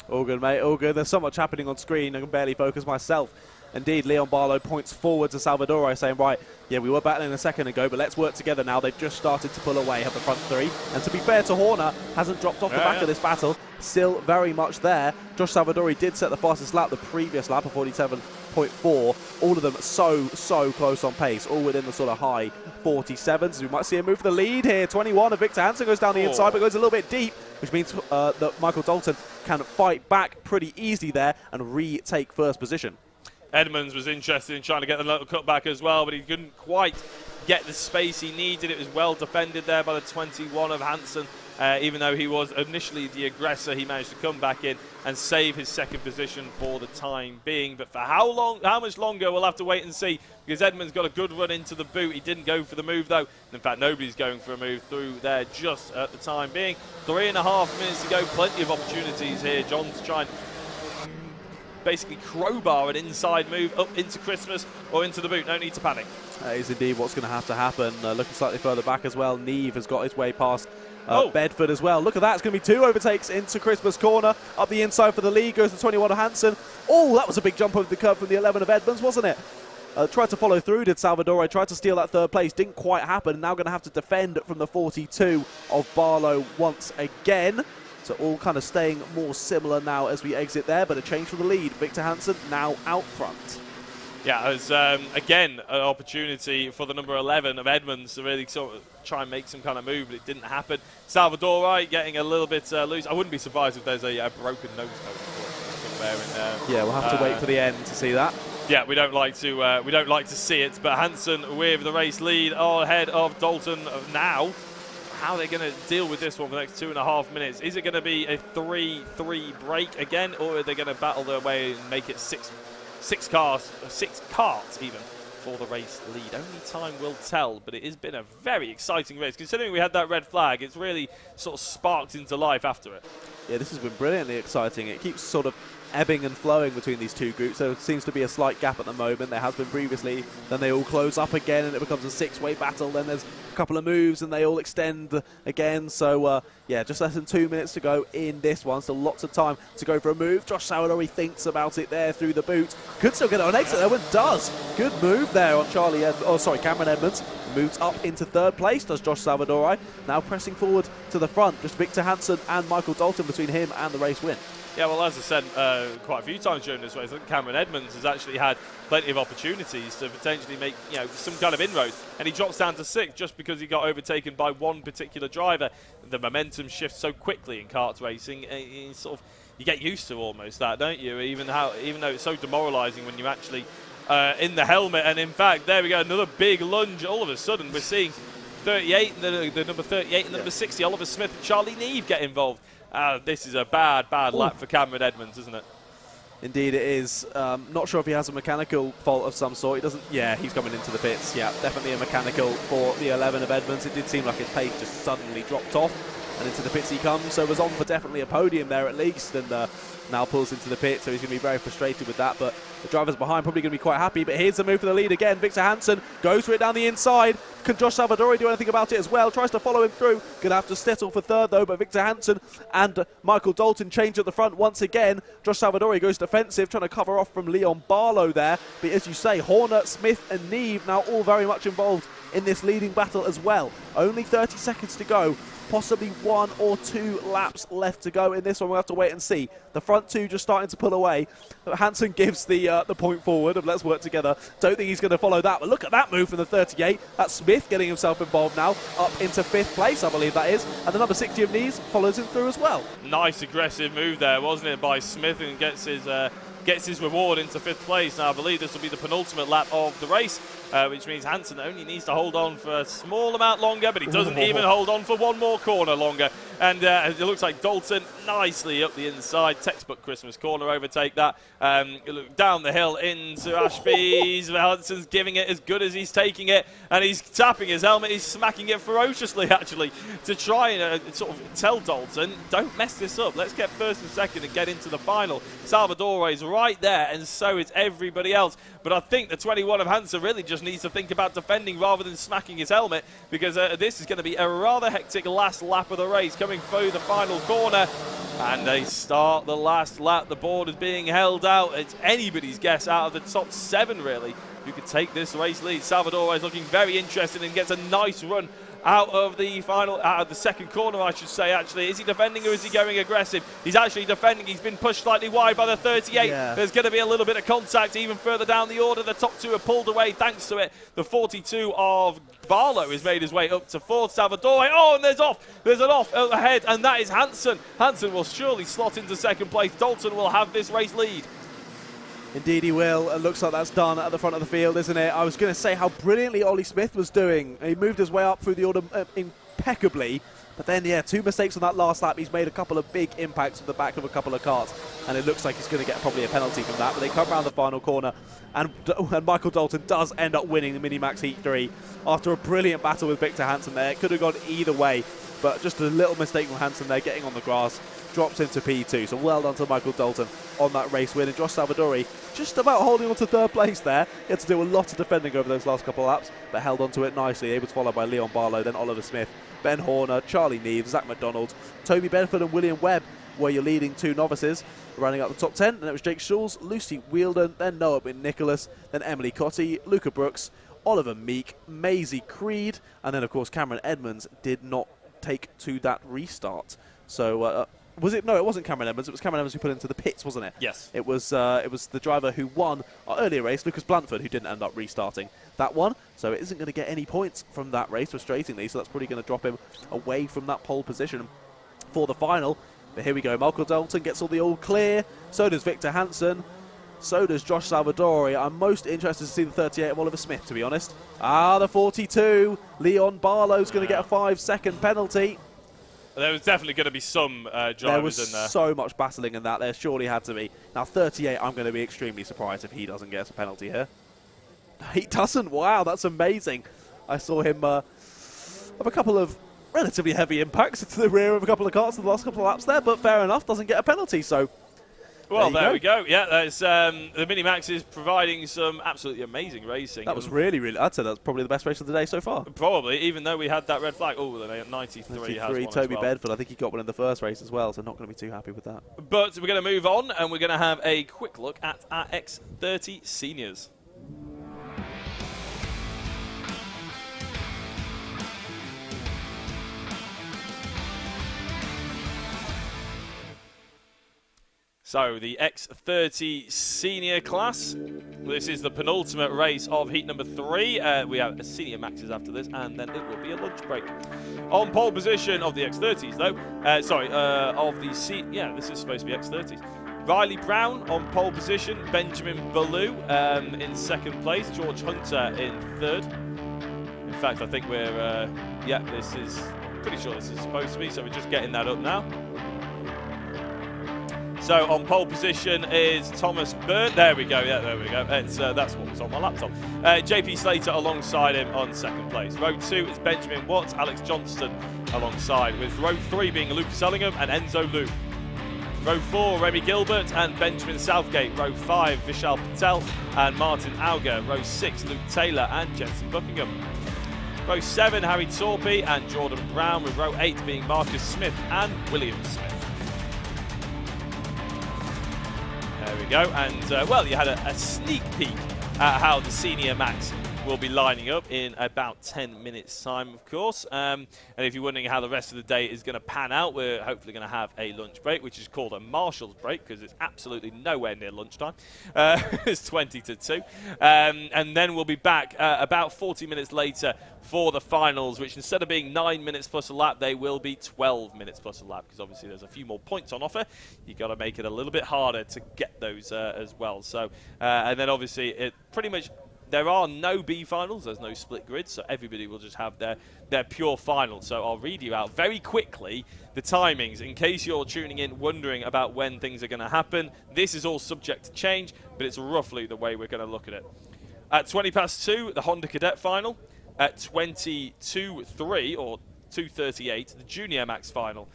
All good, mate, all good. There's so much happening on screen, I can barely focus myself. Indeed, Leon Barlow points forward to Salvadori, saying, right, yeah, we were battling a second ago, but let's work together now. They've just started to pull away, have the front three. And to be fair to Horner, hasn't dropped off the back of this battle. Still very much there. Josh Salvadori did set the fastest lap the previous lap of 47.4. All of them so close on pace, all within the sort of high 47s. We might see a move for the lead here. 21 of Victor Hansen goes down the inside, but goes a little bit deep, which means that Michael Dalton can fight back pretty easily there and retake first position. Edmonds was interested in trying to get the little cutback as well, but he couldn't quite get the space he needed. It was well defended there by the 21 of Hansen. Even though he was initially the aggressor, he managed to come back in and save his second position for the time being. But for how much longer, we'll have to wait and see, because Edmonds got a good run into the boot. He didn't go for the move, though. In fact, nobody's going for a move through there just at the time being. 3.5 minutes to go. Plenty of opportunities here. John's trying basically crowbar an inside move up into Christmas or into the boot. No need to panic. That is indeed what's going to have to happen. Looking slightly further back as well, Neve has got his way past Bedford as well. Look at that, it's going to be 2 overtakes into Christmas corner. Up the inside for the lead goes the 21 of Hansen. Oh, that was a big jump over the curb from the 11 of Edmonds, wasn't it? Tried to follow through, did Salvadori, tried to steal that third place, didn't quite happen. Now going to have to defend from the 42 of Barlow once again. So all kind of staying more similar now as we exit there, but a change for the lead. Victor Hansen now out front. Yeah, it was, again, an opportunity for the number 11 of Edmonds to really sort of try and make some kind of move, but it didn't happen. Salvadori getting a little bit loose. I wouldn't be surprised if there's a broken nose cone somewhere in there. Yeah, we'll have to wait for the end to see that. Yeah, we don't like to see it, but Hansen with the race lead ahead of Dalton now. How are they going to deal with this one for the next 2.5 minutes? Is it going to be a 3-3 break again, or are they going to battle their way and make it six karts even for the race lead? Only time will tell, but it has been a very exciting race. Considering we had that red flag, it's really sort of sparked into life after it. Yeah, this has been brilliantly exciting. It keeps sort of ebbing and flowing between these two groups. There seems to be a slight gap at the moment. There has been previously. Then they all close up again and it becomes a 6-way battle. Then there's a couple of moves and they all extend again. So, yeah, just less than 2 minutes to go in this one. Still lots of time to go for a move. Josh Salvadori thinks about it there through the boot. Could still get it on exit there, but does. Good move there on Cameron Edmonds. Moves up into third place, does Josh Salvadori. Now pressing forward to the front. Just Victor Hansen and Michael Dalton between him and the race win. Yeah, well, as I said quite a few times during this race, I think Cameron Edmonds has actually had plenty of opportunities to potentially make, you know, some kind of inroads, and he drops down to 6th just because he got overtaken by one particular driver. The momentum shifts so quickly in karts racing, sort of you get used to almost that, don't you? Even though it's so demoralising when you're actually in the helmet. And in fact, there we go, another big lunge. All of a sudden, we're seeing 38, the number 38 and the number 60, Oliver Smith and Charlie Neve get involved. This is a bad lap for Cameron Edmonds, isn't it? Indeed it is. Not sure if he has a mechanical fault of some sort. He doesn't. Yeah, he's coming into the pits. Yeah, definitely a mechanical for the 11 of Edmonds. It did seem like his pace just suddenly dropped off, and into the pits he comes. So was on for definitely a podium there at least, and now pulls into the pit. So he's going to be very frustrated with that. But the drivers behind probably going to be quite happy. But here's the move for the lead again. Victor Hansen goes for it down the inside. Can Josh Salvadori do anything about it as well? Tries to follow him through. Going to have to settle for third though. But Victor Hansen and Michael Dalton change at the front once again. Josh Salvadori goes defensive, trying to cover off from Leon Barlow there. But as you say, Horner, Smith and Neve now all very much involved in this leading battle as well. Only 30 seconds to go. Possibly 1 or 2 laps left to go in this one. We'll have to wait and see. The front two just starting to pull away. Hansen gives the point forward of let's work together. Don't think he's going to follow that, but look at that move from the 38. That's Smith getting himself involved now, up into 5th place, I believe that is. And the number 60 of Knees follows him through as well. Nice aggressive move there, wasn't it, by Smith, and gets his reward into 5th place. Now I believe this will be the penultimate lap of the race, which means Hansen only needs to hold on for a small amount longer, but he doesn't even hold on for one more corner longer. And it looks like Dalton nicely up the inside, textbook Christmas corner overtake that. Look down the hill into Ashby's. Hansen's giving it as good as he's taking it, and he's tapping his helmet. He's smacking it ferociously, actually, to try and sort of tell Dalton, don't mess this up. Let's get 1st and 2nd and get into the final. Salvador is right there, and so is everybody else. But I think the 21 of Hansen really just needs to think about defending rather than smacking his helmet, because this is going to be a rather hectic last lap of the race coming through the final corner. And they start the last lap. The board is being held out. It's anybody's guess out of the top 7, really, who could take this race lead. Salvador is looking very interested and gets a nice run out of the second corner, I should say, actually. Is he defending or is he going aggressive? He's actually defending. He's been pushed slightly wide by the 38. Yeah. There's going to be a little bit of contact even further down the order. The top 2 are pulled away thanks to it. The 42 of Barlow has made his way up to 4th. Salvador, oh, and there's an off ahead, and that is Hansen. Hansen will surely slot into 2nd place. Dalton will have this race lead. Indeed he will. It looks like that's done at the front of the field, isn't it? I was going to say how brilliantly Ollie Smith was doing. He moved his way up through the order impeccably. But then, yeah, 2 mistakes on that last lap. He's made a couple of big impacts at the back of a couple of karts. And it looks like he's going to get probably a penalty from that. But they come around the final corner. And Michael Dalton does end up winning the Minimax Heat 3 after a brilliant battle with Victor Hansen there. It could have gone either way. But just a little mistake from Hansen there, getting on the grass. Drops into P2, so well done to Michael Dalton on that race win. And Josh Salvadori just about holding on to 3rd place there. He had to do a lot of defending over those last couple of laps, but held on to it nicely. Able to follow by Leon Barlow, then Oliver Smith, Ben Horner, Charlie Neves, Zach McDonald, Toby Bedford and William Webb were your leading 2 novices, running up the top 10. And it was Jake Schulz, Lucy Wielden, then Noah Nicholas, then Emily Cotty, Luca Brooks, Oliver Meek, Maisie Creed, and then of course Cameron Edmonds did not take to that restart. So was it? No, it wasn't Cameron Edmonds. It was Cameron Edmonds who put into the pits, wasn't it? Yes. It was the driver who won our earlier race, Lucas Blanford, who didn't end up restarting that one. So it isn't going to get any points from that race, frustratingly. So that's probably going to drop him away from that pole position for the final. But here we go. Michael Dalton gets all the all clear. So does Victor Hansen. So does Josh Salvadori. I'm most interested to see the 38 of Oliver Smith, to be honest. The 42. Leon Barlow's going to get a 5-second penalty. There was definitely going to be some drivers in there. There was so much battling in that. There surely had to be. Now, 38, I'm going to be extremely surprised if he doesn't get a penalty here. He doesn't. Wow, that's amazing. I saw him have a couple of relatively heavy impacts to the rear of a couple of karts in the last couple of laps there, but fair enough, doesn't get a penalty. So, well, there we go. Yeah, that's the Minimax is providing some absolutely amazing racing. That was really, I'd say that's probably the best race of the day so far. Probably, even though we had that red flag. Oh, the 93 has one Toby as well. Bedford, I think he got one in the first race as well, so not going to be too happy with that. But we're going to move on, and we're going to have a quick look at our X30 seniors. So the X30 senior class, this is the penultimate race of heat number 3. We have a senior maxes after this, and then it will be a lunch break. On pole position of the X30s, though, this is supposed to be X30s. Riley Brown on pole position, Benjamin Ballou in 2nd place, George Hunter in 3rd. In fact, I think we're, this is, pretty sure this is supposed to be, so we're just getting that up now. So on pole position is Thomas Byrne. There we go. Yeah, there we go. That's what was on my laptop. JP Slater alongside him on 2nd place. Row 2 is Benjamin Watts, Alex Johnston alongside, with row 3 being Lucas Ellingham and Enzo Liu. Row 4, Remy Gilbert and Benjamin Southgate. Row 5, Vishal Patel and Martin Auger. Row 6, Luke Taylor and Jensen Buckingham. Row 7, Harry Torpy and Jordan Brown, with row 8 being Marcus Smith and William Smith. There we go, and well, you had a sneak peek at how the senior max will be lining up in about 10 minutes time, of course. And if you're wondering how the rest of the day is going to pan out, we're hopefully going to have a lunch break, which is called a Marshall's break because it's absolutely nowhere near lunchtime. It's 20 to 2. And then we'll be back about 40 minutes later for the finals, which instead of being 9 minutes plus a lap, they will be 12 minutes plus a lap because obviously there's a few more points on offer. You've got to make it a little bit harder to get those as well. So, and then obviously it pretty much, there are no B finals, there's no split grid, so everybody will just have their pure final. So I'll read you out very quickly the timings in case you're tuning in wondering about when things are going to happen. This is all subject to change, but it's roughly the way we're going to look at it. At 20 past 2, the Honda Cadet final. At 22:03 or 2:38, the Junior Max final.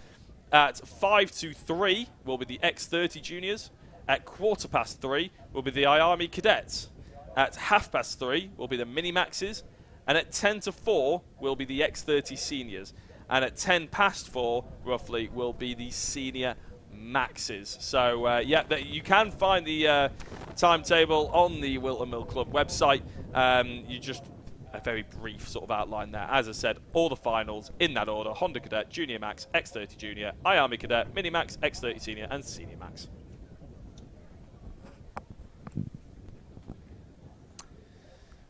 At 5 to 3 will be the X30 Juniors. At 3:15 will be the IAME Cadets. At 3:30 will be the Mini Maxes. And at 10 to 4 will be the X30 Seniors. And at 10 past 4, roughly, will be the Senior Maxes. So, yeah, you can find the timetable on the Whilton Mill Club website. You just... a very brief sort of outline there. As I said, all the finals in that order: Honda Cadet, Junior Max, X30 Junior, IAME Cadet, Mini Max, X30 Senior, and Senior Max.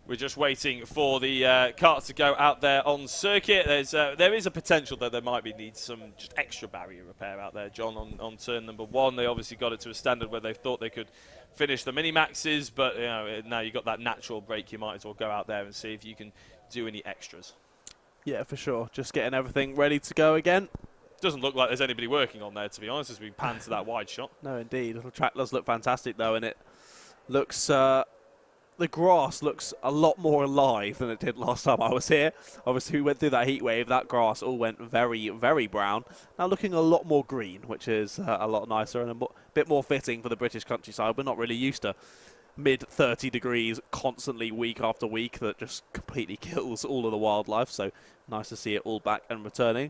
We're just waiting for the karts to go out there on circuit. There is a potential that there might need some just extra barrier repair out there, John, on turn number 1. They obviously got it to a standard where they thought they could finish the Mini Maxes, but you know, now you've got that natural break, you might as well go out there and see if you can do any extras. Yeah, for sure. Just getting everything ready to go again. Doesn't look like there's anybody working on there, to be honest, as we pan to that wide shot. No, indeed. The track does look fantastic, though, and it looks... the grass looks a lot more alive than it did last time I was here. Obviously, we went through that heat wave. That grass all went very, very brown. Now looking a lot more green, which is a lot nicer and a bit more fitting for the British countryside. We're not really used to mid-30 degrees constantly week after week that just completely kills all of the wildlife. So nice to see it all back and returning.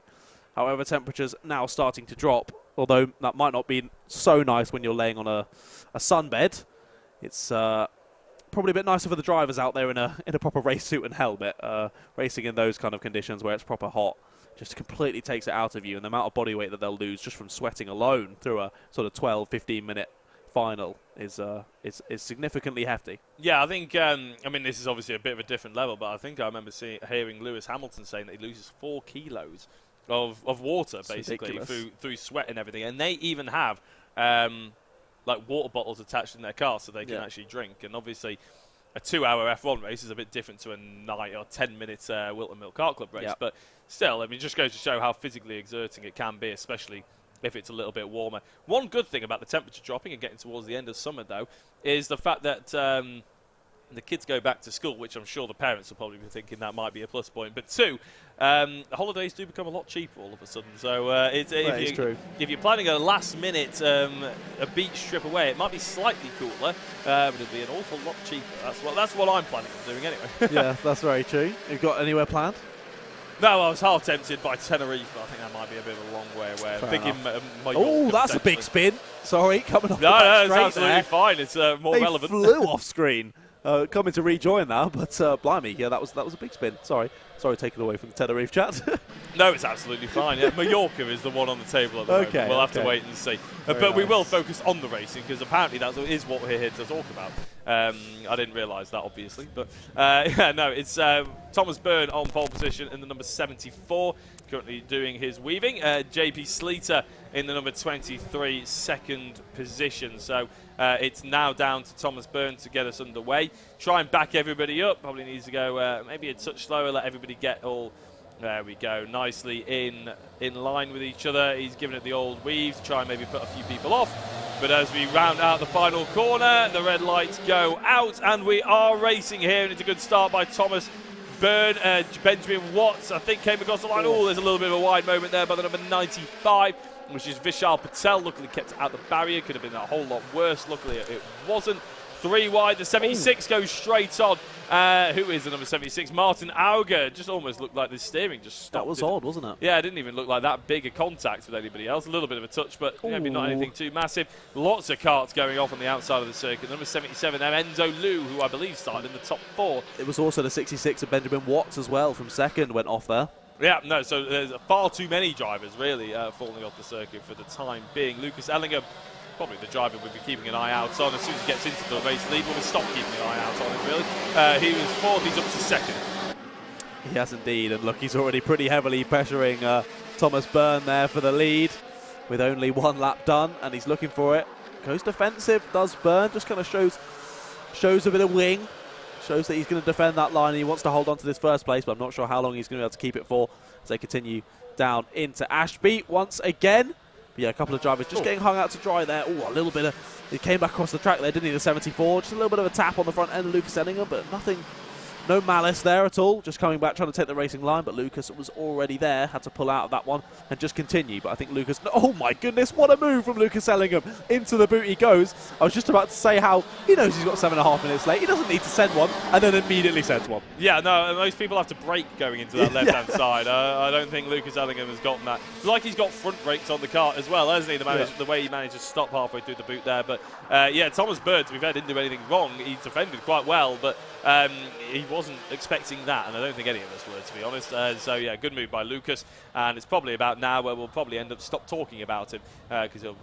However, temperatures now starting to drop, although that might not be so nice when you're laying on a sunbed. It's... probably a bit nicer for the drivers out there in a proper race suit and helmet. Racing in those kind of conditions where it's proper hot just completely takes it out of you, and the amount of body weight that they'll lose just from sweating alone through a sort of 12-15 minute final is significantly hefty. Yeah, I think I mean, this is obviously a bit of a different level, but I think I remember hearing Lewis Hamilton saying that he loses 4 kilos of water basically through sweat and everything, and they even have like water bottles attached in their car so they can actually drink. And obviously a 2-hour F1 race is a bit different to a 9 or 10 minute Whilton Mill Kart Club race. But still, I mean, just goes to show how physically exerting it can be, especially if it's a little bit warmer. One good thing about the temperature dropping and getting towards the end of summer, though, is the fact that the kids go back to school, which I'm sure the parents will probably be thinking that might be a plus point. But 2, the holidays do become a lot cheaper all of a sudden. So if you're planning a last-minute a beach trip away, it might be slightly cooler, but it'll be an awful lot cheaper. That's what I'm planning on doing anyway. Yeah, that's very true. You've got anywhere planned? No, I was half tempted by Tenerife, but I think that might be a bit of a long way away. I'm thinking oh, that's a big spin. Sorry, coming off. No, it's absolutely fine. It's more relevant. They flew off screen. Coming to rejoin now, but blimey, yeah, that was a big spin. Sorry, taken away from the Tenerife chat. No, it's absolutely fine. Yeah, Mallorca is the one on the table at the moment. We'll have to wait and see. But we will focus on the racing because apparently that is what we're here to talk about. I didn't realise that, obviously. But, yeah, no, it's Thomas Byrne on pole position in the number 74, currently doing his weaving. JP Sleater in the number 23, second position. So it's now down to Thomas Byrne to get us underway. Try and back everybody up. Probably needs to go maybe a touch slower, let everybody get all... There we go, nicely in line with each other. He's giving it the old weave to try and maybe put a few people off. But as we round out the final corner, the red lights go out, and we are racing here. And it's a good start by Thomas Byrne. Benjamin Watts, I think, came across the line. Oh, there's a little bit of a wide moment there by the number 95, which is Vishal Patel. Luckily kept it out the barrier. Could have been a whole lot worse. Luckily it wasn't. 3 wide. The 76 goes straight on. Who is the number 76? Martin Auger. Just almost looked like the steering just stopped. That was odd, wasn't it? Yeah, it didn't even look like that big a contact with anybody else. A little bit of a touch, but maybe not anything too massive. Lots of karts going off on the outside of the circuit. Number 77, Enzo Liu, who I believe started in the top 4. It was also the 66 of Benjamin Watts as well from second, went off there. Yeah, no, so there's far too many drivers really falling off the circuit for the time being. Lucas Ellingham, probably the driver we'll be keeping an eye out on. As soon as he gets into the race lead, we'll stop keeping an eye out on him, really. He was 4th, he's up to 2nd. He has indeed, and look, he's already pretty heavily pressuring Thomas Byrne there for the lead with only 1 lap done, and he's looking for it. Goes defensive, does Byrne, just kind of shows a bit of wing. Shows that he's going to defend that line and he wants to hold on to this first place, but I'm not sure how long he's going to be able to keep it for as they continue down into Ashby once again. But yeah, a couple of drivers just getting hung out to dry there. Oh, a little bit of... He came back across the track there, didn't he, the 74. Just a little bit of a tap on the front end of Lucas Ellingham, but nothing... No malice there at all, just coming back trying to take the racing line, but Lucas was already there, had to pull out of that one and just continue. But I think Lucas, oh my goodness, what a move from Lucas Ellingham. Into the boot he goes. I was just about to say how he knows he's got 7.5 minutes late. He doesn't need to send one and then immediately sends one. Yeah, no, most people have to brake going into that left-hand side. I don't think Lucas Ellingham has gotten that. It's like he's got front brakes on the kart as well, hasn't he? The way he managed to stop halfway through the boot there. But yeah, Thomas Byrne, to be fair, didn't do anything wrong. He defended quite well, but he wasn't expecting that, and I don't think any of us were, to be honest. So yeah, good move by Lucas, and it's probably about now where we'll probably end up stop talking about him because he'll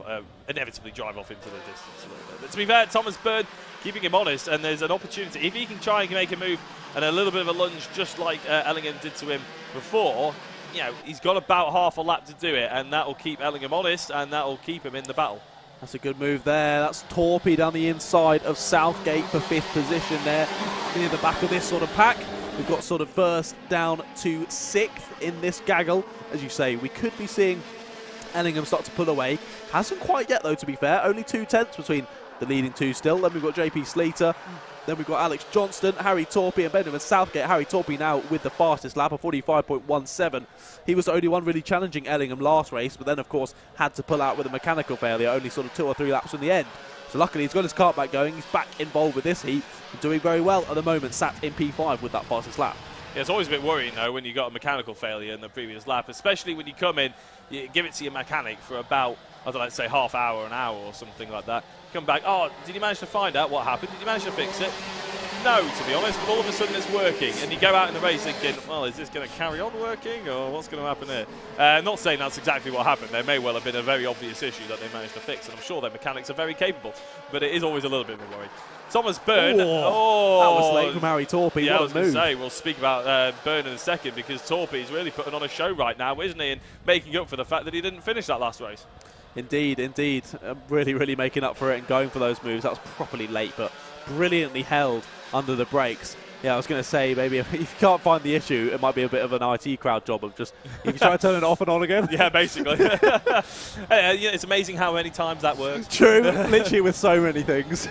inevitably drive off into the distance a little bit. But to be fair, Thomas Byrne keeping him honest, and there's an opportunity if he can try and make a move and a little bit of a lunge, just like Ellingham did to him before. You know, he's got about half a lap to do it, and that will keep Ellingham honest, and that will keep him in the battle. That's a good move there. That's Torpy down the inside of Southgate for 5th position there. Near the back of this sort of pack. We've got sort of first down to 6th in this gaggle. As you say, we could be seeing Ellingham start to pull away. Hasn't quite yet, though, to be fair. Only 2 tenths between the leading 2 still. Then we've got JP Sleater. Then we've got Alex Johnston, Harry Torpy and Benjamin Southgate. Harry Torpy now with the fastest lap of 45.17. He was the only one really challenging Ellingham last race, but then, of course, had to pull out with a mechanical failure, only sort of 2 or 3 laps from the end. So luckily, he's got his kart back going. He's back involved with this heat, doing very well at the moment, sat in P5 with that fastest lap. Yeah, it's always a bit worrying, though, when you got a mechanical failure in the previous lap, especially when you come in, you give it to your mechanic for about, I don't know, say half hour, an hour or something like that. Come back, oh, did you manage to find out what happened? Did you manage to fix it? No, to be honest, but all of a sudden it's working, and you go out in the race thinking, well, is this going to carry on working, or what's going to happen here? Not saying that's exactly what happened. There may well have been a very obvious issue that they managed to fix, and I'm sure their mechanics are very capable, but it is always a little bit of a worry. Thomas Byrne. That was late from Harry Torpy. Yeah, I was going to say, we'll speak about Byrne in a second, because Torpy's really putting on a show right now, isn't he, and making up for the fact that he didn't finish that last race. Indeed, indeed. Really making up for it and going for those moves. That was properly late, but brilliantly held under the brakes. Yeah, I was going to say, maybe if you can't find the issue, it might be a bit of an IT crowd job of just, if you try to turn it off and on again. Yeah, basically. It's amazing how many times that works. True, literally with so many things.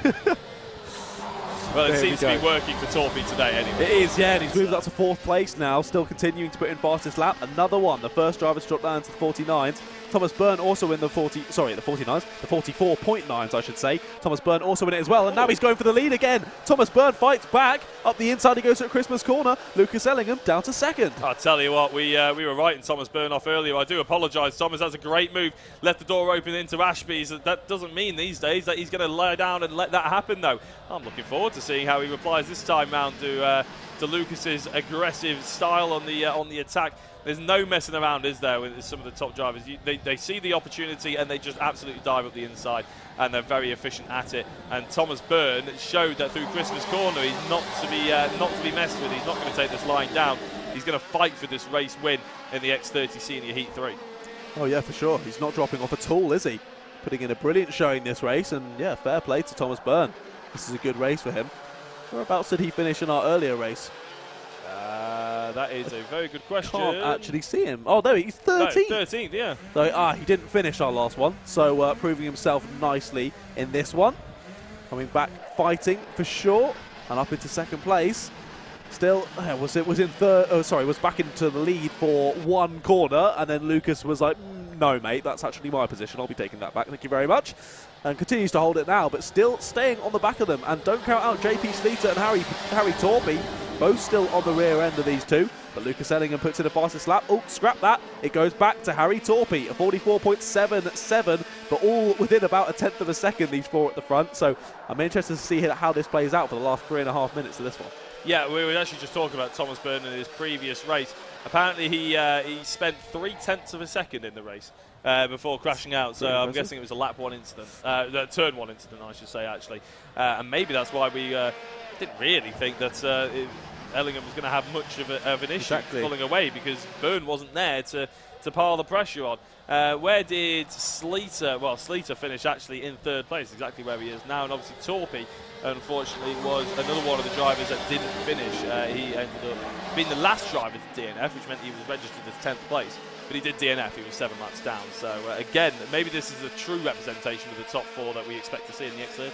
Well, it seems to be working for Torpy today anyway. It is, yeah, and he's moved up to 4th place now, still continuing to put in fastest lap. Another one, the first driver to drop down to the 49s. Thomas Byrne also in the 44.9s, I should say. Thomas Byrne also in it as well, and now he's going for the lead again. Thomas Byrne fights back. Up the inside he goes to a Christmas corner. Lucas Ellingham down to 2nd. I'll tell you what, we were writing Thomas Byrne off earlier. I do apologise, Thomas. That's a great move. Left the door open into Ashby's. That doesn't mean these days that he's going to lie down and let that happen, though. I'm looking forward to seeing how he replies this time round to Lucas's aggressive style on the attack. There's no messing around, is there, with some of the top drivers? They see the opportunity and they just absolutely dive up the inside, and they're very efficient at it. And Thomas Byrne showed that through Christmas corner, he's not to be messed with. He's not going to take this line down. He's going to fight for this race win in the X30 Senior Heat 3. Oh yeah, for sure. He's not dropping off at all, is he? Putting in a brilliant showing this race, and yeah, fair play to Thomas Byrne. This is a good race for him. Whereabouts did he finish in our earlier race? That is a very good question. Can't actually see him. Oh, there he's 13th. No, 13th, yeah. So, he didn't finish our last one, so proving himself nicely in this one. Coming back, fighting for sure, and up into 2nd place. Still, was in third. Oh, sorry, was back into the lead for one corner, and then Lucas was like, "No, mate, that's actually my position. I'll be taking that back. Thank you very much." And continues to hold it now, but still staying on the back of them. And don't count out JP Sleater and Harry Torpy, both still on the rear end of these two. But Lucas Ellingham puts in a fastest lap. Oh, scrap that. It goes back to Harry Torpy, a 44.77, but all within about a tenth of a second, these four at the front. So I'm interested to see how this plays out for the last 3.5 minutes of this one. Yeah, we were actually just talking about Thomas Byrne in his previous race. Apparently he spent 0.3 of a second in the race before crashing out, so I'm guessing it was a lap 1 incident, turn 1 incident I should say actually, and maybe that's why we didn't really think that Ellingham was going to have much of an issue pulling away, because Byrne wasn't there to pile the pressure on. Where did Sleater, well, Sleater finished actually in 3rd place, exactly where he is now, and obviously Torpy, unfortunately, was another one of the drivers that didn't finish. He ended up being the last driver to DNF, which meant he was registered as 10th place, but he did DNF, he was 7 laps down. So again, maybe this is a true representation of the top 4 that we expect to see in the X30.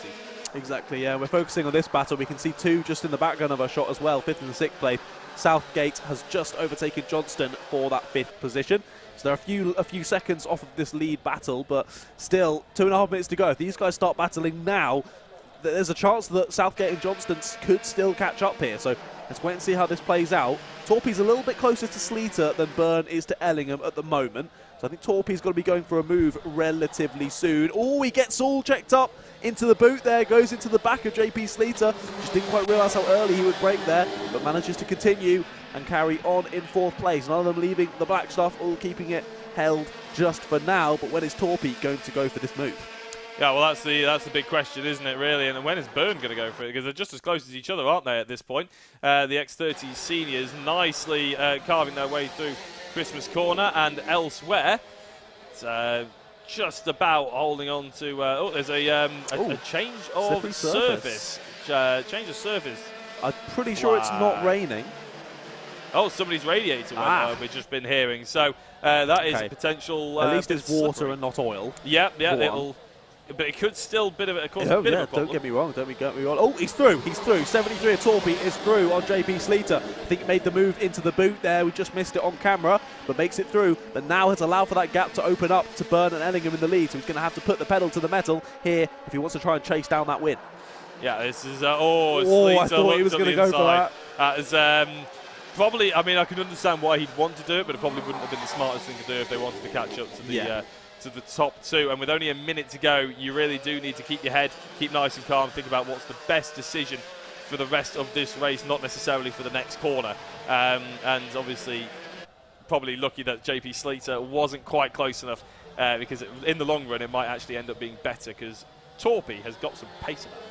Exactly, yeah. We're focusing on this battle. We can see 2 just in the background of our shot as well, 5th and 6th place. Southgate has just overtaken Johnston for that 5th position. So they're a few seconds off of this lead battle, but still 2.5 minutes to go. If these guys start battling now, there's a chance that Southgate and Johnston could still catch up here. So let's wait and see how this plays out. Torpy's a little bit closer to Sleater than Byrne is to Ellingham at the moment. So I think Torpy's got to be going for a move relatively soon. Oh, he gets all checked up into the boot there, goes into the back of JP Sleater. Just didn't quite realise how early he would brake there, but manages to continue and carry on in 4th place. None of them leaving the black stuff, all keeping it held just for now. But when is Torpy going to go for this move? Yeah, well, that's the big question, isn't it, really? And when is Byrne going to go for it? Because they're just as close as each other, aren't they, at this point? The X30 seniors nicely carving their way through Christmas Corner and elsewhere. It's just about holding on to... oh, there's a change of surface. Change of surface. I'm pretty sure it's not raining. Oh, somebody's radiator went, we've just been hearing. So that is a potential... At least it's water and not oil. Yeah, it'll... But it could still cause a bit of a problem. Don't get me wrong. Oh, he's through. 73 of Torpy is through on JP Sleater. I think he made the move into the boot there. We just missed it on camera, but makes it through. But now has allowed for that gap to open up to Byrne and Ellingham in the lead. So he's going to have to put the pedal to the metal here if he wants to try and chase down that win. Yeah, this is... Sleater, I thought he was going to go for that. That is... probably, I mean, I can understand why he'd want to do it, but it probably wouldn't have been the smartest thing to do if they wanted to catch up to the... to the top 2, and with only a minute to go, you really do need to keep your head, keep nice and calm, think about what's the best decision for the rest of this race, not necessarily for the next corner. And obviously, probably lucky that JP Sleater wasn't quite close enough, because in the long run, it might actually end up being better, because Torpy has got some pace about him.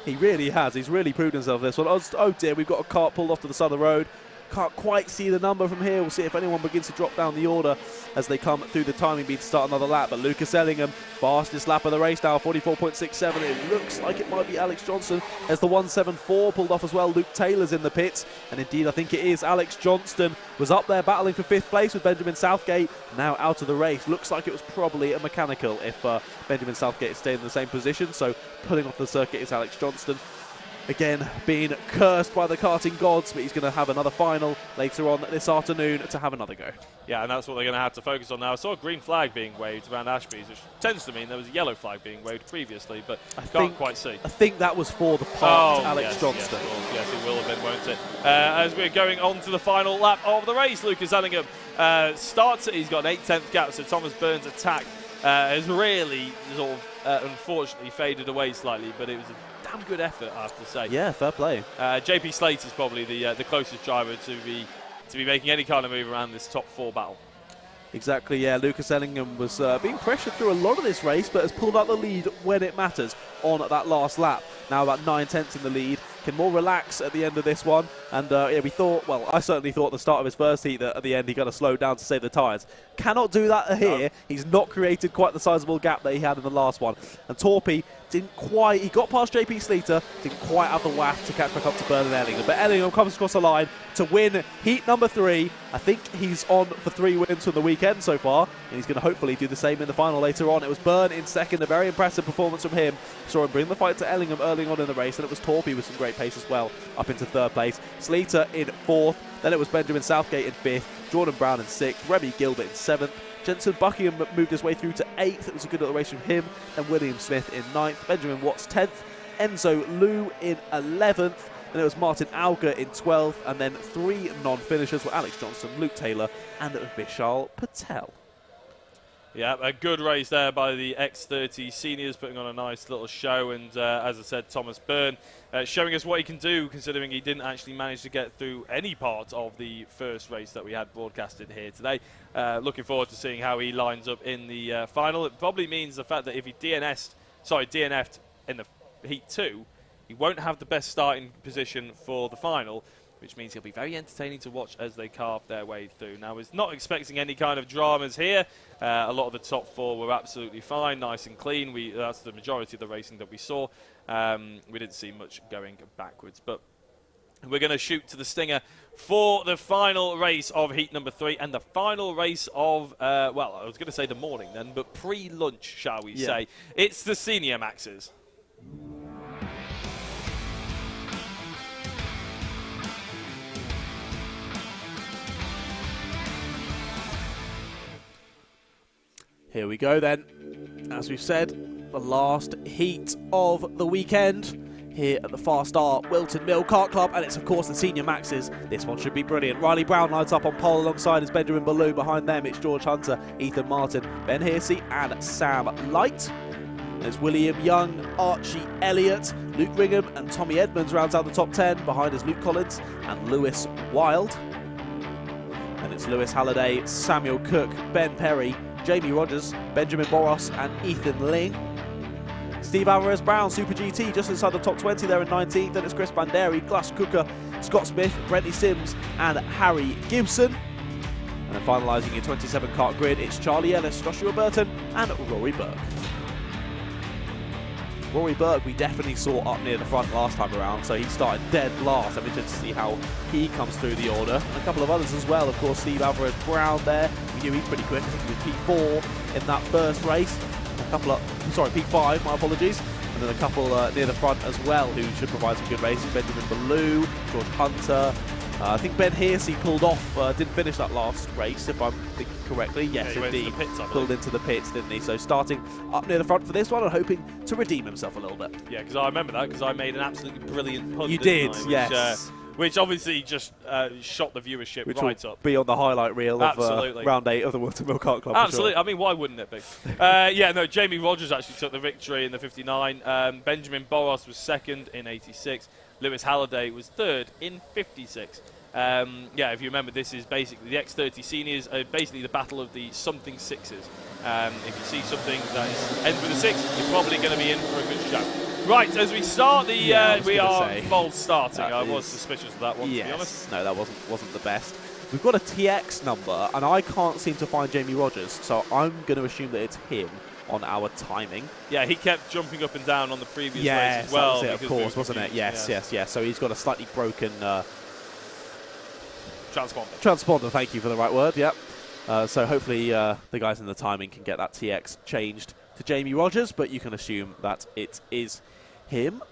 He really has. He's really proved himself this one. Oh dear, we've got a cart pulled off to the side of the road. Can't quite see the number from here. We'll see if anyone begins to drop down the order as they come through the timing beat to start another lap. But Lucas Ellingham, fastest lap of the race now, 44.67. It looks like it might be Alex Johnson as the 174 pulled off as well. Luke Taylor's in the pits. And indeed, I think it is Alex Johnston. Was up there battling for 5th place with Benjamin Southgate. Now out of the race. Looks like it was probably a mechanical if Benjamin Southgate stayed in the same position. So pulling off the circuit is Alex Johnston. Again, being cursed by the karting gods, but he's going to have another final later on this afternoon to have another go. Yeah, and that's what they're going to have to focus on now. I saw a green flag being waved around Ashby's, which tends to mean there was a yellow flag being waved previously, but I can't quite see. I think that was for the parked Alex Johnston. Yes, it will have been, won't it? As we're going on to the final lap of the race, Lucas Ellingham starts it. He's got an 8/10 gap, so Thomas Byrne's attack has really sort of unfortunately faded away slightly, but it was a damn good effort, I have to say. Yeah, fair play. JP Slater is probably the closest driver to be making any kind of move around this top 4 battle. Exactly, yeah. Lucas Ellingham was being pressured through a lot of this race, but has pulled out the lead when it matters on that last lap. Now about 9/10 in the lead. Can more relax at the end of this one. And yeah, we thought, well, I certainly thought at the start of his first heat that at the end he got to slow down to save the tyres. Cannot do that here. No. He's not created quite the sizable gap that he had in the last one. And Torpy didn't quite, he got past JP Sleater, didn't quite have the waft to catch back up to Bernard Ellingham. But Ellingham comes across the line to win heat number 3. I think he's on for 3 wins from the weekend so far, and he's going to hopefully do the same in the final later on. It was Byrne in second, a very impressive performance from him. Saw him bring the fight to Ellingham early on in the race, and it was Torpy with some great pace as well, up into 3rd place. Sleater in 4th, then it was Benjamin Southgate in 5th, Jordan Brown in 6th, Remy Gilbert in 7th, Jensen Buckingham moved his way through to 8th. It was a good little race from him. And William Smith in 9th. Benjamin Watts 10th. Enzo Liu in 11th. Then it was Martin Auger in 12th. And then 3 non-finishers were Alex Johnson, Luke Taylor and Vishal Patel. Yeah, a good race there by the X30 seniors, putting on a nice little show. And as I said, Thomas Byrne showing us what he can do, considering he didn't actually manage to get through any part of the first race that we had broadcasted here today. Looking forward to seeing how he lines up in the final. It probably means the fact that if he DNF'd in the Heat 2, he won't have the best starting position for the final, which means he'll be very entertaining to watch as they carve their way through. Now, we're not expecting any kind of dramas here. A lot of the top 4 were absolutely fine, nice and clean. That's the majority of the racing that we saw. We didn't see much going backwards, but we're going to shoot to the stinger for the final race of heat number 3 and the final race of, well, I was going to say the morning then, but pre-lunch, shall we say. It's the senior maxes. Here we go then. As we've said, the last heat of the weekend here at the FastR Whilton Mill Kart Club, and it's of course the senior maxes. This one should be brilliant. Riley Brown lines up on pole alongside his Benjamin Ballou. Behind them it's George Hunter, Ethan Martin, Ben Hearsey and Sam Light. There's William Young, Archie Elliott, Luke Ringham and Tommy Edmonds rounds out the top 10. Behind is Luke Collins and Lewis Wild. And it's Lewis Halliday, Samuel Cook, Ben Perry, Jamie Rogers, Benjamin Boros and Ethan Ling. Steve Alvarez Brown, Super GT, just inside the top 20 there in 19th. Then it's Chris Banderi, Gus Cooker, Scott Smith, Brentley Sims and Harry Gibson. And then finalising your 27 kart grid, it's Charlie Ellis, Joshua Burton and Rory Burke. Rory Burke we definitely saw up near the front last time around, so he started dead last. I'm interested to see how he comes through the order. And a couple of others as well, of course, Steve Alvarez Brown there. We knew he's pretty quick. I think he was P4 in that first race. A couple of, sorry, P5, my apologies. And then a couple near the front as well who should provide some good races. Benjamin Ballou, George Hunter. I think Ben Hearsey pulled off, didn't finish that last race, if I'm thinking correctly. Yes, yeah, indeed. Pulled into the pits, didn't he? So starting up near the front for this one and hoping to redeem himself a little bit. Yeah, because I remember that, because I made an absolutely brilliant pun. You did, yes. Which obviously just shot the viewership which right up. Be on the highlight reel of round 8 of the Whilton Mill Kart Club. Absolutely. Sure. I mean, why wouldn't it be? Yeah, no, Jamie Rogers actually took the victory in the 59. Benjamin Boros was 2nd in 86. Lewis Halliday was 3rd in 56. Yeah, if you remember, this is basically the X30 seniors, basically the battle of the something sixes. If you see something that ends with a 6, you're probably going to be in for a good show. Right, as we start the, we are false starting. I was suspicious of that one, to be honest. No, that wasn't the best. We've got a TX number, and I can't seem to find Jamie Rogers, so I'm going to assume that it's him on our timing. Yeah, he kept jumping up and down on the previous race as well. That was it, of course, wasn't it? Yes. So he's got a slightly broken transponder, thank you for the right word, yep. So hopefully the guys in the timing can get that TX changed to Jamie Rogers, but you can assume that it is him.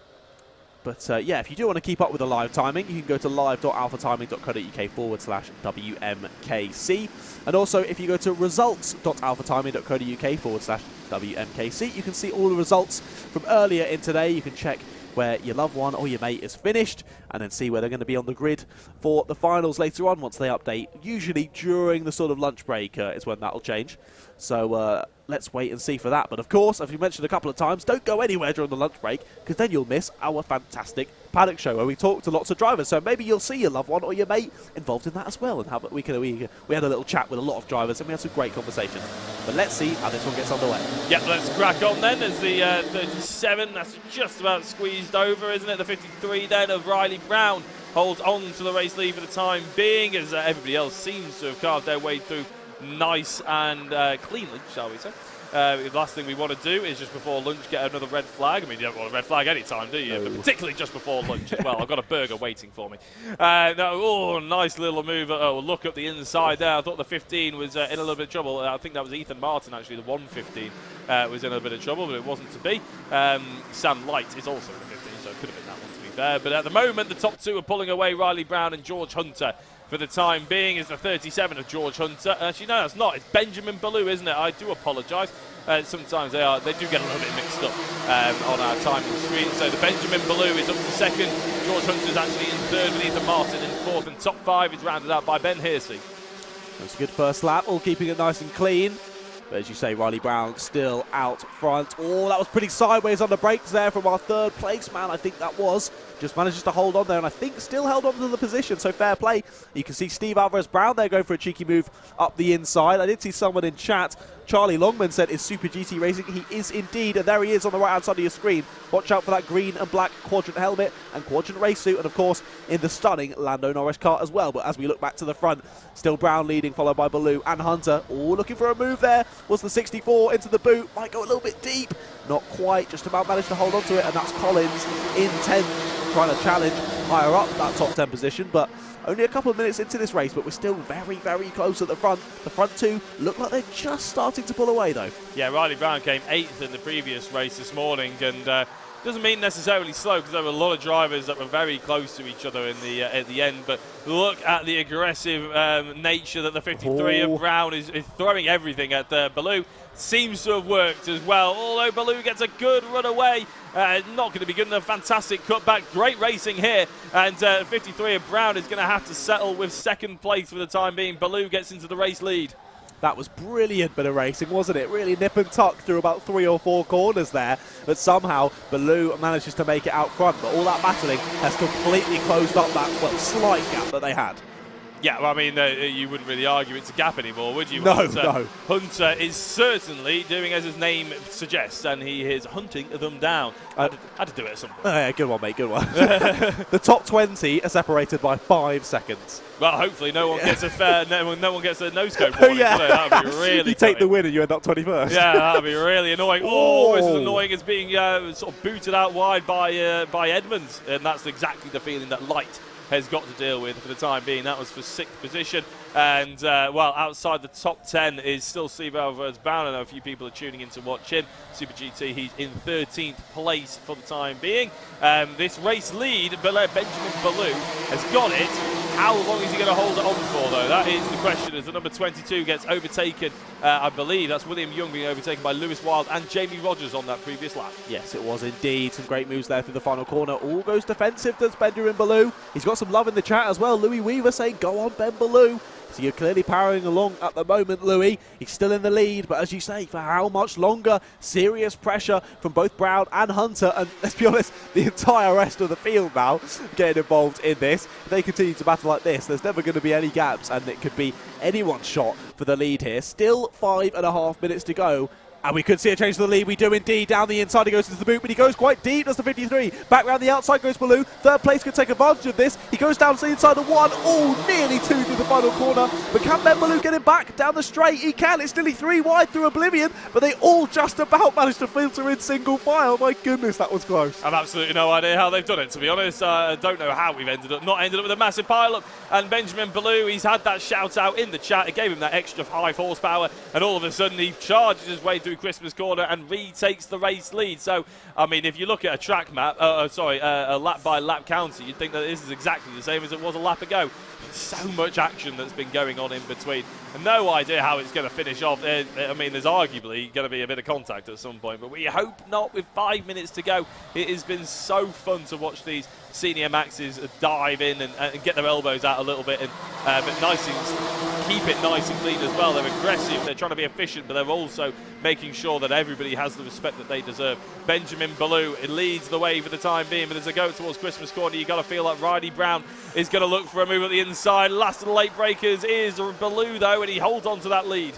But yeah, if you do want to keep up with the live timing, you can go to live.alphatiming.co.uk/WMKC. And also, if you go to results.alphatiming.co.uk/WMKC, you can see all the results from earlier in today. You can check where your loved one or your mate is finished, and then see where they're going to be on the grid for the finals later on once they update. Usually during the sort of lunch break is when that'll change. So let's wait and see for that. But of course, as we mentioned a couple of times, don't go anywhere during the lunch break, because then you'll miss our fantastic Paddock show where we talk to lots of drivers. So maybe you'll see your loved one or your mate involved in that as well. And we had a little chat with a lot of drivers, and we had some great conversations. But let's see how this one gets underway. Yep, let's crack on then as the 37, that's just about squeezed over, isn't it? The 53 then of Riley Brown holds on to the race lead for the time being, as everybody else seems to have carved their way through nice and cleanly, shall we say. The last thing we want to do is just before lunch get another red flag. I mean, you don't want a red flag any time, do you? No. But particularly just before lunch as well. I've got a burger waiting for me. Nice little move. Look up the inside there. I thought the 15 was in a little bit of trouble. I think that was Ethan Martin, actually. The 115 was in a bit of trouble, but it wasn't to be. Sam Light is also in the 15, so it could have been that one, to be fair. But at the moment, the top two are pulling away. Riley Brown and George Hunter. For the time being, is the 37 of George Hunter. Actually, no, that's not. It's Benjamin Ballou, isn't it? I do apologise. Sometimes they do get a little bit mixed up on our timing screen. So the Benjamin Ballou is up to second. George Hunter is actually in third with Ethan Martin in fourth. And top five is rounded out by Ben Hearsey. That's a good first lap, all keeping it nice and clean. But as you say, Riley Brown still out front. Oh, that was pretty sideways on the brakes there from our third place man. I think that was. Just manages to hold on there, and I think still held on to the position, so fair play. You can see Steve Alvarez-Brown there going for a cheeky move up the inside. I did see someone in chat, Charlie Longman, said, is Super GT Racing? He is indeed, and there he is on the right-hand side of your screen. Watch out for that green and black quadrant helmet and quadrant race suit, and of course, in the stunning Lando Norris kart as well. But as we look back to the front, still Brown leading, followed by Ballou and Hunter. All looking for a move there. Was the 64 into the boot, might go a little bit deep. Not quite, just about managed to hold on to it, and that's Collins in 10th, trying to challenge higher up that top 10 position. But only a couple of minutes into this race, but we're still very, very close at the front. The front two look like they're just starting to pull away, though. Yeah, Riley Brown came 8th in the previous race this morning, and doesn't mean necessarily slow, because there were a lot of drivers that were very close to each other in the at the end. But look at the aggressive nature that the 53 of Brown is throwing everything at Ballou. Seems to have worked as well, although Ballou gets a good run away. Not going to be good enough. Fantastic cutback. Great racing here. And 53 of Brown is going to have to settle with second place for the time being. Ballou gets into the race lead. That was brilliant bit of racing, wasn't it? Really nip and tuck through about 3 or 4 corners there. But somehow Ballou manages to make it out front. But all that battling has completely closed up that slight gap that they had. Yeah, well, I mean, you wouldn't really argue it's a gap anymore, would you? No, no. Hunter is certainly doing as his name suggests, and he is hunting them down. Had to do it at some point. Yeah, good one, mate, good one. The top 20 are separated by 5 seconds. Well, hopefully no one gets no one gets a no-scope warning. Yeah. That would be really You take the win and you end up 21st. Yeah, that would be really annoying. Oh, it's as annoying as being sort of booted out wide by Edmonds, and that's exactly the feeling that Light has got to deal with for the time being. That was for 6th position. And, well, outside the top 10 is still Steve Alvarez-Brown. I know a few people are tuning in to watch him. Super GT, he's in 13th place for the time being. This race lead, Benjamin Ballou has got it. How long is he going to hold it on for, though? That is the question, as the number 22 gets overtaken. I believe that's William Young being overtaken by Lewis Wild and Jamie Rogers on that previous lap. Yes, it was indeed. Some great moves there through the final corner. All goes defensive, does Benjamin Ballou. He's got some love in the chat as well. Louis Weaver saying, go on, Ben Ballou. So you're clearly powering along at the moment, Louis. He's still in the lead, but as you say, for how much longer? Serious pressure from both Brown and Hunter, and let's be honest, the entire rest of the field now getting involved in this. If they continue to battle like this, there's never going to be any gaps, and it could be anyone's shot for the lead here. Still 5.5 minutes to go. And we could see a change to the lead. We do indeed. Down the inside he goes into the boot, but he goes quite deep. That's the 53. Back round the outside goes Ballou. Third place could take advantage of this. He goes down to the inside of 1. Oh, nearly 2 through the final corner. But can Ben Ballou get him back down the straight? He can. It's nearly 3 wide through Oblivion, but they all just about managed to filter in single file. My goodness, that was close. I've absolutely no idea how they've done it, to be honest. I don't know how we've not ended up with a massive pile-up. And Benjamin Ballou, he's had that shout-out in the chat. It gave him that extra high horsepower, and all of a sudden he charges his way through Christmas Corner and retakes the race lead. So, I mean, if you look at a track map, a lap-by-lap counter, you'd think that this is exactly the same as it was a lap ago. So much action that's been going on in between. And no idea how it's going to finish off. I mean, there's arguably going to be a bit of contact at some point, but we hope not with 5 minutes to go. It has been so fun to watch these senior maxes dive in and get their elbows out a little bit, and but nice and keep it nice and clean as well. They're aggressive, they're trying to be efficient, but they're also making sure that everybody has the respect that they deserve. Benjamin Ballou leads the way for the time being, but as they go towards Christmas Corner, you've got to feel like Riley Brown is going to look for a move at the inside. Last of the late breakers is Ballou, though, and he holds on to that lead.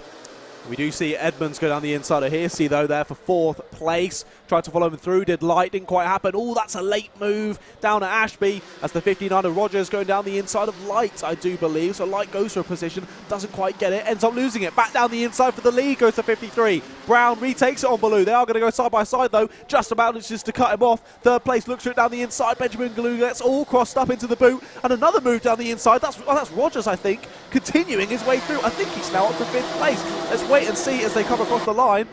We do see Edmonds go down the inside of Hearsay, though, there for 4th place. Tried to follow him through, did Light, didn't quite happen. Oh, that's a late move down at Ashby as the 59 of Rogers going down the inside of Light, I do believe. So Light goes for a position, doesn't quite get it, ends up losing it. Back down the inside for the lead, goes to 53. Brown retakes it on Baloo. They are going to go side by side, though. Just about manages to cut him off. 3rd place looks for it down the inside. Benjamin Galoo gets all crossed up into the boot. And another move down the inside. That's Rogers, I think, continuing his way through. I think he's now up to 5th place. Let's wait and see as they come across the line.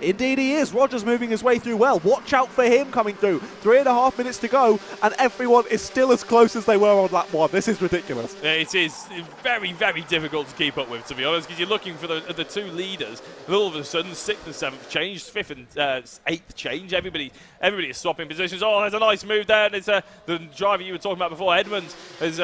Indeed he is. Rogers moving his way through well. Watch out for him coming through. 3.5 minutes to go, and everyone is still as close as they were on lap 1. This is ridiculous. It is very, very difficult to keep up with, to be honest, because you're looking for the 2 leaders, and all of a sudden 6th and 7th changed, 5th and 8th change. Everybody is swapping positions. Oh, there's a nice move there, and it's the driver you were talking about before, Edmonds, has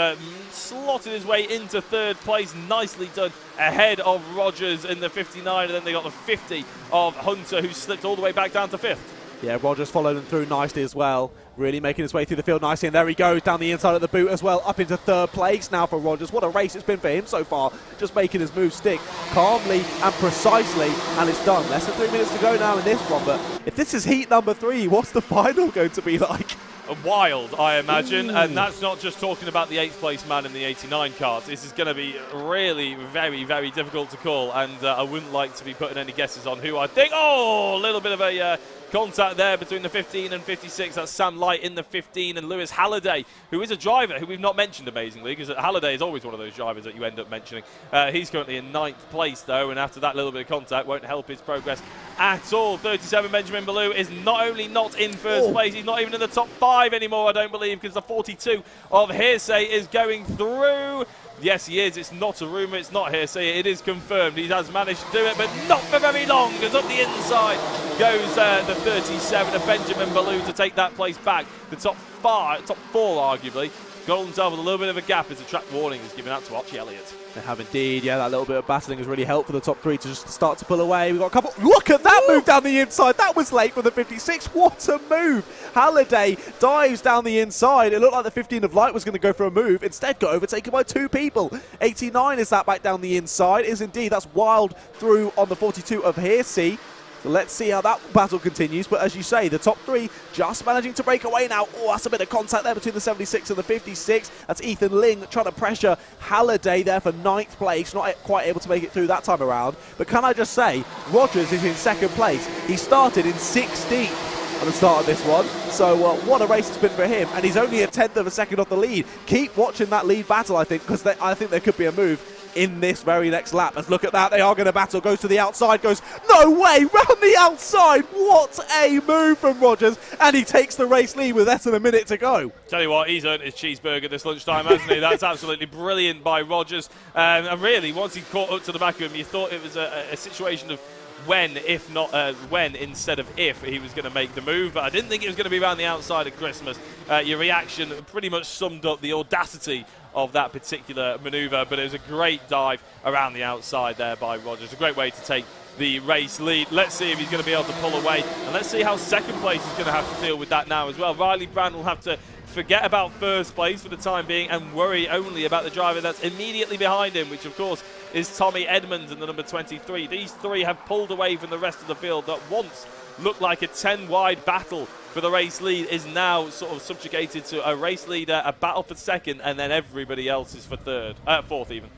slotted his way into 3rd place. Nicely done, ahead of Rogers in the 59, and then they got the 50 of Hunter, who slipped all the way back down to 5th. Yeah, Rogers followed him through nicely as well. Really making his way through the field nicely, and there he goes down the inside of the boot as well, up into 3rd place now for Rogers. What a race it's been for him so far, just making his move stick calmly and precisely, and it's done. Less than 3 minutes to go now in this one, but if this is heat number 3, what's the final going to be like? Wild, I imagine. Ooh. And that's not just talking about the 8th place man in the 89 cart. This is going to be really very, very difficult to call, and I wouldn't like to be putting any guesses on who I think. Oh, a little bit of a contact there between the 15 and 56. That's Sam Light in the 15 and Lewis Halliday, who is a driver who we've not mentioned amazingly, because Halliday is always one of those drivers that you end up mentioning. He's currently in 9th place though, and after that little bit of contact won't help his progress at all. 37 Benjamin Baloo is not only not in 1st place, he's not even in the top 5 anymore, I don't believe, because the 42 of Hearsay is going through. Yes, he is. It's not a rumour. It's not hearsay. It is confirmed. He has managed to do it, but not for very long, because up the inside goes the 37 of Benjamin Baloo to take that place back. The top 4, arguably, got himself with a little bit of a gap as the track warning is given out to Archie Elliott. They have indeed. Yeah, that little bit of battling has really helped for the top 3 to just start to pull away. We've got a couple. Look at that move down the inside. That was late for the 56. What a move. Halliday dives down the inside. It looked like the 15 of Light was going to go for a move. Instead got overtaken by 2 people. 89 is that back down the inside. Is indeed. That's Wild through on the 42 of Hearsay. So let's see how that battle continues. But as you say, the top 3 just managing to break away now. Oh, that's a bit of contact there between the 76 and the 56. That's Ethan Ling trying to pressure Halliday there for 9th place. Not quite able to make it through that time around. But can I just say, Rogers is in 2nd place. He started in 16th at the start of this one. So what a race it's been for him. And he's only a 10th of a second off the lead. Keep watching that lead battle, I think, because I think there could be a move in this very next lap. Let's look at that. They are going to battle. Goes to the outside. Goes, no way, round the outside. What a move from Rogers. And he takes the race lead with less than a minute to go. Tell you what, he's earned his cheeseburger this lunchtime, hasn't he? That's absolutely brilliant by Rogers. And really, once he caught up to the back of him, you thought it was a situation of when, if not when, instead of if he was going to make the move. But I didn't think it was going to be around the outside of Christmas. Your reaction pretty much summed up the audacity of that particular manoeuvre, but it was a great dive around the outside there by Rogers. A great way to take the race lead. Let's see if he's going to be able to pull away, and let's see how 2nd place is going to have to deal with that now as well. Riley Brand will have to forget about 1st place for the time being and worry only about the driver that's immediately behind him, which of course is Tommy Edmonds in the number 23. These 3 have pulled away from the rest of the field that once looked like a 10-wide battle for the race lead is now sort of subjugated to a race leader, a battle for 2nd, and then everybody else is for 4th even.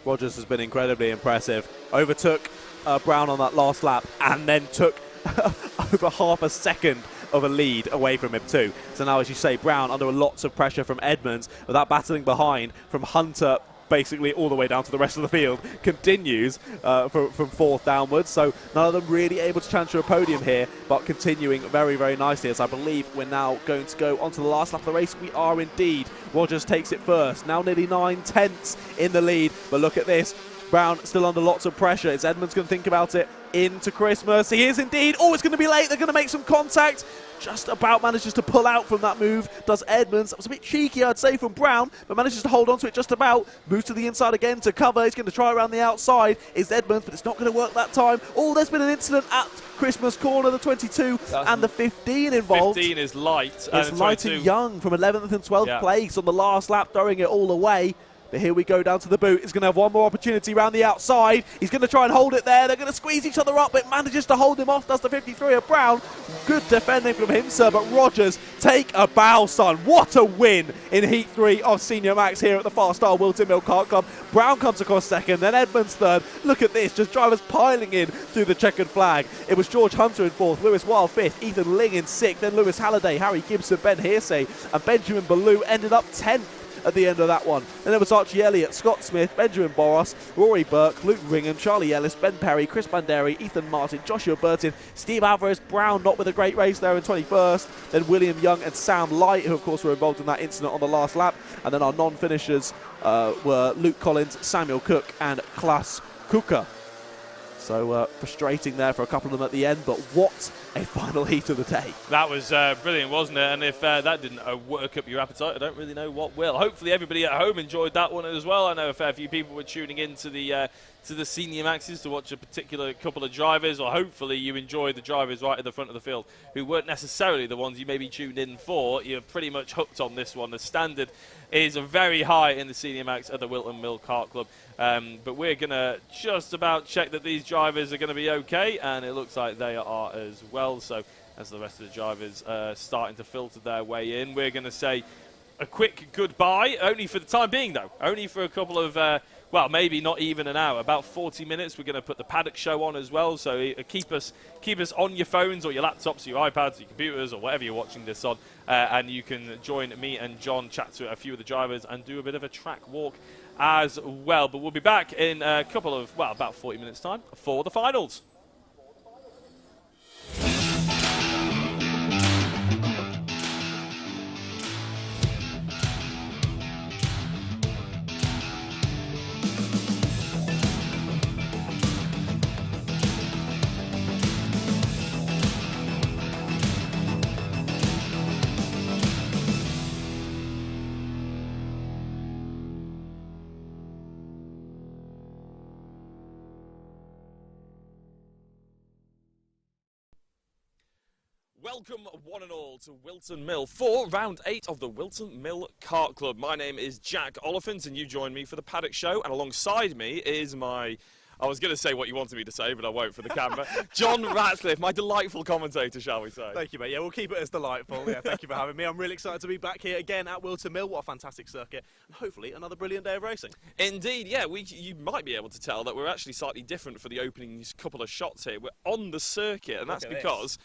Rogers has been incredibly impressive. Overtook Brown on that last lap and then took over half a second of a lead away from him too. So now, as you say, Brown under lots of pressure from Edmonds, with that battling behind from Hunter basically all the way down to the rest of the field, continues from 4th downwards. So none of them really able to challenge for a podium here, but continuing very, very nicely, as I believe we're now going to go on to the last lap of the race. We are indeed. Rogers takes it first, now nearly 9/10 in the lead, but look at this. Brown still under lots of pressure. Is Edmonds going to think about it into Christmas? He is indeed. Oh, it's going to be late. They're going to make some contact. Just about manages to pull out from that move. Does Edmonds. That was a bit cheeky, I'd say, from Brown, but manages to hold on to it just about. Moves to the inside again to cover. He's going to try around the outside. Is Edmonds, but it's not going to work that time. Oh, there's been an incident at Christmas corner. The 22 and the 15 involved. 15 is Light. It's Light and Young from 11th and 12th place on the last lap, throwing it all away. But here we go down to the boot. He's going to have one more opportunity around the outside. He's going to try and hold it there. They're going to squeeze each other up, but manages to hold him off. Does the 53 of Brown. Good defending from him, sir. But Rogers, take a bow, son. What a win in Heat 3 of Senior Max here at the FastR Whilton Mill Kart Club. Brown comes across second, then Edmonds third. Look at this, just drivers piling in through the checkered flag. It was George Hunter in fourth, Lewis Wild fifth, Ethan Ling in sixth, then Lewis Halliday, Harry Gibson, Ben Hearsay, and Benjamin Ballou ended up 10th. At the end of that one. Then there was Archie Elliott, Scott Smith, Benjamin Boros, Rory Burke, Luke Ringham, Charlie Ellis, Ben Perry, Chris Banderi, Ethan Martin, Joshua Burton, Steve Alvarez, Brown not with a great race there in 21st. Then William Young and Sam Light, who of course were involved in that incident on the last lap. And then our non-finishers were Luke Collins, Samuel Cook and Klaas Kuka. So frustrating there for a couple of them at the end, but what a final heat of the day. That was brilliant, wasn't it? And if that didn't work up your appetite, I don't really know what will. Hopefully everybody at home enjoyed that one as well. I know a fair few people were tuning in to the Senior Maxes to watch a particular couple of drivers, or hopefully you enjoyed the drivers right at the front of the field who weren't necessarily the ones you maybe tuned in for. You're pretty much hooked on this one. The standard is very high in the Senior Max at the Whilton Mill Kart Club. But we're going to just about check that these drivers are going to be okay, and it looks like they are as well. So as the rest of the drivers starting to filter their way in, we're going to say a quick goodbye, only for the time being though, only for a couple of well, maybe not even an hour, about 40 minutes. We're going to put the Paddock show on as well, so keep us on your phones or your laptops, your iPads, your computers, or whatever you're watching this on, and you can join me and John, chat to a few of the drivers, and do a bit of a track walk as well. But we'll be back in a couple of, well, about 40 minutes time for the finals. Welcome, one and all, to Whilton Mill for round 8 of the Whilton Mill Kart Club. My name is Jack Oliphant, and you join me for the Paddock show. And alongside me is my, I was going to say what you wanted me to say, but I won't for the camera, John Ratcliffe, my delightful commentator, shall we say. Thank you, mate. Yeah, we'll keep it as delightful. Yeah, thank you for having me. I'm really excited to be back here again at Whilton Mill. What a fantastic circuit, and hopefully another brilliant day of racing. Indeed, yeah. You might be able to tell that we're actually slightly different for the opening couple of shots here. We're on the circuit, and that's because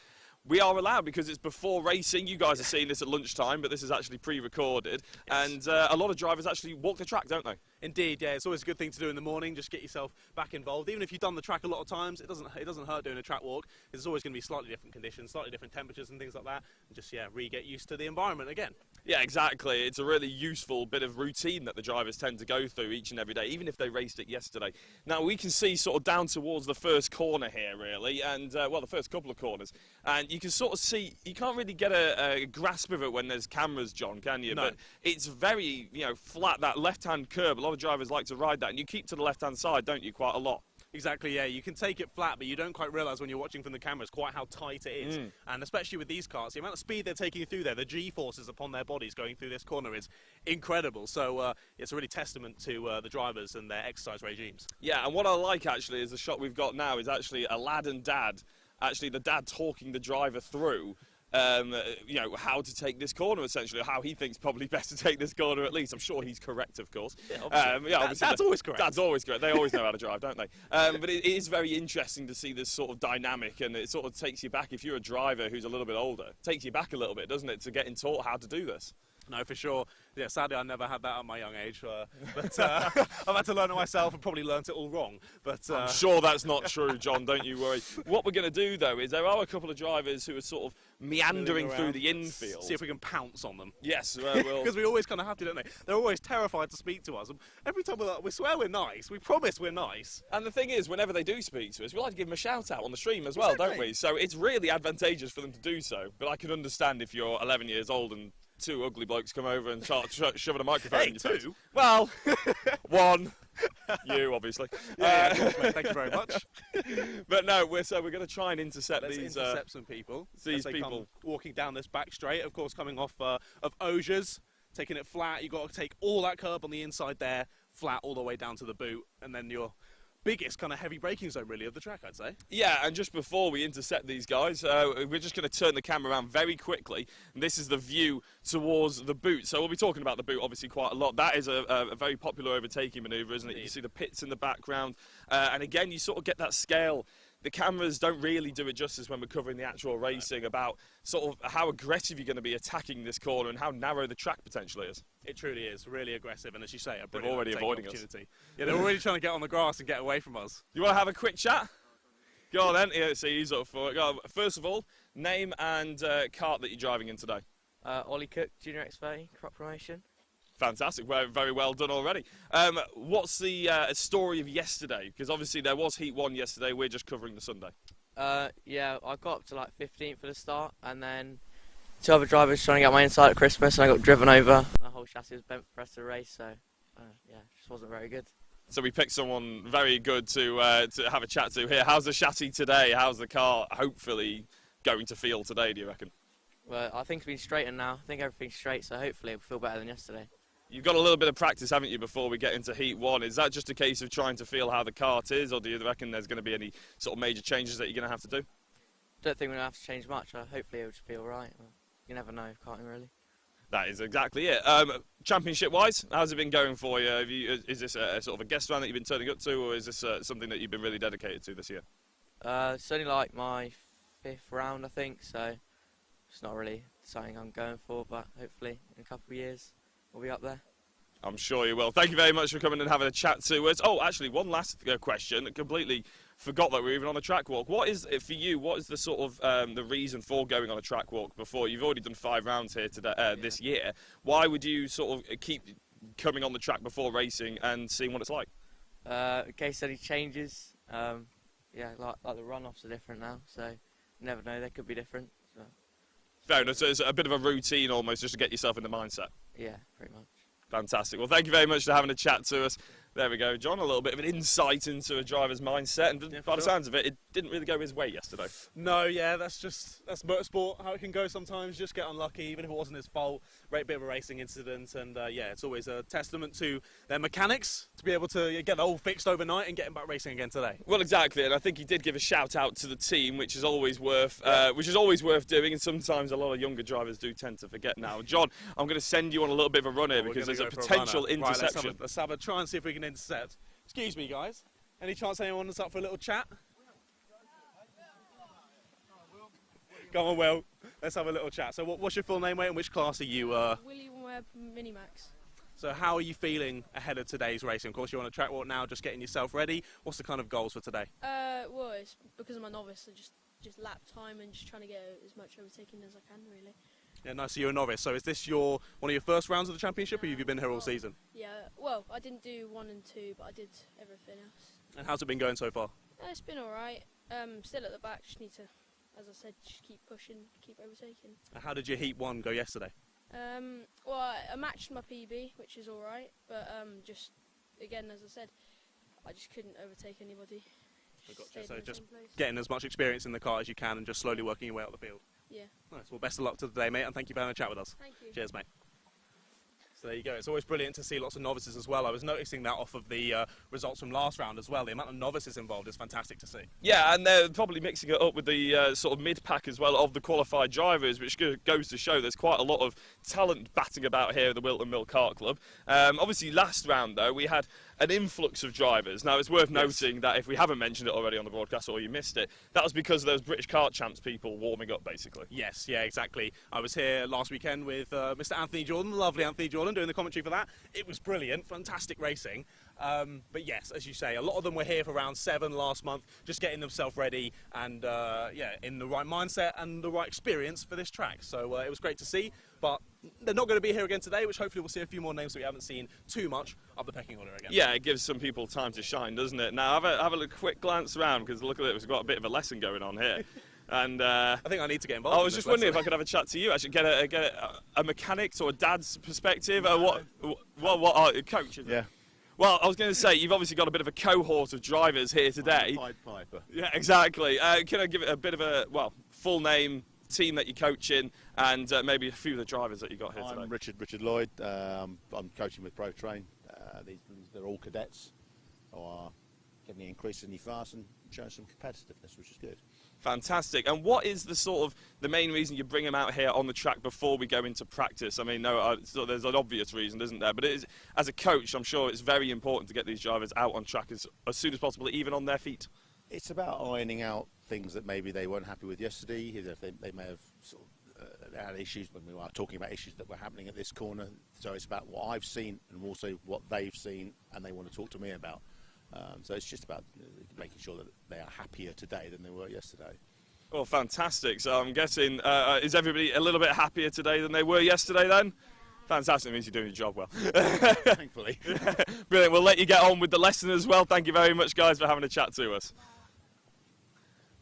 we are allowed, because it's before racing. You guys are seeing this at lunchtime, but this is actually pre-recorded. Yes. And a lot of drivers actually walk the track, don't they? Indeed, yeah. It's always a good thing to do in the morning. Just get yourself back involved. Even if you've done the track a lot of times, it doesn't hurt doing a track walk. It's always going to be slightly different conditions, slightly different temperatures and things like that. And just, yeah, re-get used to the environment again. Yeah, exactly. It's a really useful bit of routine that the drivers tend to go through each and every day, even if they raced it yesterday. Now, we can see sort of down towards the first corner here, really, and, well, the first couple of corners. And you can sort of see, you can't really get a grasp of it when there's cameras, John, can you? No. But it's very, flat, that left-hand curb. A lot of drivers like to ride that, and you keep to the left-hand side, don't you, quite a lot? Exactly, yeah. You can take it flat, but you don't quite realise when you're watching from the cameras quite how tight it is. And especially with these cars, the amount of speed they're taking through there, the G-forces upon their bodies going through this corner is incredible. So it's a really testament to the drivers and their exercise regimes. Yeah, and what I like, actually, is the shot we've got now is actually a lad and dad, actually the dad talking the driver through how to take this corner, essentially, or how he thinks probably best to take this corner, at least. I'm sure he's correct, of course. Yeah, obviously. Dad's always correct. Dad's always correct. They always know how to drive, don't they? But it is very interesting to see this sort of dynamic, and it sort of takes you back, if you're a driver who's a little bit older, it takes you back a little bit, doesn't it, to getting taught how to do this. No, for sure. Yeah, sadly, I never had that at my young age, but I've had to learn it myself and probably learnt it all wrong. But I'm sure that's not true, John, don't you worry. What we're going to do, though, is there are a couple of drivers who are sort of meandering through the infield. See if we can pounce on them. Yes, we'll... Because we always kind of have to, don't they? They're always terrified to speak to us. Every time we swear we're nice, we promise we're nice. And the thing is, whenever they do speak to us, we like to give them a shout-out on the stream as well, don't we? So it's really advantageous for them to do so. But I can understand if you're 11 years old and two ugly blokes come over and start shoving a microphone in your face. Well, one. You, obviously. Yeah, of course, mate. Thank you very much. But no, we're going to try and intercept Let's these... intercept some people. These people. Come walking down this back straight, of course, coming off of Auger's. taking it flat. You've got to take all that curb on the inside there, flat all the way down to the boot, and then your biggest kind of heavy braking zone really of the track, I'd say. Yeah, and just before we intercept these guys, we're just going to turn the camera around very quickly, and this is the view towards the boot. So we'll be talking about the boot obviously quite a lot. That is a very popular overtaking manoeuvre, isn't it? You see the pits in the background, and again, you sort of get that scale. The cameras don't really do it justice when we're covering the actual racing about sort of how aggressive you're going to be attacking this corner and how narrow the track potentially is. It truly is, really aggressive, and as you say, they're already avoiding us. Yeah, they're already trying to get on the grass and get away from us. You want to have a quick chat? Go on then, yeah, see, he's up for it. Go on. First of all, name and kart that you're driving in today. Ollie Cook, Junior X30, crop promotion. Fantastic, very well done already. What's the story of yesterday? Because obviously there was Heat 1 yesterday, we're just covering the Sunday. Yeah, I got up to like 15th for the start, and then 2 other drivers trying to get my inside at Christmas, and I got driven over. My whole chassis was bent for the rest of the race, so yeah, it just wasn't very good. So we picked someone very good to have a chat to here. How's the chassis today? How's the car hopefully going to feel today, do you reckon? Well, I think it's been straightened now. I think everything's straight, so hopefully it'll feel better than yesterday. You've got a little bit of practice, haven't you, before we get into Heat 1? Is that just a case of trying to feel how the kart is, or do you reckon there's going to be any sort of major changes that you're going to have to do? Don't think we're going to have to change much. Hopefully it'll just be all right. You never know, karting really. That is exactly it. Championship-wise, how's it been going for you? Is this a sort of a guest round that you've been turning up to, or is this something that you've been really dedicated to this year? It's only like my 5th round, I think, so it's not really something I'm going for, but hopefully in a couple of years we'll be up there. I'm sure you will. Thank you very much for coming and having a chat to us. Oh, actually, one last question. I completely forgot that we were even on a track walk. What is it for you? What is the sort of the reason for going on a track walk before? You've already done 5 rounds here today, this year. Why would you sort of keep coming on the track before racing and seeing what it's like? In case any changes, yeah, like the runoffs are different now, so you never know, they could be different. So. Fair enough. So it's a bit of a routine almost just to get yourself in the mindset. Yeah, pretty much. Fantastic. Well, thank you very much for having a chat to us. There we go, John. A little bit of an insight into a driver's mindset, and by the sounds of it, it didn't really go his way yesterday. No, yeah, that's motorsport, how it can go sometimes. Just get unlucky, even if it wasn't his fault. Great bit of a racing incident, and yeah, it's always a testament to their mechanics to be able to get it all fixed overnight and get him back racing again today. Well, exactly, and I think he did give a shout out to the team, which is always worth doing. And sometimes a lot of younger drivers do tend to forget now. John, I'm going to send you on a little bit of a run here because there's a potential interception. Right, let's have a try and see if we can intercept. Excuse me, guys. Any chance anyone is up for a little chat? Come on, Will. Let's have a little chat. So what's your full name, mate, and which class are you? William Webb Minimax. So how are you feeling ahead of today's racing? Of course, you're on a track walk now, just getting yourself ready. What's the kind of goals for today? Well, it's because I'm a novice, so just lap time and just trying to get as much overtaking as I can, really. Yeah, nice. So you're a novice. So is this one of your first rounds of the championship, or have you been here all season? Yeah. Well, I didn't do 1 and 2, but I did everything else. And how's it been going so far? It's been all right. Still at the back. Just need to, as I said, just keep pushing, keep overtaking. And how did your Heat 1 go yesterday? Well, I matched my PB, which is all right, but just again, as I said, I just couldn't overtake anybody. So just getting as much experience in the car as you can and just slowly working your way up the field. Yeah. Nice. Well, best of luck to today, mate, and thank you for having a chat with us. Thank you. Cheers, mate. So there you go. It's always brilliant to see lots of novices as well. I was noticing that off of the results from last round as well. The amount of novices involved is fantastic to see. Yeah, and they're probably mixing it up with the sort of mid-pack as well of the qualified drivers, which goes to show there's quite a lot of talent batting about here at the Whilton Mill Kart Club. Obviously, last round, though, we had an influx of drivers. Now, it's worth noting that if we haven't mentioned it already on the broadcast or you missed it, that was because there was British Kart Champs people warming up, basically. Yes, yeah, exactly. I was here last weekend with Mr. Anthony Jordan, the lovely Anthony Jordan, doing the commentary for that. It was brilliant, fantastic racing. But yes, as you say, a lot of them were here for round 7 last month, just getting themselves ready and yeah, in the right mindset and the right experience for this track. So it was great to see, but they're not going to be here again today, which hopefully we'll see a few more names that we haven't seen too much up the pecking order again. Yeah, it gives some people time to shine, doesn't it? Now, have a quick glance around, because look at it, we've got a bit of a lesson going on here. And I think I need to get involved. I was just wondering if I could have a chat to you, actually, get a mechanic's or a dad's perspective. What coach? Yeah. Well, I was going to say, you've obviously got a bit of a cohort of drivers here today. Pied Piper. Yeah, exactly. Can I give it a bit of a, well, full name, team that you're coaching, and maybe a few of the drivers that you got here today. I'm Richard Lloyd. I'm coaching with Pro Train. They're all cadets who are getting increasingly fast and showing some competitiveness, which is good. Fantastic. And what is the main reason you bring them out here on the track before we go into practice? I mean, so there's an obvious reason, isn't there? But as a coach, I'm sure it's very important to get these drivers out on track as soon as possible, even on their feet. It's about ironing out things that maybe they weren't happy with yesterday. They may have sort of had issues when we were talking about issues that were happening at this corner. So it's about what I've seen and also what they've seen and they want to talk to me about. So it's just about making sure that they are happier today than they were yesterday. Well, fantastic. So I'm guessing, is everybody a little bit happier today than they were yesterday then? Fantastic. It means you're doing your job well. Thankfully. Brilliant. We'll let you get on with the lesson as well. Thank you very much, guys, for having a chat to us.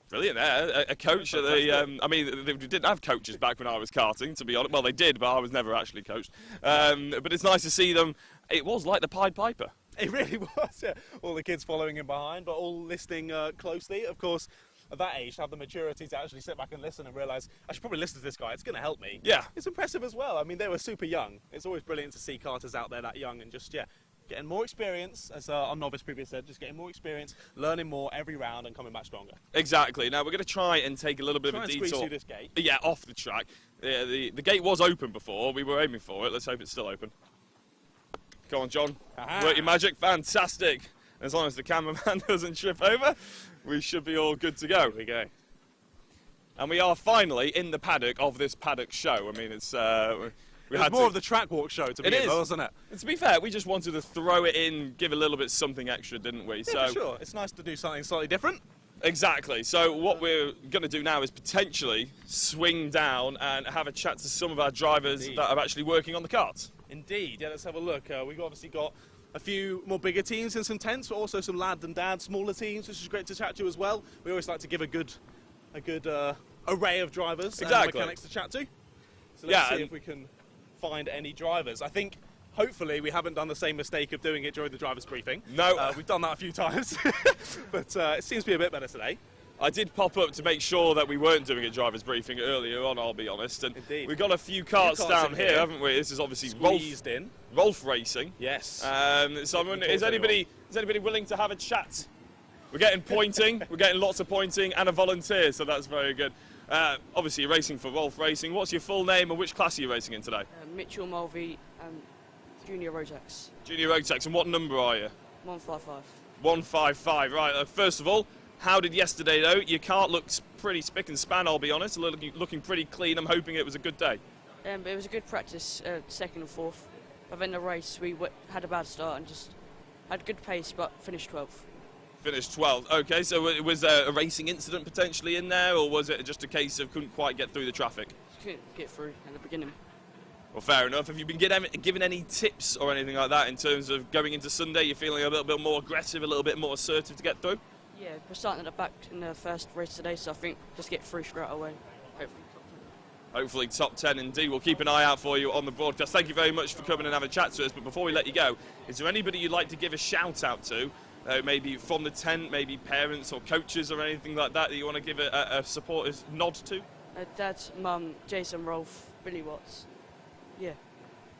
Brilliant. A coach at the, I mean, they didn't have coaches back when I was karting, to be honest. Well, they did, but I was never actually coached. But it's nice to see them. It was like the Pied Piper. It really was, yeah. All the kids following him behind, but all listening closely. Of course, at that age, to have the maturity to actually sit back and listen and realise, I should probably listen to this guy, it's going to help me. Yeah. It's impressive as well. I mean, they were super young. It's always brilliant to see karters out there that young and just, yeah, getting more experience, as our novice previous said, just getting more experience, learning more every round and coming back stronger. Exactly. Now, we're going to try and take a little bit of a detour. Squeeze through this gate. Yeah, off the track. The gate was open before. We were aiming for it. Let's hope it's still open. Come on, John. Aha. Work your magic. Fantastic. As long as the cameraman doesn't trip over, we should be all good to go. Here we go. And we are finally in the paddock of this paddock show. I mean, it's... It was more of the track walk show to begin with, wasn't it? And to be fair, we just wanted to throw it in, give a little bit something extra, didn't we? Yeah, for sure. It's nice to do something slightly different. Exactly. So what we're going to do now is potentially swing down and have a chat to some of our drivers that are actually working on the karts. Indeed. Yeah, let's have a look. We've obviously got a few more bigger teams in some tents, but also some lad and dad smaller teams, which is great to chat to as well. We always like to give a good array of drivers and mechanics to chat to. So let's see if we can find any drivers. I think hopefully we haven't done the same mistake of doing it during the driver's briefing. No. We've done that a few times, but it seems to be a bit better today. I did pop up to make sure that we weren't doing a driver's briefing earlier on, I'll be honest. And Indeed. we've got a few karts down here, haven't we? This is obviously Rolf Racing. Yes. So I'm wondering, is anybody willing to have a chat? We're getting pointing, we're getting lots of pointing and a volunteer, so that's very good. Obviously you're racing for Rolf Racing. What's your full name and which class are you racing in today? Mitchell Mulvey, Junior Rotax. Junior Rotax, and what number are you? 155. 155, right. First of all, how did yesterday though? Your kart looks pretty spick and span, I'll be honest, looking pretty clean. I'm hoping it was a good day. It was a good practice, second and fourth. But then the race, we had a bad start and just had good pace, but finished 12th. Finished 12th. Okay, so was there a racing incident potentially in there, or was it just a case of couldn't quite get through the traffic? Couldn't get through at the beginning. Well, fair enough. Have you been given any tips or anything like that in terms of going into Sunday? You're feeling a little bit more aggressive, a little bit more assertive to get through? Yeah, we're starting at the back in the first race today, so I think just get through straight away. Hopefully top 10 indeed. We'll keep an eye out for you on the broadcast. Thank you very much for coming and having a chat to us. But before we let you go, is there anybody you'd like to give a shout out to? Maybe from the tent, maybe parents or coaches or anything like that you want to give a supportive nod to? Dad, Mum, Jason, Rolf, Billy Watts. Yeah.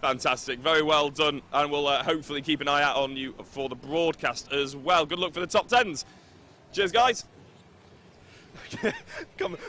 Fantastic. Very well done. And we'll hopefully keep an eye out on you for the broadcast as well. Good luck for the top 10s. Cheers, guys.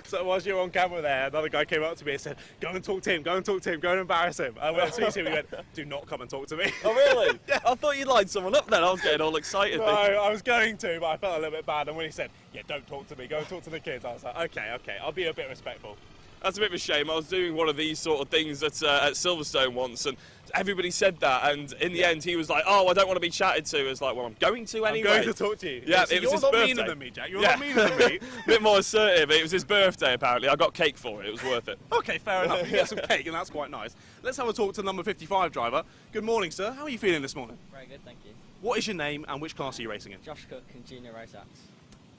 So whilst you were on camera there, another guy came up to me and said, go and talk to him, go and talk to him, go and embarrass him. And when I see him, he went, do not come and talk to me. Oh, really? Yeah. I thought you'd lined someone up then. I was getting all excited. No, I was going to, but I felt a little bit bad. And when he said, yeah, don't talk to me, go and talk to the kids, I was like, okay, I'll be a bit respectful. That's a bit of a shame. I was doing one of these sort of things at Silverstone once, and everybody said that, and in the end he was like, oh, I don't want to be chatted to. It's like, well, I'm going to anyway. I'm going to talk to you. Yeah, so it was his you're not birthday. meaner than me, Jack. You're not meaner than me. A bit more assertive. It was his birthday, apparently. I got cake for it. It was worth it. Okay, fair enough. You get some cake, and that's quite nice. Let's have a talk to number 55 driver. Good morning, sir. How are you feeling this morning? Very good, thank you. What is your name, and which class are you racing in? Josh Cook and Junior Rotax.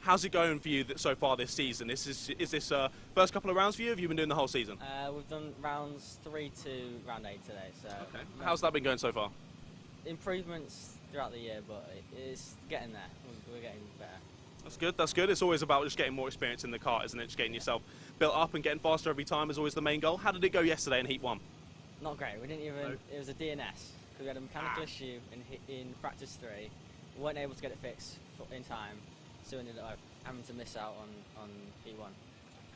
How's it going for you so far this season? Is this first couple of rounds for you? Have you been doing the whole season? We've done rounds 3 to round 8 today. So okay. How's that been going so far? Improvements throughout the year, but it's getting there. We're getting better. That's good, that's good. It's always about just getting more experience in the kart, isn't it? Just getting yourself built up and getting faster every time is always the main goal. How did it go yesterday in Heat 1? Not great. We didn't even. It was a DNS. We had a mechanical issue in practice 3. We weren't able to get it fixed in time, so we ended up having to miss out on P1.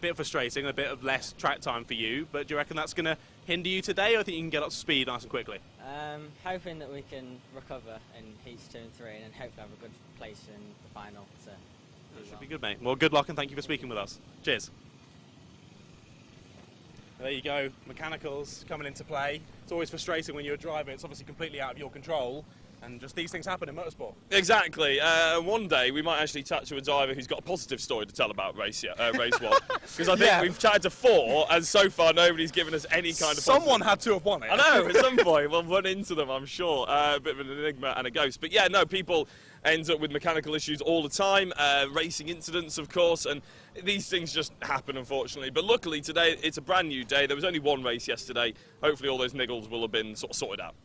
Bit frustrating, a bit of less track time for you, but do you reckon that's going to hinder you today, or do you think you can get up to speed nice and quickly? Hoping that we can recover in Heats 2 and 3, and then hopefully have a good place in the final. That should be good, mate. Well, good luck and thank you for speaking with us. Cheers. There you go, mechanicals coming into play. It's always frustrating when you're driving, it's obviously completely out of your control, and just these things happen in motorsport. Exactly. One day we might actually chat to a driver who's got a positive story to tell about race 1. Because I think we've chatted to 4, and so far nobody's given us any kind of Someone had to have won it. I know, at some point we'll run into them, I'm sure. A bit of an enigma and a ghost. But yeah, no, people end up with mechanical issues all the time, racing incidents, of course, and these things just happen, unfortunately. But luckily today it's a brand new day. There was only one race yesterday. Hopefully all those niggles will have been sort of sorted out.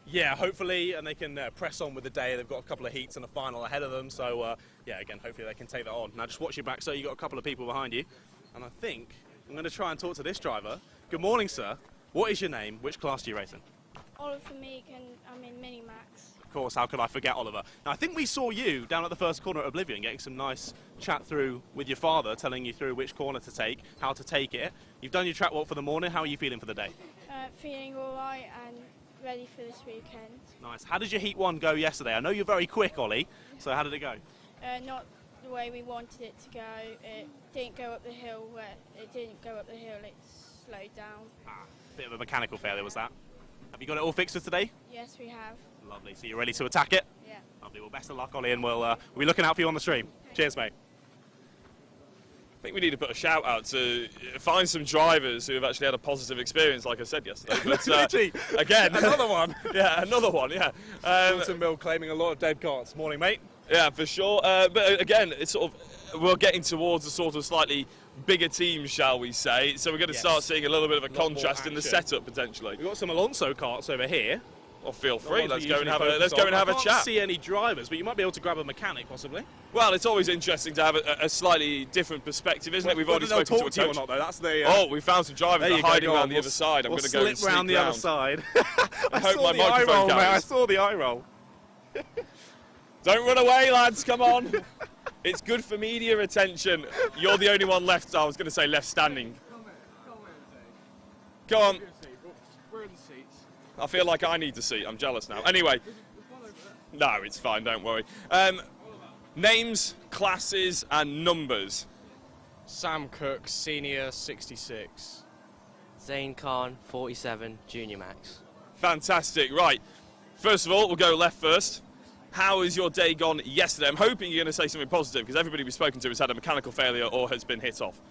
Yeah, hopefully, and they can press on with the day. They've got a couple of heats and a final ahead of them, so yeah, again, hopefully they can take that on. Now just watch your back, sir. You've got a couple of people behind you, and I think I'm going to try and talk to this driver. Good morning, sir. What is your name? Which class do you race in? Oliver Meek, and I'm in Minimax. Of course, how could I forget Oliver? Now, I think we saw you down at the first corner at Oblivion getting some nice chat through with your father, telling you through which corner to take, how to take it. You've done your track walk for the morning. How are you feeling for the day? Feeling all right and ready for this weekend. Nice. How did your Heat 1 go yesterday? I know you're very quick, Ollie, so how did it go? Not the way we wanted it to go. It didn't go up the hill it slowed down. Bit of a mechanical failure, was that? Have you got it all fixed for today? Yes, we have. Lovely. So you're ready to attack it? Yeah. Lovely. Well, best of luck, Ollie, and we'll be looking out for you on the stream. Cheers, mate. I think we need to put a shout out to find some drivers who have actually had a positive experience, like I said yesterday. But again, another one. Yeah, another one. Yeah. Whilton Mill claiming a lot of dead carts. Morning, mate. Yeah, for sure. But again, it's sort of we're getting towards a sort of slightly bigger team, shall we say? So we're going to start seeing a little bit of a contrast in the setup potentially. We've got some Alonso carts over here. Well, feel free. Let's go and have a I chat. can't see any drivers, but you might be able to grab a mechanic possibly. Well, it's always interesting to have a slightly different perspective, isn't it? We've already spoken to a coach. Or not, though. That's the. Oh, we found some drivers that are hiding around the other side. I'm going to go and slip round the other side. I hope my microphone carries. I saw the eye roll. Don't run away, lads. Come on. It's good for media attention. You're the only one left. I was going to say left standing. Come on. We're in the seats. I feel like I need the seat. I'm jealous now. Anyway. No, it's fine. Don't worry. Names, classes, and numbers. Sam Cook, senior 66. Zane Khan, 47, junior max. Fantastic. Right. First of all, we'll go left first. How has your day gone yesterday? I'm hoping you're going to say something positive because everybody we've spoken to has had a mechanical failure or has been hit off.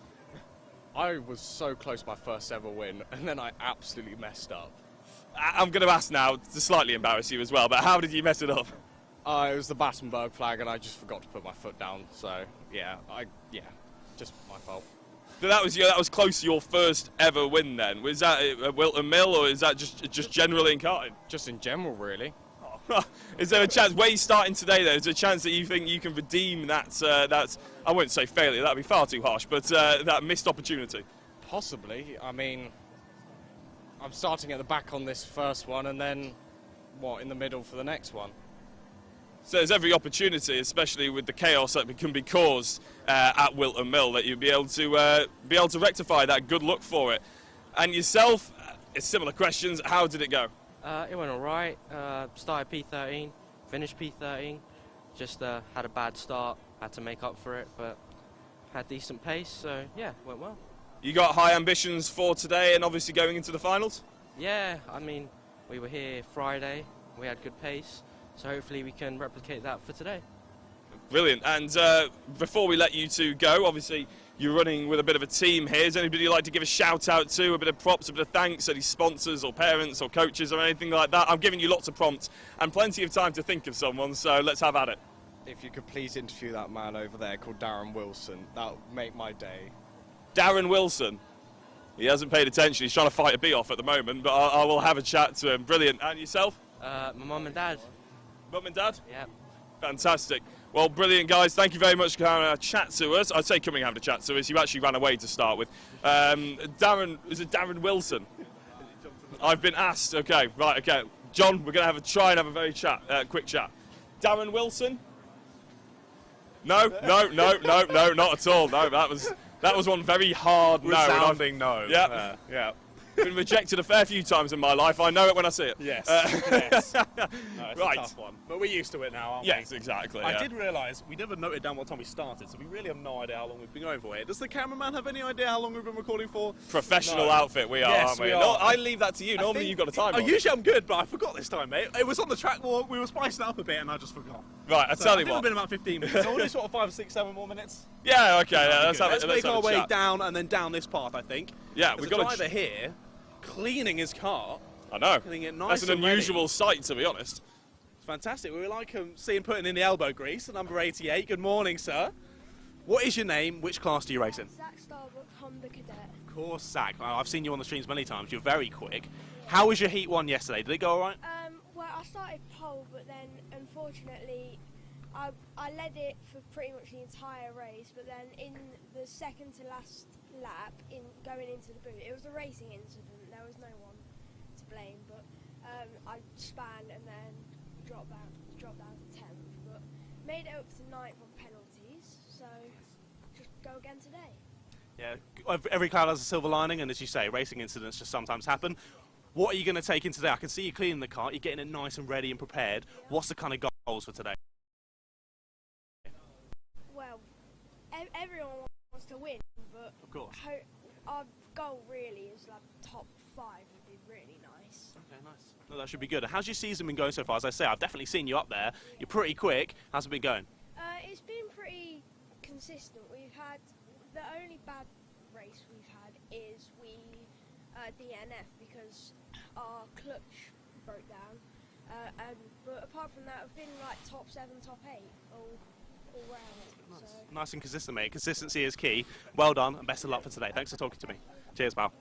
I was so close to my first ever win, and then I absolutely messed up. I'm going to ask now to slightly embarrass you as well, but how did you mess it up? It was the Battenberg flag, and I just forgot to put my foot down. So yeah, just my fault. So that was close to your first ever win then. Was that at Whilton Mill, or is that just generally in karting? Just in general, really. Is there a chance, where you starting today though, is there a chance that you think you can redeem that, I wouldn't say failure, that would be far too harsh, but that missed opportunity? Possibly. I mean, I'm starting at the back on this first one and then, in the middle for the next one. So there's every opportunity, especially with the chaos that can be caused at Whilton Mill, that you'll be able to rectify that. Good luck for it. And yourself, it's similar questions, how did it go? It went all right. Started P13, finished P13. Just had a bad start, had to make up for it, but had decent pace, so yeah, went well. You got high ambitions for today and obviously going into the finals? Yeah, I mean, we were here Friday, we had good pace, so hopefully we can replicate that for today. Brilliant. And before we let you two go, obviously you're running with a bit of a team here. Is anybody you'd like to give a shout out to, a bit of props, a bit of thanks, any sponsors or parents or coaches or anything like that? I'm giving you lots of prompts and plenty of time to think of someone, so let's have at it. If you could please interview that man over there called Darren Wilson, that would make my day. Darren Wilson? He hasn't paid attention. He's trying to fight a bee off at the moment, but I will have a chat to him. Brilliant. And yourself? My mum and dad. Mum and dad? Yeah. Fantastic. Well, brilliant, guys. Thank you very much for having a chat to us. I'd say coming and having a chat to us. You actually ran away to start with. Darren, is it Darren Wilson? I've been asked. Okay, right, okay. John, we're going to try and have a very quick chat. Darren Wilson? No, not at all. No, that was one very hard no. Resounding no. Yeah. Yeah. Been rejected a fair few times in my life. I know it when I see it. Yes. Yes. No, it's Right. a tough one. But we're used to it now, aren't we? Yes, exactly. I did realise we never noted down what time we started, so we really have no idea how long we've been going for here. Does the cameraman have any idea how long we've been recording for? Professional No. outfit we are, Yes, aren't we? we are. No, I leave that to you. Normally you've got a timer. Usually I'm good, but I forgot this time, mate. It was on the track walk, we were spicing it up a bit, and I just forgot. Right, I So tell I you think what. it's been about 15 minutes. So we'll do sort of 5, 6, 7 more minutes. Yeah, okay. Yeah, Let's make our way chat. down and then down this path, I think. Yeah, There's we've a got driver here cleaning his car. I know. Getting it nice That's an and ready. unusual sight, to be honest. It's fantastic. We like seeing putting in the elbow grease. Number 88. Good morning, sir. What is your name? Which class do you race in? Zach Starbuck, Honda Cadet. Of course, Zach. I've seen you on the streams many times. You're very quick. How was your Heat 1 yesterday? Did it go all right? Well, I started pole, but then unfortunately I led it for pretty much the entire race, but then in the second to last lap, going into the boot, it was a racing incident. There was no one to blame, but I span and then dropped down to 10th, but made it up to 9th on penalties, so just go again today. Yeah. Every cloud has a silver lining, and as you say, racing incidents just sometimes happen. What are you going to take in today? I can see you cleaning the car. You're getting it nice and ready and prepared. What's the kind of goals for today? Well, everyone wants to win, but Of course. our goal really is like top 5 would be really nice. Okay, nice. No, that should be good. How's your season been going so far? As I say, I've definitely seen you up there. You're pretty quick. How's it been going? It's been pretty consistent. We've had the only bad race we've had is DNF because our clutch broke down. But apart from that, I've been like top 7, top 8 all round. So. Nice and consistent, mate. Consistency is key. Well done, and best of luck for today. Thanks for talking to me. Cheers, pal.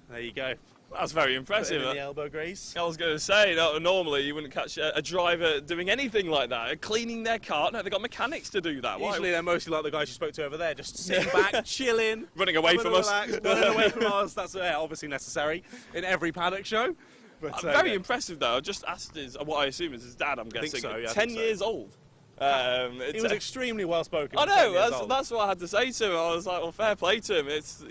There you go. That's very Put impressive. it in the elbow grease. I was going to say, normally you wouldn't catch a driver doing anything like that, cleaning their car. No, they've got mechanics to do that. Usually they're mostly like the guys you spoke to over there, just sitting back, chilling, running away from us. Running away from us. That's obviously necessary in every Paddock show. But, very yeah. impressive, though. I just asked what I assume is his dad, I'm think guessing. so, yeah, I 10 think so. years old. He was extremely well spoken. I at 10 years know, old. that's what I had to say to him. I was like, well, fair play to him. It's,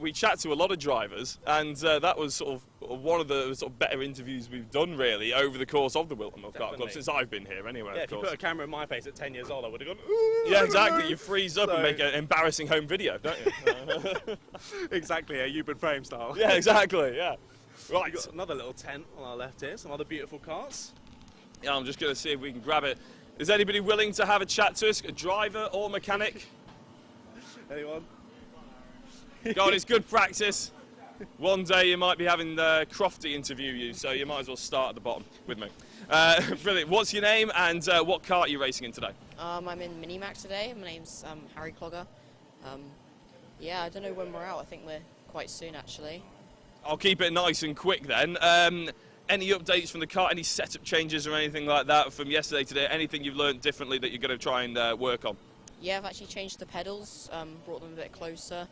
we chat to a lot of drivers, and that was sort of one of the sort of better interviews we've done, really, over the course of the Wilton Kart Club Definitely. since I've been here, anyway. Yeah, of if you course. put a camera in my face at 10 years old, I would have gone, ooh. Yeah, I don't exactly. know. You freeze up and So- make an embarrassing home video, don't you? Exactly, a Euban frame style. Yeah, exactly. Yeah. Right. We've got another little tent on our left here, some other beautiful carts. Yeah, I'm just going to see if we can grab it. Is anybody willing to have a chat to us? A driver or mechanic? Anyone? God, it's good practice. One day you might be having Crofty interview you, so you might as well start at the bottom with me. Brilliant. What's your name and what kart are you racing in today? I'm in Minimac today. My name's Harry Clogger. Yeah, I don't know when we're out. I think we're quite soon, actually. I'll keep it nice and quick then. Any updates from the kart? Any setup changes or anything like that from yesterday to today? Anything you've learned differently that you're going to try and work on? Yeah, I've actually changed the pedals, brought them a bit closer.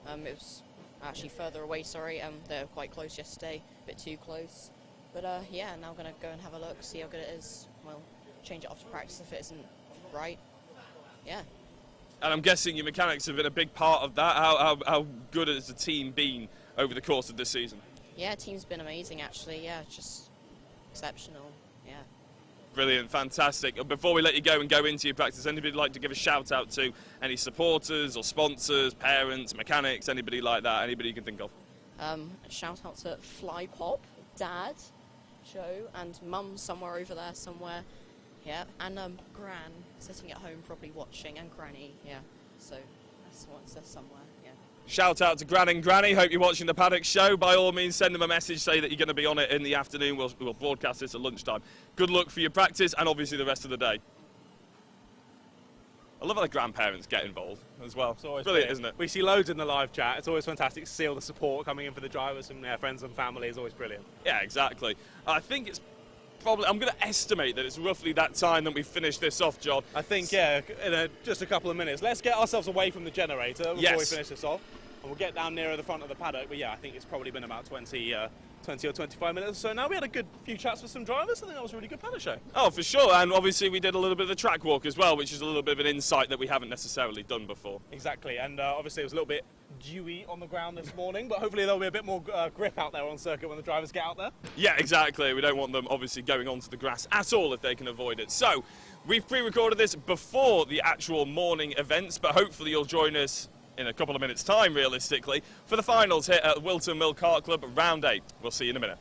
It was actually further away, sorry. They were quite close yesterday, a bit too close. But yeah, now I'm going to go and have a look, see how good it is. We'll change it after practice if it isn't right. Yeah. And I'm guessing your mechanics have been a big part of that. How good has the team been over the course of this season? Yeah, team's been amazing, actually. Yeah, just exceptional. Yeah. Brilliant, fantastic. Before we let you go and go into your practice, anybody like to give a shout out to any supporters or sponsors, parents, mechanics, anybody like that, anybody you can think of? A shout out to Fly Pop, Dad, Joe, and Mum somewhere over there somewhere. Yeah, and Gran sitting at home probably watching, and Granny. Yeah, so that's what's there somewhere. Yeah. Shout out to Gran and Granny. Hope you're watching the Paddock show. By all means, send them a message. Say that you're going to be on it in the afternoon. We'll broadcast this at lunchtime. Good luck for your practice and obviously the rest of the day. I love how the grandparents get involved as well. It's always brilliant, isn't it? We see loads in the live chat. It's always fantastic to see all the support coming in for the drivers from their friends and family. It's always brilliant. Yeah, exactly. I think it's probably, I'm going to estimate that it's roughly that time that we finish this off, John. I think, yeah, in just a couple of minutes. Let's get ourselves away from the generator before we finish this off. And we'll get down nearer the front of the paddock. But yeah, I think it's probably been about 20 or 25 minutes. So now we had a good few chats with some drivers. I think that was a really good paddock show. Oh, for sure. And obviously we did a little bit of the track walk as well, which is a little bit of an insight that we haven't necessarily done before. Exactly. And obviously it was a little bit dewy on the ground this morning, but hopefully there'll be a bit more grip out there on circuit when the drivers get out there. Yeah, exactly. We don't want them obviously going onto the grass at all if they can avoid it. So we've pre-recorded this before the actual morning events, but hopefully you'll join us in a couple of minutes' time, realistically, for the finals here at Whilton Mill Kart Club, round 8. We'll see you in a minute.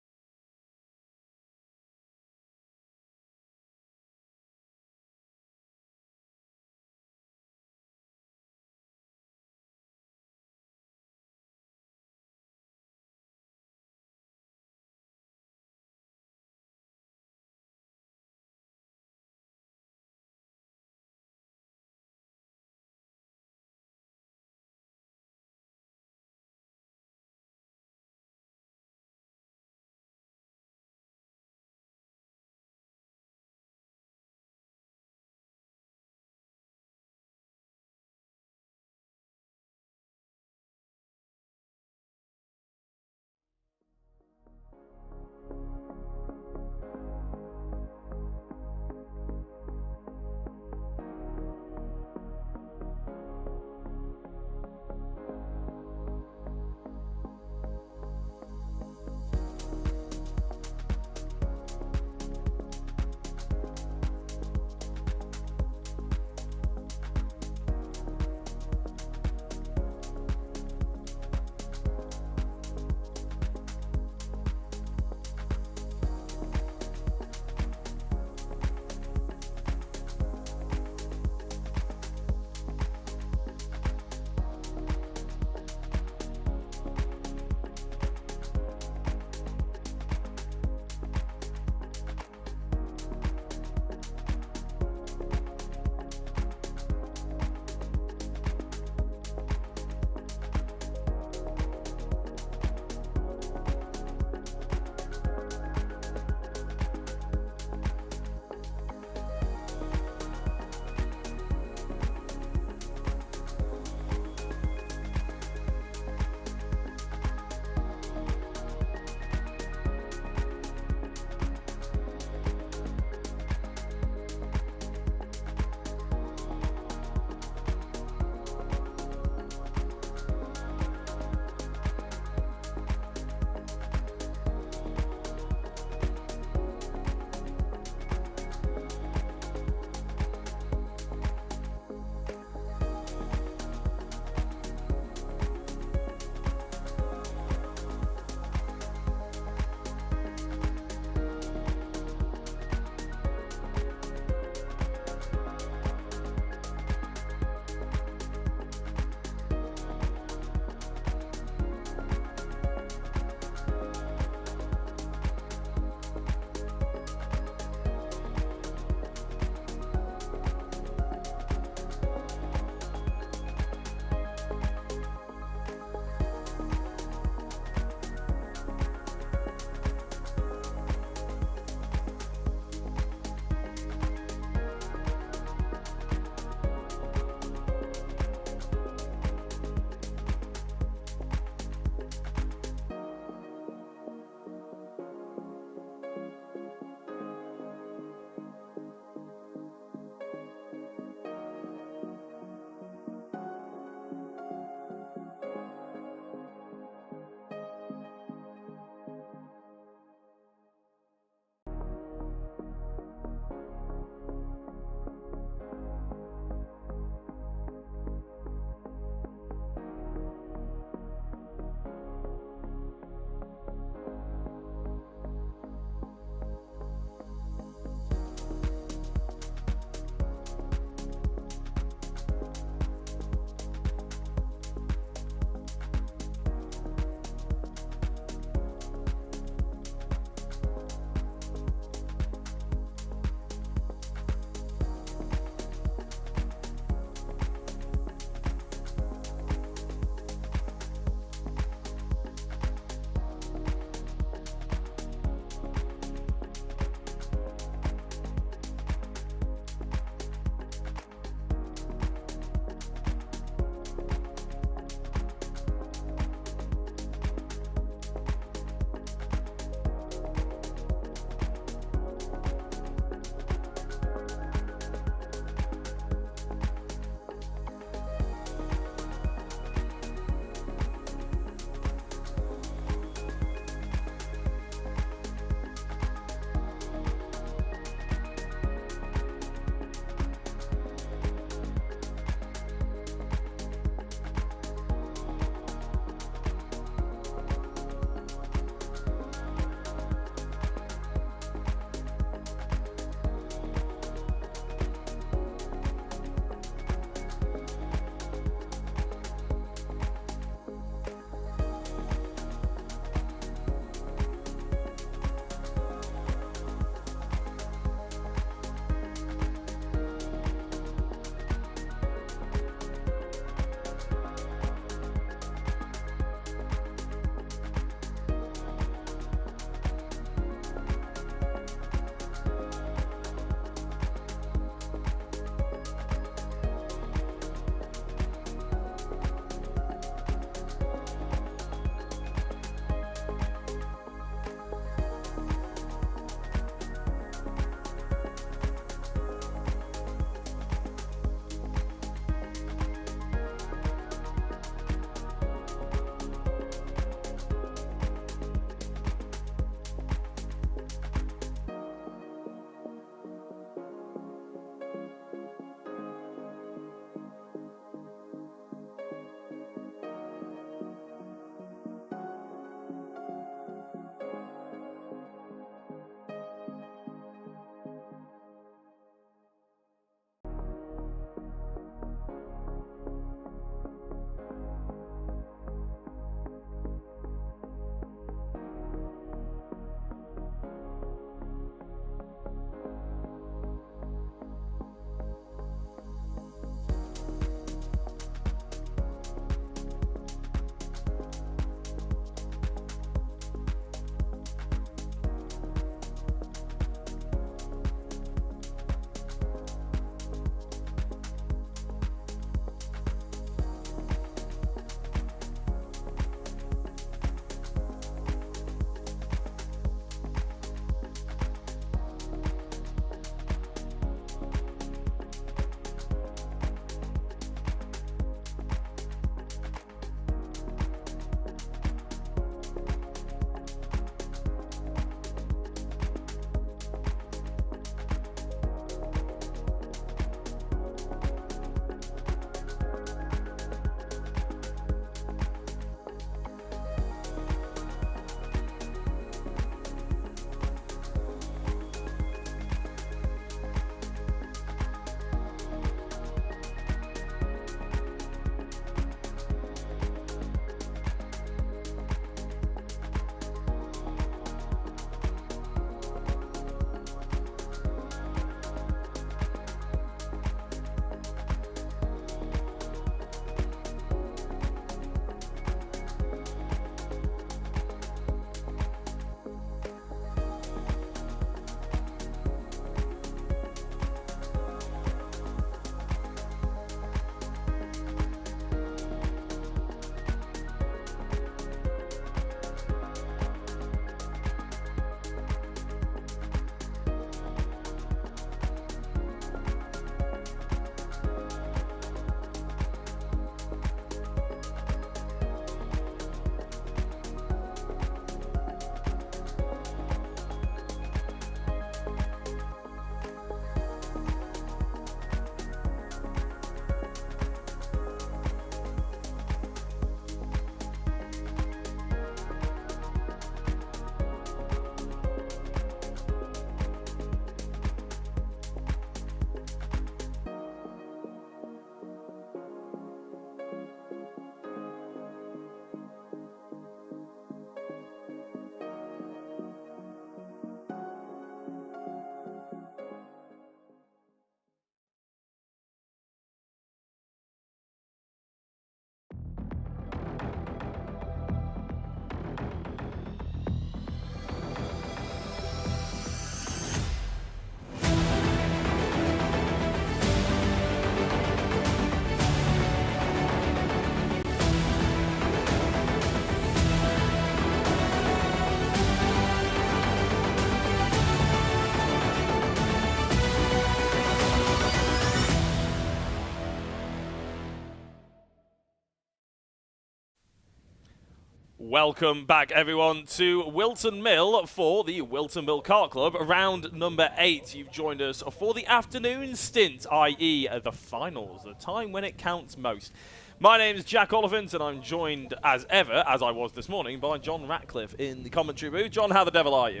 Welcome back, everyone, to Whilton Mill for the Whilton Mill Kart Club, round number 8. You've joined us for the afternoon stint, i.e. the finals, the time when it counts most. My name is Jack Oliphant, and I'm joined, as ever, as I was this morning, by John Ratcliffe in the commentary booth. John, how the devil are you?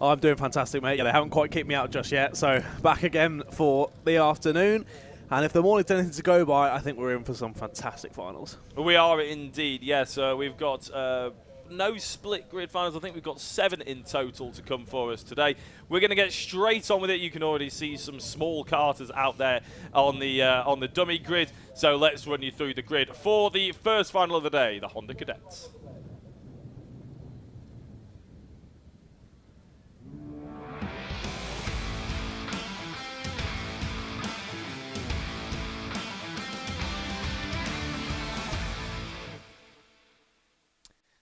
Oh, I'm doing fantastic, mate. Yeah, they haven't quite kicked me out just yet, so back again for the afternoon. And if the morning's anything to go by, I think we're in for some fantastic finals. We are indeed, yes. We've got no split grid finals. I think we've got 7 in total to come for us today. We're going to get straight on with it. You can already see some small karters out there on the dummy grid. So let's run you through the grid for the first final of the day, the Honda Cadets.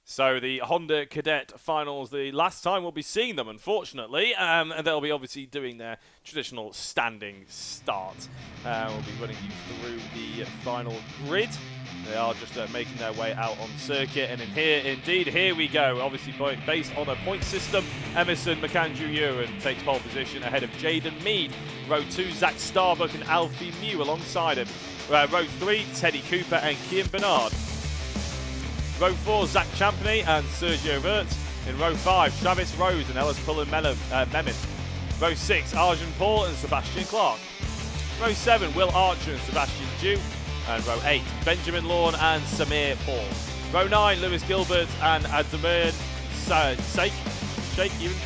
So the Honda Cadet Finals, the last time we'll be seeing them, unfortunately, and they'll be obviously doing their traditional standing start. We'll be running you through the final grid. They are just making their way out on circuit, and here we go. Obviously, based on a point system, Emerson McAndrew-Uren takes pole position ahead of Jaden Mead. Row 2, Zach Starbuck and Alfie Mew alongside him. Row 3, Teddy Cooper and Kian Bernard. Row 4, Zach Champney and Sergio Wirtz. In row 5, Travis Rose and Ellis Pullen Memon. Row 6, Arjun Paul and Sebastian Clark. Row 7, Will Archer and Sebastian Dew. And row 8, Benjamin Lawn and Samir Paul. Row 9, Lewis Gilbert and Adamir Sheikh even.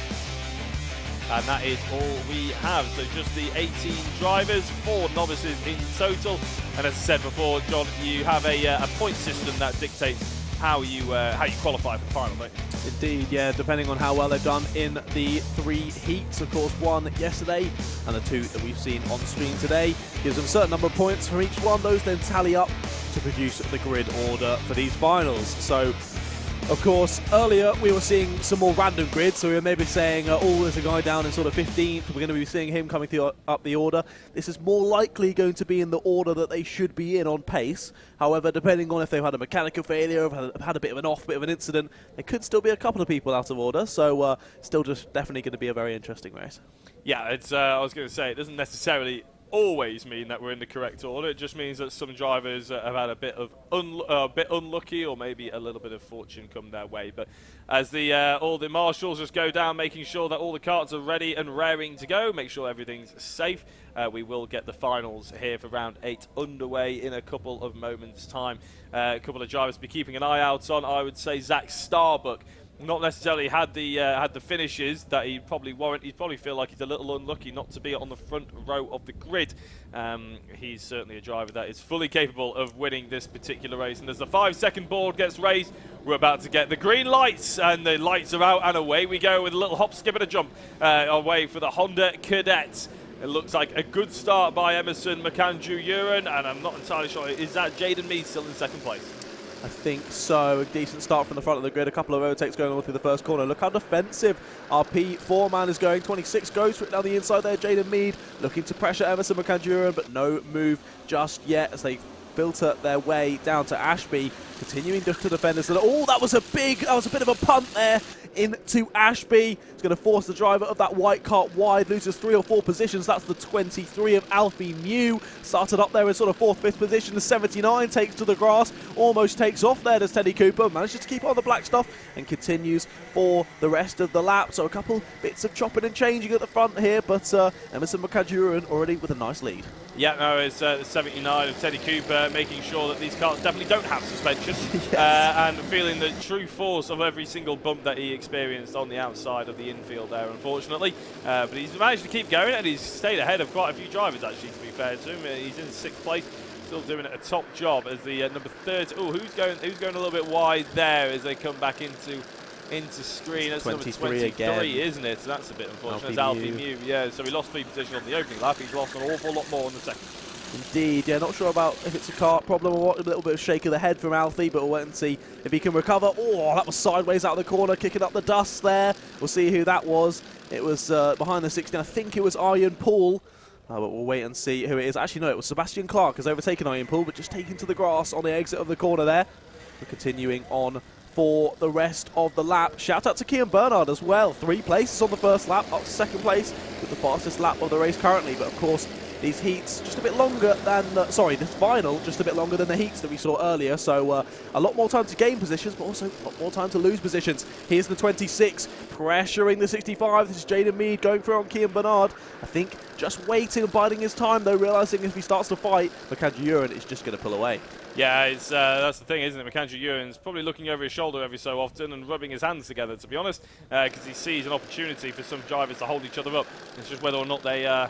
And that is all we have. So just the 18 drivers, 4 novices in total. And as I said before, John, you have a point system that dictates how you qualify for the final, mate. Indeed, yeah, depending on how well they've done in the 3 heats. Of course, 1 yesterday and the 2 that we've seen on screen today. Gives them a certain number of points for each one. Those then tally up to produce the grid order for these finals. So, of course, earlier we were seeing some more random grids, so we were maybe saying, oh, there's a guy down in sort of 15th, we're going to be seeing him coming up the order. This is more likely going to be in the order that they should be in on pace. However, depending on if they've had a mechanical failure, or had a bit of an incident, there could still be a couple of people out of order, so still just definitely going to be a very interesting race. Yeah, it's. I was going to say, it doesn't necessarily always mean that we're in the correct order. It just means that some drivers have had a bit unlucky, or maybe a little bit of fortune come their way. But as all the marshals just go down, making sure that all the karts are ready and raring to go, make sure everything's safe. We will get the finals here for round 8 underway in a couple of moments' time. A couple of drivers to be keeping an eye out on. I would say Zach Starbuck. Not necessarily had the finishes that he'd probably warrant. He'd probably feel like he's a little unlucky not to be on the front row of the grid. He's certainly a driver that is fully capable of winning this particular race. And as the 5-second board gets raised, we're about to get the green lights, and the lights are out, and away we go with a little hop, skip, and a jump away for the Honda Cadets. It looks like a good start by Emerson McAndrew-Uren, and I'm not entirely sure. Is that Jaden Mead still in second place? I think so. A decent start from the front of the grid. A couple of overtakes going on through the first corner. Look how defensive our P4 man is going. 26 goes down the inside there. Jaden Mead looking to pressure Emerson McAndrew, but no move just yet as they filter their way down to Ashby, continuing just to defend this. Oh, that was a bit of a punt there into Ashby. It's going to force the driver of that white kart wide, loses 3 or 4 positions. That's the 23 of Alfie Mew. Started up there in sort of 4th, 5th position. The 79 takes to the grass, almost takes off there. Does Teddy Cooper, manages to keep on the black stuff and continues for the rest of the lap. So a couple bits of chopping and changing at the front here, but Emerson McAndrew already with a nice lead. Yeah, no, it's the 79 of Teddy Cooper making sure that these cars definitely don't have suspension. Yes. And feeling the true force of every single bump that he experienced on the outside of the infield there, unfortunately. But he's managed to keep going, and he's stayed ahead of quite a few drivers, actually, to be fair to him. He's in 6th place, still doing a top job as the number 30. Oh, who's going a little bit wide there as they come back into screen. That's number 23 again, isn't it? So that's a bit unfortunate. It's Alfie Mew. Yeah, so he lost 3 positions on the opening lap. He's lost an awful lot more on the second. Indeed, yeah, not sure about if it's a kart problem or what. A little bit of shake of the head from Alfie, but we'll wait and see if he can recover. Oh, that was sideways out of the corner, kicking up the dust there. We'll see who that was. It was behind the 16. I think it was Arjen Paul. But we'll wait and see who it is. Actually, no, it was Sebastian Clark has overtaken Arjen Paul, but just taken to the grass on the exit of the corner there. We're continuing on for the rest of the lap. Shout out to Kean Bernard as well. 3 places on the first lap, up to 2nd place with the fastest lap of the race currently. But of course, these heats just a bit longer than, this final just a bit longer than the heats that we saw earlier. So a lot more time to gain positions, but also a lot more time to lose positions. Here's the 26, pressuring the 65. This is Jaden Mead going through on Kean Bernard. I think just waiting and biding his time, though, realising if he starts to fight, Macandrew Uren is just going to pull away. Yeah, it's that's the thing, isn't it? Macandrew Uren's probably looking over his shoulder every so often and rubbing his hands together, to be honest, because he sees an opportunity for some drivers to hold each other up. It's just whether or not they're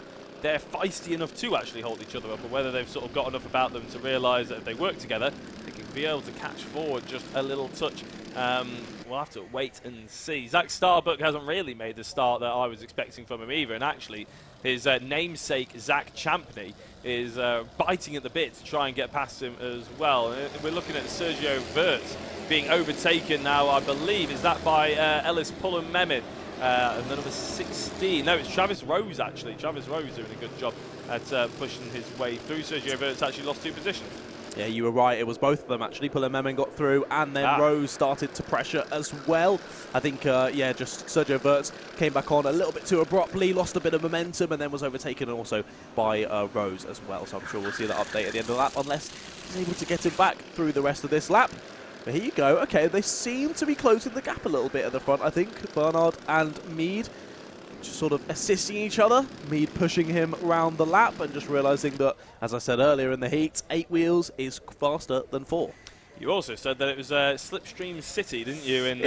feisty enough to actually hold each other up, or whether they've sort of got enough about them to realise that if they work together, they can be able to catch forward just a little touch. We'll have to wait and see. Zach Starbuck hasn't really made the start that I was expecting from him either, and actually his namesake Zach Champney is biting at the bit to try and get past him as well. We're looking at Sergio Wirtz being overtaken now, I believe, is that by Ellis Pullen-Memin. And the number 16, no, it's Travis Rose actually. Travis Rose doing a good job at pushing his way through. Sergio Wirtz actually lost 2 positions. Yeah, you were right. It was both of them, actually. Pullen-Memin got through, and then Rose started to pressure as well. I think, just Sergio Wirtz came back on a little bit too abruptly, lost a bit of momentum, and then was overtaken also by Rose as well. So I'm sure we'll see that update at the end of the lap, unless he's able to get him back through the rest of this lap. But here you go. Okay, they seem to be closing the gap a little bit at the front, I think. Bernard and Mead just sort of assisting each other. Mead pushing him around the lap and just realising that, as I said earlier in the heat, 8 wheels is faster than 4. You also said that it was Slipstream City, didn't you, in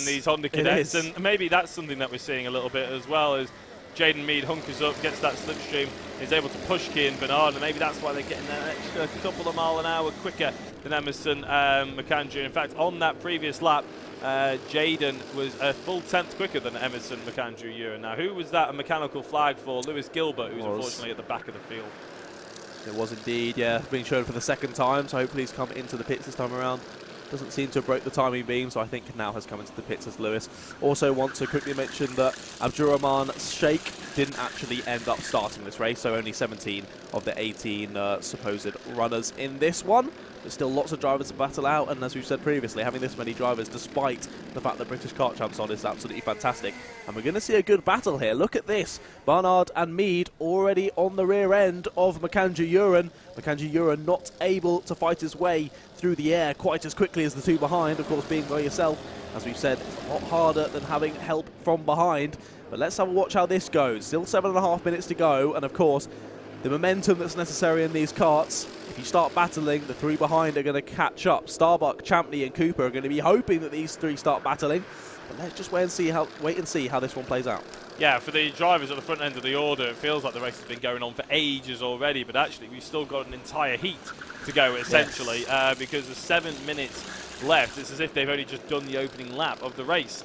these Honda Cadets? And maybe that's something that we're seeing a little bit as well, as Jaden Mead hunkers up, gets that slipstream, is able to push Kean Bernard, and maybe that's why they're getting an extra couple of mile an hour quicker than Emerson McAndrew. In fact, on that previous lap, Jaden was a full 10th quicker than Emerson McAndrew Uren. Now, who was that a mechanical flag for? Lewis Gilbert, who's unfortunately at the back of the field. It was indeed, yeah, being shown for the 2nd time, so hopefully he's come into the pits this time around. Doesn't seem to have broke the timing beam, so I think now has come into the pits as Lewis. Also want to quickly mention that Abdurrahman Sheikh didn't actually end up starting this race, so only 17 of the 18 supposed runners in this one. There's still lots of drivers to battle out, and as we've said previously, having this many drivers, despite the fact that British Kart Champs on, is absolutely fantastic. And we're going to see a good battle here. Look at this. Barnard and Mead already on the rear end of Macandrew Uren. Macandrew Uren not able to fight his way through the air quite as quickly as the 2 behind. Of course, being by yourself, as we've said, it's a lot harder than having help from behind. But let's have a watch how this goes. Still 7.5 minutes to go, and of course, the momentum that's necessary in these karts, if you start battling, the 3 behind are going to catch up. Starbuck, Champney and Cooper are going to be hoping that these 3 start battling. But let's just wait and see how this one plays out. Yeah, for the drivers at the front end of the order, it feels like the race has been going on for ages already, but actually we've still got an entire heat to go, essentially, because there's 7 minutes left. It's as if they've only just done the opening lap of the race,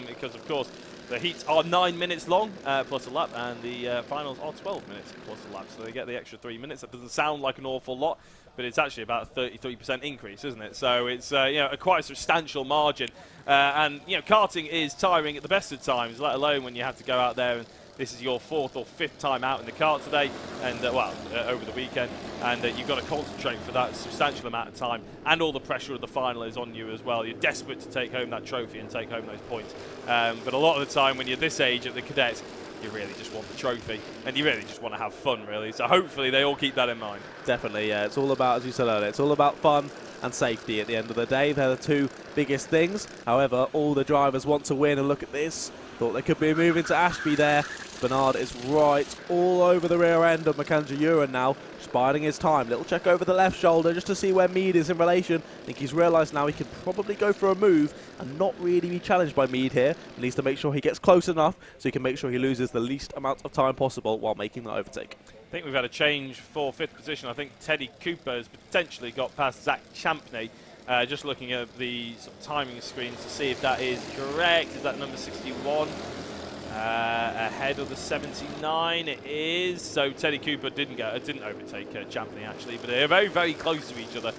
because, of course, the heats are 9 minutes long, plus a lap, and the finals are 12 minutes plus a lap, so they get the extra 3 minutes. That doesn't sound like an awful lot, but it's actually about a 33% increase, isn't it? So it's a quite substantial margin, and karting is tiring at the best of times, let alone when you have to go out there and this is your 4th or 5th time out in the kart today, and over the weekend, and you've got to concentrate for that substantial amount of time, and all the pressure of the final is on you as well. You're desperate to take home that trophy and take home those points, but a lot of the time when you're this age at the cadets, you really just want the trophy, and you really just want to have fun, really. So hopefully they all keep that in mind. Definitely, yeah. It's all about, as you said earlier, it's all about fun and safety at the end of the day. They're the 2 biggest things. However, all the drivers want to win, and look at this. Thought there could be a move into Ashby there. Bernard is right all over the rear end of Macandrew Uren now, just biding his time. Little check over the left shoulder just to see where Mead is in relation. I think he's realised now he can probably go for a move and not really be challenged by Mead here. He needs to make sure he gets close enough so he can make sure he loses the least amount of time possible while making that overtake. I think we've had a change for 5th position. I think Teddy Cooper has potentially got past Zach Champney. Just looking at the sort of timing screens to see if that is correct. Is that number 61? Ahead of the 79, it is. So Teddy Cooper didn't overtake Champney actually, but they're very, very close to each other.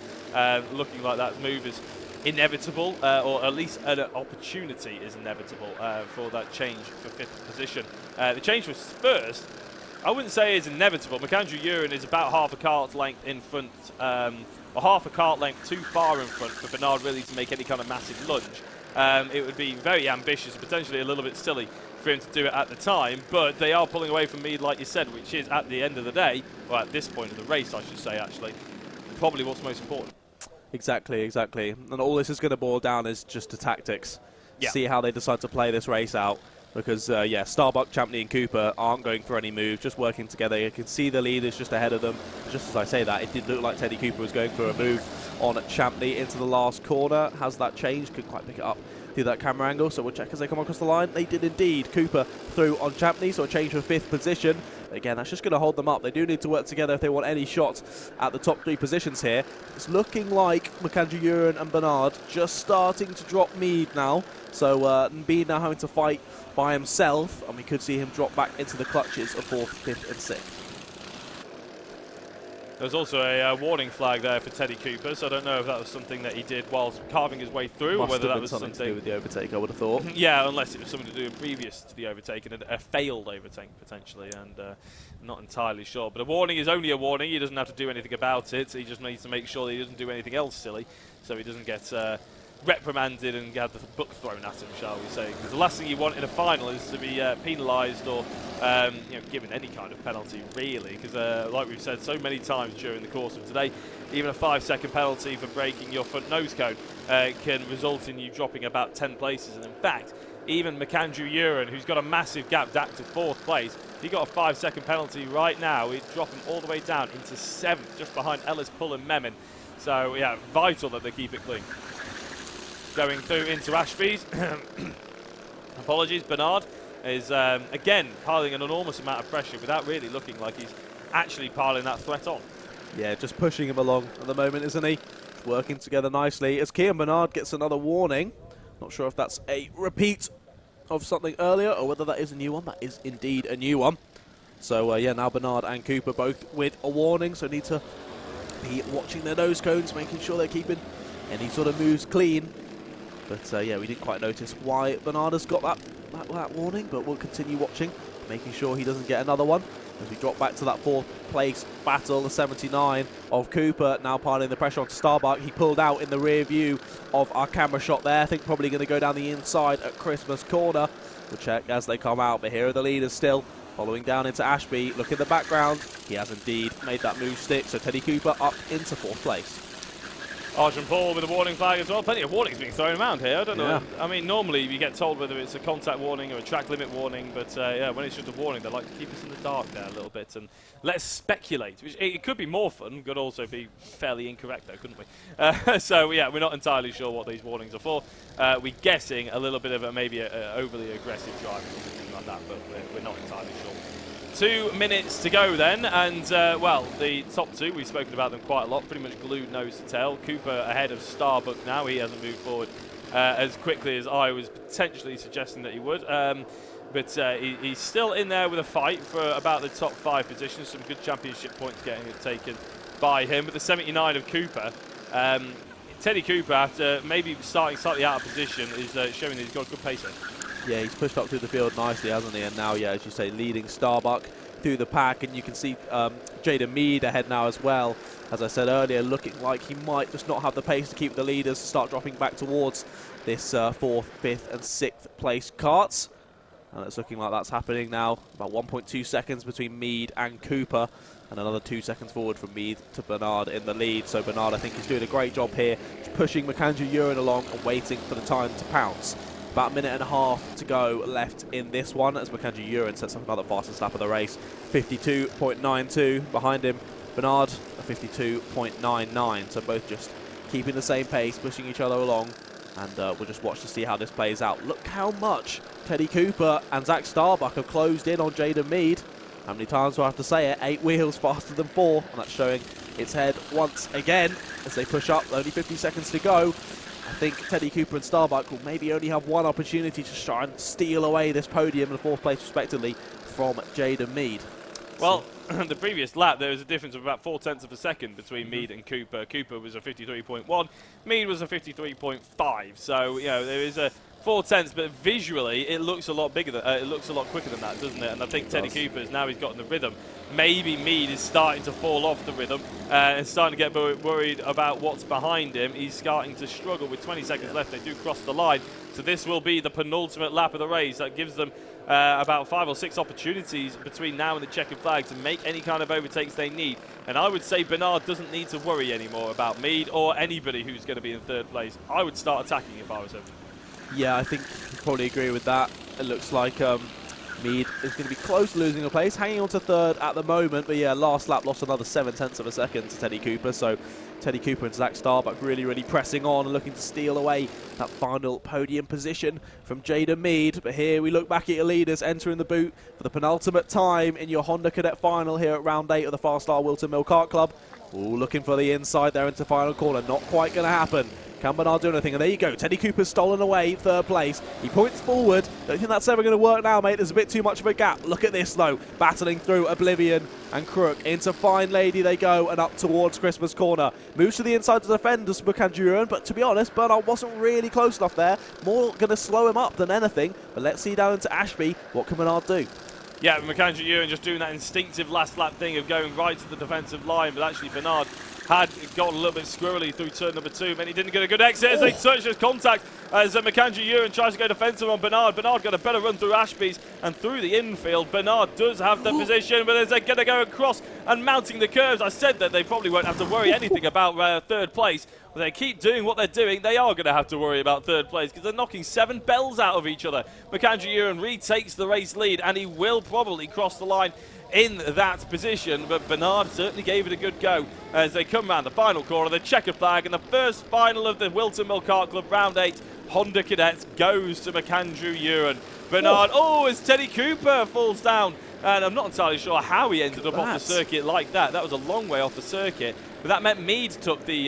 Looking like that move is inevitable, or at least an opportunity is inevitable for that change for 5th position. The change for first, I wouldn't say is inevitable. Macandrew Uren is about half a kart's length in front or half a kart length too far in front for Bernard really to make any kind of massive lunge. It would be very ambitious, potentially a little bit silly for him to do it at the time, but they are pulling away from Mead, like you said, which is at the end of the day, or at this point of the race, I should say, actually, probably what's most important. Exactly. And all this is going to boil down is just to tactics. Yeah. See how they decide to play this race out. Because, Starbuck, Champney and Cooper aren't going for any moves, just working together. You can see the leaders just ahead of them. Just as I say that, it did look like Teddy Cooper was going for a move on Champney into the last corner. Has that changed? Couldn't quite pick it up through that camera angle, so we'll check as they come across the line. They did indeed. Cooper through on Champney, so a change for 5th position. Again, that's just going to hold them up. They do need to work together if they want any shots at the top 3 positions here. It's looking like McAndrew Uren and Bernard just starting to drop Mead now. So Mead now having to fight by himself, and we could see him drop back into the clutches of 4th, 5th and 6th. There's also a warning flag there for Teddy Cooper, so I don't know if that was something that he did whilst carving his way through, or whether that was something to do with the overtake, I would have thought. Yeah, unless it was something to do previous to the overtake, and a failed overtake potentially, and not entirely sure. But a warning is only a warning. He doesn't have to do anything about it. He just needs to make sure that he doesn't do anything else silly, so he doesn't get reprimanded and have the book thrown at him, shall we say. Because the last thing you want in a final is to be penalised or given any kind of penalty, really. Because like we've said so many times during the course of today, even a 5-second penalty for breaking your front nose cone can result in you dropping about 10 places. And in fact, even McAndrew Uren, who's got a massive gap back to 4th place, if he got a 5-second penalty right now, he'd drop him all the way down into 7th, just behind Ellis, Pull and Memon. So yeah, vital that they keep it clean. Going through into Ashby's. Apologies, Bernard is again piling an enormous amount of pressure without really looking like he's actually piling that threat on. Yeah, just pushing him along at the moment, isn't he? Working together nicely as Kian Bernard gets another warning. Not sure if that's a repeat of something earlier or whether that is a new one. That is indeed a new one. So now Bernard and Cooper both with a warning, so need to be watching their nose cones, making sure they're keeping any sort of moves clean. But we didn't quite notice why Bernard has got that warning, but we'll continue watching, making sure he doesn't get another one. As we drop back to that 4th place battle, the 79 of Cooper now piling the pressure onto Starbuck. He pulled out in the rear view of our camera shot there. I think probably going to go down the inside at Christmas Corner. We'll check as they come out, but here are the leaders still. Following down into Ashby, look in the background. He has indeed made that move stick, so Teddy Cooper up into 4th place. Arjun Paul with a warning flag as well. Plenty of warnings being thrown around here. I don't know. I mean, normally you get told whether it's a contact warning or a track limit warning, but when it's just a warning, they like to keep us in the dark there a little bit and let us speculate. Which it could be more fun, could also be fairly incorrect though, couldn't we? So yeah, we're not entirely sure what these warnings are for. We're guessing a little bit of maybe an overly aggressive driving or something like that, but we're not entirely sure. 2 minutes to go then, and the top 2, we've spoken about them quite a lot, pretty much glued nose to tail. Cooper ahead of Starbuck now. He hasn't moved forward as quickly as I was potentially suggesting that he would, but he's still in there with a fight for about the top 5 positions. Some good championship points getting taken by him. But the 79 of Cooper, Teddy Cooper, after maybe starting slightly out of position, is showing that he's got a good pace here. Yeah, he's pushed up through the field nicely, hasn't he? And now, as you say, leading Starbuck through the pack. And you can see Jaden Mead ahead now as well. As I said earlier, looking like he might just not have the pace to keep the leaders, start dropping back towards this 4th, 5th and 6th place karts. And it's looking like that's happening now. About 1.2 seconds between Mead and Cooper. And another 2 seconds forward from Mead to Bernard in the lead. So Bernard, I think, is doing a great job here, just pushing McAndrew Uren along and waiting for the time to pounce. About a minute and a half to go left in this one as McAndrew Uren sets up another fastest lap of the race. 52.92 behind him. Bernard, a 52.99. So both just keeping the same pace, pushing each other along. And we'll just watch to see how this plays out. Look how much Teddy Cooper and Zach Starbuck have closed in on Jaden Mead. How many times do I have to say it? 8 wheels faster than 4. And that's showing its head once again as they push up. Only 50 seconds to go. I think Teddy Cooper and Starbuck will maybe only have one opportunity to try and steal away this podium and 4th place respectively from Jaden Mead. Well, the previous lap there was a difference of about 0.4 of a second between Mead and Cooper. Cooper was a 53.1, Mead was a 53.5. So there is a 0.4, but visually it looks a lot bigger. It looks a lot quicker than that, doesn't it? And I think Teddy Cooper's now he's gotten the rhythm maybe Mead is starting to fall off the rhythm and starting to get worried about what's behind him. He's starting to struggle with 20 seconds left. They do cross the line. So this will be the penultimate lap of the race. That gives them about 5 or 6 opportunities between now and the checkered flag to make any kind of overtakes they need. And I would say Bernard doesn't need to worry anymore about Mead or anybody who's going to be in 3rd place. I would start attacking if I was him. Yeah, I think you probably agree with that. It looks like Mead is going to be close to losing a place, hanging on to 3rd at the moment. But yeah, last lap lost another 7/10 of a second to Teddy Cooper. So Teddy Cooper and Zach Starbuck really pressing on and looking to steal away that final podium position from Jaden Mead. But here we look back at your leaders entering the boot for the penultimate time in your Honda Cadet final here at round 8 of the FastR Whilton Mill Kart Club. Ooh, looking for the inside there into final corner. Not quite going to happen. Can Bernard do anything? And there you go. Teddy Cooper's stolen away, 3rd place. He points forward. Don't think that's ever going to work now, mate. There's a bit too much of a gap. Look at this, though. Battling through Oblivion and Crook. Into Fine Lady they go and up towards Christmas Corner. Moves to the inside to defend us, McAndrew. But to be honest, Bernard wasn't really close enough there. More going to slow him up than anything. But let's see down into Ashby. What can Bernard do? Yeah, McAndrew just doing that instinctive last lap thing of going right to the defensive line. But actually, Bernard had got a little bit squirrely through turn number 2, but he didn't get a good exit as they touch his contact as McAndrew tries to go defensive on Bernard. Bernard got a better run through Ashby's and through the infield. Bernard does have the position, but as they're going to go across and mounting the curves, I said that they probably won't have to worry anything about 3rd place. But they keep doing what they're doing, they are going to have to worry about 3rd place because they're knocking 7 bells out of each other. McAndrew retakes the race lead, and he will probably cross the line in that position, but Bernard certainly gave it a good go as they come round the final corner, the checkered flag, and the first final of the Whilton Mill Kart Club round 8 Honda Cadets goes to McAndrew. Bernard, as Teddy Cooper falls down, and I'm not entirely sure how he ended up off the circuit like that. That was a long way off the circuit, but that meant Mead took the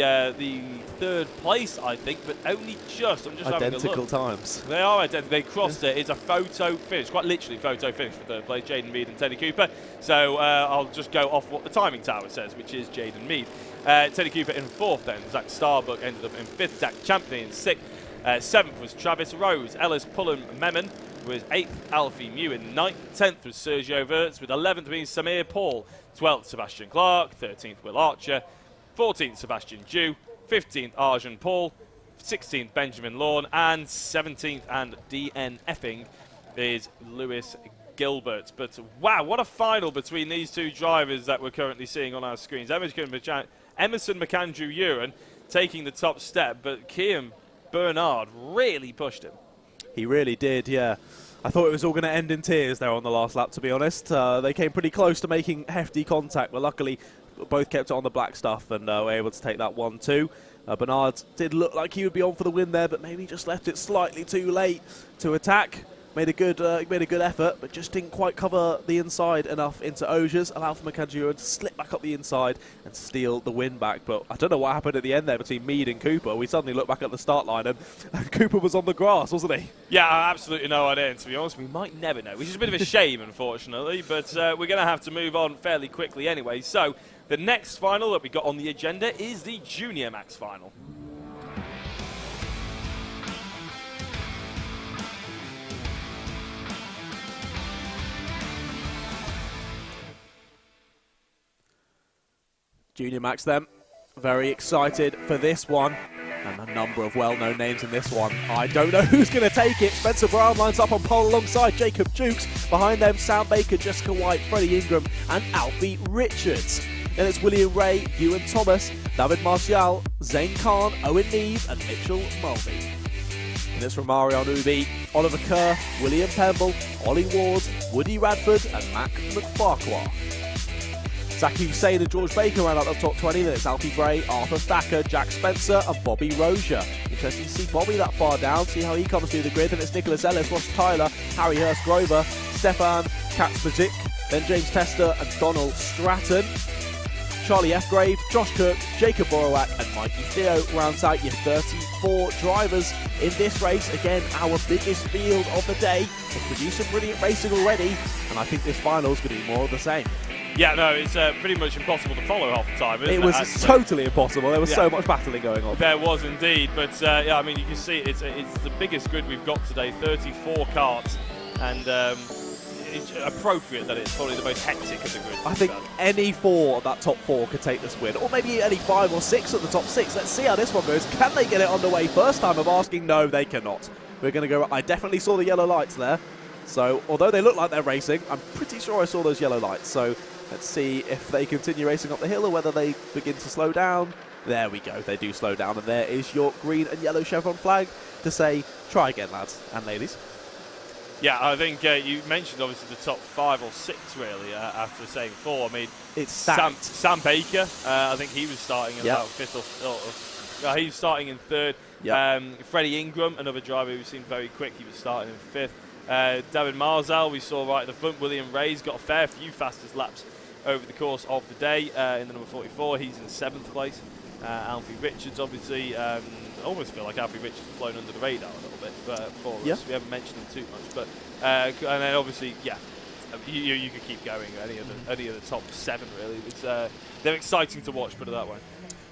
3rd place, I think, but only just. I'm just identical having a look. Times. They are identical. They crossed it. It's a photo finish, quite literally photo finish for 3rd place, Jaden Mead and Teddy Cooper. So I'll just go off what the timing tower says, which is Jaden Mead. Teddy Cooper in 4th then. Zach Starbuck ended up in 5th. Zach Champney in 6th. 7th was Travis Rose. Ellis Pullum Memon was 8th. Alfie Mew in 9th. 10th was Sergio Wirtz, with 11th being Samir Paul. 12th, Sebastian Clark. 13th, Will Archer. 14th, Sebastian Dew. 15th, Arjun Paul. 16th, Benjamin Lawn. And 17th and DNFing is Lewis Gilbert. But wow, what a final between these two drivers that we're currently seeing on our screens. Emerson McAndrew taking the top step, but Kiam Bernard really pushed him. He really did, yeah. I thought it was all going to end in tears there on the last lap, to be honest. They came pretty close to making hefty contact, but luckily both kept it on the black stuff and were able to take that 1-2. Bernard did look like he would be on for the win there, but maybe just left it slightly too late to attack. Made a good effort, but just didn't quite cover the inside enough into Osiers, allowed for McAndrew to slip back up the inside and steal the win back. But I don't know what happened at the end there between Mead and Cooper. We suddenly looked back at the start line and Cooper was on the grass, wasn't he? Yeah, absolutely no idea. And to be honest, we might never know, which is a bit of a shame, unfortunately. But we're going to have to move on fairly quickly anyway. So the next final that we got on the agenda is the Junior Max final. Junior Max then, very excited for this one, and a number of well-known names in this one. I don't know who's going to take it. Spencer Brown lines up on pole alongside Jacob Jukes. Behind them, Sam Baker, Jessica White, Freddie Ingram and Alfie Richards. Then it's William Ray, Ewan Thomas, David Martial, Zane Khan, Owen Neve and Mitchell Mulvey. And it's from Marion Ubi, Oliver Kerr, William Pemble, Ollie Ward, Woody Radford and Mac McFarquhar. Zaki Hussain and George Baker round out the top 20. Then it's Alfie Bray, Arthur Thacker, Jack Spencer and Bobby Rozier. Interesting to see Bobby that far down, see how he comes through the grid. Then it's Nicholas Ellis, Ross Tyler, Harry Hurst Grover, Stefan Katzpazik, then James Tester and Donald Stratton. Charlie F. Grave, Josh Cook, Jacob Borowak and Mikey Theo rounds out your 34 drivers in this race. Again, our biggest field of the day. It's produced some brilliant racing already, and I think this final is going to be more of the same. Yeah, no, it's pretty much impossible to follow half the time, isn't it? It was totally impossible. There was so much battling going on. There was indeed, but yeah, I mean, you can see it's the biggest grid we've got today, 34 karts, and appropriate that it's probably the most hectic of the grid. I think any 4 of that top 4 could take this win, or maybe any 5 or 6 of the top 6. Let's see how this one goes. Can they get it underway? First time of asking, no, they cannot. We're going to go. I definitely saw the yellow lights there. So although they look like they're racing, I'm pretty sure I saw those yellow lights. So let's see if they continue racing up the hill or whether they begin to slow down. There we go. They do slow down, and there is your green and yellow chevron flag to say, try again, lads and ladies. Yeah, I think you mentioned obviously the top 5 or 6 really after saying 4. I mean, it's Sam Baker. I think he was starting in about 5th or he was starting in 3rd. Yep. Freddie Ingram, another driver who seemed very quick. He was starting in 5th. David Marzal, we saw right at the front. William Ray's got a fair few fastest laps over the course of the day in the number 44. He's in 7th place. Alfie Richards, obviously, I almost feel like Alfie Richards has flown under the radar a little bit for us. We haven't mentioned him too much. But and then obviously, you could keep going. Any of the top 7 really. It's, they're exciting to watch, put it that way.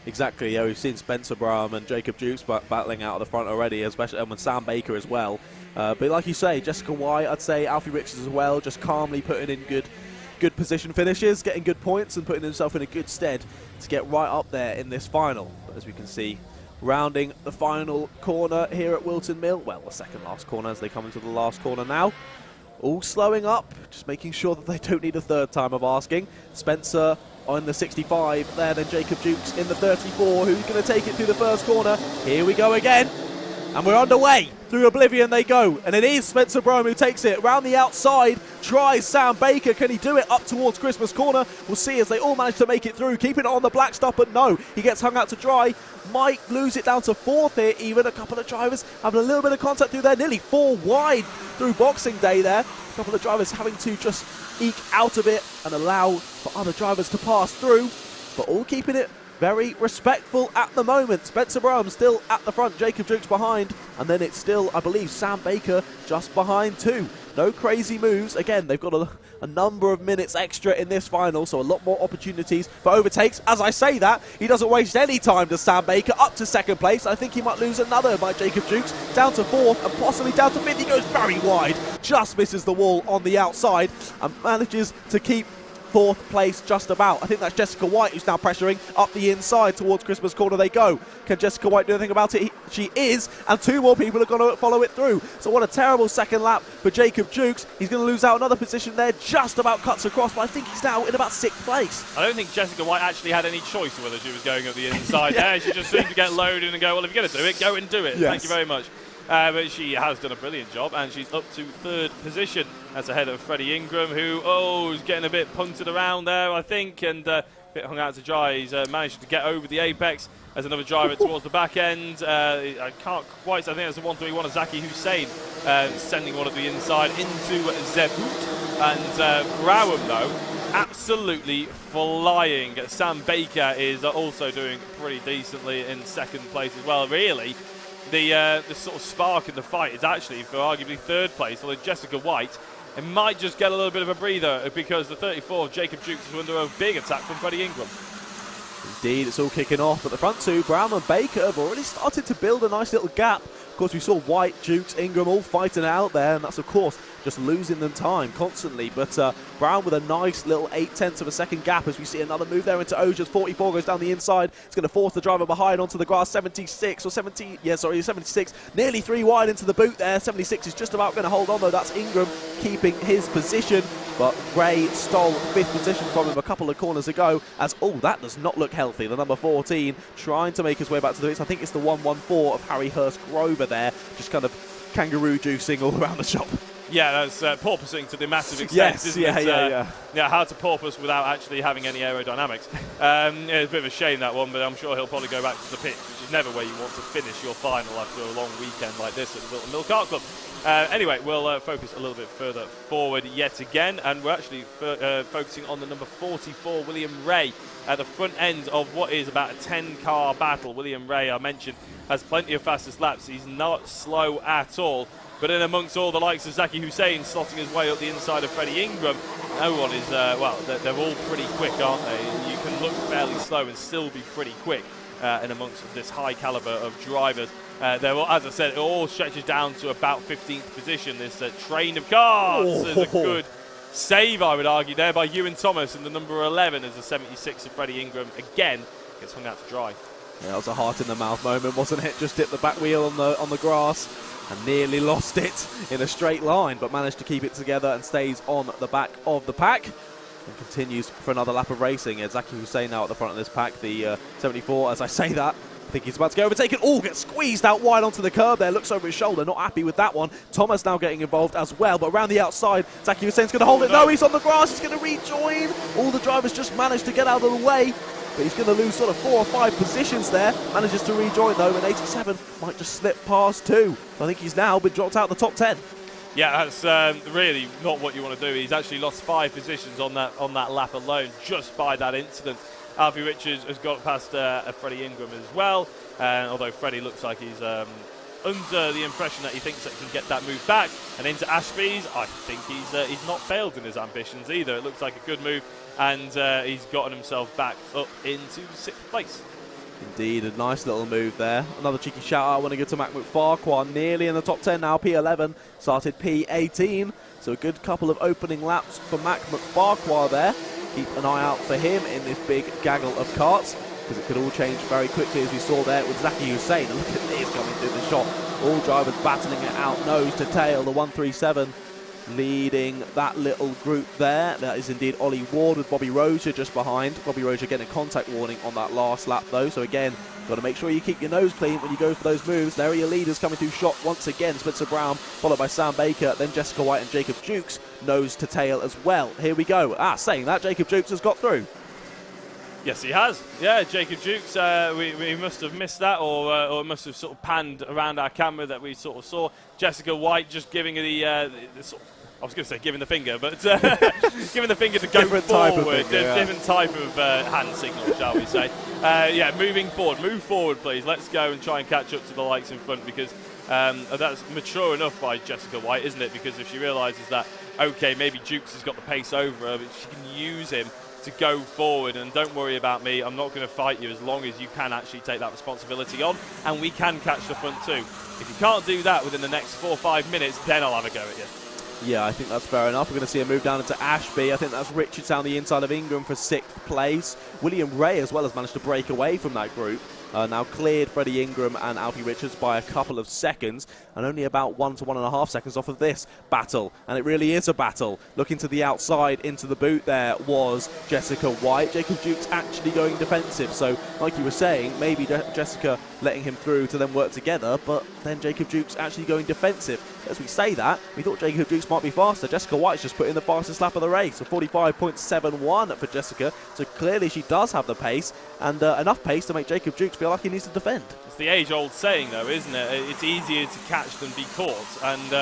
Exactly, yeah, we've seen Spencer Brown and Jacob Dukes battling out at the front already, especially with Sam Baker as well. But like you say, Jessica White, I'd say Alfie Richards as well, just calmly putting in good position finishes, getting good points and putting himself in a good stead to get right up there in this final. But as we can see, rounding the final corner here at Whilton Mill, well, the second last corner as they come into the last corner now. All slowing up, just making sure that they don't need a 3rd time of asking. Spencer on the 65 there, then Jacob Dukes in the 34, who's going to take it through the first corner. Here we go again, and we're underway. Through Oblivion they go, and it is Spencer Brown who takes it. Round the outside, tries Sam Baker. Can he do it up towards Christmas Corner? We'll see as they all manage to make it through, keeping it on the black stuff, but no, he gets hung out to dry. Might lose it down to 4th here even. A couple of drivers having a little bit of contact through there, nearly 4 wide through Boxing Day there. A couple of drivers having to just eke out of it and allow for other drivers to pass through, but all keeping it very respectful at the moment. Spencer Brown still at the front, Jacob Dukes behind, and then it's still, I believe, Sam Baker just behind too. No crazy moves. Again, they've got a number of minutes extra in this final, so a lot more opportunities for overtakes. As I say that, he doesn't waste any time, does Sam Baker, up to 2nd place. I think he might lose another by Jacob Dukes, down to 4th and possibly down to 5th. He goes very wide, just misses the wall on the outside and manages to keep 4th place just about. I think that's Jessica White who's now pressuring up the inside towards Christmas Corner they go. Can Jessica White do anything about it? She is, and 2 more people are going to follow it through. So what a terrible second lap for Jacob Dukes. He's going to lose out another position there, just about cuts across, but I think he's now in about 6th place. I don't think Jessica White actually had any choice of whether she was going up the inside there. She just seemed to get loaded and go, well, if you're going to do it, go and do it. Yes. Thank you very much. But she has done a brilliant job, and she's up to 3rd position. That's ahead of Freddie Ingram, who, is getting a bit punted around there, I think, and a bit hung out to dry. He's managed to get over the apex as another driver towards the back end. I can't quite, I think that's the 131 of Zaki Hussein, sending one at the inside into Zebut. And Browham, though, absolutely flying. Sam Baker is also doing pretty decently in 2nd place as well, really. The sort of spark in the fight is actually for arguably 3rd place, although Jessica White might just get a little bit of a breather because the 34 of Jacob Dukes is under a big attack from Freddie Ingram. Indeed, it's all kicking off, but the front 2, Brown and Baker, have already started to build a nice little gap. Of course, we saw White, Dukes, Ingram all fighting out there, and that's, of course, just losing them time constantly. But Brown with a nice little 0.8 of a second gap as we see another move there into Ojas. 44 goes down the inside. It's going to force the driver behind onto the grass. 76 or 70, 76. Nearly 3 wide into the boot there. 76 is just about going to hold on, though. That's Ingram keeping his position. But Gray stole 5th position from him a couple of corners ago as, that does not look healthy. The number 14 trying to make his way back to the bits. I think it's the 114 of Harry Hurst Grover there, just kind of kangaroo juicing all around the shop. Yeah, that's porpoising to the massive extent, isn't it? Yeah, hard to porpoise without actually having any aerodynamics. It's a bit of a shame, that one, but I'm sure he'll probably go back to the pitch, which is never where you want to finish your final after a long weekend like this at the Whilton Mill Kart Club. Anyway, we'll focus a little bit further forward yet again, and we're actually focusing on the number 44, William Ray, at the front end of what is about a 10-car battle. William Ray, I mentioned, has plenty of fastest laps. He's not slow at all. But in amongst all the likes of Zaki Hussein slotting his way up the inside of Freddie Ingram, no one is, they're all pretty quick, aren't they? You can look fairly slow and still be pretty quick in amongst this high caliber of drivers. They're all, as I said, it all stretches down to about 15th position. This train of cars is a good save, I would argue, there by Ewan Thomas, and the number 11 as the 76 of Freddie Ingram again gets hung out to dry. Yeah, that was a heart in the mouth moment, wasn't it? Just hit the back wheel on the grass and nearly lost it in a straight line, but managed to keep it together and stays on the back of the pack and continues for another lap of racing. Yeah, Zaki Hussein now at the front of this pack, the 74. As I say that, I think he's about to get overtaken. Oh, gets squeezed out wide onto the curb there. Looks over his shoulder. Not happy with that one. Thomas now getting involved as well. But around the outside, Zaki Hussein's going to hold it. No, he's on the grass. He's going to rejoin. All the drivers just managed to get out of the way. But he's going to lose sort of 4 or 5 positions there. Manages to rejoin though. And 87 might just slip past 2. I think he's now been dropped out of the top 10. Yeah, that's really not what you want to do. He's actually lost 5 positions on that lap alone just by that incident. Alfie Richards has got past Freddie Ingram as well, although Freddie looks like he's under the impression that he thinks that he can get that move back. And into Ashby's, I think he's not failed in his ambitions either. It looks like a good move, and he's gotten himself back up into 6th place. Indeed, a nice little move there. Another cheeky shout out when I go to Mac McFarquhar, nearly in the top 10 now. P11 started P18, so a good couple of opening laps for Mac McFarquhar there. Keep an eye out for him in this big gaggle of karts, because it could all change very quickly, as we saw there with Zaki Hussein. Look at this coming through the shot. All drivers battling it out nose to tail. The 137 leading that little group there. That is indeed Ollie Ward with Bobby Rozier just behind. Bobby Rozier getting a contact warning on that last lap though, so again, got to make sure you keep your nose clean when you go for those moves. There are your leaders coming through shot once again. Spencer Brown followed by Sam Baker, then Jessica White and Jacob Jukes nose to tail as well. Here we go. Saying that, Jacob Jukes has got through. Yes, he has. Yeah, Jacob Jukes, we must have missed that, or must have sort of panned around our camera that we sort of saw. Jessica White just giving the sort of, I was going to say giving the finger, but giving the finger to go forward. Different type of hand signal, shall we say. Yeah, moving forward. Move forward, please. Let's go and try and catch up to the lights in front, because that's mature enough by Jessica White, isn't it? Because if she realises that, okay, maybe Jukes has got the pace over her, but she can use him to go forward, and don't worry about me, I'm not going to fight you as long as you can actually take that responsibility on, and we can catch the front too. If you can't do that within the next 4 or 5 minutes, then I'll have a go at you. Yeah, I think that's fair enough. We're going to see a move down into Ashby. I think that's Richards down the inside of Ingram for 6th place. William Ray as well has managed to break away from that group. Now cleared Freddie Ingram and Alfie Richards by a couple of seconds, and only about 1 to 1.5 seconds off of this battle. And it really is a battle. Looking to the outside into the boot there was Jessica White. Jacob Jukes actually going defensive. So like you were saying, maybe Jessica letting him through to then work together, but then Jacob Jukes actually going defensive. As we say that, we thought Jacob Jukes might be faster. Jessica White's just put in the fastest lap of the race, a 45.71 for Jessica. So clearly she does have the pace, and enough pace to make Jacob Jukes feel like he needs to defend. It's the age-old saying, though, isn't it? It's easier to catch than be caught, and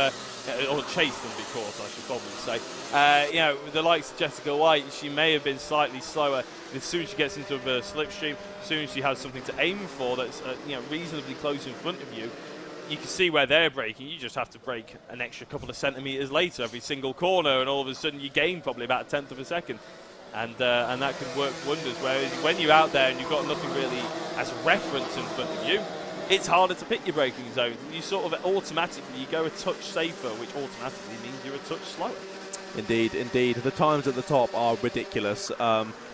or chase than be caught, I should probably say. You know, with the likes of Jessica White, she may have been slightly slower. As soon as she gets into a bit of slipstream, as soon as she has something to aim for that's reasonably close in front of you, you can see where they're braking. You just have to brake an extra couple of centimetres later every single corner, and all of a sudden you gain probably about a 1/10 of a second. And that can work wonders. Whereas when you're out there and you've got nothing really as reference in front of you, it's harder to pick your braking zone. You sort of automatically, you go a touch safer, which automatically means you're a touch slower. Indeed, indeed. The times at the top are ridiculous.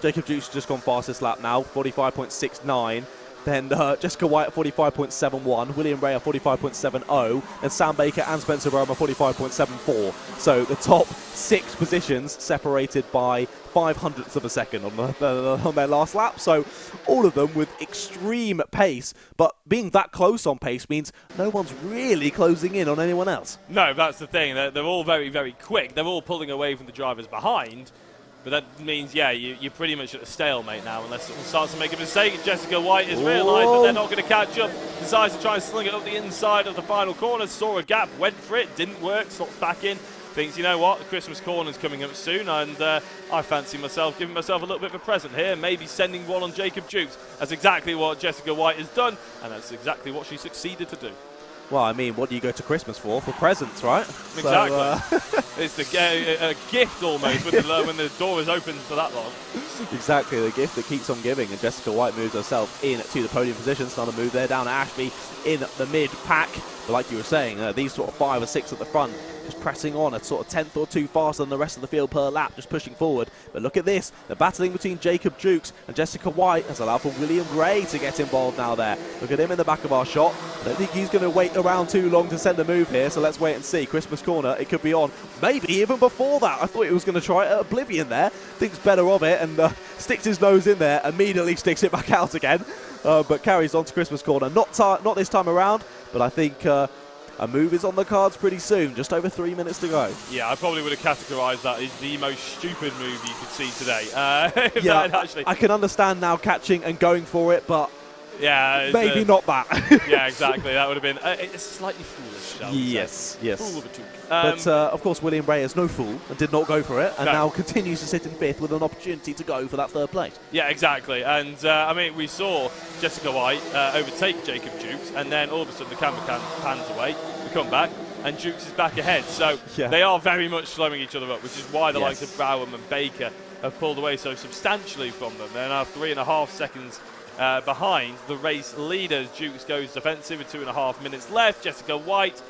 Jacob Jukes just gone fastest lap now, 45.69. Then Jessica White at 45.71, William Ray at 45.70, and Sam Baker and Spencer Brown at 45.74. So the top 6 positions separated by 0.05 of a second on their last lap. So all of them with extreme pace, but being that close on pace means no one's really closing in on anyone else. No, that's the thing. They're all very, very quick. They're all pulling away from the drivers behind. But that means, yeah, you're pretty much at a stalemate now unless it starts to make a mistake. Jessica White has realised that they're not going to catch up. Decides to try and sling it up the inside of the final corner. Saw a gap, went for it, didn't work, slots back in. Thinks, you know what, the Christmas corner's coming up soon, and I fancy myself giving myself a little bit of a present here, maybe sending one on Jacob Jukes. That's exactly what Jessica White has done, and that's exactly what she succeeded to do. Well, I mean, what do you go to Christmas for? For presents, right? Exactly. So, it's a gift almost when the door is open for that long. Exactly, the gift that keeps on giving. And Jessica White moves herself in to the podium position. Another move there down to Ashby in the mid-pack. But like you were saying, these sort of 5 or 6 at the front, just pressing on a sort of 10th or 2 faster than the rest of the field per lap, just pushing forward. But look at this, the battling between Jacob Jukes and Jessica White has allowed for William Ray to get involved now there. Look at him in the back of our shot. I don't think he's going to wait around too long to send a move here, so let's wait and see. Christmas corner, it could be on. Maybe even before that. I thought he was going to try it at Oblivion there. Thinks better of it and sticks his nose in there, immediately sticks it back out again. But carries on to Christmas corner. Not this time around, but I think a move is on the cards pretty soon. Just over 3 minutes to go. Yeah, I probably would have categorised that as the most stupid move you could see today. I can understand now catching and going for it, but yeah, maybe not that. Yeah, exactly. That would have been it's slightly foolish. Shall we say. Yes. Fool of a toque. But of course, William Ray is no fool and did not go for it, and now continues to sit in 5th with an opportunity to go for that 3rd place. Yeah, exactly. And I mean, we saw Jessica White overtake Jacob Jukes, and then all of a sudden the camera pans away. We come back, and Jukes is back ahead. So they are very much slowing each other up, which is why the likes of Browham and Baker have pulled away so substantially from them. They're now 3.5 seconds behind the race leaders. Jukes goes defensive with 2.5 minutes left. Jessica White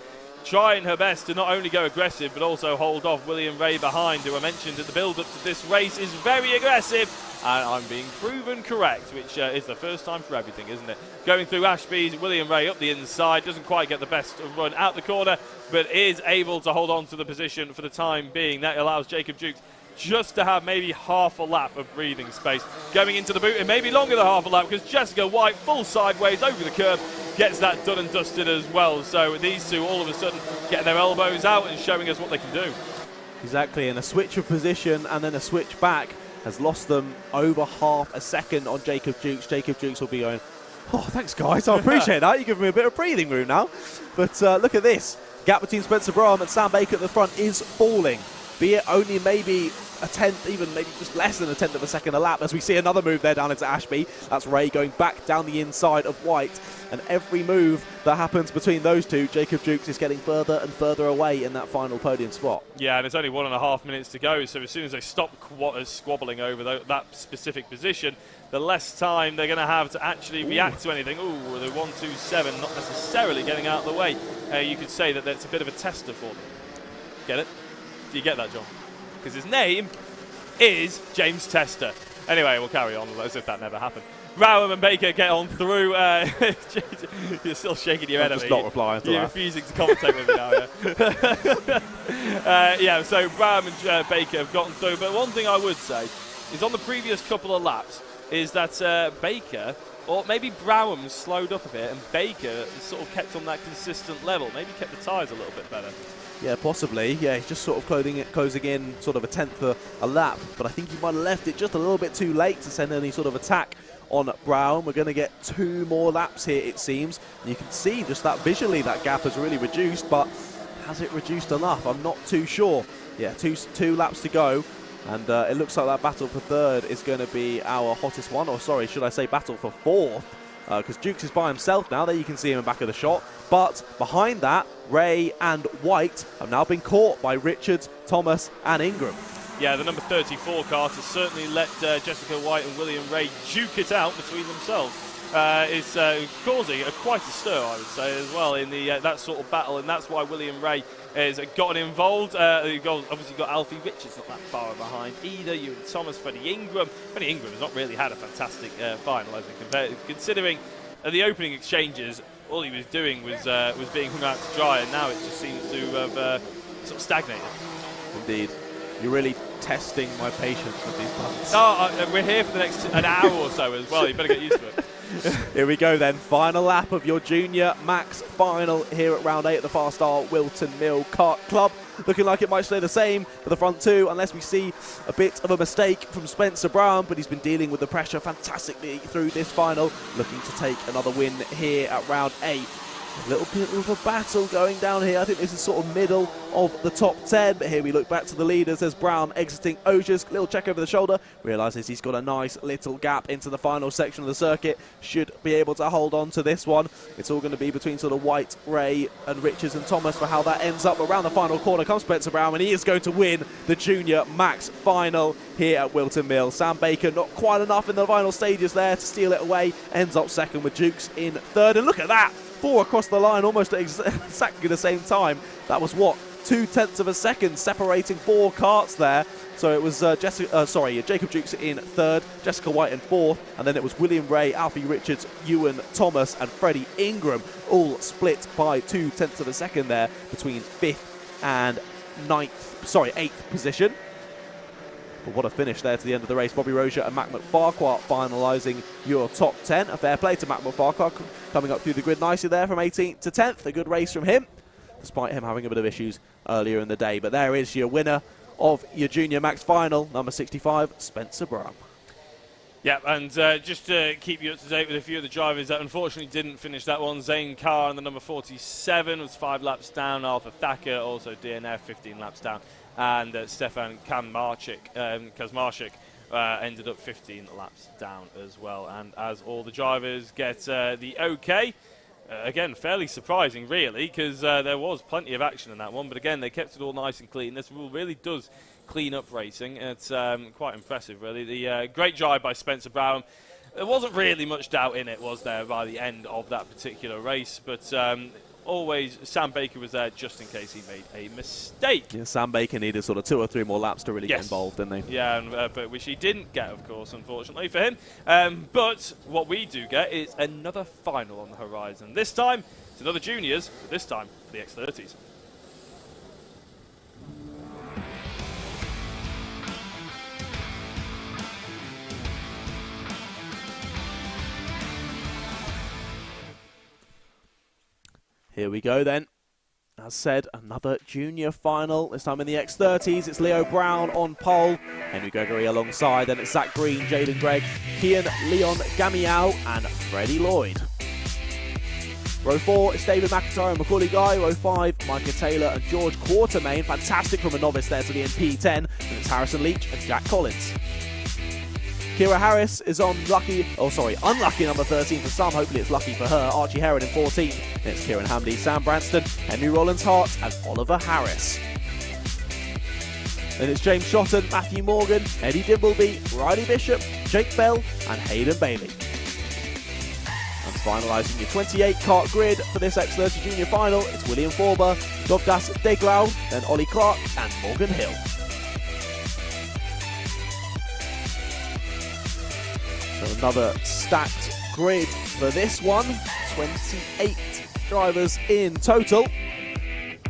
trying her best to not only go aggressive but also hold off William Ray behind, who I mentioned at the build-up to this race is very aggressive, and I'm being proven correct, which is the first time for everything, isn't it? Going through Ashby's, William Ray up the inside, doesn't quite get the best run out the corner, but is able to hold on to the position for the time being. That allows Jacob Jukes just to have maybe half a lap of breathing space. Going into the boot, it may be longer than half a lap, because Jessica White, full sideways over the curb, gets that done and dusted as well. So these two all of a sudden getting their elbows out and showing us what they can do. Exactly, and a switch of position and then a switch back has lost them over half a second on Jacob Jukes. Jacob Jukes will be going, oh, thanks guys, I appreciate that. You're giving me a bit of breathing room now. But look at this. Gap between Spencer Braham and Sam Baker at the front is falling. Be it only maybe a 10th, even maybe just less than a 10th of a second a lap, as we see another move there down into Ashby. That's Ray going back down the inside of White. And every move that happens between those two, Jacob Jukes is getting further and further away in that final podium spot. Yeah, and it's only 1.5 minutes to go, so as soon as they stop squabbling over that specific position, the less time they're going to have to actually react to anything. Ooh, the 1-2-7 not necessarily getting out of the way. You could say that that's a bit of a tester for them. Get it? Do you get that, John? Because his name is James Tester. Anyway, we'll carry on as if that never happened. Browham and Baker get on through. You're still shaking your head at me. Just not replying to that. You're refusing to commentate with me now, yeah? Yeah, so Browham and Baker have gotten through. But one thing I would say is on the previous couple of laps is that Baker, or maybe Browham slowed up a bit and Baker sort of kept on that consistent level. Maybe kept the tyres a little bit better. Yeah, possibly. Yeah, he's just sort of closing in sort of a 10th a lap. But I think he might have left it just a little bit too late to send any sort of attack on Brown. We're going to get 2 more laps here, it seems. And you can see just that visually that gap has really reduced, but has it reduced enough? I'm not too sure. Yeah, two laps to go. And it looks like that battle for 3rd is going to be our hottest one. Or sorry, should I say battle for 4th? Because Jukes is by himself now. There you can see him in the back of the shot. But behind that, Ray and White have now been caught by Richards, Thomas and Ingram. Yeah, the number 34 Kart has certainly let Jessica White and William Ray duke it out between themselves. It's causing quite a stir, I would say, as well in the that sort of battle, and that's why William Ray has gotten involved. You've obviously got Alfie Richards not that far behind either. You and Thomas, Freddie Ingram. Freddie Ingram has not really had a fantastic final, as considering the opening exchanges. All he was doing was being hung out to dry, and now it just seems to have sort of stagnated. Indeed. You're really testing my patience with these buttons. Oh, we're here for the next an hour or so as well. You better get used to it. Here we go then. Final lap of your Junior Max final here at round 8 at the FastR Whilton Mill Kart Club. Looking like it might stay the same for the front two, unless we see a bit of a mistake from Spencer Brown, but he's been dealing with the pressure fantastically through this final, looking to take another win here at round 8. A little bit of a battle going down here. I think this is sort of middle of the top 10. But here we look back to the leaders as Brown exiting Osiers. Little check over the shoulder. Realises he's got a nice little gap into the final section of the circuit. Should be able to hold on to this one. It's all going to be between sort of White, Ray and Richards and Thomas for how that ends up. Around the final corner comes Spencer Brown, and he is going to win the Junior Max final here at Whilton Mill. Sam Baker not quite enough in the final stages there to steal it away. Ends up second with Jukes in third. And look at that. 4 across the line almost at exactly the same time. That was what, 2/10 of a second separating 4 karts there. So it was Jacob Jukes in 3rd, Jessica White in 4th, and then it was William Ray, Alfie Richards, Ewan Thomas and Freddie Ingram, all split by 2/10 of a second there between 5th and 8th position. But what a finish there to the end of the race. Bobby Rozier and Mac McFarquhar finalising your top 10. A fair play to Mac McFarquhar, coming up through the grid nicely there from 18th to 10th. A good race from him, despite him having a bit of issues earlier in the day. But there is your winner of your Junior Max final, number 65, Spencer Brown. Yeah, and just to keep you up to date with a few of the drivers that unfortunately didn't finish that one, Zane Carr in the number 47 was 5 laps down, Arthur Thacker also DNF 15 laps down, and Stefan Kazmarczyk ended up 15 laps down as well. And as all the drivers get the OK, again, fairly surprising really, because there was plenty of action in that one, but again, they kept it all nice and clean. This rule really does clean up racing. It's quite impressive really. The great drive by Spencer Brown. There wasn't really much doubt in it, was there, by the end of that particular race, but always Sam Baker was there just in case he made a mistake. Yeah, Sam Baker needed sort of 2 or 3 more laps to really get involved, didn't he? Yeah, but which he didn't get, of course, unfortunately for him. But what we do get is another final on the horizon. This time, it's another juniors, but this time for the X30s. Here we go then. As said, another junior final, this time in the X30s. It's Leo Brown on pole, Henry Gregory alongside, then it's Zach Green, Jaden Gregg, Kian Leon Gamiao and Freddie Lloyd. Row 4 is David McIntyre and Macaulay Guy. Row 5, Micah Taylor and George Quartermain. Fantastic from a novice there to be in P10. And it's Harrison Leach and Jack Collins. Kira Harris is on unlucky number 13 for some. Hopefully it's lucky for her. Archie Heron in 14th. Then it's Kieran Hamley, Sam Branston, Henry Rollins-Hart and Oliver Harris. Then it's James Shotton, Matthew Morgan, Eddie Dimbleby, Riley Bishop, Jake Bell and Hayden Bailey. And finalising your 28 kart grid for this X30 Junior Final, it's William Forber, Dovdas Deglau, then Ollie Clark and Morgan Hill. So another stacked grid for this one, 28 drivers in total.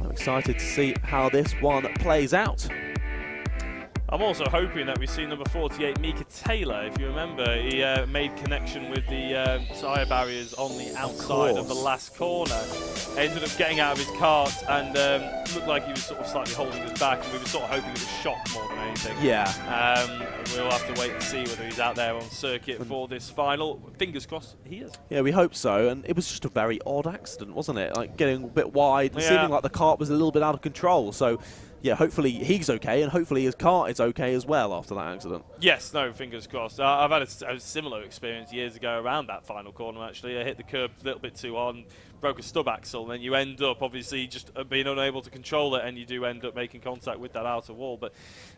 I'm excited to see how this one plays out. I'm also hoping that we see number 48, Mika Taylor. If you remember, he made connection with the tyre barriers on the outside of the last corner. Ended up getting out of his kart and looked like he was sort of slightly holding us back, and we were sort of hoping it was shock more than anything. Yeah. We'll have to wait and see whether he's out there on circuit for this final. Fingers crossed he is. Yeah, we hope so. And it was just a very odd accident, wasn't it? Like getting a bit wide and seeming like the kart was a little bit out of control. So yeah, hopefully he's okay, and hopefully his kart is okay as well after that accident. Yes, no, fingers crossed. I've had a similar experience years ago around that final corner, actually. I hit the curb a little bit too hard and broke a stub axle, and then you end up, obviously, just being unable to control it, and you do end up making contact with that outer wall. But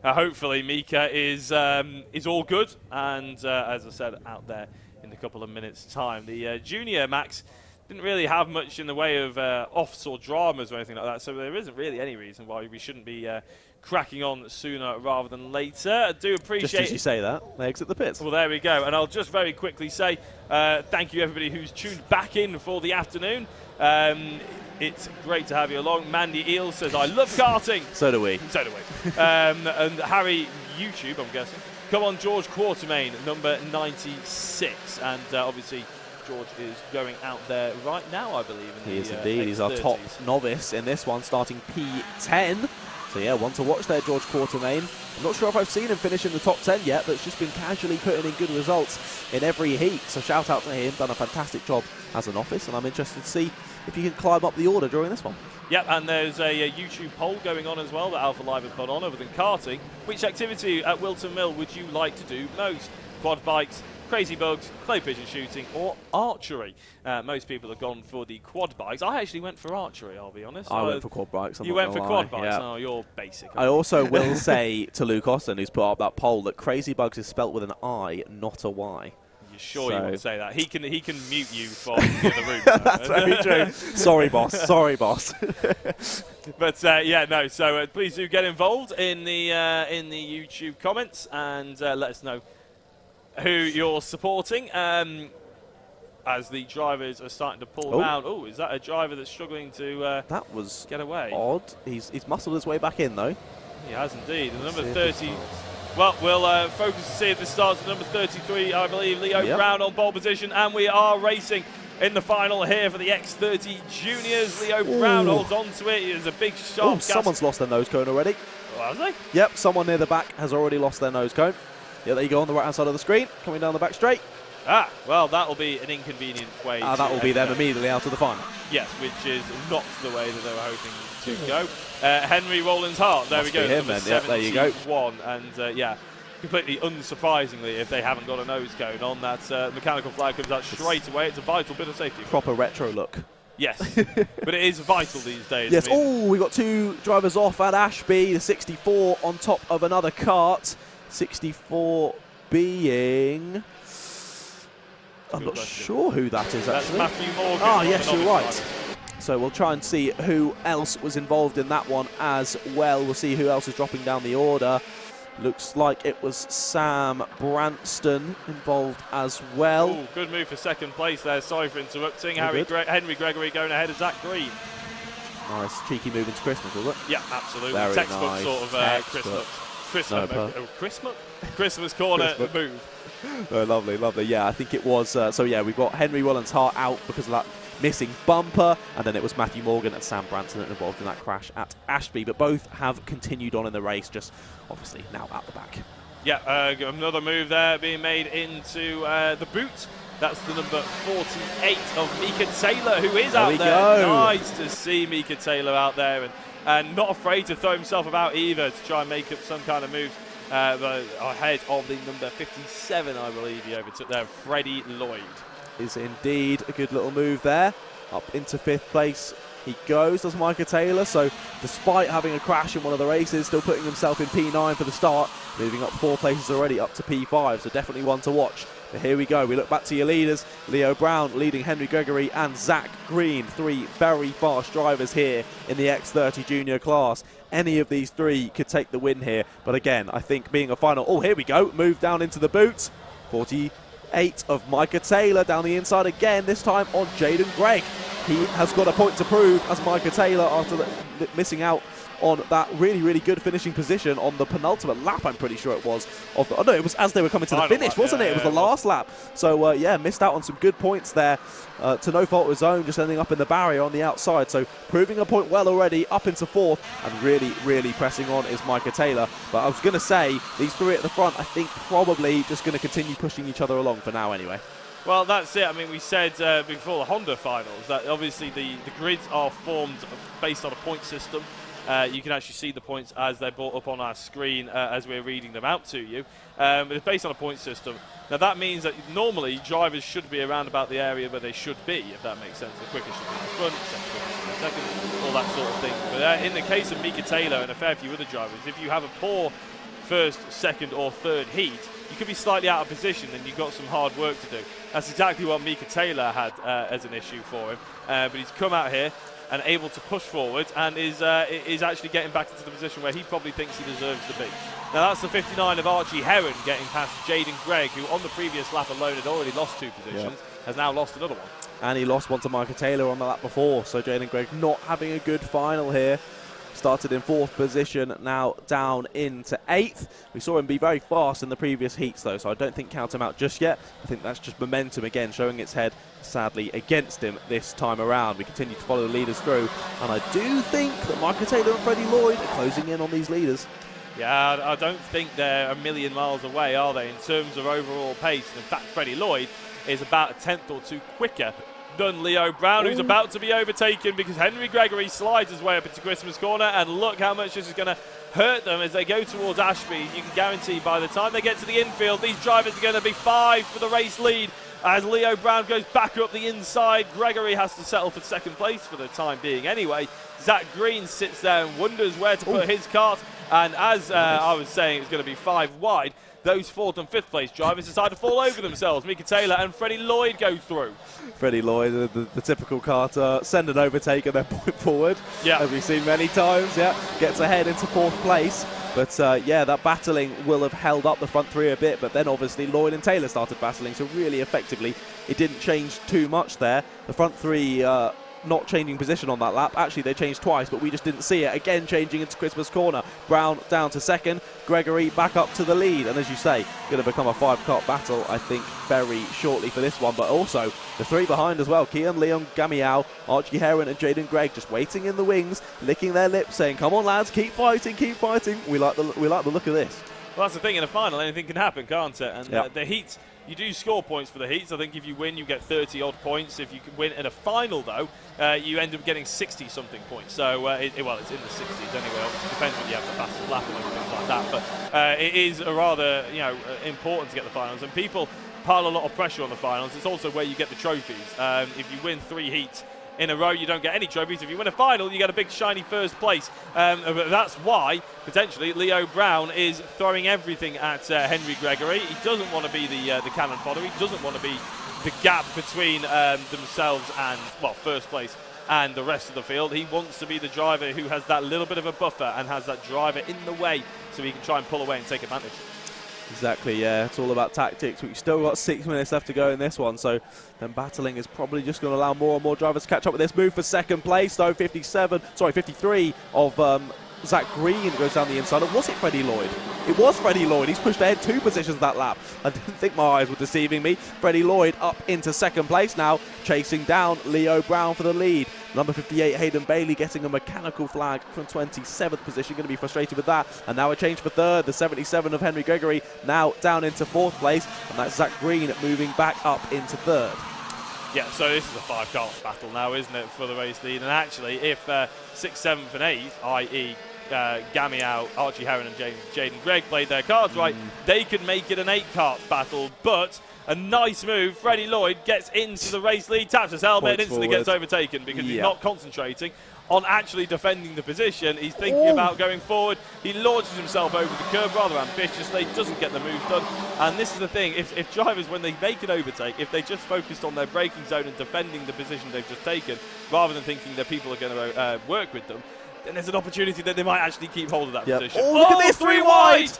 hopefully Mika is all good, and as I said, out there in a couple of minutes' time. The junior Max didn't really have much in the way of offs or dramas or anything like that, so there isn't really any reason why we shouldn't be cracking on sooner rather than later. I do appreciate... Just as you say that, they exit the pits. Well, there we go. And I'll just very quickly say thank you, everybody who's tuned back in for the afternoon. It's great to have you along. Mandy Eel says, I love karting. So do we. So do we. And Harry, YouTube, I'm guessing. Come on, George Quartermain, number 96. And obviously... George is going out there right now, I believe. He is indeed. He's our top novice in this one, starting P10. So yeah, one to watch there, George Quartermain. I'm not sure if I've seen him finish in the top 10 yet, but it's just been casually putting in good results in every heat. So shout out to him, done a fantastic job as a novice, and I'm interested to see if he can climb up the order during this one. Yep, and there's a YouTube poll going on as well that Alpha Live have put on, other than karting. Which activity at Whilton Mill would you like to do most? Quad bikes, crazy bugs, clay pigeon shooting, or archery? Most people have gone for the quad bikes. I actually went for archery, I'll be honest. I went for quad bikes. You went for quad bikes? Yeah. Oh, you're basic. I also will say to Luke Austin, who's put up that poll, that crazy bugs is spelt with an I, not a Y. You're sure you want to say that? He can mute you from the other room. That's very true. Sorry, boss. Sorry, boss. But yeah, no. So please do get involved in the YouTube comments and let us know who you're supporting. As the drivers are starting to pull down. Oh, is that a driver that's struggling to that was get away? Odd. He's muscled his way back in though. He has indeed. The number 30. Well, we'll focus to see if this starts with number 33, I believe, Leo Brown on pole position, and we are racing in the final here for the X30 Juniors. Leo Brown holds on to it. There's a big sharp gas. Someone's lost their nose cone already. Oh, has they? Yep, someone near the back has already lost their nose cone. Yeah, there you go on the right-hand side of the screen, coming down the back straight. Ah, well, that'll be an inconvenient way. That will be them immediately out of the final. Yes, which is not the way that they were hoping to go. Henry Rollins-Hart, there we go. Him then. Yep, there you go. And yeah, completely unsurprisingly, if they haven't got a nose cone on, that mechanical flag comes out straight away. It's a vital bit of safety. Proper retro look. Yes, but it is vital these days. Yes. We've got two drivers off at Ashby. The 64 on top of another kart. 64 being. I'm not sure who that is, actually. That's Matthew Morgan. Ah, yes, you're right. So we'll try and see who else was involved in that one as well. We'll see who else is dropping down the order. Looks like it was Sam Branston involved as well. Ooh, good move for second place there. Sorry for interrupting. Henry Gregory going ahead of Zach Green. Nice, cheeky move into Christmas, was it? Yeah, absolutely. Very Textbook nice. sort of Christmas corner move. Oh, lovely, lovely. Yeah, I think it was. So yeah, we've got Henry Rollins-Hart out because of that missing bumper, and then it was Matthew Morgan and Sam Branson involved in that crash at Ashby. But both have continued on in the race, just obviously now at the back. Yeah, another move there being made into the boot. That's the number 48 of Mika Taylor, who is out there. Nice to see Mika Taylor out there, and not afraid to throw himself about either to try and make up some kind of moves. But ahead of the number 57, I believe he overtook there, Freddie Lloyd. Is indeed a good little move there. Up into 5th place he goes, does Micah Taylor. So despite having a crash in one of the races, still putting himself in P9 for the start, moving up 4 places already up to P5. So definitely one to watch. But here we go. We look back to your leaders. Leo Brown leading Henry Gregory and Zach Green. 3 very fast drivers here in the X30 junior class. Any of these 3 could take the win here. But again, I think being a final... Oh, here we go. Move down into the boot. 48 of Micah Taylor down the inside again, this time on Jaden Gregg. He has got a point to prove as Micah Taylor after missing out on that really, really good finishing position on the penultimate lap, I'm pretty sure it was. Oh, no, it was as they were coming to the finish, wasn't it? It was the last lap. So, yeah, missed out on some good points there to no fault of his own, just ending up in the barrier on the outside. So, proving a point well already, up into 4th, and really, really pressing on is Micah Taylor. But I was going to say, these 3 at the front, I think probably just going to continue pushing each other along for now anyway. Well, that's it. I mean, we said before the Honda finals that obviously the grids are formed based on a point system. You can actually see the points as they're brought up on our screen as we're reading them out to you. It's based on a point system. Now, that means that normally drivers should be around about the area where they should be, if that makes sense. The quickest should be in the front, second, all that sort of thing. But in the case of Mika Taylor and a fair few other drivers, if you have a poor first, second or third heat, you could be slightly out of position and you've got some hard work to do. That's exactly what Mika Taylor had as an issue for him. But he's come out here and able to push forward and is actually getting back into the position where he probably thinks he deserves to be. Now that's the 59 of Archie Heron getting past Jaden Gregg, who on the previous lap alone had already lost 2 positions, has now lost another one. And he lost one to Micah Taylor on the lap before, so Jaden Gregg not having a good final here. Started in 4th position, now down into 8th. We saw him be very fast in the previous heats though, so I don't think count him out just yet. I think that's just momentum again, showing its head, sadly, against him this time around. We continue to follow the leaders through, and I do think that Micah Taylor and Freddie Lloyd are closing in on these leaders. Yeah, I don't think they're a million miles away, are they, in terms of overall pace? In fact, Freddie Lloyd is about a 10th or 2 quicker than Leo Brown, who's about to be overtaken because Henry Gregory slides his way up into Christmas corner, and look how much this is going to hurt them as they go towards Ashby. You can guarantee by the time they get to the infield, these drivers are going to be 5 for the race lead as Leo Brown goes back up the inside. Gregory has to settle for 2nd place for the time being anyway. Zach Green sits there and wonders where to put his kart, and as I was saying, it's going to be 5 wide. those 4th and 5th place drivers decide to fall over themselves. Mika Taylor and Freddie Lloyd go through. Freddie Lloyd, the typical karter, send an overtake and then point forward. Yeah. As we've seen many times, yeah. Gets ahead into 4th place. But yeah, that battling will have held up the front 3 a bit, but then obviously Lloyd and Taylor started battling, so really effectively it didn't change too much there. The front 3 not changing position on that lap. Actually, they changed twice, but we just didn't see it. Again, changing into Christmas corner. Brown down to 2nd, Gregory back up to the lead, and as you say, going to become a 5-kart battle, I think, very shortly for this one. But also the 3 behind as well: Kian, Leon, Gamiao, Archie Heron and Jaden Gregg just waiting in the wings, licking their lips, saying, "Come on, lads, keep fighting, keep fighting." We like the look of this. Well, that's the thing, in a final, anything can happen, can't it? And the heat, you do score points for the heats. I think if you win, you get 30-odd points. If you can win in a final, though, you end up getting 60-something points. So, well, it's in the 60s anyway. Obviously, depends when you have the fastest lap and things like that. But it is a rather, important to get the finals. And people pile a lot of pressure on the finals. It's also where you get the trophies. If you win 3 heats in a row, you don't get any trophies. If you win a final, you get a big shiny 1st place. But that's why potentially Leo Brown is throwing everything at Henry Gregory. He doesn't want to be the cannon fodder. He doesn't want to be the gap between themselves and, well, 1st place and the rest of the field. He wants to be the driver who has that little bit of a buffer and has that driver in the way so he can try and pull away and take advantage. Exactly, yeah. It's all about tactics. We've still got 6 minutes left to go in this one, so then battling is probably just going to allow more and more drivers to catch up with this move for 2nd place. So 53 of Zach Green goes down the inside. Or was it Freddie Lloyd? It was Freddie Lloyd. He's pushed ahead 2 positions that lap. I didn't think my eyes were deceiving me. Freddie Lloyd up into 2nd place now, chasing down Leo Brown for the lead. Number 58, Hayden Bailey, getting a mechanical flag from 27th position. Going to be frustrated with that. And now a change for 3rd. The 77 of Henry Gregory now down into 4th place. And that's Zach Green moving back up into 3rd. Yeah, so this is a 5-kart battle now, isn't it, for the race lead? And actually, if 6th, 7th and 8th, i.e. Gamiao, Archie Heron and Jaden Gregg played their cards right, they could make it an 8-kart battle. But a nice move, Freddie Lloyd gets into the race lead, taps his helmet and instantly gets overtaken because he's not concentrating on actually defending the position. He's thinking about going forward. He launches himself over the curb rather ambitiously, doesn't get the move done. And this is the thing, if drivers, when they make an overtake, if they just focused on their braking zone and defending the position they've just taken, rather than thinking that people are going to work with them, then there's an opportunity that they might actually keep hold of that position. Oh, look at this, 3 wide!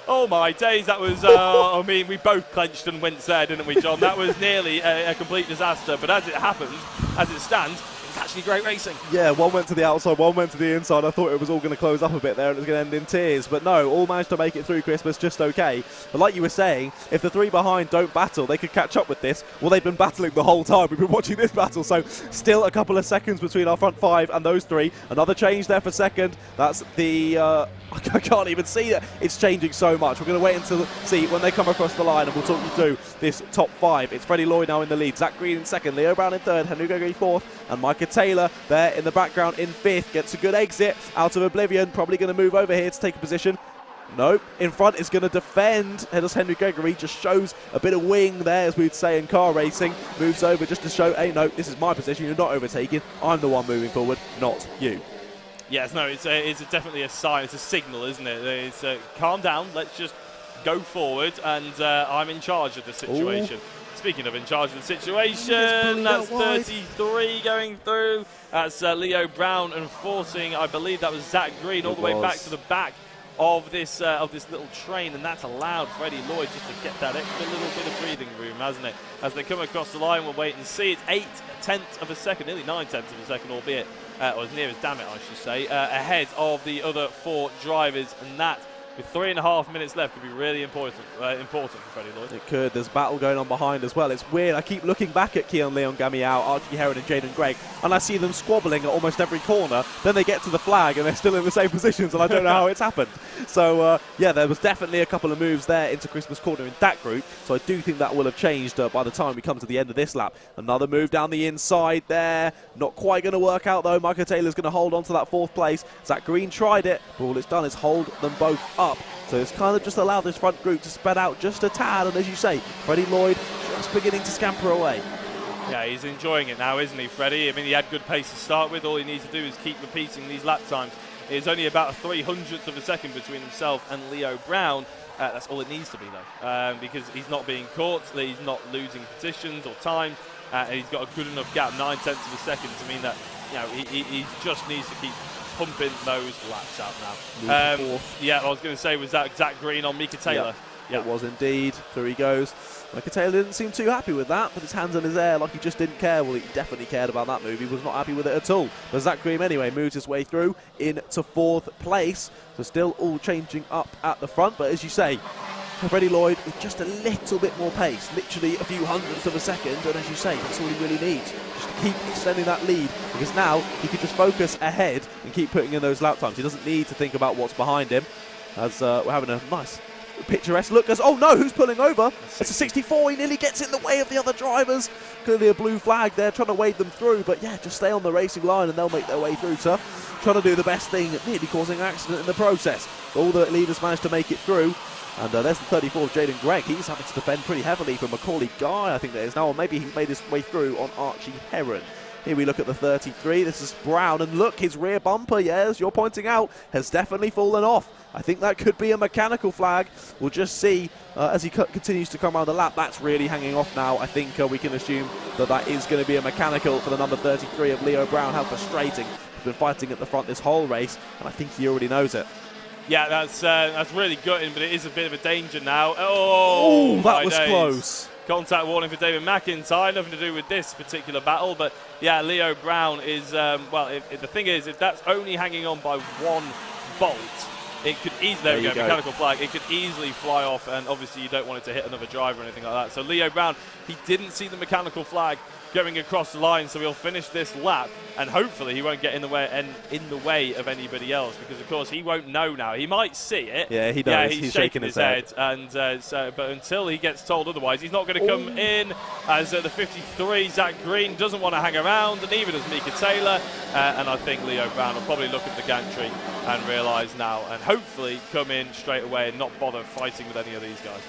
Oh my days, that was, I mean, we both clenched and winced there, didn't we, John? That was nearly a complete disaster, but as it happens, as it stands, it's actually great racing. Yeah, one went to the outside, one went to the inside. I thought it was all going to close up a bit there and it was going to end in tears. But no, all managed to make it through Christmas just okay. But like you were saying, if the 3 behind don't battle, they could catch up with this. Well, they've been battling the whole time. We've been watching this battle. So still a couple of seconds between our front 5 and those 3. Another change there for 2nd. That's the... I can't even see that. It's changing so much. We're going to wait until see when they come across the line and we'll talk you through this top 5. It's Freddie Lloyd now in the lead. Zach Green in 2nd. Leo Brown in 3rd. Henry Gregory 4th. And Micah Taylor there in the background in 5th. Gets a good exit out of oblivion. Probably going to move over here to take a position. Nope. In front is going to defend. Here's Henry Gregory. Just shows a bit of wing there, as we'd say in car racing. Moves over just to show, hey, no, this is my position. You're not overtaking. I'm the one moving forward, not you. Yes, no, it's definitely a sign. It's a signal, isn't it? It's calm down. Let's just go forward, and I'm in charge of the situation. Ooh. Speaking of in charge of the situation, that's 33 going through. That's Leo Brown enforcing, I believe that was Zach Green, all the way back to the back of this little train, and that's allowed Freddie Lloyd just to get that extra little bit of breathing room, hasn't it? As they come across the line, we'll wait and see. It's 8/10 of a second, nearly 9/10 of a second, albeit, or as near as damn it, I should say, ahead of the other 4 drivers, and that, with 3.5 minutes left, could be really important for Freddie Lloyd. It could. There's battle going on behind as well. It's weird. I keep looking back at Keon Leon Gamiao, Archie Heron and Jaden Gregg, and I see them squabbling at almost every corner. Then they get to the flag and they're still in the same positions, and I don't know how it's happened. So, yeah, there was definitely a couple of moves there into Christmas corner in that group, so I do think that will have changed by the time we come to the end of this lap. Another move down the inside there. Not quite going to work out, though. Micah Taylor's going to hold on to that 4th place. Zach Green tried it, but all it's done is hold them both up. So it's kind of just allowed this front group to spread out just a tad, and as you say, Freddie Lloyd just beginning to scamper away. Yeah, he's enjoying it now, isn't he, Freddie? I mean, he had good pace to start with. All he needs to do is keep repeating these lap times It's only about a 300th of a second between himself and Leo Brown. That's all it needs to be, though, because he's not being caught, he's not losing positions or time, and he's got a good enough gap, 9/10 of a second, to mean that he just needs to keep pumping those laps out now. Yeah, I was going to say, was that Zach Green on Mika Taylor? Yeah. It was indeed. Through he goes. Mika Taylor didn't seem too happy with that, but his hands in his air like he just didn't care. Well, he definitely cared about that move. He was not happy with it at all. But Zach Green, anyway, moves his way through into 4th place. So still all changing up at the front. But as you say, Freddie Lloyd with just a little bit more pace, literally a few hundredths of a second. And as you say, that's all he really needs. Just to keep extending that lead, because now he can just focus ahead and keep putting in those lap times. He doesn't need to think about what's behind him, as we're having a nice picturesque look as, oh no, who's pulling over? It's a 64, he nearly gets in the way of the other drivers. Clearly a blue flag there, trying to wade them through, but yeah, just stay on the racing line and they'll make their way through, sir. Trying to do the best thing, nearly causing an accident in the process. All the leaders managed to make it through. And there's the 34, Jaden Gregg. He's having to defend pretty heavily from Macaulay Guy, I think that is now, or maybe he's made his way through on Archie Heron. Here we look at the 33. This is Brown, and look, his rear bumper, as you're pointing out, has definitely fallen off. I think that could be a mechanical flag. We'll just see as he continues to come around the lap. That's really hanging off now. I think we can assume that that is going to be a mechanical for the number 33 of Leo Brown. How frustrating. He's been fighting at the front this whole race, and I think he already knows it. Yeah, that's really gutting, but it is a bit of a danger now. Oh, that was close. Contact warning for David McIntyre, nothing to do with this particular battle, but yeah, Leo Brown is, the thing is, if that's only hanging on by 1 bolt, it could easily, there we go, mechanical flag, it could easily fly off, and obviously you don't want it to hit another driver or anything like that. So Leo Brown, he didn't see the mechanical flag going across the line, so he'll finish this lap, and hopefully he won't get in the way of anybody else, because of course he won't know now. He might see it. Yeah, he knows. Yeah, he's shaking his head, and but until he gets told otherwise, he's not going to come in. As the 53, Zach Green doesn't want to hang around, and neither does Mika Taylor. And I think Leo Brown will probably look at the gantry and realise now, and hopefully come in straight away and not bother fighting with any of these guys.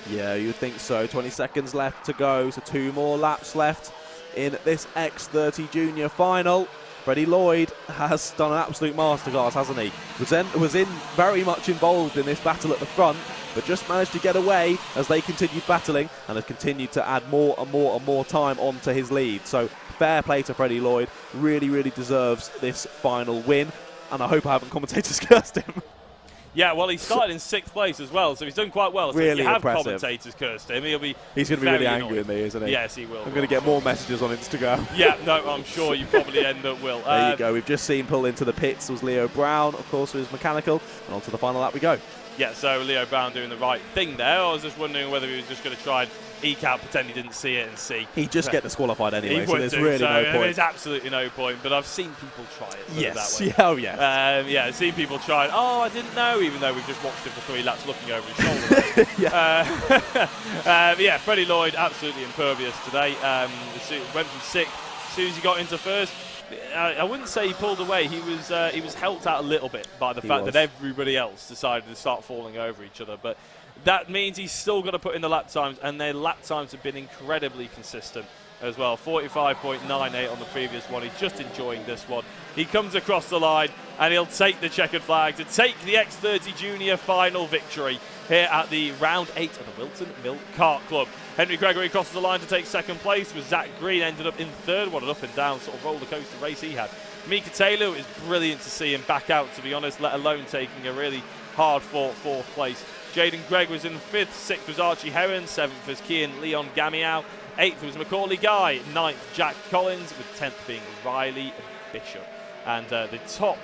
Yeah, you'd think so. 20 seconds left to go, so 2 more laps left in this X30 Junior final. Freddie Lloyd has done an absolute masterclass, hasn't he? Was very much involved in this battle at the front, but just managed to get away as they continued battling and has continued to add more and more and more time onto his lead. So fair play to Freddie Lloyd. Really, really deserves this final win. And I hope I haven't commentators cursed him. Yeah, well, he started in 6th place as well, so he's done quite well. So really if you have impressive. Commentators cursed him, he's going to be really angry with me, isn't he? Yes, he will. I'm going to get more messages on Instagram. Yeah, no, I'm sure you probably end up will. There you go. We've just seen pull into the pits was Leo Brown, of course, with his mechanical, and on to the final lap we go. Yeah, so Leo Brown doing the right thing there. I was just wondering whether he was just going to try and eke out, pretend he didn't see it and see. He'd just get disqualified anyway, so there's really no point. There's absolutely no point, but I've seen people try it. Yes, that way. oh yeah. Yeah, I've seen people try it. Oh, I didn't know, even though we've just watched it for 3 laps looking over his shoulder. Yeah, Freddie Lloyd, absolutely impervious today. Went from 6th as soon as he got into 1st. I wouldn't say he pulled away. He was helped out a little bit by the fact that everybody else decided to start falling over each other. But that means he's still got to put in the lap times, and their lap times have been incredibly consistent as well. 45.98 on the previous one. He's just enjoying this one. He comes across the line, and he'll take the checkered flag to take the X30 Junior final victory here at the round 8 of the Whilton Mill Kart Club. Henry Gregory crosses the line to take 2nd place, with Zach Green ended up in 3rd. What an up and down sort of roller coaster race he had. Mika Taylor, is brilliant to see him back out, to be honest, let alone taking a really hard fought 4th place. Jaden Gregg was in 5th, 6th was Archie Heron, 7th was Kian Leon Gamiao, 8th was Macaulay Guy, 9th Jack Collins, with 10th being Riley Bishop. And the top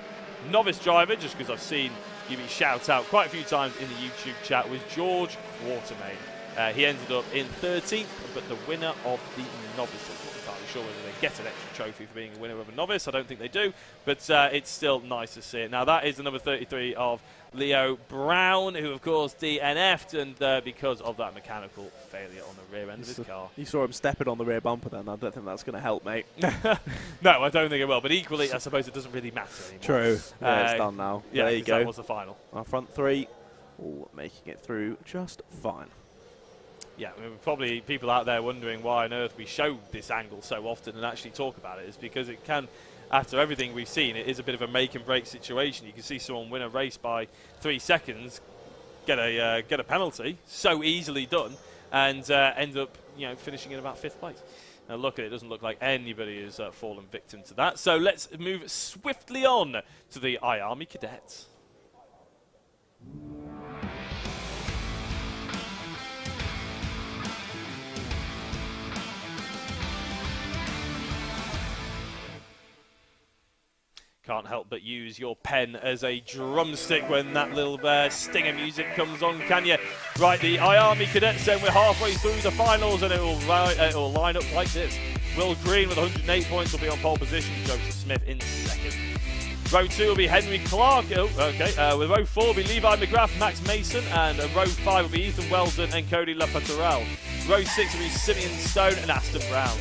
novice driver, just because I've seen you be shout out quite a few times in the YouTube chat, was George Watermain. He ended up in 13th, but the winner of the novices. Not entirely sure whether they get an extra trophy for being a winner of a novice. I don't think they do, but it's still nice to see it. Now, that is the number 33 of Leo Brown, who, of course, DNF'd, and because of that mechanical failure on the rear end of his car. You saw him stepping on the rear bumper then. I don't think that's going to help, mate. No, I don't think it will, but equally, I suppose it doesn't really matter anymore. True. Yeah, it's done now. Yeah, there you go. That was the final. Our front 3 all making it through just fine. Yeah, I mean, probably people out there wondering why on earth we show this angle so often and actually talk about it is because it can after everything we've seen, it is a bit of a make and break situation. You can see someone win a race by 3 seconds, get a penalty, so easily done, and end up finishing in about 5th place. Now look at it, doesn't look like anybody has fallen victim to that. So let's move swiftly on to the IAME cadets. Can't help but use your pen as a drumstick when that little stinger music comes on, can you? Right, the IAME cadets, then we're halfway through the finals, and it will line up like this. Will Green with 108 points will be on pole position, Joseph Smith in 2nd. Row 2 will be Henry Clark, with row 4 will be Levi McGrath, Max Mason, and row 5 will be Ethan Weldon and Cody Lapaturel. Row 6 will be Simeon Stone and Aston Brown.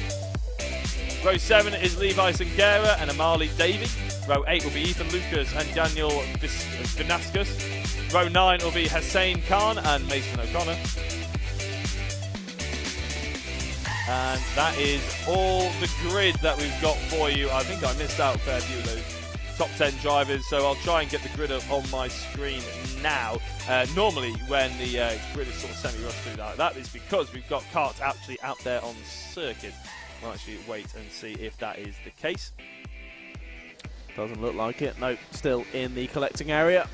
Row 7 is Levi Singera and Amali Davey. Row 8 will be Ethan Lucas and Daniel Vinascus. Row 9 will be Hussein Khan and Mason O'Connor. And that is all the grid that we've got for you. I think I missed out a fair few of those top 10 drivers, so I'll try and get the grid up on my screen now. Normally, when the grid is sort of semi-rushed through like that, is because we've got Kart actually out there on circuit. We'll actually wait and see if that is the case. Doesn't look like it. Nope, still in the collecting area.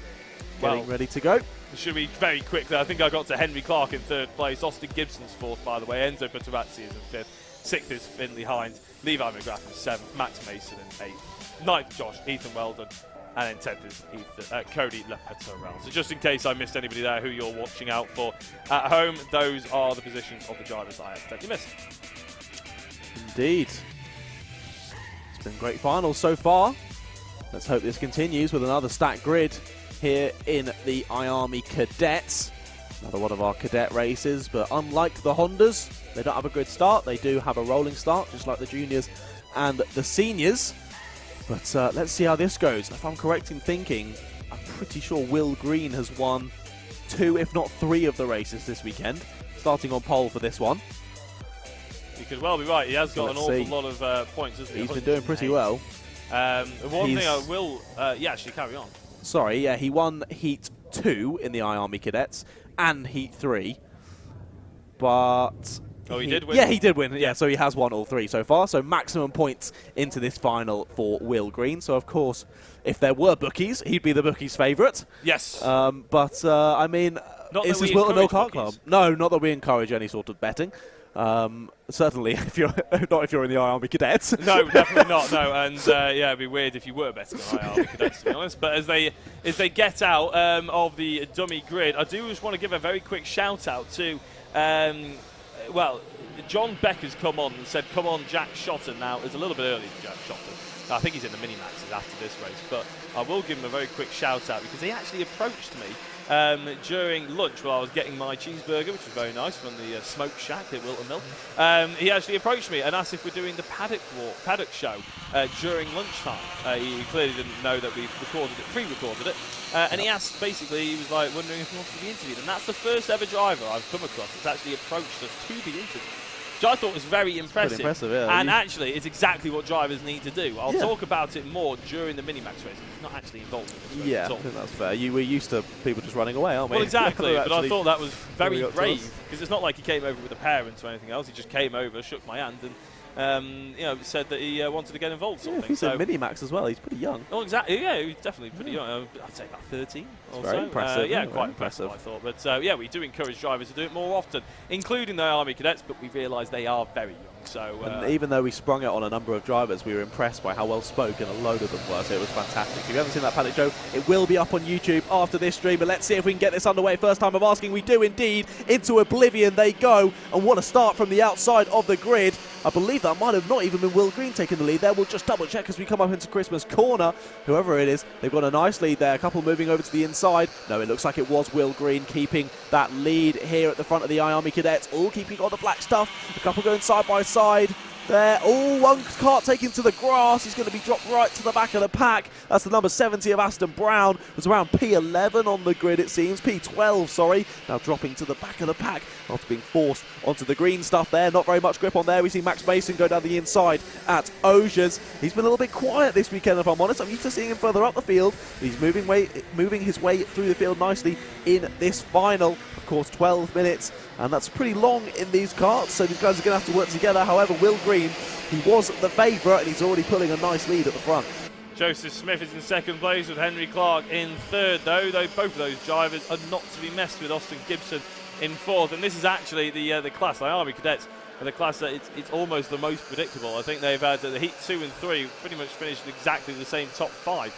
Getting ready to go. It should be very quick there. I think I got to Henry Clark in 3rd place. Austin Gibson's 4th, by the way. Enzo Petterazzi is in 5th. 6th is Finley Hines. Levi McGrath in 7th. Max Mason in 8th. 9th, Josh. Ethan Weldon. And then 10th is Cody Lapaturel. So just in case I missed anybody there who you're watching out for at home, those are the positions of the drivers I accidentally missed. Indeed. It's been great finals so far. Let's hope this continues with another stacked grid here in the IAME Cadets. Another one of our cadet races, but unlike the Hondas, they don't have a good start. They do have a rolling start, just like the juniors and the seniors. But let's see how this goes. If I'm correct in thinking, I'm pretty sure Will Green has won 2, if not 3 of the races this weekend, starting on pole for this one. You could well be right. He has got an awful lot of points, hasn't he? He's been doing pretty well. One thing I will... actually, carry on. Sorry, yeah, he won Heat 2 in the IAME Cadets and Heat 3. But... Oh, he did win? Yeah, he did win. Yeah, so he has won all 3 so far. So maximum points into this final for Will Green. So, of course, if there were bookies, he'd be the bookies' favourite. Yes. I mean, is this Whilton Mill Kart Club? No, not that we encourage any sort of betting. Certainly, if you're not if you're in the IAME Cadets. No, definitely not. No, and yeah, it'd be weird if you were betting on IAME Cadets, to be honest. But as they get out of the dummy grid, I do just want to give a very quick shout out to, well, John Becker's come on and said, "Come on, Jack Shotton." Now it's a little bit early for Jack Shotton. I think he's in the mini maxes after this race, but I will give him a very quick shout out because he actually approached me during lunch while I was getting my cheeseburger, which was very nice, from the smoke shack at Whilton Mill. He actually approached me and asked if we're doing the Paddock show during lunchtime. He clearly didn't know that we pre-recorded it, and he asked, basically, he was like wondering if he wanted to be interviewed, and that's the first ever driver I've come across that's actually approached us to be interviewed. Which I thought was very impressive. Yeah. And actually, it's exactly what drivers need to do. I'll talk about it more during the mini-max race. It's not actually involved in this race at all. I think that's fair. We're used to people just running away, aren't we? Well, exactly. But I thought that was very brave, because it's not like he came over with the parents or anything else. He just came over, shook my hand, and said that he wanted to get involved. Sort of thing. He's a mini-max as well. He's pretty young. Oh, exactly. Yeah, he's definitely pretty young. I'd say about 13 or so. Very impressive. Yeah, quite impressive, I thought. But yeah, we do encourage drivers to do it more often, including the IAME Cadets, but we realise they are very young. So, and even though we sprung it on a number of drivers, we were impressed by how well spoken a load of them were, so it was fantastic. If you haven't seen that Paddock show, it will be up on YouTube after this stream, but let's see if we can get this underway. First time of asking, we do indeed. Into oblivion they go, and what a start from the outside of the grid. I believe that might have not even been Will Green taking the lead there. We'll just double check as we come up into Christmas corner. Whoever it is, they've got a nice lead there. A couple moving over to the inside. No, it looks like it was Will Green keeping that lead here at the front of the IAME Cadets. All keeping on the black stuff. A couple going side by side. there. Oh, one Kart taken to the grass. He's going to be dropped right to the back of the pack. That's the number 70 of Aston Brown. It was around P11 on the grid, it seems. P12, sorry. Now dropping to the back of the pack after being forced onto the green stuff there. Not very much grip on there. We see Max Mason go down the inside at Osiers. He's been a little bit quiet this weekend, if I'm honest. I'm used to seeing him further up the field. He's moving his way through the field nicely in this final. Of course, 12 minutes, and that's pretty long in these karts, so these guys are going to have to work together. However, Will Green, he was the favourite, and he's already pulling a nice lead at the front. Joseph Smith is in second place with Henry Clark in third, though both of those drivers are not to be messed with. Austin Gibson in fourth, and this is actually the class, the IAME cadets, the class that it's almost the most predictable. I think they've had the heat 2 and 3 pretty much finished exactly the same top 5.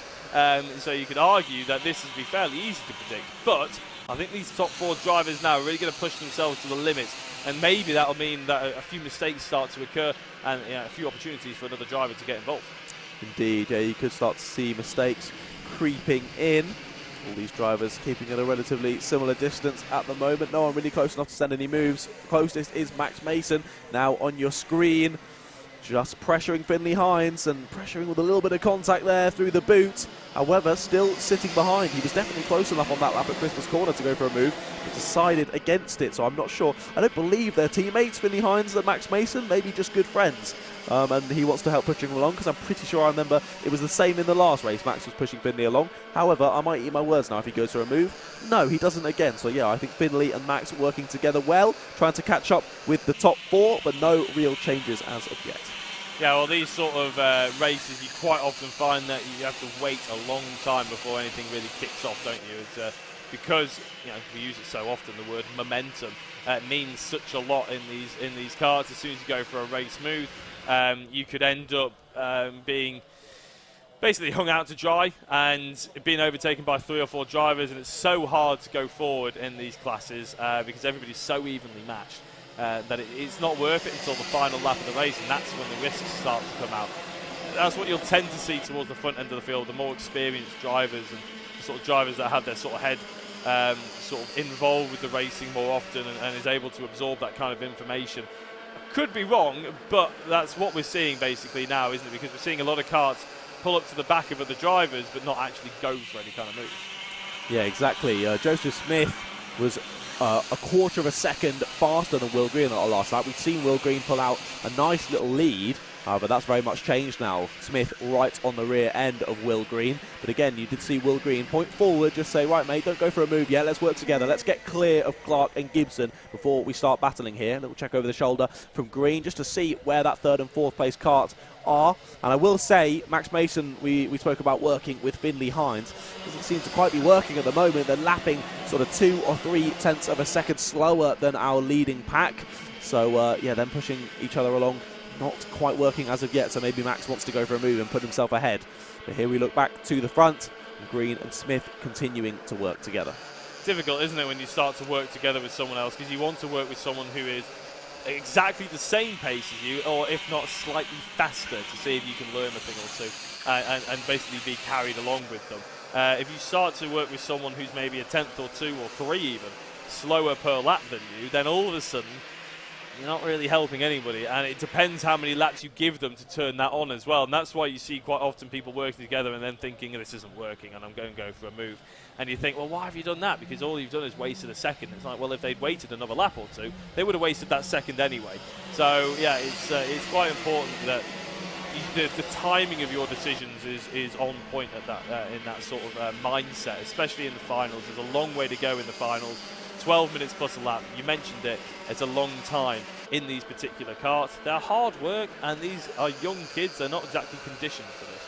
So you could argue that this would be fairly easy to predict, but I think these top 4 drivers now are really going to push themselves to the limits, and maybe that'll mean that a few mistakes start to occur and a few opportunities for another driver to get involved. Indeed, yeah, you could start to see mistakes creeping in. All these drivers keeping at a relatively similar distance at the moment. No one really close enough to send any moves. Closest is Max Mason, now on your screen. Just pressuring Finley Hines and pressuring with a little bit of contact there through the boot. However, still sitting behind. He was definitely close enough on that lap at Christmas Corner to go for a move, but decided against it, so I'm not sure. I don't believe they're teammates, Finley Hines and Max Mason, maybe just good friends. And he wants to help pushing him along, because I'm pretty sure I remember it was the same in the last race. Max was pushing Finley along. However, I might eat my words now if he goes for a move. No, he doesn't again. So yeah, I think Finley and Max working together well, trying to catch up with the top 4, but no real changes as of yet. Yeah, well, these sort of races, you quite often find that you have to wait a long time before anything really kicks off, don't you? It's, because we use it so often, the word momentum means such a lot in these karts. As soon as you go for a race move, you could end up being basically hung out to dry and being overtaken by 3 or 4 drivers, and it's so hard to go forward in these classes because everybody's so evenly matched. That it's not worth it until the final lap of the race, and that's when the risks start to come out. That's what you'll tend to see towards the front end of the field, the more experienced drivers and the sort of drivers that have their sort of head sort of involved with the racing more often and is able to absorb that kind of information. Could be wrong, but that's what we're seeing basically now, isn't it? Because we're seeing a lot of karts pull up to the back of other drivers but not actually go for any kind of move. Yeah, exactly. Joseph Smith was a quarter of a second faster than Will Green last night. We've seen Will Green pull out a nice little lead, but that's very much changed now. Smith right on the rear end of Will Green. But again, you did see Will Green point forward, just say, right, mate, don't go for a move yet. Let's work together. Let's get clear of Clark and Gibson before we start battling here. A little check over the shoulder from Green just to see where that 3rd and 4th place kart are. And I will say, Max Mason, we spoke about working with Finley Hines. Doesn't seem to quite be working at the moment. They're lapping sort of 2 or 3 tenths of a second slower than our leading pack. So, yeah, them pushing each other along, not quite working as of yet. So maybe Max wants to go for a move and put himself ahead. But here we look back to the front. Green and Smith continuing to work together. Difficult, isn't it, when you start to work together with someone else, because you want to work with someone who is exactly the same pace as you, or if not slightly faster, to see if you can learn a thing or two and basically be carried along with them. If you start to work with someone who's maybe a 10th or 2 or 3 even slower per lap than you, then all of a sudden you're not really helping anybody, and it depends how many laps you give them to turn that on as well. And that's why you see quite often people working together and then thinking, this isn't working and I'm going to go for a move. And you think, well, why have you done that? Because all you've done is wasted a second. It's like, well, if they'd waited another lap or 2, they would have wasted that second anyway. So, yeah, it's quite important that the timing of your decisions is on point at that in that sort of mindset, especially in the finals. There's a long way to go in the finals. 12 minutes plus a lap. You mentioned it. It's a long time in these particular karts. They're hard work, and these are young kids. They're not exactly conditioned for this.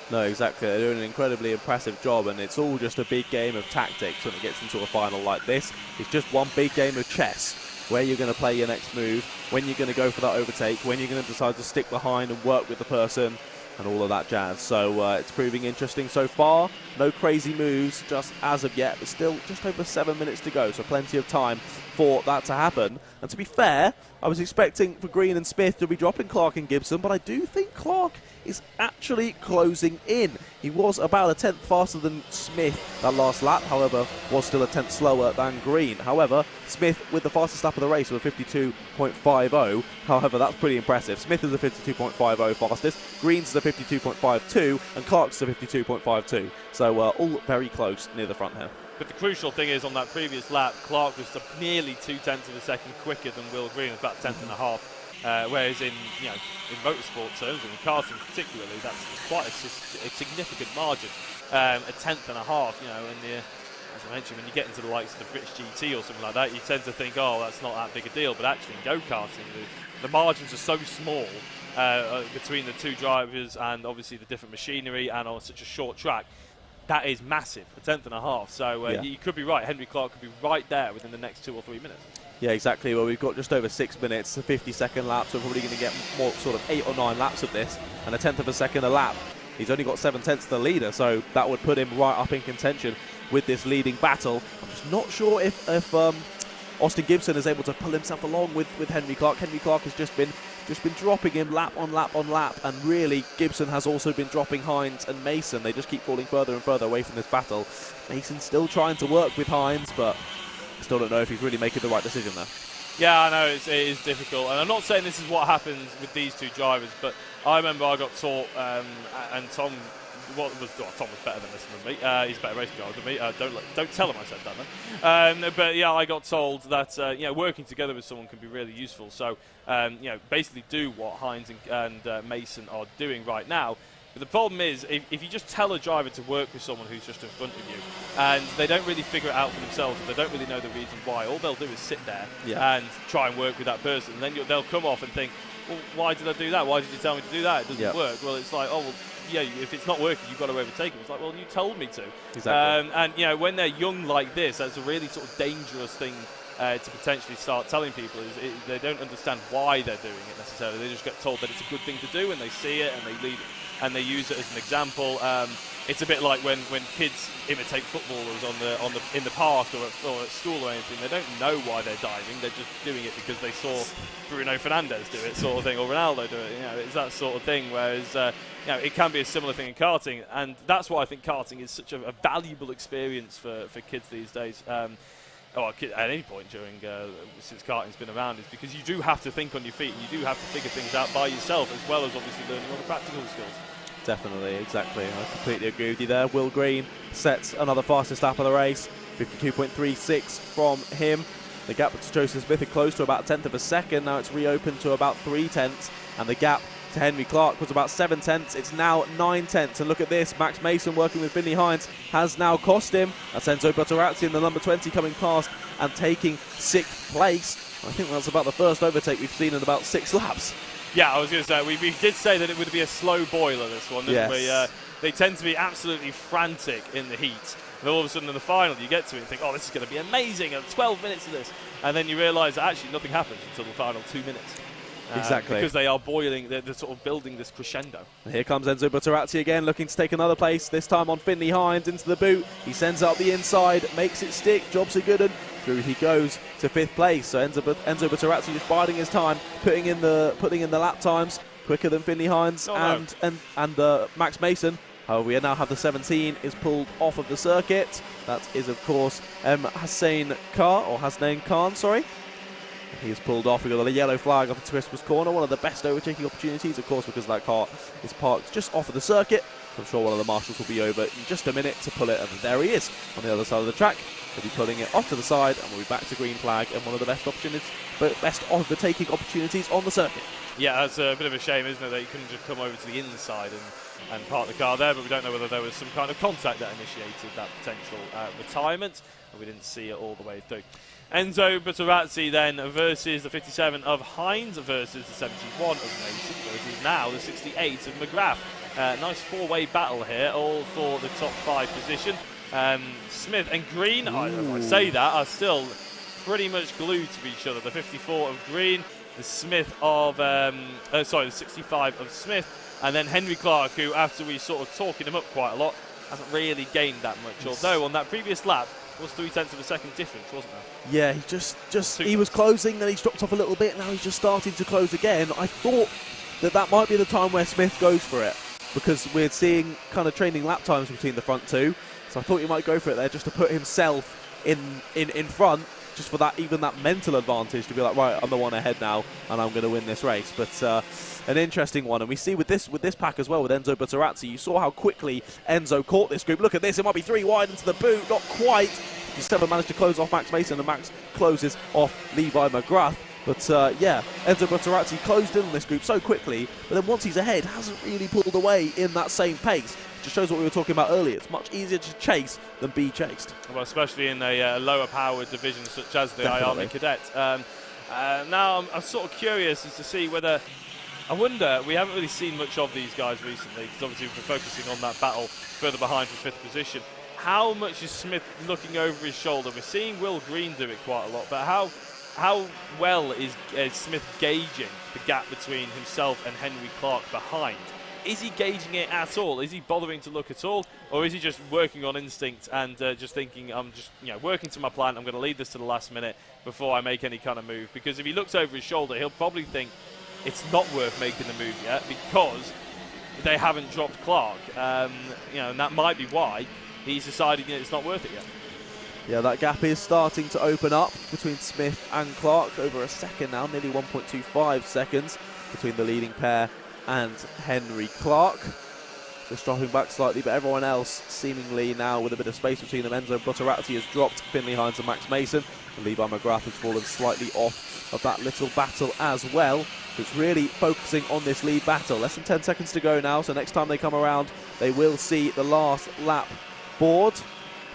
No, exactly. They're doing an incredibly impressive job, and it's all just a big game of tactics when it gets into a final like this. It's just one big game of chess, where you're going to play your next move, when you're going to go for that overtake, when you're going to decide to stick behind and work with the person, and all of that jazz. So it's proving interesting so far. No crazy moves just as of yet, but still just over 7 minutes to go, so plenty of time for that to happen. And to be fair, I was expecting for Green and Smith to be dropping Clark and Gibson, but I do think Clark is actually closing in. He was about a tenth faster than Smith that last lap, however, was still a tenth slower than Green. However, Smith with the fastest lap of the race with a 52.50. However, that's pretty impressive. Smith is a 52.50 fastest, Green's is a 52.52, and Clark's is a 52.52. So all very close near the front here. But the crucial thing is, on that previous lap, Clark was nearly 0.2 of a second quicker than Will Green, about 1/10.5. Whereas in motorsport terms, and in karting particularly, that's quite a significant margin, 1/10.5. And as I mentioned, when you get into the likes of the British GT or something like that, you tend to think, oh, that's not that big a deal. But actually, in go-karting, the margins are so small between the two drivers, and obviously the different machinery, and on such a short track. That is massive, 1/10.5. So you could be right. Henry Clark could be right there within the next 2 or 3 minutes. Yeah, exactly. Well, we've got just over 6 minutes, a 50-second lap, so we're probably going to get more sort of 8 or 9 laps of this, and a tenth of a second a lap. He's only got 7/10 the leader, so that would put him right up in contention with this leading battle. I'm just not sure if Austin Gibson is able to pull himself along with Henry Clark. Henry Clark has just been dropping him lap on lap on lap, and really Gibson has also been dropping Hines and Mason. They just keep falling further and further away from this battle. Mason's still trying to work with Hines, but I still don't know if he's really making the right decision there. Yeah, I know it is difficult, and I'm not saying this is what happens with these two drivers, but I remember I got taught, and Tom was better than this than me. He's a better racing driver than me. Don't tell him I said that, then. But yeah, I got told that working together with someone can be really useful. So basically do what Hines and Mason are doing right now. But the problem is, if you just tell a driver to work with someone who's just in front of you, and they don't really figure it out for themselves, they don't really know the reason why, all they'll do is sit there and try and work with that person. And then they'll come off and think, well, why did I do that? Why did you tell me to do that? It doesn't work. Well, it's like, oh, well, yeah, if it's not working, you've got to overtake him. It's like, well, you told me to. Exactly. And when they're young like this, that's a really sort of dangerous thing to potentially start telling people. They don't understand why they're doing it necessarily. They just get told that it's a good thing to do, and they see it and they lead and they use it as an example. It's a bit like when kids imitate footballers in the park or at school or anything. They don't know why they're diving. They're just doing it because they saw Bruno Fernandes do it, sort of thing, or Ronaldo do it. It's that sort of thing. Whereas it can be a similar thing in karting, and that's why I think karting is such a valuable experience for kids these days. Or at any point since karting's been around, is because you do have to think on your feet. You do have to figure things out by yourself, as well as obviously learning all the practical skills. Definitely, exactly. I completely agree with you there. Will Green sets another fastest lap of the race, 52.36 from him. The gap to Joseph Smith is close to about 1/10 of a second. Now it's reopened to about 3/10, and the gap to Henry Clark was about 7/10. It's now 9/10. And look at this, Max Mason working with Finley Hines has now cost him. That's Enzo Butterazzi in the number 20 coming past and taking 6th place. I think that's about the first overtake we've seen in about 6 laps. Yeah, I was going to say, we did say that it would be a slow boiler, this one, didn't we? They tend to be absolutely frantic in the heat. And all of a sudden in the final, you get to it and think, oh, this is going to be amazing, 12 minutes of this. And then you realise that actually nothing happens until the final 2 minutes. Exactly. Because they are boiling, they're sort of building this crescendo. Here comes Enzo Butterazzi again, looking to take another place, this time on Finley Hines into the boot. He sends it up the inside, makes it stick, jobs are good, and through he goes to 5th place. So Enzo Butterazzi just biding his time, putting in the lap times quicker than Finley Hines and Max Mason. However, we now have the 17 is pulled off of the circuit. That is, of course, Hassan Khan, sorry. He is pulled off. We've got a yellow flag up at Christmas corner. One of the best overtaking opportunities, of course, because that car is parked just off of the circuit. I'm sure one of the marshals will be over in just a minute to pull it, and there he is on the other side of the track. He'll be pulling it off to the side, and we'll be back to green flag and one of the best overtaking opportunities on the circuit. Yeah, that's a bit of a shame, isn't it, that you couldn't just come over to the inside and park the car there, but we don't know whether there was some kind of contact that initiated that potential retirement, and we didn't see it all the way through. Enzo Butterazzi then versus the 57 of Hines versus the 71 of Mason versus now the 68 of McGrath. Nice 4-way battle here, all for the top 5 position. Smith and Green, I say that, are still pretty much glued to each other. The 54 of Green, the 65 of Smith, and then Henry Clark, who after we sort of talking him up quite a lot, hasn't really gained that much. Although on that previous lap was 0.3 of a second difference, wasn't there? Yeah, he he was closing, then he's dropped off a little bit. Now he's just starting to close again. I thought that might be the time where Smith goes for it, because we're seeing kind of training lap times between the front two. So I thought he might go for it there just to put himself in front, just for that, even that mental advantage to be like, right, I'm the one ahead now and I'm going to win this race. But an interesting one, and we see with this pack as well, with Enzo Butterazzi, you saw how quickly Enzo caught this group. Look at this, it might be 3 wide into the boot, not quite. He still managed to close off Max Mason, and Max closes off Levi McGrath. But yeah, Enzo Butterazzi closed in on this group so quickly, but then once he's ahead, hasn't really pulled away in that same pace. Just shows what we were talking about earlier. It's much easier to chase than be chased. Well, especially in a lower powered division such as the IAME cadet. Now I'm sort of curious as to see whether, I wonder, we haven't really seen much of these guys recently, because obviously we're focusing on that battle further behind for 5th position. How much is Smith looking over his shoulder? We're seeing Will Green do it quite a lot, but how well is Smith gauging the gap between himself and Henry Clark behind? Is he gauging it at all? Is he bothering to look at all? Or is he just working on instinct and just thinking, I'm just working to my plan, I'm going to leave this to the last minute before I make any kind of move? Because if he looks over his shoulder, he'll probably think it's not worth making the move yet because they haven't dropped Clark. And that might be why he's deciding it's not worth it yet. Yeah, that gap is starting to open up between Smith and Clark. Over a second now, nearly 1.25 seconds between the leading pair and Henry Clark. Just dropping back slightly, but everyone else seemingly now with a bit of space between them. Enzo Butterazzi has dropped Finley Hines and Max Mason. And Levi McGrath has fallen slightly off of that little battle as well. It's really focusing on this lead battle. Less than 10 seconds to go now, so next time they come around, they will see the last lap board.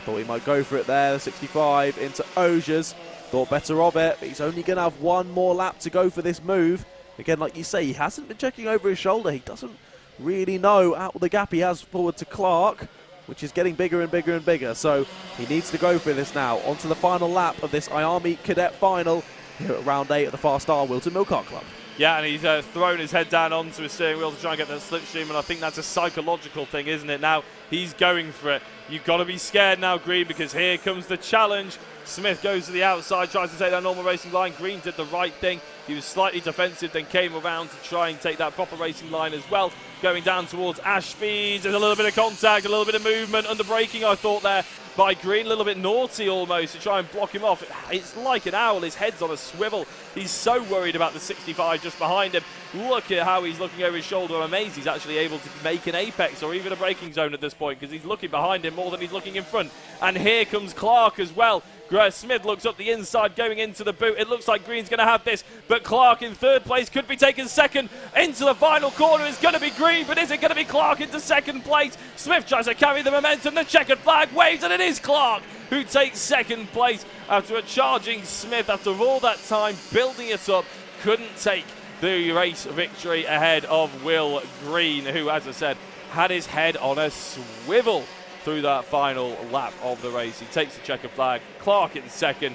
Thought he might go for it there, 65 into Osiers. Thought better of it, but he's only going to have one more lap to go for this move. Again, like you say, he hasn't been checking over his shoulder. He doesn't really know how the gap he has forward to Clark, which is getting bigger and bigger and bigger. So he needs to go for this now. On to the final lap of this IAME Cadet final here at round 8 at the FastR Whilton Mill Kart Club. Yeah, and he's thrown his head down onto his steering wheel to try and get that slipstream, and I think that's a psychological thing, isn't it? Now he's going for it. You've got to be scared now, Green, because here comes the challenge. Smith goes to the outside, tries to take that normal racing line. Green did the right thing. He was slightly defensive, then came around to try and take that proper racing line as well. Going down towards Ash Speeds. There's a little bit of contact, a little bit of movement, under braking, I thought there by Green. A little bit naughty almost to try and block him off. It's like an owl. His head's on a swivel. He's so worried about the 65 just behind him. Look at how he's looking over his shoulder. I'm amazed he's actually able to make an apex or even a braking zone at this point, because he's looking behind him more than he's looking in front. And here comes Clark as well. Smith looks up the inside going into the boot. It looks like Green's going to have this, but Clark in 3rd place could be taken 2nd. Into the final corner is going to be Green, but is it going to be Clark into 2nd place? Smith tries to carry the momentum. The checkered flag waves, and it is Clark who takes 2nd place after a charging Smith. After all that time building it up, couldn't take the race victory ahead of Will Green, who, as I said, had his head on a swivel through that final lap of the race. He takes the checkered flag. Clark in 2nd,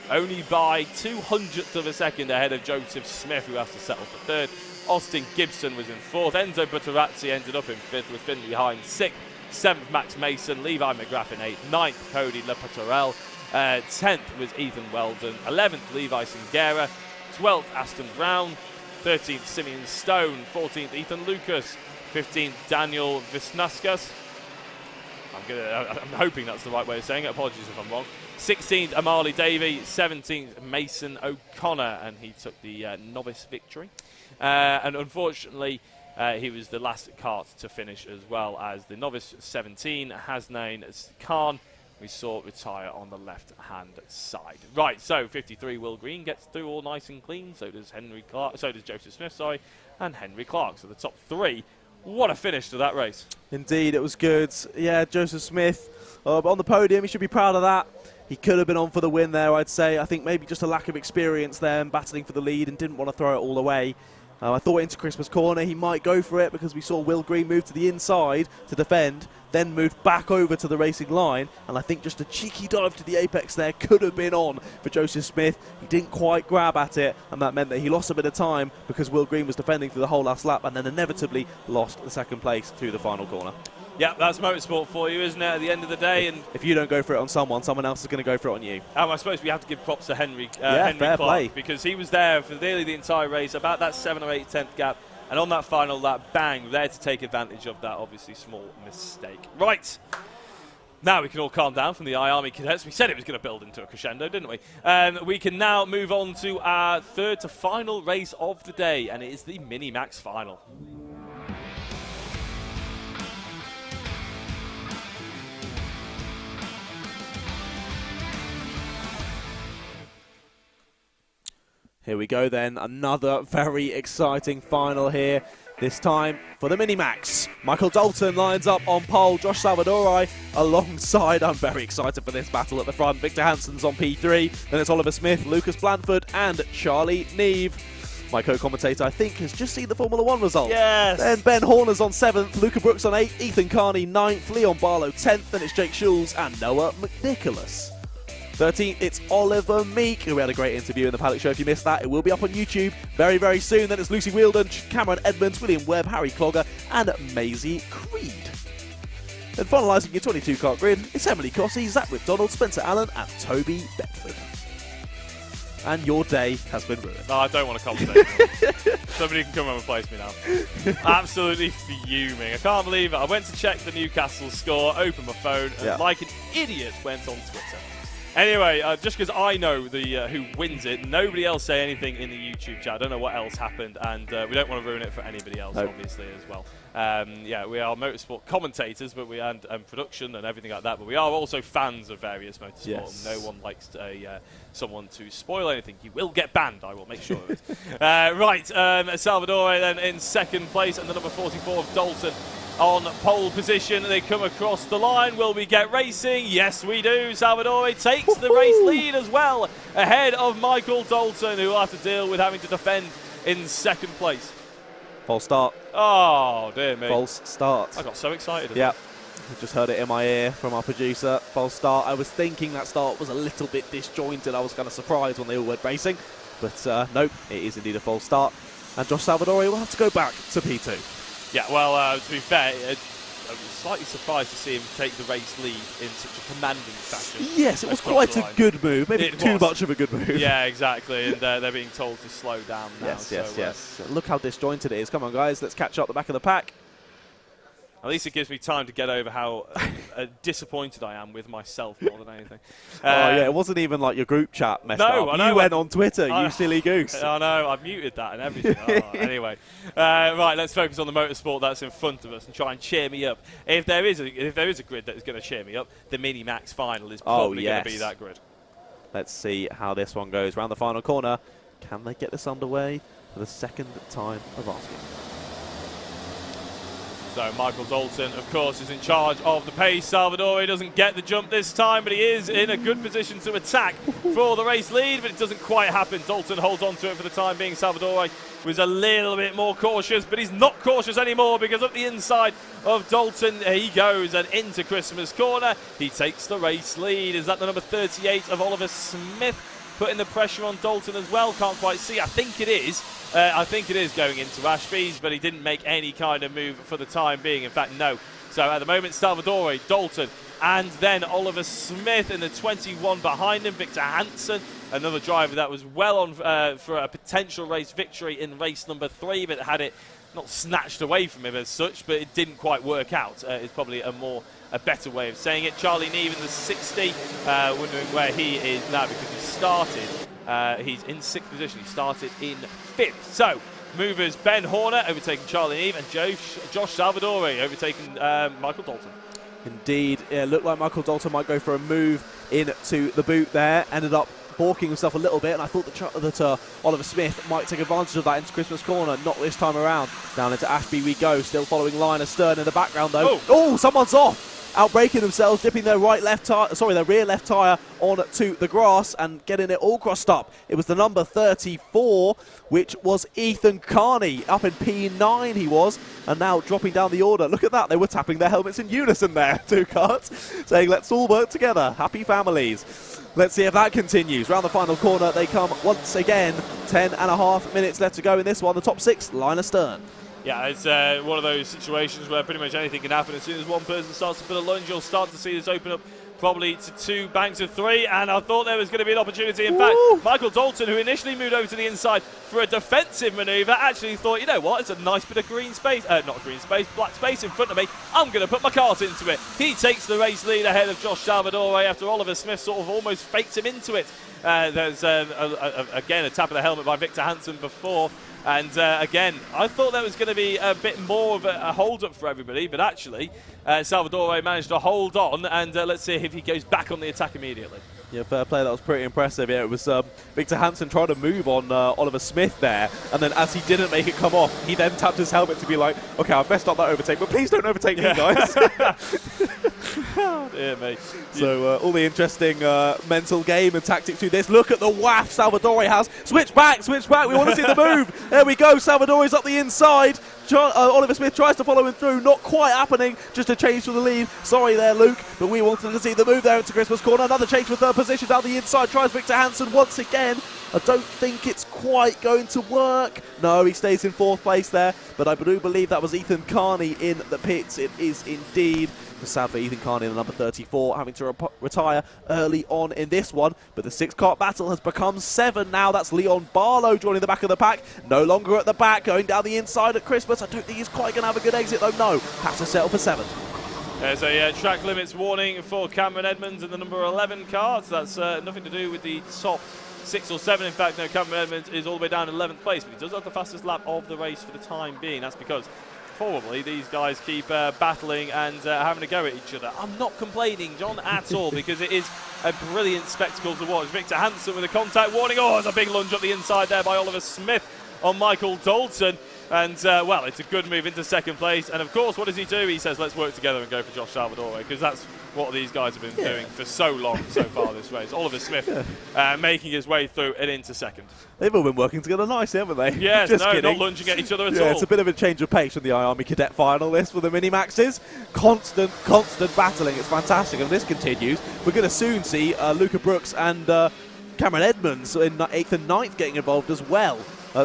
only by 200th of a second ahead of Joseph Smith, who has to settle for 3rd. Austin Gibson was in 4th. Enzo Butterazzi ended up in 5th with Finley Hines 6th. 7th, Max Mason. Levi McGrath in 8th. 9th, Cody Lepatorel. 10th was Ethan Weldon. 11th, Levi Singera. 12th, Aston Brown. 13th, Simeon Stone. 14th, Ethan Lucas. 15th, Daniel Visnaskas. I'm hoping that's the right way of saying it. Apologies if I'm wrong. 16th, Amali Davey. 17th, Mason O'Connor, and he took the novice victory. And unfortunately, he was the last kart to finish as well, as the novice 17, Hasnain Khan, we saw retire on the left-hand side. Right, so 53, Will Green gets through all nice and clean. So does Joseph Smith, and Henry Clark. So the top 3. What a finish to that race. Indeed, it was good. Yeah, Joseph Smith on the podium. He should be proud of that. He could have been on for the win there, I'd say. I think maybe just a lack of experience there and battling for the lead, and didn't want to throw it all away. I thought into Christmas corner he might go for it, because we saw Will Green move to the inside to defend, then moved back over to the racing line, and I think just a cheeky dive to the apex there could have been on for Joseph Smith. He didn't quite grab at it, and that meant that he lost a bit of time because Will Green was defending through the whole last lap, and then inevitably lost the 2nd place through the final corner. Yeah, that's motorsport for you, isn't it, at the end of the day? And if you don't go for it on someone else is going to go for it on you. I suppose we have to give props to Henry fair Clark, play. because he was there for nearly the entire race, about that 7th or 8th, 10th gap, And on that final lap, bang, there to take advantage of that obviously small mistake. Right. Now we can all calm down from the IAME cadets. We said it was going to build into a crescendo, didn't we? We can now move on to our third to final race of the day, and it is the Mini-Max final. Here we go then, another very exciting final here. This time for the Mini-Max. Michael Dalton lines up on pole, Josh Salvadori alongside. I'm very excited for this battle at the front. Victor Hansen's on P3, then it's Oliver Smith, Lucas Blandford and Charlie Neve. My co-commentator, I think, has just seen the Formula 1 results. Yes! Then Ben Horner's on 7th, Luca Brooks on 8th, Ethan Carney 9th, Leon Barlow 10th, then it's Jake Schulz and Noah McNicholas. 13th, it's Oliver Meek, who we had a great interview in the Paddock Show. If you missed that, it will be up on YouTube very, very soon. Then it's Lucy Wheeldon, Cameron Edmonds, William Webb, Harry Clogger, and Maisie Creed. Then finalising your 22 kart grid, it's Emily Cossey, Zach McDonald, Spencer Allen, and Toby Bedford. And your day has been ruined. No, I don't want to commentate. Somebody can come and replace me now. Absolutely fuming. I can't believe it. I went to check the Newcastle score, opened my phone, and like an idiot went on Twitter. Anyway, just because I know the who wins it, nobody else say anything in the YouTube chat. I don't know what else happened, and we don't want to ruin it for anybody else, obviously, as well. Yeah, we are motorsport commentators, but we and production and everything like that. But we are also fans of various motorsport. Yes. No one likes someone to spoil anything. You will get banned. I will make sure of it. Right, Salvador then in second place, and the number 44 of Dalton on pole position. They come across the line. Will we get racing? Yes, we do. Salvador takes the race lead as well, ahead of Michael Dalton, who will have to deal with having to defend in second place. False start. Oh, dear me. False start. I got so excited. Yeah, I just heard it in my ear from our producer. False start. I was thinking that start was a little bit disjointed. I was kind of surprised when they all went racing. But nope, it is indeed a false start. And Josh Salvadori will have to go back to P2. Yeah, well, to be fair, I was slightly surprised to see him take the race lead in such a commanding fashion. Yes, it was quite a good move. Maybe too much of a good move. Yeah, exactly. And they're being told to slow down now. Yes, yes. Look how disjointed it is. Come on, guys. Let's catch up the back of the pack. At least it gives me time to get over how disappointed I am with myself more than anything. Oh, yeah, it wasn't even like your group chat messed up. I know. You went on Twitter, you silly goose. I know, I've muted that and everything. Anyway, right, let's focus on the motorsport that's in front of us and try and cheer me up. If there is a grid that is going to cheer me up, the Mini-Max final is probably going to be that grid. Let's see how this one goes. Round the final corner, can they get this underway for the second time of asking? So Michael Dalton, of course, is in charge of the pace. Salvadori doesn't get the jump this time, but he is in a good position to attack for the race lead, but it doesn't quite happen. Dalton holds on to it for the time being. Salvadori was a little bit more cautious, but he's not cautious anymore because up the inside of Dalton he goes, and into Christmas corner he takes the race lead. Is that the number 38 of Oliver Smith putting the pressure on Dalton as well? Can't quite see. I think it is. I think it is going into Ashby's, but he didn't make any kind of move for the time being. In fact, no. So at the moment, Salvadori, Dalton, and then Oliver Smith in the 21 behind him. Victor Hansen, another driver that was well on for a potential race victory in race number 3, but had it not snatched away from him as such, but it didn't quite work out. It's probably a better way of saying it. Charlie Neve in the 60, wondering where he is now because he started. He's in 6th position. He started in 5th. So, movers Ben Horner overtaking Charlie Neve, and Josh Salvadori overtaking Michael Dalton. Indeed. It looked like Michael Dalton might go for a move into the boot there. Ended up balking himself a little bit, and I thought that Oliver Smith might take advantage of that into Christmas corner. Not this time around. Down into Ashby we go. Still following line astern in the background, though. Oh, someone's off! Outbraking themselves, dipping their rear left tyre onto the grass and getting it all crossed up. It was the number 34, which was Ethan Carney. Up in P9 he was, and now dropping down the order. Look at that, they were tapping their helmets in unison there, two karts, saying let's all work together, happy families. Let's see if that continues. Round the final corner they come once again. 10.5 minutes left to go in this one. The top 6, line astern. Yeah, it's one of those situations where pretty much anything can happen. As soon as one person starts to put a lunge, you'll start to see this open up probably to 2 banks of 3, and I thought there was going to be an opportunity. In fact, Michael Dalton, who initially moved over to the inside for a defensive manoeuvre, actually thought, you know what, it's a nice bit of green space, not green space, black space in front of me. I'm going to put my kart into it. He takes the race lead ahead of Josh Salvadore after Oliver Smith sort of almost faked him into it. There's, again, a tap of the helmet by Victor Hansen before. And again, I thought there was going to be a bit more of a hold-up for everybody, but actually, Salvadore managed to hold on, and let's see if he goes back on the attack immediately. Yeah, fair play. That was pretty impressive. Yeah, it was Victor Hansen trying to move on Oliver Smith there, and then as he didn't make it come off, he then tapped his helmet to be like, okay, I've messed up that overtake, but please don't overtake me, guys. Dear me. So all the interesting mental game and tactics to this. Look at the waft Salvadore has. Switch back. We want to see the move. There we go. Salvadore's up the inside. Oliver Smith tries to follow him through. Not quite happening. Just a change to the lead. Sorry there, Luke, but we wanted to see the move there into Christmas corner. Another change for third position down the inside. Tries Victor Hansen once again. I don't think it's quite going to work. No, he stays in 4th place there, but I do believe that was Ethan Carney in the pits. It is indeed. Sad for Ethan Carney, the number 34, having to retire early on in this one. But the 6-kart battle has become 7 now. That's Leon Barlow joining the back of the pack. No longer at the back, going down the inside at Christmas. I don't think he's quite going to have a good exit, though. No, has to settle for 7th. There's a track limits warning for Cameron Edmonds and the number 11 cards. That's nothing to do with the top 6 or 7. In fact, no, Cameron Edmonds is all the way down in 11th place, but he does have the fastest lap of the race for the time being. That's because probably these guys keep battling and having a go at each other. I'm not complaining, John, at all, because it is a brilliant spectacle to watch. Victor Hansen with a contact warning. Oh, there's a big lunge up the inside there by Oliver Smith on Michael Dalton. And, well, it's a good move into 2nd place. And, of course, what does he do? He says, let's work together and go for Josh Salvadore, because that's what these guys have been doing for so long so far this race. Oliver Smith making his way through and into 2nd. They've all been working together nicely, haven't they? Yes, Just no, kidding. not lunging at each other at yeah, all. It's a bit of a change of pace from the IAME cadet final list for the mini-maxes. Constant battling. It's fantastic. And this continues. We're going to soon see Luca Brooks and Cameron Edmonds in 8th and 9th getting involved as well.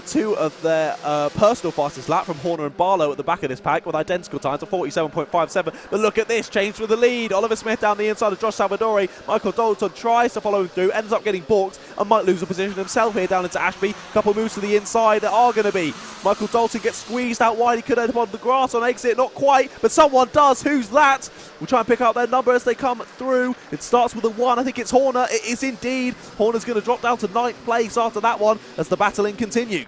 2 of their personal fastest lap from Horner and Barlow at the back of this pack with identical times of 47.57. But look at this, change for the lead. Oliver Smith down the inside of Josh Salvadore. Michael Dalton tries to follow him through, ends up getting balked and might lose a position himself here down into Ashby. Couple moves to the inside that are going to be. Michael Dalton gets squeezed out wide. He could end up on the grass on exit, not quite, but someone does. Who's that? We'll try and pick out their number as they come through. It starts with a 1. I think it's Horner. It is indeed. Horner's going to drop down to 9th place after that one as the battling continues.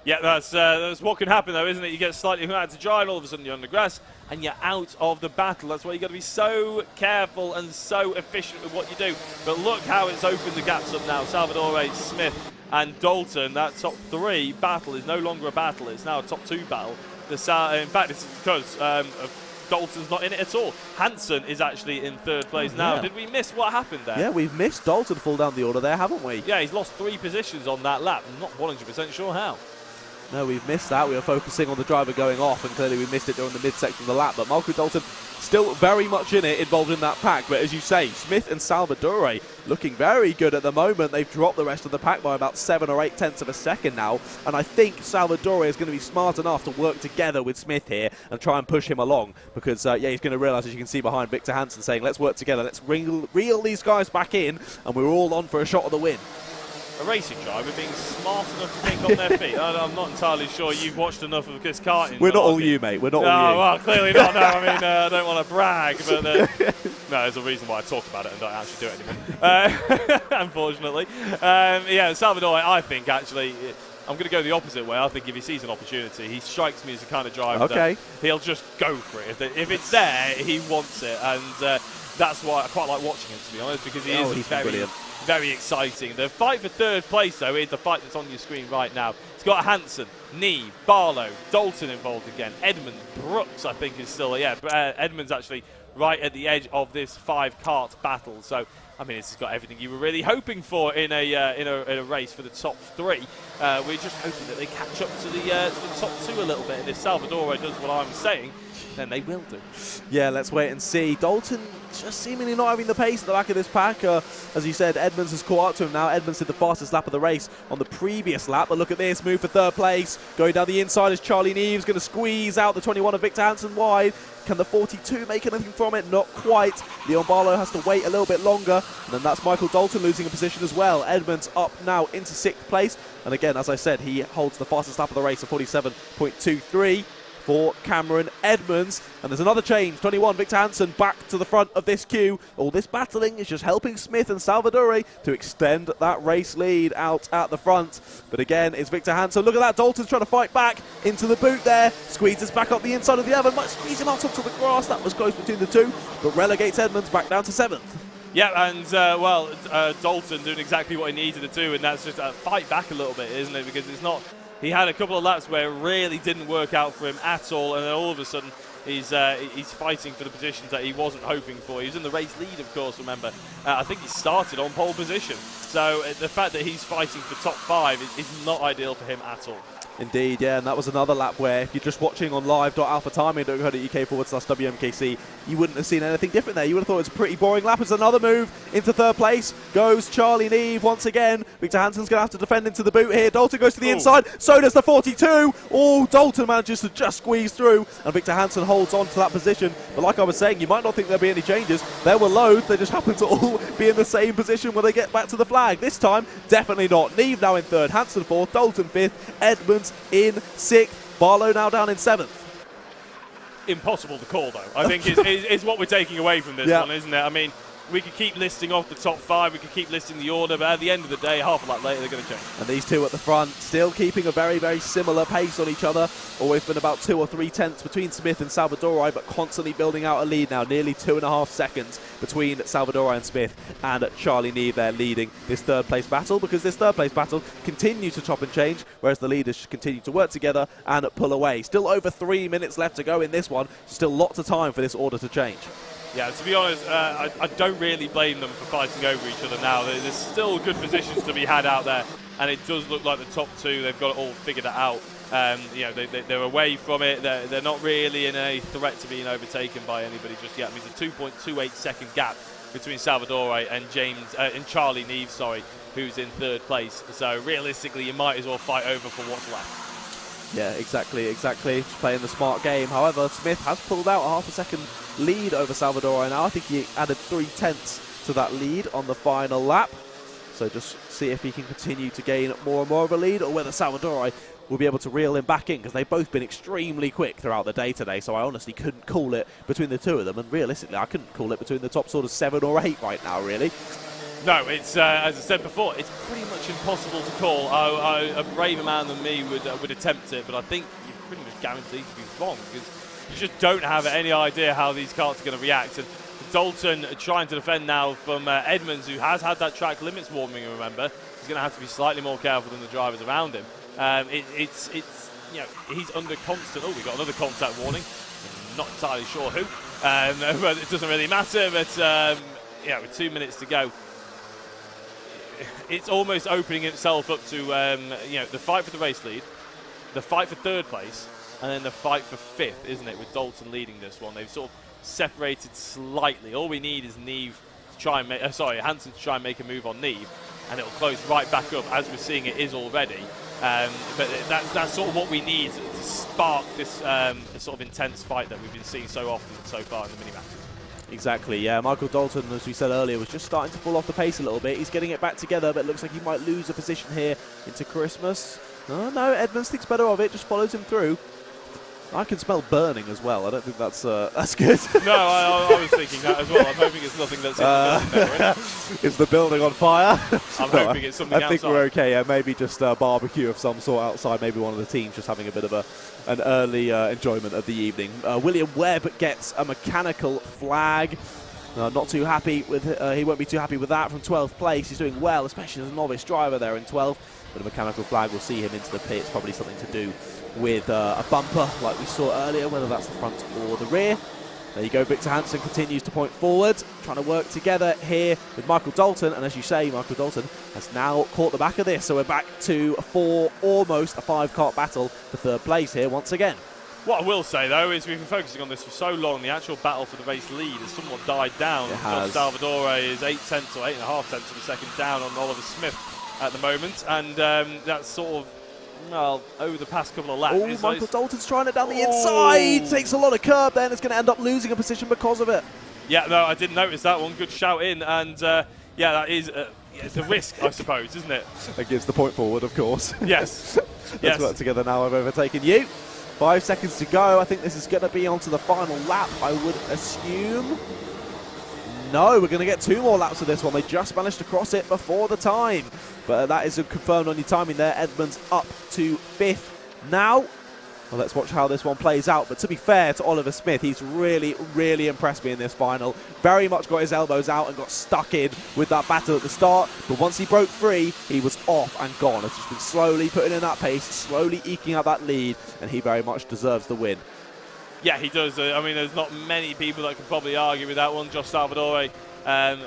Yeah, that's what can happen, though, isn't it? You get slightly out to dry, and all of a sudden you're on the grass, and you're out of the battle. That's why you've got to be so careful and so efficient with what you do. But look how it's opened the gaps up now. Salvadore, Smith, and Dalton. That top 3 battle is no longer a battle. It's now a top 2 battle. In fact, it's because Dalton's not in it at all. Hansen is actually in 3rd place now. Yeah. Did we miss what happened there? Yeah, we've missed Dalton fall down the order there, haven't we? Yeah, he's lost 3 positions on that lap. I'm not 100% sure how. No, we've missed that. We were focusing on the driver going off, and clearly we missed it during the midsection of the lap. But Michael Dalton still very much in it, involved in that pack. But as you say, Smith and Salvadore looking very good at the moment. They've dropped the rest of the pack by about 7 or 8 tenths of a second now. And I think Salvadore is going to be smart enough to work together with Smith here and try and push him along. Because, yeah, he's going to realise, as you can see behind Victor Hansen, saying, let's work together. Let's reel these guys back in, and we're all on for a shot of the win. A racing driver being smart enough to think on their feet. I'm not entirely sure you've watched enough of this karting. We're not all you, mate. We're not all you. No, well, clearly not. No, I mean, I don't want to brag, but no, there's a reason why I talk about it and don't actually do it anymore, unfortunately. Yeah, Salvadore, I think, actually, I'm going to go the opposite way. I think if he sees an opportunity, he strikes me as the kind of driver that he'll just go for it. If it's there, he wants it, and that's why I quite like watching him, to be honest, because he is very exciting. The fight for 3rd place, though, is the fight that's on your screen right now. It's got Hansen, Neve, Barlow, Dalton involved again. Edmonds, Brooks, I think, is still, Edmonds actually right at the edge of this 5-kart battle. So, I mean, this has got everything you were really hoping for in a race for the top 3. We're just hoping that they catch up to the top 2 a little bit. And if Salvadore does what I'm saying, then they will do. Yeah, let's wait and see. Dalton just seemingly not having the pace at the back of this pack. As you said, Edmonds has caught up to him now. Edmonds did the fastest lap of the race on the previous lap, but look at this move for third place. Going down the inside is Charlie Neves, going to squeeze out the 21 of Victor Hansen wide. Can the 42 make anything from it? Not quite. Leon Barlow has to wait a little bit longer, and then that's Michael Dalton losing a position as well. Edmonds up now into 6th place, and again, as I said, he holds the fastest lap of the race of 47.23 for Cameron Edmonds. And there's another change. 21, Victor Hansen back to the front of this queue. All this battling is just helping Smith and Salvadore to extend that race lead out at the front. But again, it's Victor Hansen. Look at that. Dalton's trying to fight back into the boot there. Squeezes back up the inside of the oven. Might squeeze him out onto the grass. That was close between the two, but relegates Edmonds back down to 7th. Yeah, and Dalton doing exactly what he needed to do, and that's just fight back a little bit, isn't it? Because it's not. He had a couple of laps where it really didn't work out for him at all, and then all of a sudden he's fighting for the positions that he wasn't hoping for. He was in the race lead, of course, remember. I think he started on pole position. So the fact that he's fighting for top 5 is not ideal for him at all. Indeed, yeah, and that was another lap where if you're just watching on live.alphatiming.co.uk/WMKC, you wouldn't have seen anything different there. You would have thought it was a pretty boring lap. It's another move into third place. Goes Charlie Neve once again. Victor Hansen's going to have to defend into the boot here. Dalton goes to the inside. So does the 42. Oh, Dalton manages to just squeeze through, and Victor Hansen holds on to that position. But like I was saying, you might not think there'll be any changes. There were loads. They just happen to all be in the same position when they get back to the flag. This time, definitely not. Neve now in 3rd. Hansen 4th. Dalton 5th. Edmonds in 6th. Barlow now down in 7th. Impossible to call, though. I think is what we're taking away from this one, isn't it? I mean, we could keep listing off the top 5, we could keep listing the order, but at the end of the day, half a lap later, they're going to change. And these two at the front, still keeping a very, very similar pace on each other. Always been about 2 or 3 tenths between Smith and Salvadori, but constantly building out a lead now. Nearly 2.5 seconds between Salvadori and Smith, and Charlie Neve there leading this 3rd place battle, because this 3rd place battle continues to chop and change, whereas the leaders continue to work together and pull away. Still over 3 minutes left to go in this one. Still lots of time for this order to change. Yeah, to be honest, I don't really blame them for fighting over each other now. There's still good positions to be had out there, and it does look like the top 2, they've got it all figured out. You know, they're away from it. They're not really in a threat to being overtaken by anybody just yet. I mean, it's a 2.28 second gap between Salvadore and Charlie Neve, who's in 3rd place. So realistically, you might as well fight over for what's left. Yeah, exactly. Just playing the smart game. However, Smith has pulled out a half a second lead over Salvador now. I think he added 3 tenths to that lead on the final lap. So just see if he can continue to gain more and more of a lead, or whether Salvador will be able to reel him back in, because they've both been extremely quick throughout the day today. So I honestly couldn't call it between the two of them, and realistically, I couldn't call it between the top sort of 7 or 8 right now, really. No, it's as I said before, it's pretty much impossible to call. A braver man than me would attempt it, but I think you're pretty much guaranteed to be wrong, because you just don't have any idea how these karts are going to react. And Dalton trying to defend now from Edmonds, who has had that track limits warning, remember. He's going to have to be slightly more careful than the drivers around him. It's you know, he's under constant. Oh, we got another contact warning. Not entirely sure who, but it doesn't really matter. But yeah, with 2 minutes to go, it's almost opening itself up to you know, the fight for the race lead, the fight for 3rd place, and then the fight for 5th, isn't it? With Dalton leading this one, they've sort of separated slightly. All we need is Neve to try and make, Hansen to try and make a move on Neve, and it'll close right back up, as we're seeing it is already. But that's sort of what we need to spark this sort of intense fight that we've been seeing so often so far in the mini-matches. Exactly, yeah. Michael Dalton, as we said earlier, was just starting to fall off the pace a little bit. He's getting it back together, but it looks like he might lose a position here into Christmas. Oh, no, Edmonds thinks better of it, just follows him through. I can smell burning as well. I don't think that's good. No, I was thinking that as well. I'm hoping it's nothing that's in the building there, right? Is the building on fire? I'm hoping it's something outside. I think we're okay, yeah. Maybe just a barbecue of some sort outside. Maybe one of the teams just having a bit of an early enjoyment of the evening. William Webb gets a mechanical flag. Not too happy with he won't be too happy with that from 12th place. He's doing well, especially as a novice driver there in 12th. But a mechanical flag will see him into the pits. Probably something to do with a bumper like we saw earlier, whether that's the front or the rear. There you go, Victor Hansen continues to point forward, trying to work together here with Michael Dalton, and as you say, Michael Dalton has now caught the back of this, so we're back to almost a 5-kart battle for 3rd place here once again. What I will say, though, is we've been focusing on this for so long, the actual battle for the race lead has somewhat died down. It has. Salvador is 8 tenths or 8.5 tenths of a second down on Oliver Smith at the moment, and that's sort of, well, over the past couple of laps. Oh, Michael Dalton's trying it down the inside. Takes a lot of curb there, and it's going to end up losing a position because of it. Yeah, no, I didn't notice that one. Good shout in, and yeah, that is it's a risk, I suppose, isn't it? That gives the point forward, of course. Yes. Let's work together now. I've overtaken you. 5 seconds to go. I think this is going to be onto the final lap, I would assume. No, we're going to get 2 more laps of this one. They just managed to cross it before the time. But that is confirmed on your timing there. Edmonds up to 5th now. Well, let's watch how this one plays out. But to be fair to Oliver Smith, he's really, really impressed me in this final. Very much got his elbows out and got stuck in with that battle at the start. But once he broke free, he was off and gone. Has just been slowly putting in that pace, slowly eking out that lead, and he very much deserves the win. Yeah, he does. I mean, there's not many people that can probably argue with that one. Josh Salvador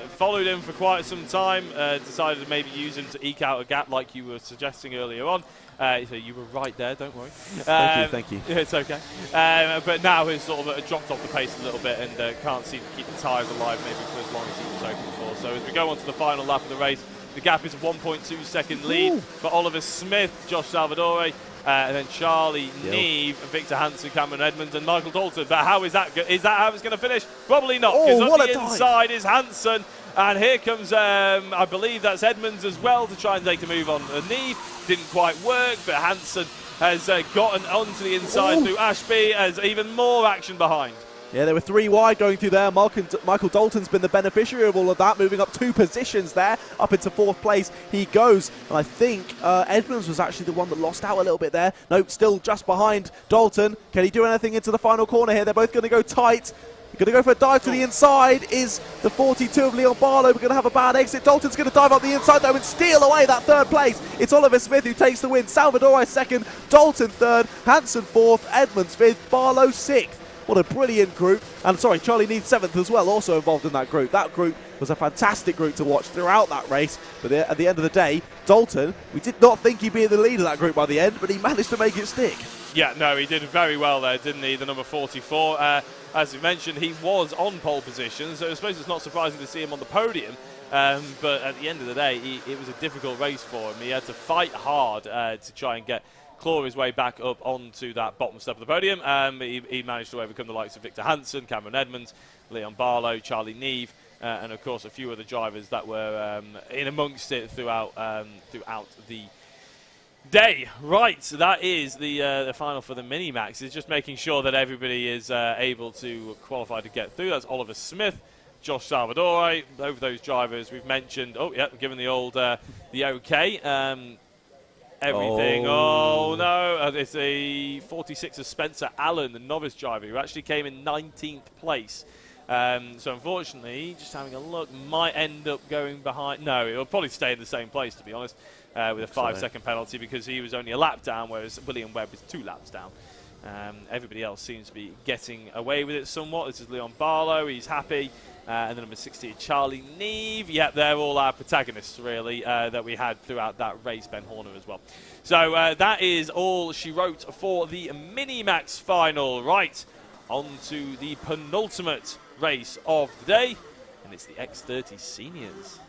followed him for quite some time, decided to maybe use him to eke out a gap like you were suggesting earlier on. So you were right there, don't worry. Thank you. It's okay. But now he's sort of dropped off the pace a little bit and can't seem to keep the tyres alive maybe for as long as he was hoping for. So as we go on to the final lap of the race, the gap is a 1.2 second lead for Oliver Smith, Josh Salvador, and then Charlie Neve, Victor Hansen, Cameron Edmonds, and Michael Dalton. But how is that? Is that how it's going to finish? Probably not, because on the inside is Hansen. And here comes, I believe that's Edmonds as well to try and take a move on Neve. Didn't quite work, but Hansen has gotten onto the inside through Ashby, has even more action behind. Yeah, there were 3 wide going through there. Michael Dalton's been the beneficiary of all of that, moving up 2 positions there, up into 4th place he goes. And I think Edmonds was actually the one that lost out a little bit there. Nope, still just behind Dalton. Can he do anything into the final corner here? They're both going to go tight. Going to go for a dive to the inside is the 42 of Leon Barlow. We're going to have a bad exit. Dalton's going to dive up the inside though and steal away that 3rd place. It's Oliver Smith who takes the win. Salvador 2nd, Dalton 3rd, Hansen 4th, Edmonds 5th, Barlow 6th. What a brilliant group. And sorry, Charlie Neve 7th as well, also involved in that group. That group was a fantastic group to watch throughout that race. But at the end of the day, Dalton, we did not think he'd be in the lead of that group by the end, but he managed to make it stick. Yeah, no, he did very well there, didn't he? The number 44. As we mentioned, he was on pole position, so I suppose it's not surprising to see him on the podium. But at the end of the day, it was a difficult race for him. He had to fight hard to try and claw his way back up onto that bottom step of the podium. He managed to overcome the likes of Victor Hansen, Cameron Edmonds, Leon Barlow, Charlie Neve, and of course a few other drivers that were in amongst it throughout the day. Right, so that is the final for the Mini-Max. It's just making sure that everybody is able to qualify to get through. That's Oliver Smith, Josh Salvador, over those drivers we've mentioned. Oh, yeah, given the old the OK. Everything. Oh, no. It's a 46 of Spencer Allen, the novice driver, who actually came in 19th place. So unfortunately, just having a look, might end up going behind. No, it'll probably stay in the same place, to be honest, with a 5-second penalty because he was only a lap down, whereas William Webb is 2 laps down. Everybody else seems to be getting away with it somewhat. This is Leon Barlow. He's happy. And the number 60, Charlie Neve. Yeah, they're all our protagonists, really, that we had throughout that race. Ben Horner as well. So that is all she wrote for the Mini-Max final. Right, on to the penultimate race of the day, and it's the X30 Seniors.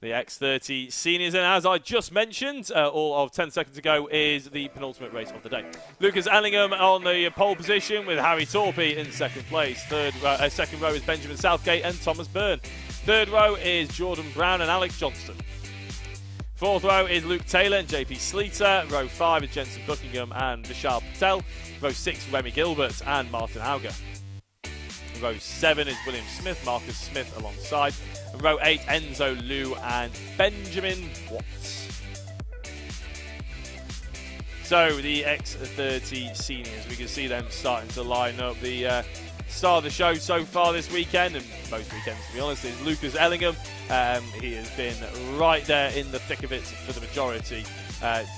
The X30 Seniors, and as I just mentioned, all of 10 seconds ago, is the penultimate race of the day. Lucas Ellingham on the pole position with Harry Torpy in 2nd place. Second row is Benjamin Southgate and Thomas Byrne. 3rd row is Jordan Brown and Alex Johnston. 4th row is Luke Taylor and JP Sleater. Row 5 is Jensen Buckingham and Vishal Patel. Row 6, Remy Gilbert and Martin Auger. Row 7 is William Smith, Marcus Smith alongside. And row 8, Enzo Liu and Benjamin Watts. So the X30 Seniors, we can see them starting to line up. The star of the show so far this weekend, and most weekends to be honest, is Lucas Ellingham. He has been right there in the thick of it for the majority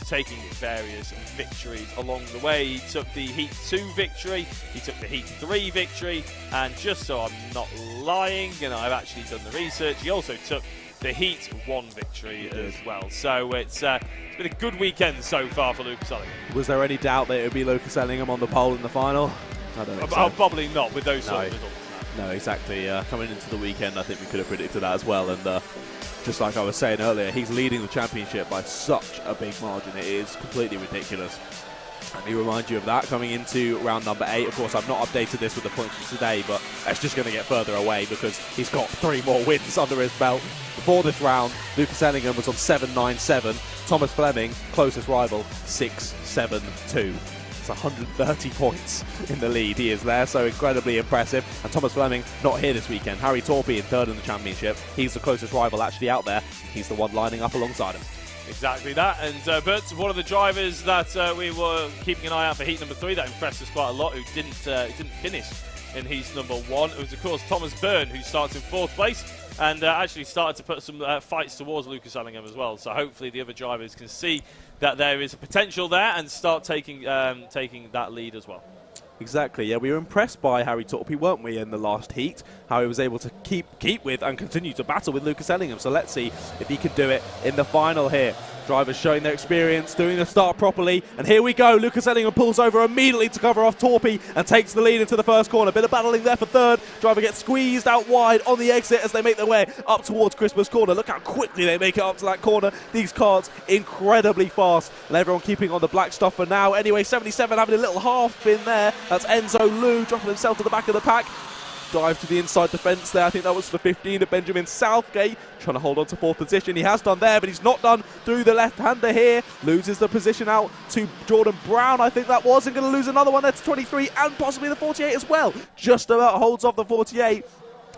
taking various victories along the way. He took the Heat 2 victory, he took the Heat 3 victory, and just so I'm not lying, and I've actually done the research, he also took the Heat 1 victory as well. So it's been a good weekend so far for Lucas Ellingham. Was there any doubt that it would be Lucas Ellingham on the pole in the final? I don't think so. Probably not with those sort of results. No, exactly. Coming into the weekend, I think we could have predicted that as well. And just like I was saying earlier, he's leading the championship by such a big margin. It is completely ridiculous. Let me remind you of that coming into round number 8. Of course, I've not updated this with the points for today, but that's just going to get further away because he's got 3 more wins under his belt. Before this round, Lucas Ellingham was on 7.97. Thomas Fleming, closest rival, 6.72. It's 130 points in the lead. He is there, so incredibly impressive. And Thomas Fleming not here this weekend. Harry Torpey in 3rd in the championship. He's the closest rival actually out there. He's the one lining up alongside him. Exactly that, and but one of the drivers that we were keeping an eye out for heat number 3 that impressed us quite a lot, who didn't finish in heat number 1, it was of course Thomas Byrne, who starts in 4th place and actually started to put some fights towards Lucas Ellingham as well. So hopefully the other drivers can see that there is a potential there and start taking that lead as well. Exactly, yeah, we were impressed by Harry Torpey, weren't we, in the last heat, how he was able to keep with and continue to battle with Lucas Ellingham. So let's see if he can do it in the final here. Drivers showing their experience, doing the start properly, and here we go. Lucas Ellingham pulls over immediately to cover off Torpey and takes the lead into the first corner. Bit of battling there for 3rd. Driver gets squeezed out wide on the exit as they make their way up towards Christmas Corner. Look how quickly they make it up to that corner. These karts incredibly fast, and everyone keeping on the black stuff for now. Anyway, 77 having a little half spin there. That's Enzo Liu dropping himself to the back of the pack. Dive to the inside defence there. I think that was the 15 of Benjamin Southgate, trying to hold on to 4th position. He has done there, but he's not done through the left-hander here. Loses the position out to Jordan Brown, I think that was, and going to lose another one there to 23 and possibly the 48 as well. Just about holds off the 48.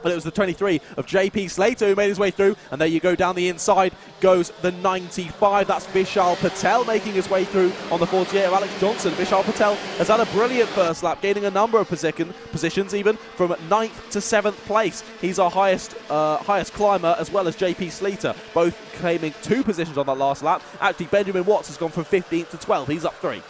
But it was the 23 of JP Slater who made his way through, and there you go, down the inside goes the 95. That's Vishal Patel making his way through on the 48 of Alex Johnson. Vishal Patel has had a brilliant first lap, gaining a number of positions, even from 9th to 7th place. He's our highest climber, as well as JP Slater, both claiming 2 positions on that last lap. Actually, Benjamin Watts has gone from 15th to 12th. He's up 3.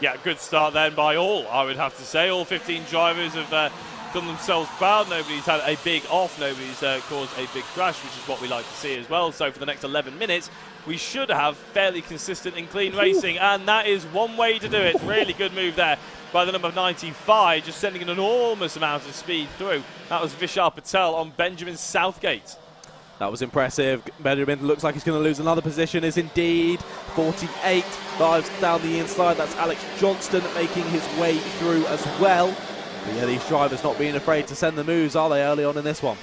Yeah, good start then by all, I would have to say. All 15 drivers have done themselves proud. Nobody's had a big off, nobody's caused a big crash, which is what we like to see as well. So for the next 11 minutes we should have fairly consistent and clean racing, and that is one way to do it. Really good move there by the number 95, just sending an enormous amount of speed through. That was Vishal Patel on Benjamin Southgate. That was impressive. Benjamin looks like he's going to lose another position, is indeed 48. Dives down the inside. That's Alex Johnston making his way through as well. But yeah, these drivers not being afraid to send the moves, are they, early on in this one?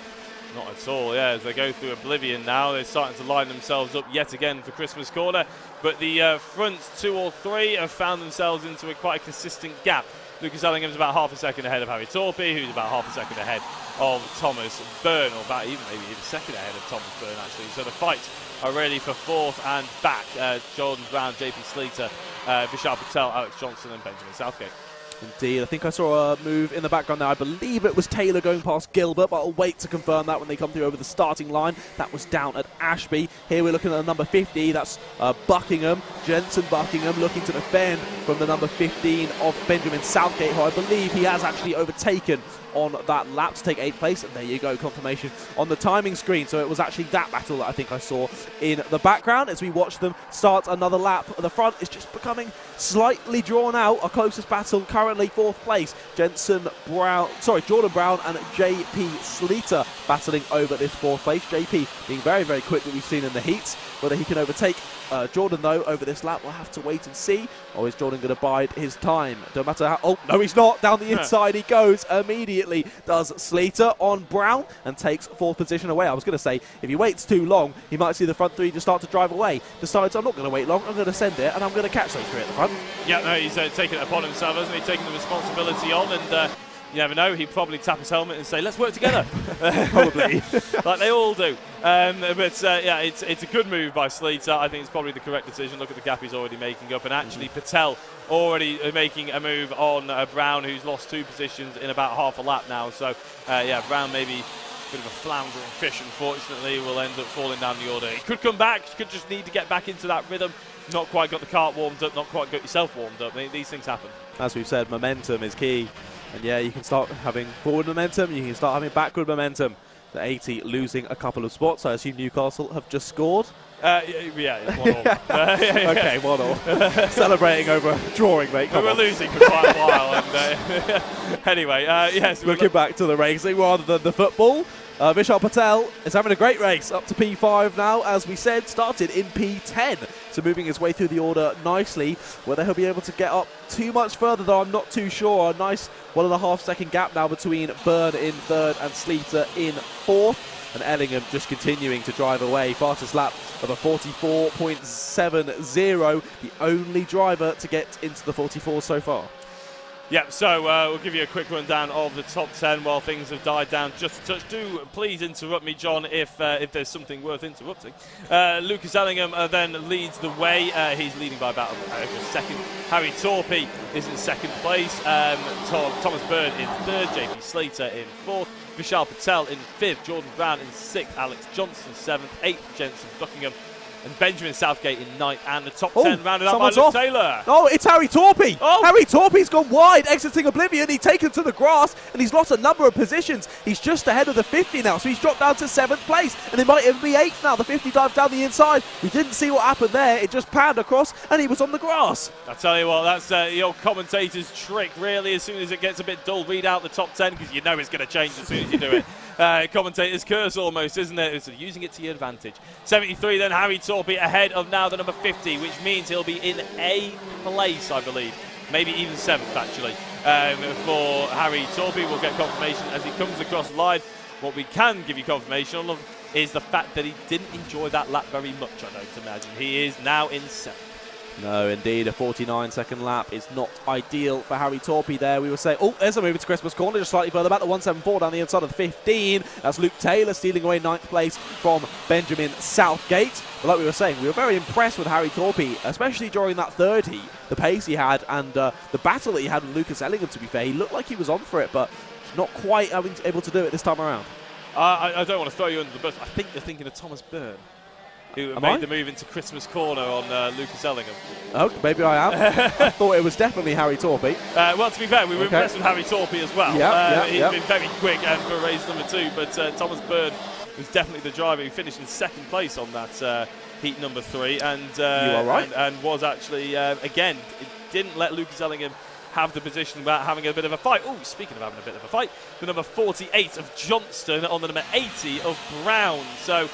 Not at all, yeah. As they go through oblivion now, they're starting to line themselves up yet again for Christmas Corner. But the front 2 or 3 have found themselves into quite a consistent gap. Lucas Ellingham's about half a second ahead of Harry Torpey, who's about half a second ahead of Thomas Byrne, or about even maybe a second ahead of Thomas Byrne, actually. So the fights are ready for 4th and back. Jordan Brown, JP Slater, Vishal Patel, Alex Johnson and Benjamin Southgate. Indeed, I think I saw a move in the background there. I believe it was Taylor going past Gilbert, but I'll wait to confirm that when they come through over the starting line. That was down at Ashby. Here we're looking at the number 50. That's Buckingham, Jensen Buckingham, looking to defend from the number 15 of Benjamin Southgate, who I believe he has actually overtaken on that lap to take 8th place. And there you go, confirmation on the timing screen. So it was actually that battle that I think I saw in the background as we watch them start another lap. The front is just becoming slightly drawn out. Our closest battle currently 4th place. Jordan Brown and JP Slater battling over this 4th place. JP being very, very quick that we've seen in the heats. Whether he can overtake Jordan, though, over this lap, we'll have to wait and see. Or is Jordan going to bide his time? Don't matter how... Oh, no, he's not. Down the inside he goes immediately. Does Slater on Brown and takes 4th position away. I was going to say, if he waits too long, he might see the front 3 just start to drive away. Decides, I'm not going to wait long. I'm going to send it, and I'm going to catch those 3 at the front. Yeah, no, he's taken it upon himself, hasn't he? Taking the responsibility on, and you never know, he'd probably tap his helmet and say, let's work together. Probably. Like they all do. Yeah, it's a good move by Slater. I think it's probably the correct decision. Look at the gap he's already making up. And actually, Patel already making a move on Brown, who's lost 2 positions in about half a lap now. So, yeah, Brown maybe a bit of a floundering fish, unfortunately, will end up falling down the order. He could come back, could just need to get back into that rhythm not quite got the kart warmed up, not quite got yourself warmed up. These things happen. As we've said, momentum is key. And yeah, you can start having forward momentum, you can start having backward momentum. The 80 losing a couple of spots. I assume Newcastle have just scored. Yeah, it's 1-1. Okay, 1-1. Celebrating over drawing, mate. We were losing for quite a while. And, anyway, yes. Looking back to the racing rather than the football. Vishal Patel is having a great race up to P5 now, as we said, started in P10. So moving his way through the order nicely. Whether he'll be able to get up too much further, though, I'm not too sure. A nice 1.5 second gap now between Byrne in third and Sleater in fourth. And Ellingham just continuing to drive away. Fastest lap of a 44.70. The only driver to get into the 44 so far. Yeah, so we'll give you a quick rundown of the top 10 while things have died down just a touch. Do please interrupt me, John, if there's something worth interrupting. Lucas Ellingham then leads the way. He's leading by about a second. Harry Torpy is in second place. Thomas Byrne in third. JP Slater in fourth. Vishal Patel in fifth. Jordan Brown in sixth. Alex Johnson seventh. Eighth, Jensen Buckingham. And Benjamin Southgate in ninth, and the top 10 rounded up by Luke Taylor. Oh, it's Harry Torpy. Harry Torpy's gone wide, exiting Oblivion. He's taken to the grass, and he's lost a number of positions. He's just ahead of the 50 now, so he's dropped down to 7th place, and it might even be 8th now. The 50 dives down the inside. We didn't see what happened there. It just panned across, and he was on the grass. I tell you what, that's the old commentator's trick, really. As soon as it gets a bit dull, read out the top 10, because you know it's going to change as soon as you do it. Commentator's curse almost, isn't it? It's using it to your advantage. 73 then, Harry Torpy ahead of now the number 50, which means he'll be in a place, I believe. Maybe even 7th, actually. For Harry Torpy, we'll get confirmation as he comes across the line. What we can give you confirmation on is the fact that he didn't enjoy that lap very much, I don't imagine. He is now in 7th. No, indeed, a 49-second lap is not ideal for Harry Torpy there. We were saying, oh, there's a move into Christmas Corner, just slightly further back, the 174 down the inside of the 15. That's Luke Taylor stealing away 9th place from Benjamin Southgate. But like we were saying, we were very impressed with Harry Torpy, especially during that 30, the pace he had and the battle that he had with Lucas Ellingham, to be fair. He looked like he was on for it, but not quite able to do it this time around. I don't want to throw you under the bus. I think you're thinking of Thomas Byrne, who made the move into Christmas Corner on Lucas Ellingham. Oh, maybe I am. I thought it was definitely Harry Torpy. Well, to be fair, we were impressed with Harry Torpy as well. He's been very quick for race number 2, but Thomas Byrne was definitely the driver who finished in 2nd place on that heat number 3. And, you are right. And was actually, again, it didn't let Lucas Ellingham have the position about having a bit of a fight. Oh, speaking of having a bit of a fight, the number 48 of Johnston on the number 80 of Brown. So,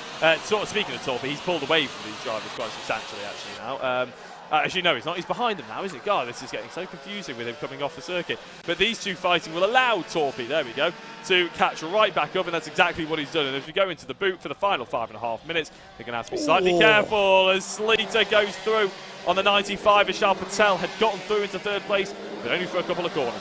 speaking of Torpy, he's pulled away from these drivers quite substantially, actually, now. Actually, no, he's not. He's behind them now, isn't it? God, this is getting so confusing with him coming off the circuit. But these two fighting will allow Torpy, there we go, to catch right back up, and that's exactly what he's done. And as we go into the boot for the final 5.5 minutes, they're going to have to be slightly careful as Sleater goes through on the 95. Vishal Patel had gotten through into 3rd place, but only for a couple of corners.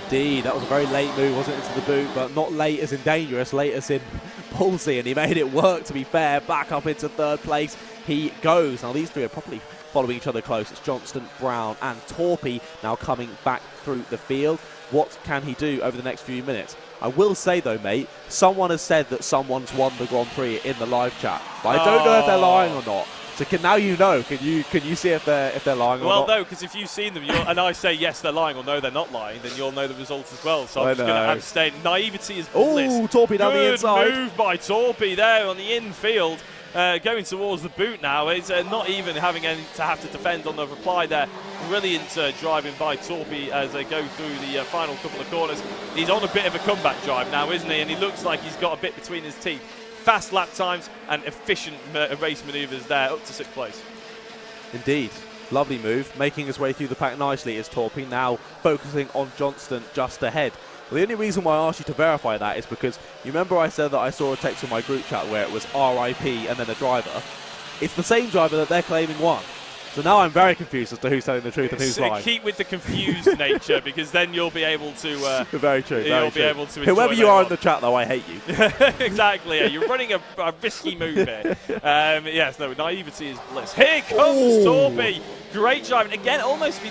Indeed, that was a very late move, wasn't it, into the boot, but not late as in dangerous, late as in ballsy, and he made it work, to be fair. Back up into 3rd place he goes. Now these three are properly following each other close. It's Johnston, Brown and Torpy now coming back through the field. What can he do over the next few minutes? I will say though, mate, someone has said that someone's won the Grand Prix in the live chat, but I don't know if they're lying or not. So now you know. Can you see if they're lying or not? Well, no, because if you've seen them and I say yes, they're lying, or no, they're not lying, then you'll know the results as well. So I'm just going to abstain. Naivety is bliss. Oh, Torpy down the inside. Good move by Torpy there on the infield. Going towards the boot now. It's not even having any to have to defend on the reply there. Brilliant driving by Torpy as they go through the final couple of corners. He's on a bit of a comeback drive now, isn't he? And he looks like he's got a bit between his teeth. Fast lap times and efficient race manoeuvres there, up to 6th place. Indeed. Lovely move. Making his way through the pack nicely is Torpy, now focusing on Johnston just ahead. Well, the only reason why I asked you to verify that is because you remember I said that I saw a text on my group chat where it was RIP and then a driver. It's the same driver that they're claiming won. So now I'm very confused as to who's telling the truth and who's lying. Keep with the confused nature, because then you'll be able to... very true. You'll be able to whoever you are in the chat, though, I hate you. Exactly. Yeah. You're running a risky move here. Yes, no, naivety is bliss. Here comes Torpy. Great driving. Again, almost...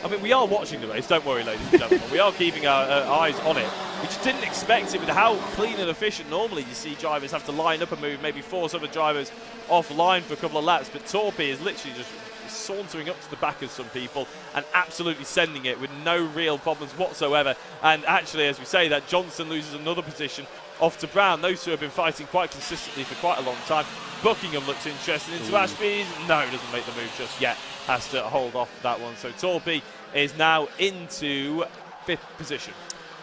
I mean, we are watching the race. Don't worry, ladies and gentlemen. We are keeping our eyes on it. we just didn't expect it with how clean and efficient normally you see drivers have to line up a move, maybe force other drivers offline for a couple of laps, but Torpy is literally just sauntering up to the back of some people and absolutely sending it with no real problems whatsoever. And actually, as we say, that Johnson loses another position off to Brown. Those two have been fighting quite consistently for quite a long time. Buckingham looks interested into Ashby's. No, doesn't make the move just yet. Has to hold off that one. So Torpy is now into 5th position.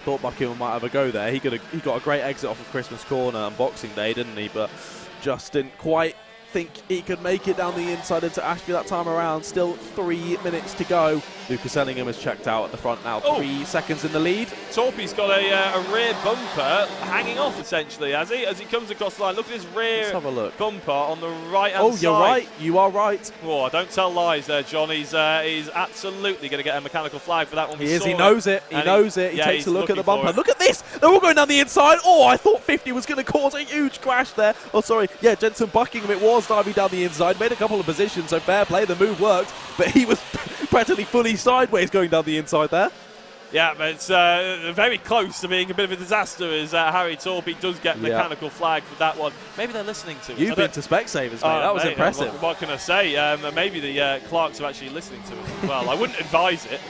Thought Buckingham might have a go there. He got a great exit off of Christmas corner on Boxing Day, didn't he? But just didn't quite think he could make it down the inside into Ashby that time around. Still 3 minutes to go. Lucas Ellingham has checked out at the front now. 3 seconds in the lead. Torpy's got a rear bumper hanging off, essentially, has he? As he comes across the line. Look at his rear bumper on the right-hand side. Oh, you're right. You are right. Oh, don't tell lies there, John. He's absolutely going to get a mechanical flag for that one. He knows it. He knows it. He takes a look at the bumper. Look at this. They're all going down the inside. Oh, I thought 50 was going to cause a huge crash there. Oh, sorry. Yeah, Jensen Buckingham, it was diving down the inside. Made a couple of positions, so fair play. The move worked, but he was practically fully sideways going down the inside there. Yeah, but it's very close to being a bit of a disaster as Harry Torpy does get mechanical flag for that one. Maybe they're listening to us. You've been to Specsavers, mate. That was impressive. What can I say? Maybe the Clarks are actually listening to us as well. I wouldn't advise it,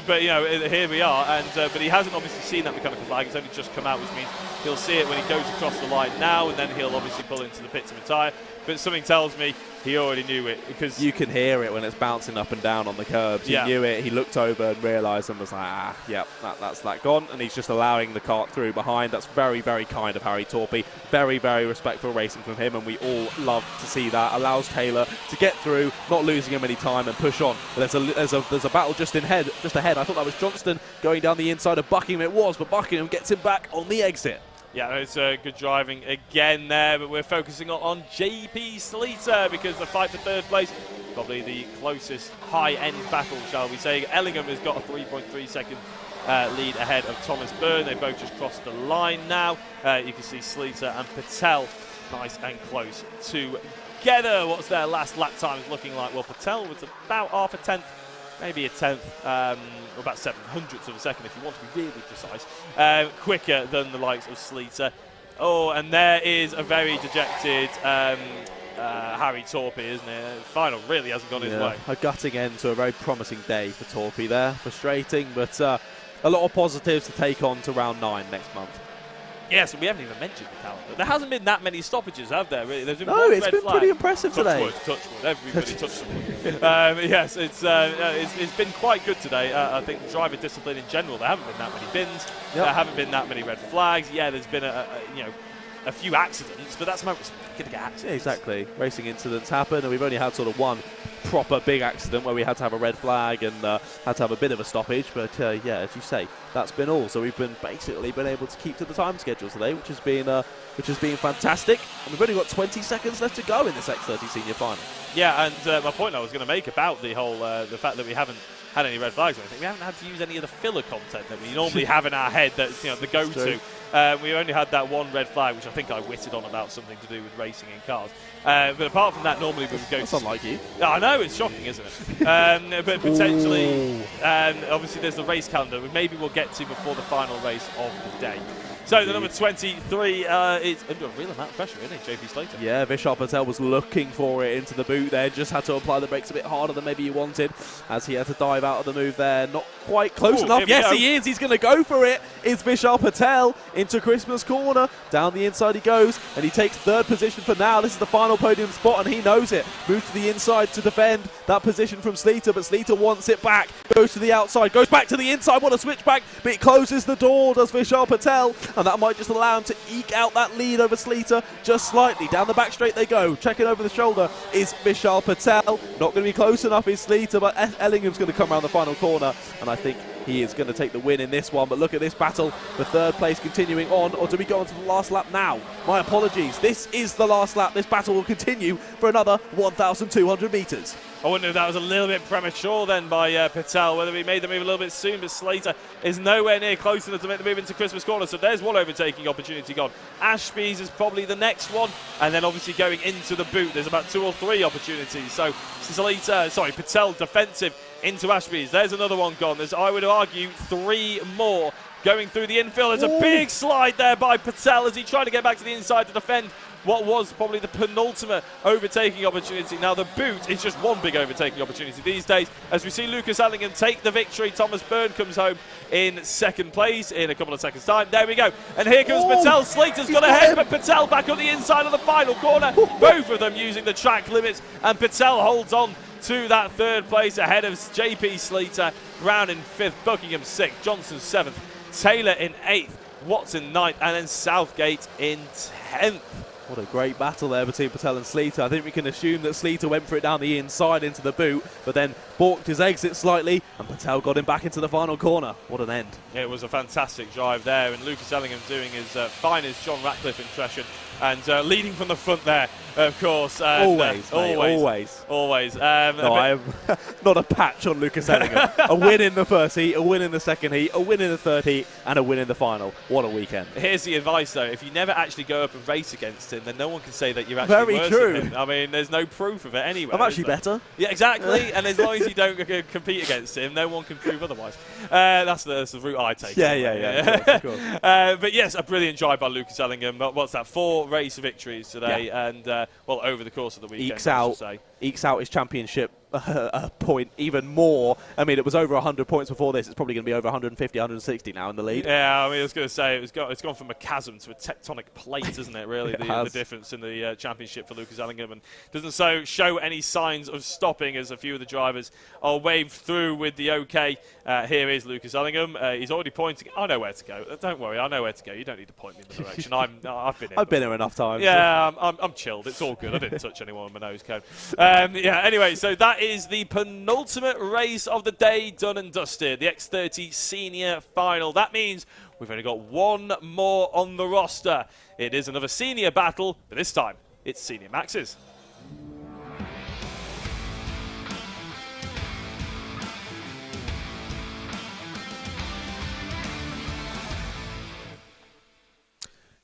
but you know, here we are. And but he hasn't obviously seen that mechanical flag. It's only just come out, which means he'll see it when he goes across the line now, and then he'll obviously pull into the pit to retire. But something tells me he already knew it, because you can hear it when it's bouncing up and down on the curbs. He knew it. He looked over and realised and was like, that's that gone. And he's just allowing the kart through behind. That's very, very kind of Harry Torpy. Very, very respectful racing from him, and we all love to see that. Allows Taylor to get through, not losing him any time, and push on. But there's a battle just ahead. I thought that was Johnston going down the inside of Buckingham. It was, but Buckingham gets him back on the exit. Yeah, it's good driving again there, but we're focusing on JP Sleater because the fight for 3rd place, probably the closest high-end battle, shall we say. Ellingham has got a 3.3 second lead ahead of Thomas Byrne. They both just crossed the line now. You can see Sleater and Patel nice and close together. What's their last lap times looking like? Well, Patel was about half a tenth, maybe a tenth, or about 700ths of a second if you want to be really precise, quicker than the likes of Sleater. Oh, and there is a very dejected Harry Torpy, isn't it? Final really hasn't gone his way. A gutting end to a very promising day for Torpy there. Frustrating, but a lot of positives to take on to round 9 next month. Yes, and we haven't even mentioned the calendar. There hasn't been that many stoppages, have there? Really? There's been one red flag. Pretty impressive today. Touch wood. Everybody touch wood. Yes, it's been quite good today. I think driver discipline in general. There haven't been that many bins. There haven't been that many red flags. Yeah, there's been a few accidents, but that's going to get accidents. Yeah, exactly. Racing incidents happen, and we've only had sort of one proper big accident where we had to have a red flag and had to have a bit of a stoppage. But yeah, as you say, that's been all. So we've basically been able to keep to the time schedule today, which has been fantastic. And we've only got 20 seconds left to go in this X30 Senior Final. Yeah, and my point I was going to make about the whole the fact that we haven't had any red flags or anything. We haven't had to use any of the filler content that we normally have in our head. That's the go-to. We only had that one red flag, which I think I witted on about something to do with racing in cars. But apart from that, normally we would go. That's unlike you. I know, it's shocking, isn't it? But potentially, obviously, there's the race calendar, which maybe we'll get to before the final race of the day. So the number 23 is under a real amount of pressure, isn't it, JP Sleater? Yeah, Vishal Patel was looking for it into the boot there. Just had to apply the brakes a bit harder than maybe he wanted, as he had to dive out of the move there. Not quite close enough. Yes, he is. He's going to go for it. It's Vishal Patel into Christmas corner. Down the inside he goes, and he takes 3rd position for now. This is the final podium spot, and he knows it. Moves to the inside to defend that position from Sleater, but Sleater wants it back. Goes to the outside, goes back to the inside. What a switchback, but it closes the door, does Vishal Patel. And that might just allow him to eke out that lead over Sleater just slightly. Down the back straight they go. Checking over the shoulder is Vishal Patel. Not going to be close enough is Sleater, but Ellingham's going to come around the final corner, and I think he is going to take the win in this one. But look at this battle. The 3rd place continuing on, or do we go on to the last lap now? My apologies. This is the last lap. This battle will continue for another 1,200 metres. I wonder if that was a little bit premature then by Patel, whether he made the move a little bit soon, but Sleater is nowhere near close enough to make the move into Christmas corner, so there's one overtaking opportunity gone. Ashby's is probably the next one, and then obviously going into the boot, there's about 2 or 3 opportunities. So Patel defensive into Ashby's. There's another one gone. There's, I would argue, 3 more going through the infield. There's a big slide there by Patel as he tried to get back to the inside to defend what was probably the penultimate overtaking opportunity. Now, the boot is just one big overtaking opportunity these days. As we see Lucas Allingham take the victory, Thomas Byrne comes home in second place in a couple of seconds' time. There we go. And here comes Patel. Slater's got ahead, but Patel back on the inside of the final corner. Both of them using the track limits, and Patel holds on to that third place ahead of JP Slater. Brown in 5th, Buckingham 6th, Johnson 7th, Taylor in 8th, Watson 9th, and then Southgate in 10th. What a great battle there between Patel and Sleater. I think we can assume that Sleater went for it down the inside into the boot, but then balked his exit slightly, and Patel got him back into the final corner. What an end. It was a fantastic drive there, and Lucas Ellingham doing his finest John Ratcliffe impression, and leading from the front there, of course. Always. No, I am not a patch on Lucas Ellingham. A win in the first heat, a win in the second heat, a win in the third heat, and a win in the final. What a weekend. Here's the advice, though. If you never actually go up and race against him, then no one can say that you're actually worse than him. I mean, there's no proof of it anyway. I'm actually better. Yeah, exactly. And as long as you don't compete against him, no one can prove otherwise. That's the route I take. Yeah. Of course. But yes, a brilliant drive by Lucas Ellingham. What's that? 4 race victories today, and well, over the course of the weekend. Ekes out his championship point even more. I mean, it was over 100 points before this. It's probably going to be over 150, 160 now in the lead. Yeah, I mean, I was going to say it's gone from a chasm to a tectonic plate, isn't it? Really, the difference in the championship for Lucas Ellingham, and doesn't show any signs of stopping as a few of the drivers are waved through with the OK. Here is Lucas Ellingham. He's already pointing. I know where to go. Don't worry, I know where to go. You don't need to point me in the direction. I've been here enough times. Yeah, I'm chilled. It's all good. I didn't touch anyone with my nose cone. Yeah. Anyway, so that is the penultimate race of the day done and dusted. The X30 Senior Final. That means we've only got one more on the roster. It is another senior battle, but this time it's Senior Maxes.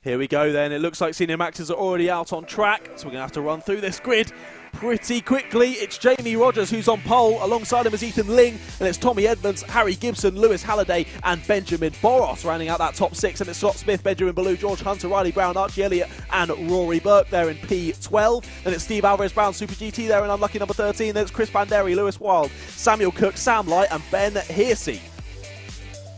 Here we go then. It looks like Senior Maxes are already out on track, so we're going to have to run through this grid pretty quickly. It's Jamie Rogers who's on pole. Alongside him is Ethan Ling, and it's Tommy Edmonds, Harry Gibson, Lewis Halliday, and Benjamin Boros rounding out that top 6. And it's Scott Smith, Benjamin Ballou, George Hunter, Riley Brown, Archie Elliott, and Rory Burke there in P12. Then it's Steve Alvarez Brown, Super GT there in unlucky number 13. Then it's Chris Banderi, Lewis Wild, Samuel Cook, Sam Light, and Ben Hearsey.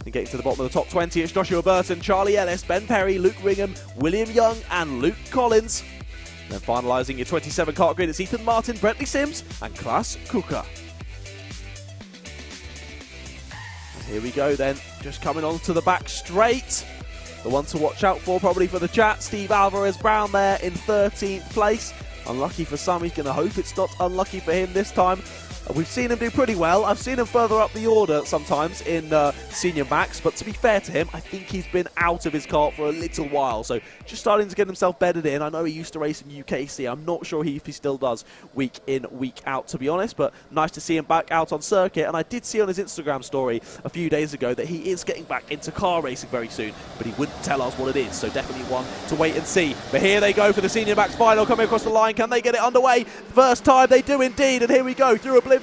And getting to the bottom of the top 20, it's Joshua Burton, Charlie Ellis, Ben Perry, Luke Ringham, William Young, and Luke Collins. Then finalising your 27 kart grid, it's Ethan Martin, Brentley Sims, and Klaas Kuka. And here we go then, just coming on to the back straight. The one to watch out for probably for the chat, Steve Alvarez Brown there in 13th place. Unlucky for some, he's going to hope it's not unlucky for him this time. We've seen him do pretty well. I've seen him further up the order sometimes in Senior Max, but to be fair to him, I think he's been out of his kart for a little while, so just starting to get himself bedded in. I know he used to race in UKC. I'm not sure if he still does week in, week out, to be honest, but nice to see him back out on circuit. And I did see on his Instagram story a few days ago that he is getting back into car racing very soon, but he wouldn't tell us what it is, so definitely one to wait and see. But here they go for the Senior Max final, coming across the line. Can they get it underway? First time, they do indeed, and here we go through Oblivion.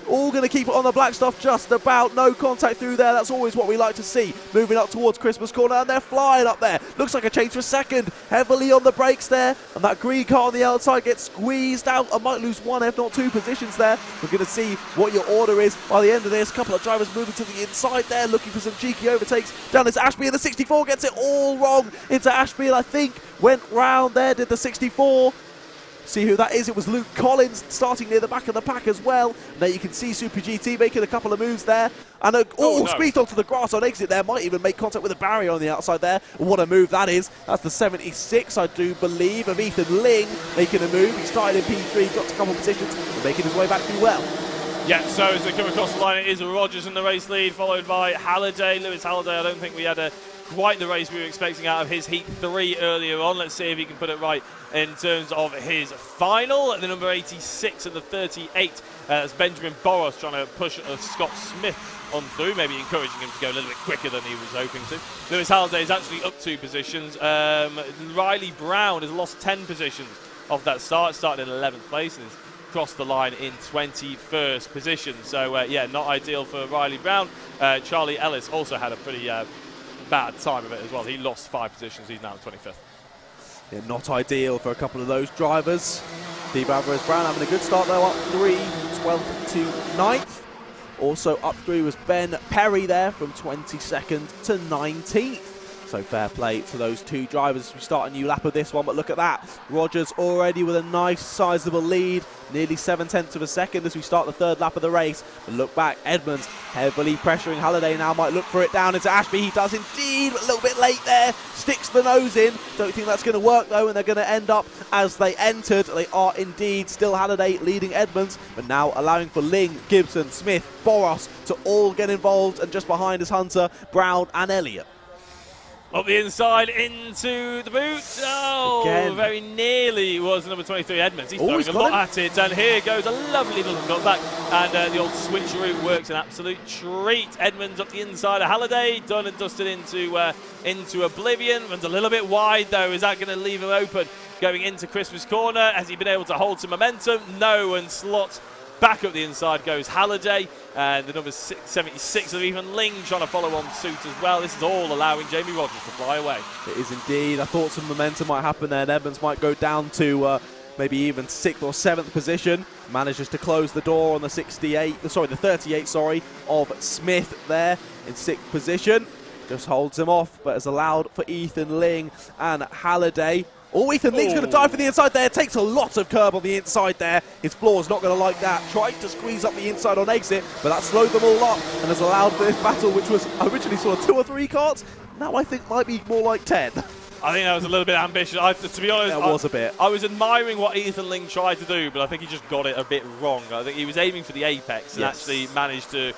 All going to keep it on the black stuff just about. No contact through there. That's always what we like to see. Moving up towards Christmas Corner, and they're flying up there. Looks like a change for a second. Heavily on the brakes there. And that green car on the outside gets squeezed out. I might lose 1, if not 2 positions there. We're going to see what your order is by the end of this. A couple of drivers moving to the inside there, looking for some cheeky overtakes. Down is Ashby, and the 64 gets it all wrong into Ashby, and I think went round there, did the 64. See who that is. It was Luke Collins starting near the back of the pack as well. Now you can see Super GT making a couple of moves there. And squeezed onto the grass on exit there. Might even make contact with a barrier on the outside there. What a move that is. That's the 76, I do believe, of Ethan Ling making a move. He started in P3, got to a couple of positions, and making his way back through well. Yeah, so as they come across the line, it is Rogers in the race lead, followed by Halliday. Lewis Halliday, I don't think we had quite the race we were expecting out of his Heat 3 earlier on. Let's see if he can put it right in terms of his final. The number 86 and the 38. That's Benjamin Boros trying to push Scott Smith on through, maybe encouraging him to go a little bit quicker than he was hoping to. Lewis Halliday is actually up 2 positions. Riley Brown has lost 10 positions off that start, started in 11th place and is crossed the line in 21st position. So, yeah, not ideal for Riley Brown. Charlie Ellis also had a pretty bad time of it as well. He lost 5 positions. He's now 25th. Yeah, not ideal for a couple of those drivers. Steve Alvarez Brown having a good start though, up 3, 12th to 9th. Also up 3 was Ben Perry there from 22nd to 19th. So fair play to those 2 drivers as we start a new lap of this one. But look at that. Rogers already with a nice sizable lead. Nearly 7/10 of a second as we start the 3rd lap of the race. But look back, Edmonds heavily pressuring Halliday now. Might look for it down into Ashby. He does indeed, but a little bit late there. Sticks the nose in. Don't think that's going to work though, and they're going to end up as they entered. They are indeed still Halliday leading Edmonds, but now allowing for Ling, Gibson, Smith, Boros to all get involved. And just behind is Hunter, Brown and Elliott. Up the inside into the boot. Oh, again. Very nearly was number 23 Edmonds. He's throwing a lot at it, and here goes a lovely little cutback, and the old switcheroo works an absolute treat. Edmonds up the inside of Halliday, done and dusted into oblivion. Runs a little bit wide though. Is that going to leave him open going into Christmas corner? Has he been able to hold some momentum? No, and slots. Back up the inside goes Halliday, and the number 76 of Ethan Ling trying to follow on suit as well. This is all allowing Jamie Rogers to fly away. It is indeed. I thought some momentum might happen there, and Edmonds might go down to maybe even 6th or 7th position. Manages to close the door on the 38 of Smith there in 6th position. Just holds him off, but has allowed for Ethan Ling and Halliday. Oh, Ethan Ling's going to dive for the inside there. Takes a lot of curb on the inside there. His floor's not going to like that. Tried to squeeze up the inside on exit, but that slowed them all up and has allowed for this battle, which was originally sort of 2 or 3 karts. Now I think might be more like 10. I think that was a little bit ambitious. To be honest, that was a bit. I was admiring what Ethan Ling tried to do, but I think he just got it a bit wrong. I think he was aiming for the apex and actually managed to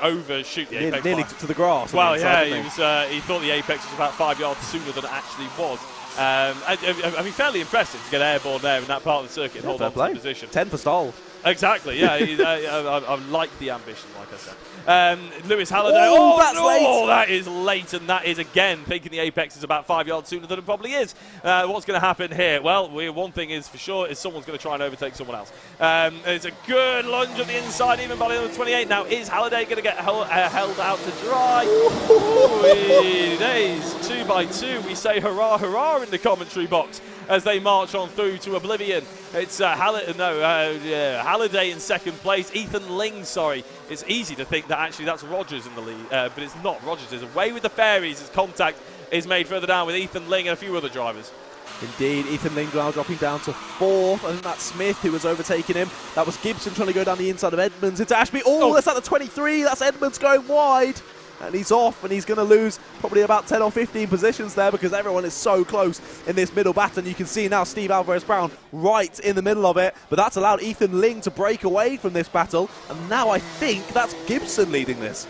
overshoot the apex. Nearly to the grass. Well, yeah, he thought the apex was about 5 yards sooner than it actually was. I mean, fairly impressive to get airborne there in that part of the circuit and hold on to the position. 10 for Stoll. Exactly, yeah. I like the ambition, like I said. Lewis Halliday. Oh, that's late. That is late, and that is, again, thinking the apex is about 5 yards sooner than it probably is. What's going to happen here? Well, one thing is for sure is someone's going to try and overtake someone else. It's a good lunge at the inside, even by the number 28. Now, is Halliday going to get held out to dry? Days, 2 by 2. We say hurrah, hurrah in the commentary box as they march on through to oblivion. It's Halliday in 2nd place. Ethan Ling, sorry. It's easy to think that actually that's Rogers in the lead, but it's not. Rogers is away with the fairies as contact is made further down with Ethan Ling and a few other drivers. Indeed, Ethan Ling now dropping down to 4th. I think that's Smith who was overtaking him. That was Gibson trying to go down the inside of Edmonds into Ashby. Oh, that's at the 23. That's Edmonds going wide. And he's off, and he's going to lose probably about 10 or 15 positions there because everyone is so close in this middle battle. And you can see now Steve Alvarez Brown right in the middle of it. But that's allowed Ethan Ling to break away from this battle. And now I think that's Gibson leading this.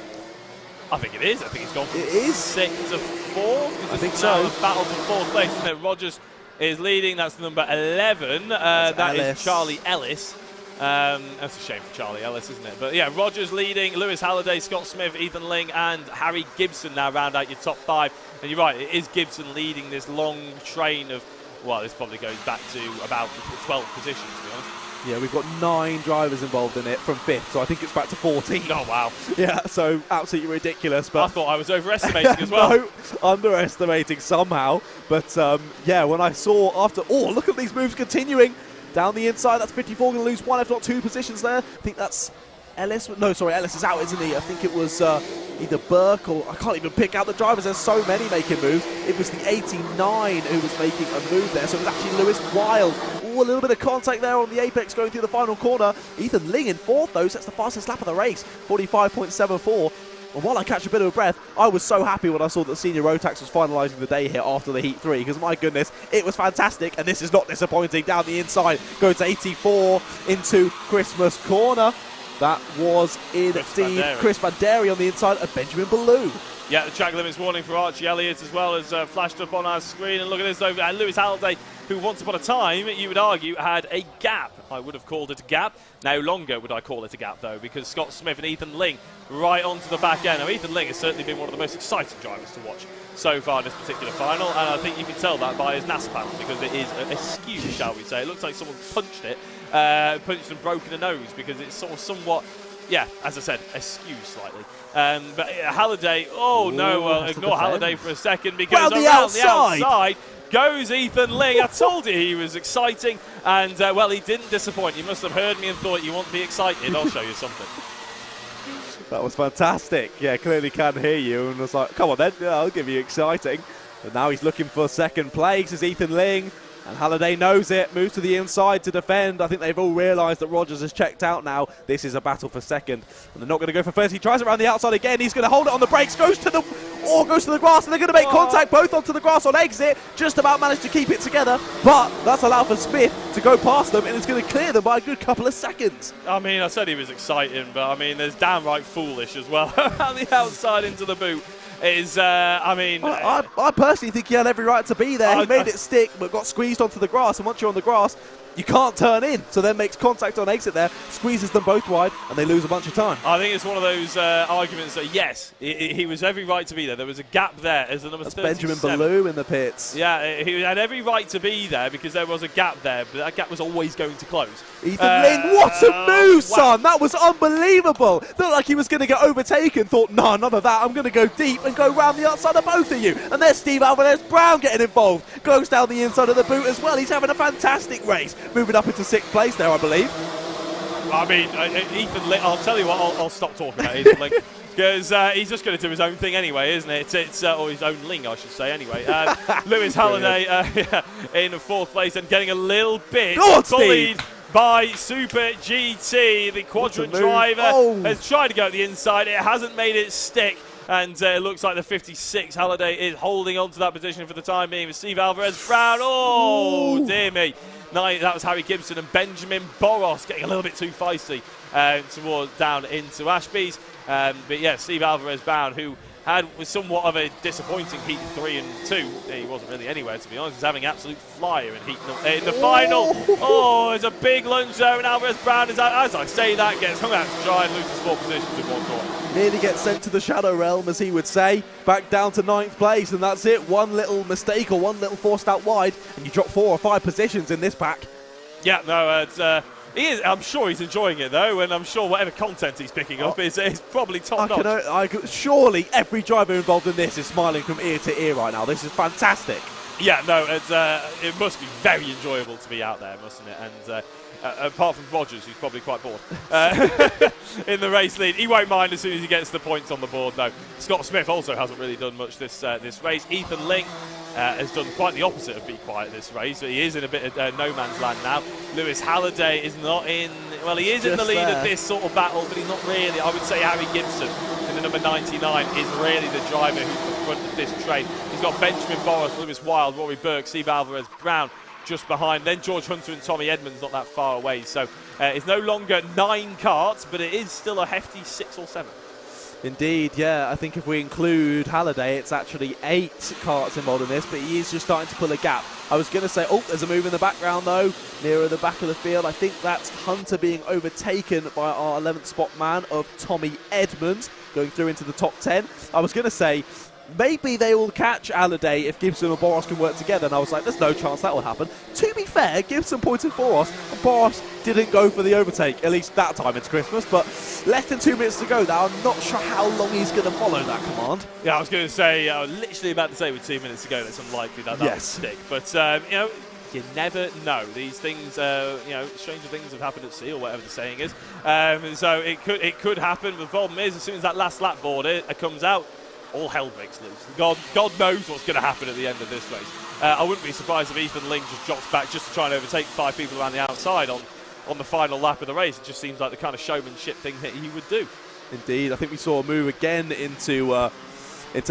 I think it is. I think he's gone from it is 6th to 4th. I think so. Battle for 4th place, isn't it? Rogers is leading. That's number 11. That is Charlie Ellis. That's a shame for Charlie Ellis, isn't it? But yeah, Rogers leading, Lewis Halliday, Scott Smith, Ethan Ling and Harry Gibson now round out your top 5. And you're right, it is Gibson leading this long train of, well, this probably goes back to about the 12th position, to be honest. Yeah, we've got 9 drivers involved in it from 5th, so I think it's back to 14. Oh, wow. Yeah, so absolutely ridiculous. But I thought I was overestimating as well. No, underestimating somehow. But yeah, when I saw after, look at these moves continuing. Down the inside, that's 54, going to lose 1, if not 2 positions there. I think that's Ellis. No, sorry, Ellis is out, isn't he? I think it was either Burke or, I can't even pick out the drivers. There's so many making moves. It was the 89 who was making a move there. So it was actually Lewis Wild. Oh, a little bit of contact there on the apex going through the final corner. Ethan Ling in 4th, though. So that's the fastest lap of the race, 45.74. And while I catch a bit of a breath, I was so happy when I saw that Senior Rotax was finalising the day here after the Heat 3, because my goodness, it was fantastic, and this is not disappointing. Down the inside, goes 84 into Christmas corner. That was indeed Chris Van Derry on the inside of Benjamin Ballou. Yeah, the track limits warning for Archie Elliott as well as flashed up on our screen. And look at this, though, Lewis Halliday, who once upon a time, you would argue, had a gap. I would have called it a gap. No longer would I call it a gap, though, because Scott Smith and Ethan Ling right onto the back end. Now, Ethan Ling has certainly been one of the most exciting drivers to watch so far in this particular final, and I think you can tell that by his NAS panel, because it is askew, shall we say. It looks like someone punched it punched and broken a nose because it's sort of somewhat, yeah, as I said, askew slightly. But Halliday, oh no, well, ignore Halliday for a second because around the outside goes Ethan Ling. I told you he was exciting, and well, he didn't disappoint. You must have heard me and thought you want to be excited. I'll show you something. That was fantastic. Yeah, clearly can hear you, and was like, come on then, yeah, I'll give you exciting. But now he's looking for second place as Ethan Ling. And Halliday knows it, moves to the inside to defend. I think they've all realised that Rogers has checked out now. This is a battle for second. And they're not going to go for first. He tries it around the outside again. He's going to hold it on the brakes, goes to the grass, and they're going to make contact both onto the grass on exit. Just about managed to keep it together. But that's allowed for Smith to go past them, and it's going to clear them by a good couple of seconds. I mean, I said he was exciting, but I mean, there's downright foolish as well. Around the outside into the boot. Is I mean, I personally think he had every right to be there. He made it stick, but got squeezed onto the grass. And once you're on the grass, you can't turn in. So then makes contact on exit there, squeezes them both wide, and they lose a bunch of time. I think it's one of those arguments that yes, he was every right to be there. There was a gap there as the number 37. Benjamin Ballou in the pits. Yeah, he had every right to be there because there was a gap there, but that gap was always going to close. Ethan Ling, what a move, son! That was unbelievable. Looked like he was going to get overtaken. Thought, no, none of that. I'm going to go deep and go round the outside of both of you. And there's Steve Alvarez-Brown getting involved. Goes down the inside of the boot as well. He's having a fantastic race. Moving up into 6th place there, I believe. I mean, Ethan Ling, I'll tell you what, I'll stop talking about Ethan Ling. Because he's just going to do his own thing anyway, isn't it? Or his own Ling, I should say, anyway. Lewis Halliday in 4th place and getting a little bit bullied by Super GT. The quadrant driver has tried to go to the inside. It hasn't made it stick. And it looks like the 56 Halliday is holding on to that position for the time being with Steve Alvarez-Brown. Oh, dear me. That was Harry Gibson and Benjamin Boros getting a little bit too feisty towards down into Ashby's. But yeah, Steve Alvarez-Brown, who was somewhat of a disappointing heat 3 and 2. He wasn't really anywhere, to be honest. He was having absolute flyer in the final. Oh, there's a big lunge there, and Alvarez-Brown is out. As I say that, gets hung out to dry and loses 4 positions in 1 corner. Nearly gets sent to the shadow realm, as he would say. Back down to 9th place, and that's it. One little mistake or one little forced out wide, and you drop 4 or 5 positions in this pack. Yeah, no, it's... He is, I'm sure he's enjoying it though, and I'm sure whatever content he's picking up is probably top notch. Surely every driver involved in this is smiling from ear to ear right now. This is fantastic. Yeah, no, it must be very enjoyable to be out there, mustn't it? And apart from Rogers, who's probably quite bored in the race lead, he won't mind as soon as he gets the points on the board. No, Scott Smith also hasn't really done much this race. Ethan Ling has done quite the opposite of be quiet this race. He is in a bit of no man's land now. Lewis Halliday is not in, well, he is in the lead of this sort of battle, but he's not really. I would say Harry Gibson in the number 99 is really the driver who's the front of this train. He's got Benjamin Boros, Lewis Wild, Rory Burke, Steve Alvarez-Brown just behind. Then George Hunter and Tommy Edmonds not that far away. So it's no longer 9 karts, but it is still a hefty 6 or 7. Indeed, yeah. I think if we include Halliday, it's actually 8 karts involved in this, but he is just starting to pull a gap. I was going to say, oh, there's a move in the background, though, nearer the back of the field. I think that's Hunter being overtaken by our 11th spot man of Tommy Edmonds, going through into the top 10. I was going to say, maybe they will catch Halliday if Gibson and Boros can work together, and I was like, there's no chance that will happen. To be fair, Gibson pointed Boros, and Boros didn't go for the overtake, at least that time it's Christmas, but less than 2 minutes to go now. I'm not sure how long he's going to follow that command. Yeah, I was going to say, I was literally about to say with 2 minutes to go, it's unlikely that will stick. But, you know, you never know. These things, you know, stranger things have happened at sea, or whatever the saying is. So it could happen. The problem is, as soon as that last lap board comes out, all hell breaks loose. God knows what's going to happen at the end of this race. I wouldn't be surprised if Ethan Ling just drops back just to try and overtake 5 people around the outside on the final lap of the race. It just seems like the kind of showmanship thing that he would do. Indeed. I think we saw a move again into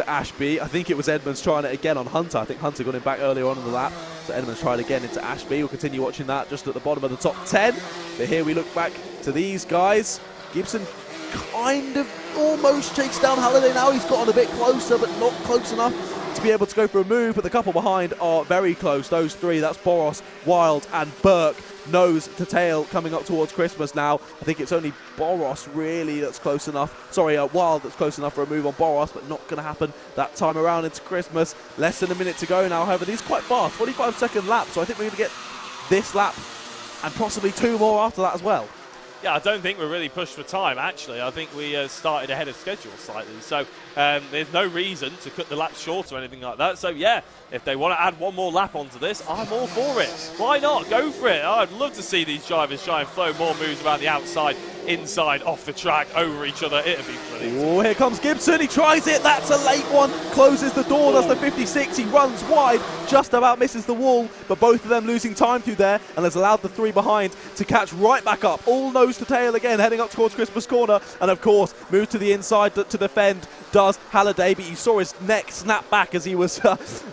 Ashby. I think it was Edmonds trying it again on Hunter. I think Hunter got him back earlier on in the lap. So Edmonds tried again into Ashby. We'll continue watching that just at the bottom of the top 10. But here we look back to these guys. Gibson kind of almost chased down Halliday now. He's gotten a bit closer, but not close enough to be able to go for a move. But the couple behind are very close. Those 3, that's Boros, Wild and Burke, nose to tail coming up towards Christmas now. I think it's only Boros really that's close enough. Sorry, Wild that's close enough for a move on Boros, but not going to happen that time around into Christmas. Less than a minute to go now. However, these are quite fast, 45-second lap. So I think we're going to get this lap and possibly 2 more after that as well. Yeah, I don't think we're really pushed for time, actually. I think we started ahead of schedule slightly. So there's no reason to cut the laps short or anything like that. So, yeah, if they want to add 1 more lap onto this, I'm all for it. Why not? Go for it. I'd love to see these drivers try and flow more moves around the outside, inside, off the track, over each other. It'd be brilliant. Oh, here comes Gibson. He tries it. That's a late one. Closes the door. That's the 56. He runs wide. Just about misses the wall. But both of them losing time through there and has allowed the 3 behind to catch right back up. All nose to tail again, heading up towards Christmas Corner. And, of course, moves to the inside to defend does Halliday. But you saw his neck snap back as he was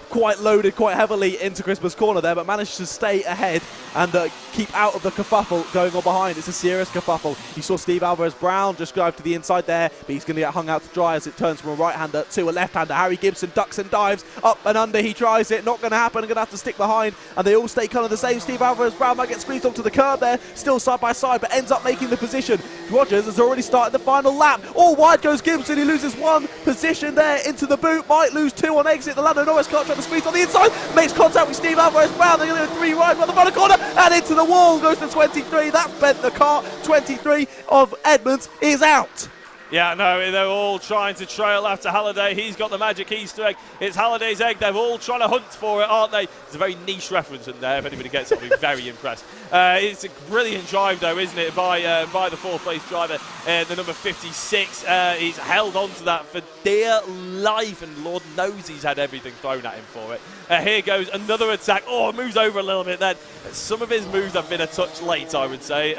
quite loaded quite heavily into Christmas Corner there. But managed to stay ahead and keep out of the kerfuffle going on behind. It's a serious kerfuffle. You saw Steve Alvarez-Brown just drive to the inside there, but he's going to get hung out to dry as it turns from a right-hander to a left-hander. Harry Gibson ducks and dives up and under. He tries it. Not going to happen. Going to have to stick behind, and they all stay kind of the same. Steve Alvarez-Brown might get squeezed onto the curb there, still side by side, but ends up making the position. Rogers has already started the final lap. All wide goes Gibson. He loses 1 position there into the boot. Might lose 2 on exit. The Lando Norris car trying to squeeze on the inside. Makes contact with Steve Alvarez-Brown. They're going to go 3 right by the final corner and into the wall. Goes to 23. That's bent the car. 23 of Edmonds is out. Yeah, no, they're all trying to trail after Halliday. He's got the magic Easter egg. It's Halliday's egg. They're all trying to hunt for it, aren't they? It's a very niche reference in there. If anybody gets it, I'll be very impressed. It's a brilliant drive, though, isn't it, by the 4th place driver, the number 56. He's held on to that for dear life, and Lord knows he's had everything thrown at him for it. Here goes another attack. Oh, moves over a little bit then. Some of his moves have been a touch late, I would say.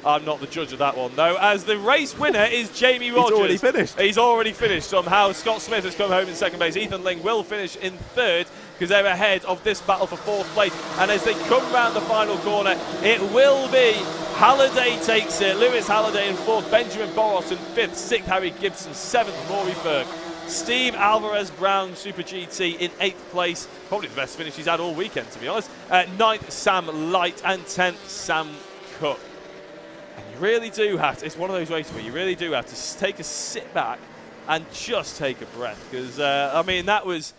I'm not the judge of that one, though, as the race winner is Jamie Rogers. He's already finished. He's already finished somehow. Scott Smith has come home in 2nd place. Ethan Ling will finish in 3rd because they're ahead of this battle for 4th place. And as they come round the final corner, it will be Halliday takes it. Lewis Halliday in 4th, Benjamin Boros in 5th, 6th Harry Gibson, 7th Rory Burke. Steve Alvarez-Brown Super GT in 8th place. Probably the best finish he's had all weekend, to be honest. 9th, Sam Light, and 10th, Sam Cook. And you really do have to, it's one of those races where you really do have to take a sit back and just take a breath. Because, I mean, that was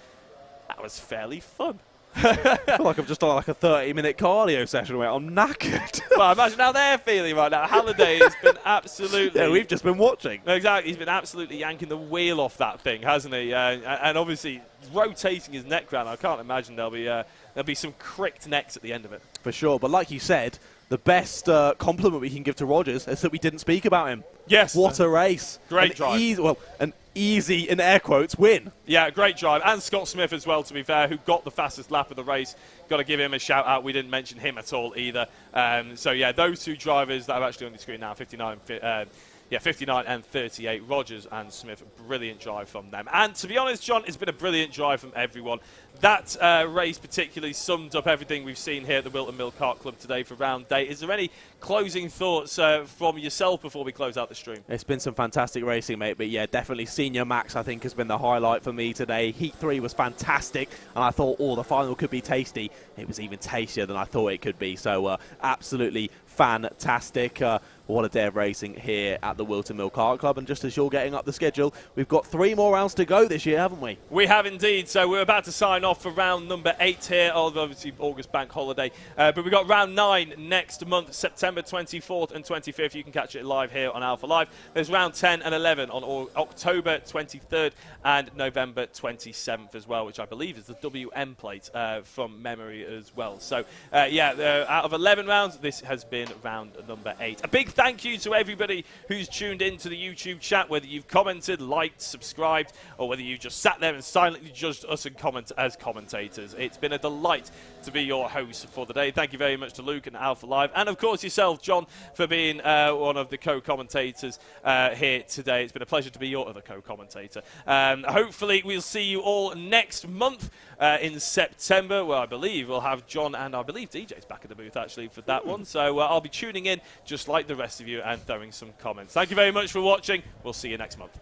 fairly fun. I feel like I've just done like a 30-minute cardio session where I'm knackered. Well, imagine how they're feeling right now. Halliday has been absolutely... Yeah, we've just been watching. Exactly. He's been absolutely yanking the wheel off that thing, hasn't he? And obviously rotating his neck round. I can't imagine there'll be some cricked necks at the end of it. For sure. But like you said, the best compliment we can give to Rogers is that we didn't speak about him. Yes. What a race. Great drive. An easy, in air quotes, win. Yeah, great drive. And Scott Smith as well, to be fair, who got the fastest lap of the race. Got to give him a shout out. We didn't mention him at all either. So, yeah, those 2 drivers that are actually on the screen now, 59 and 38, Rogers and Smith, brilliant drive from them. And to be honest, John, it's been a brilliant drive from everyone. That race particularly summed up everything we've seen here at the Whilton Mill Kart Club today for round day. Is there any closing thoughts from yourself before we close out the stream? It's been some fantastic racing, mate, but yeah, definitely Senior Max, I think, has been the highlight for me today. Heat 3 was fantastic, and I thought, the final could be tasty. It was even tastier than I thought it could be, so absolutely fantastic. What a day of racing here at the Whilton Mill Kart Club. And just as you're getting up the schedule, we've got 3 more rounds to go this year, haven't we? We have indeed. So we're about to sign off for round number 8 here, obviously August bank holiday. But we've got round 9 next month, September 24th and 25th. You can catch it live here on Alpha Live. There's round 10 and 11 on October 23rd and November 27th as well, which I believe is the WM plate from memory as well. So, out of 11 rounds, this has been round number 8. A big thank you to everybody who's tuned in to the YouTube chat, whether you've commented, liked, subscribed, or whether you've just sat there and silently judged us and as commentators. It's been a delight to be your host for the day. Thank you very much to Luke and Alpha Live, and of course yourself, John, for being one of the co-commentators here today. It's been a pleasure to be your other co-commentator. Hopefully we'll see you all next month in September, where I believe we'll have John and I believe DJ's back at the booth actually for that one. So I'll be tuning in just like the rest of you and throwing some comments. Thank you very much for watching. We'll see you next month.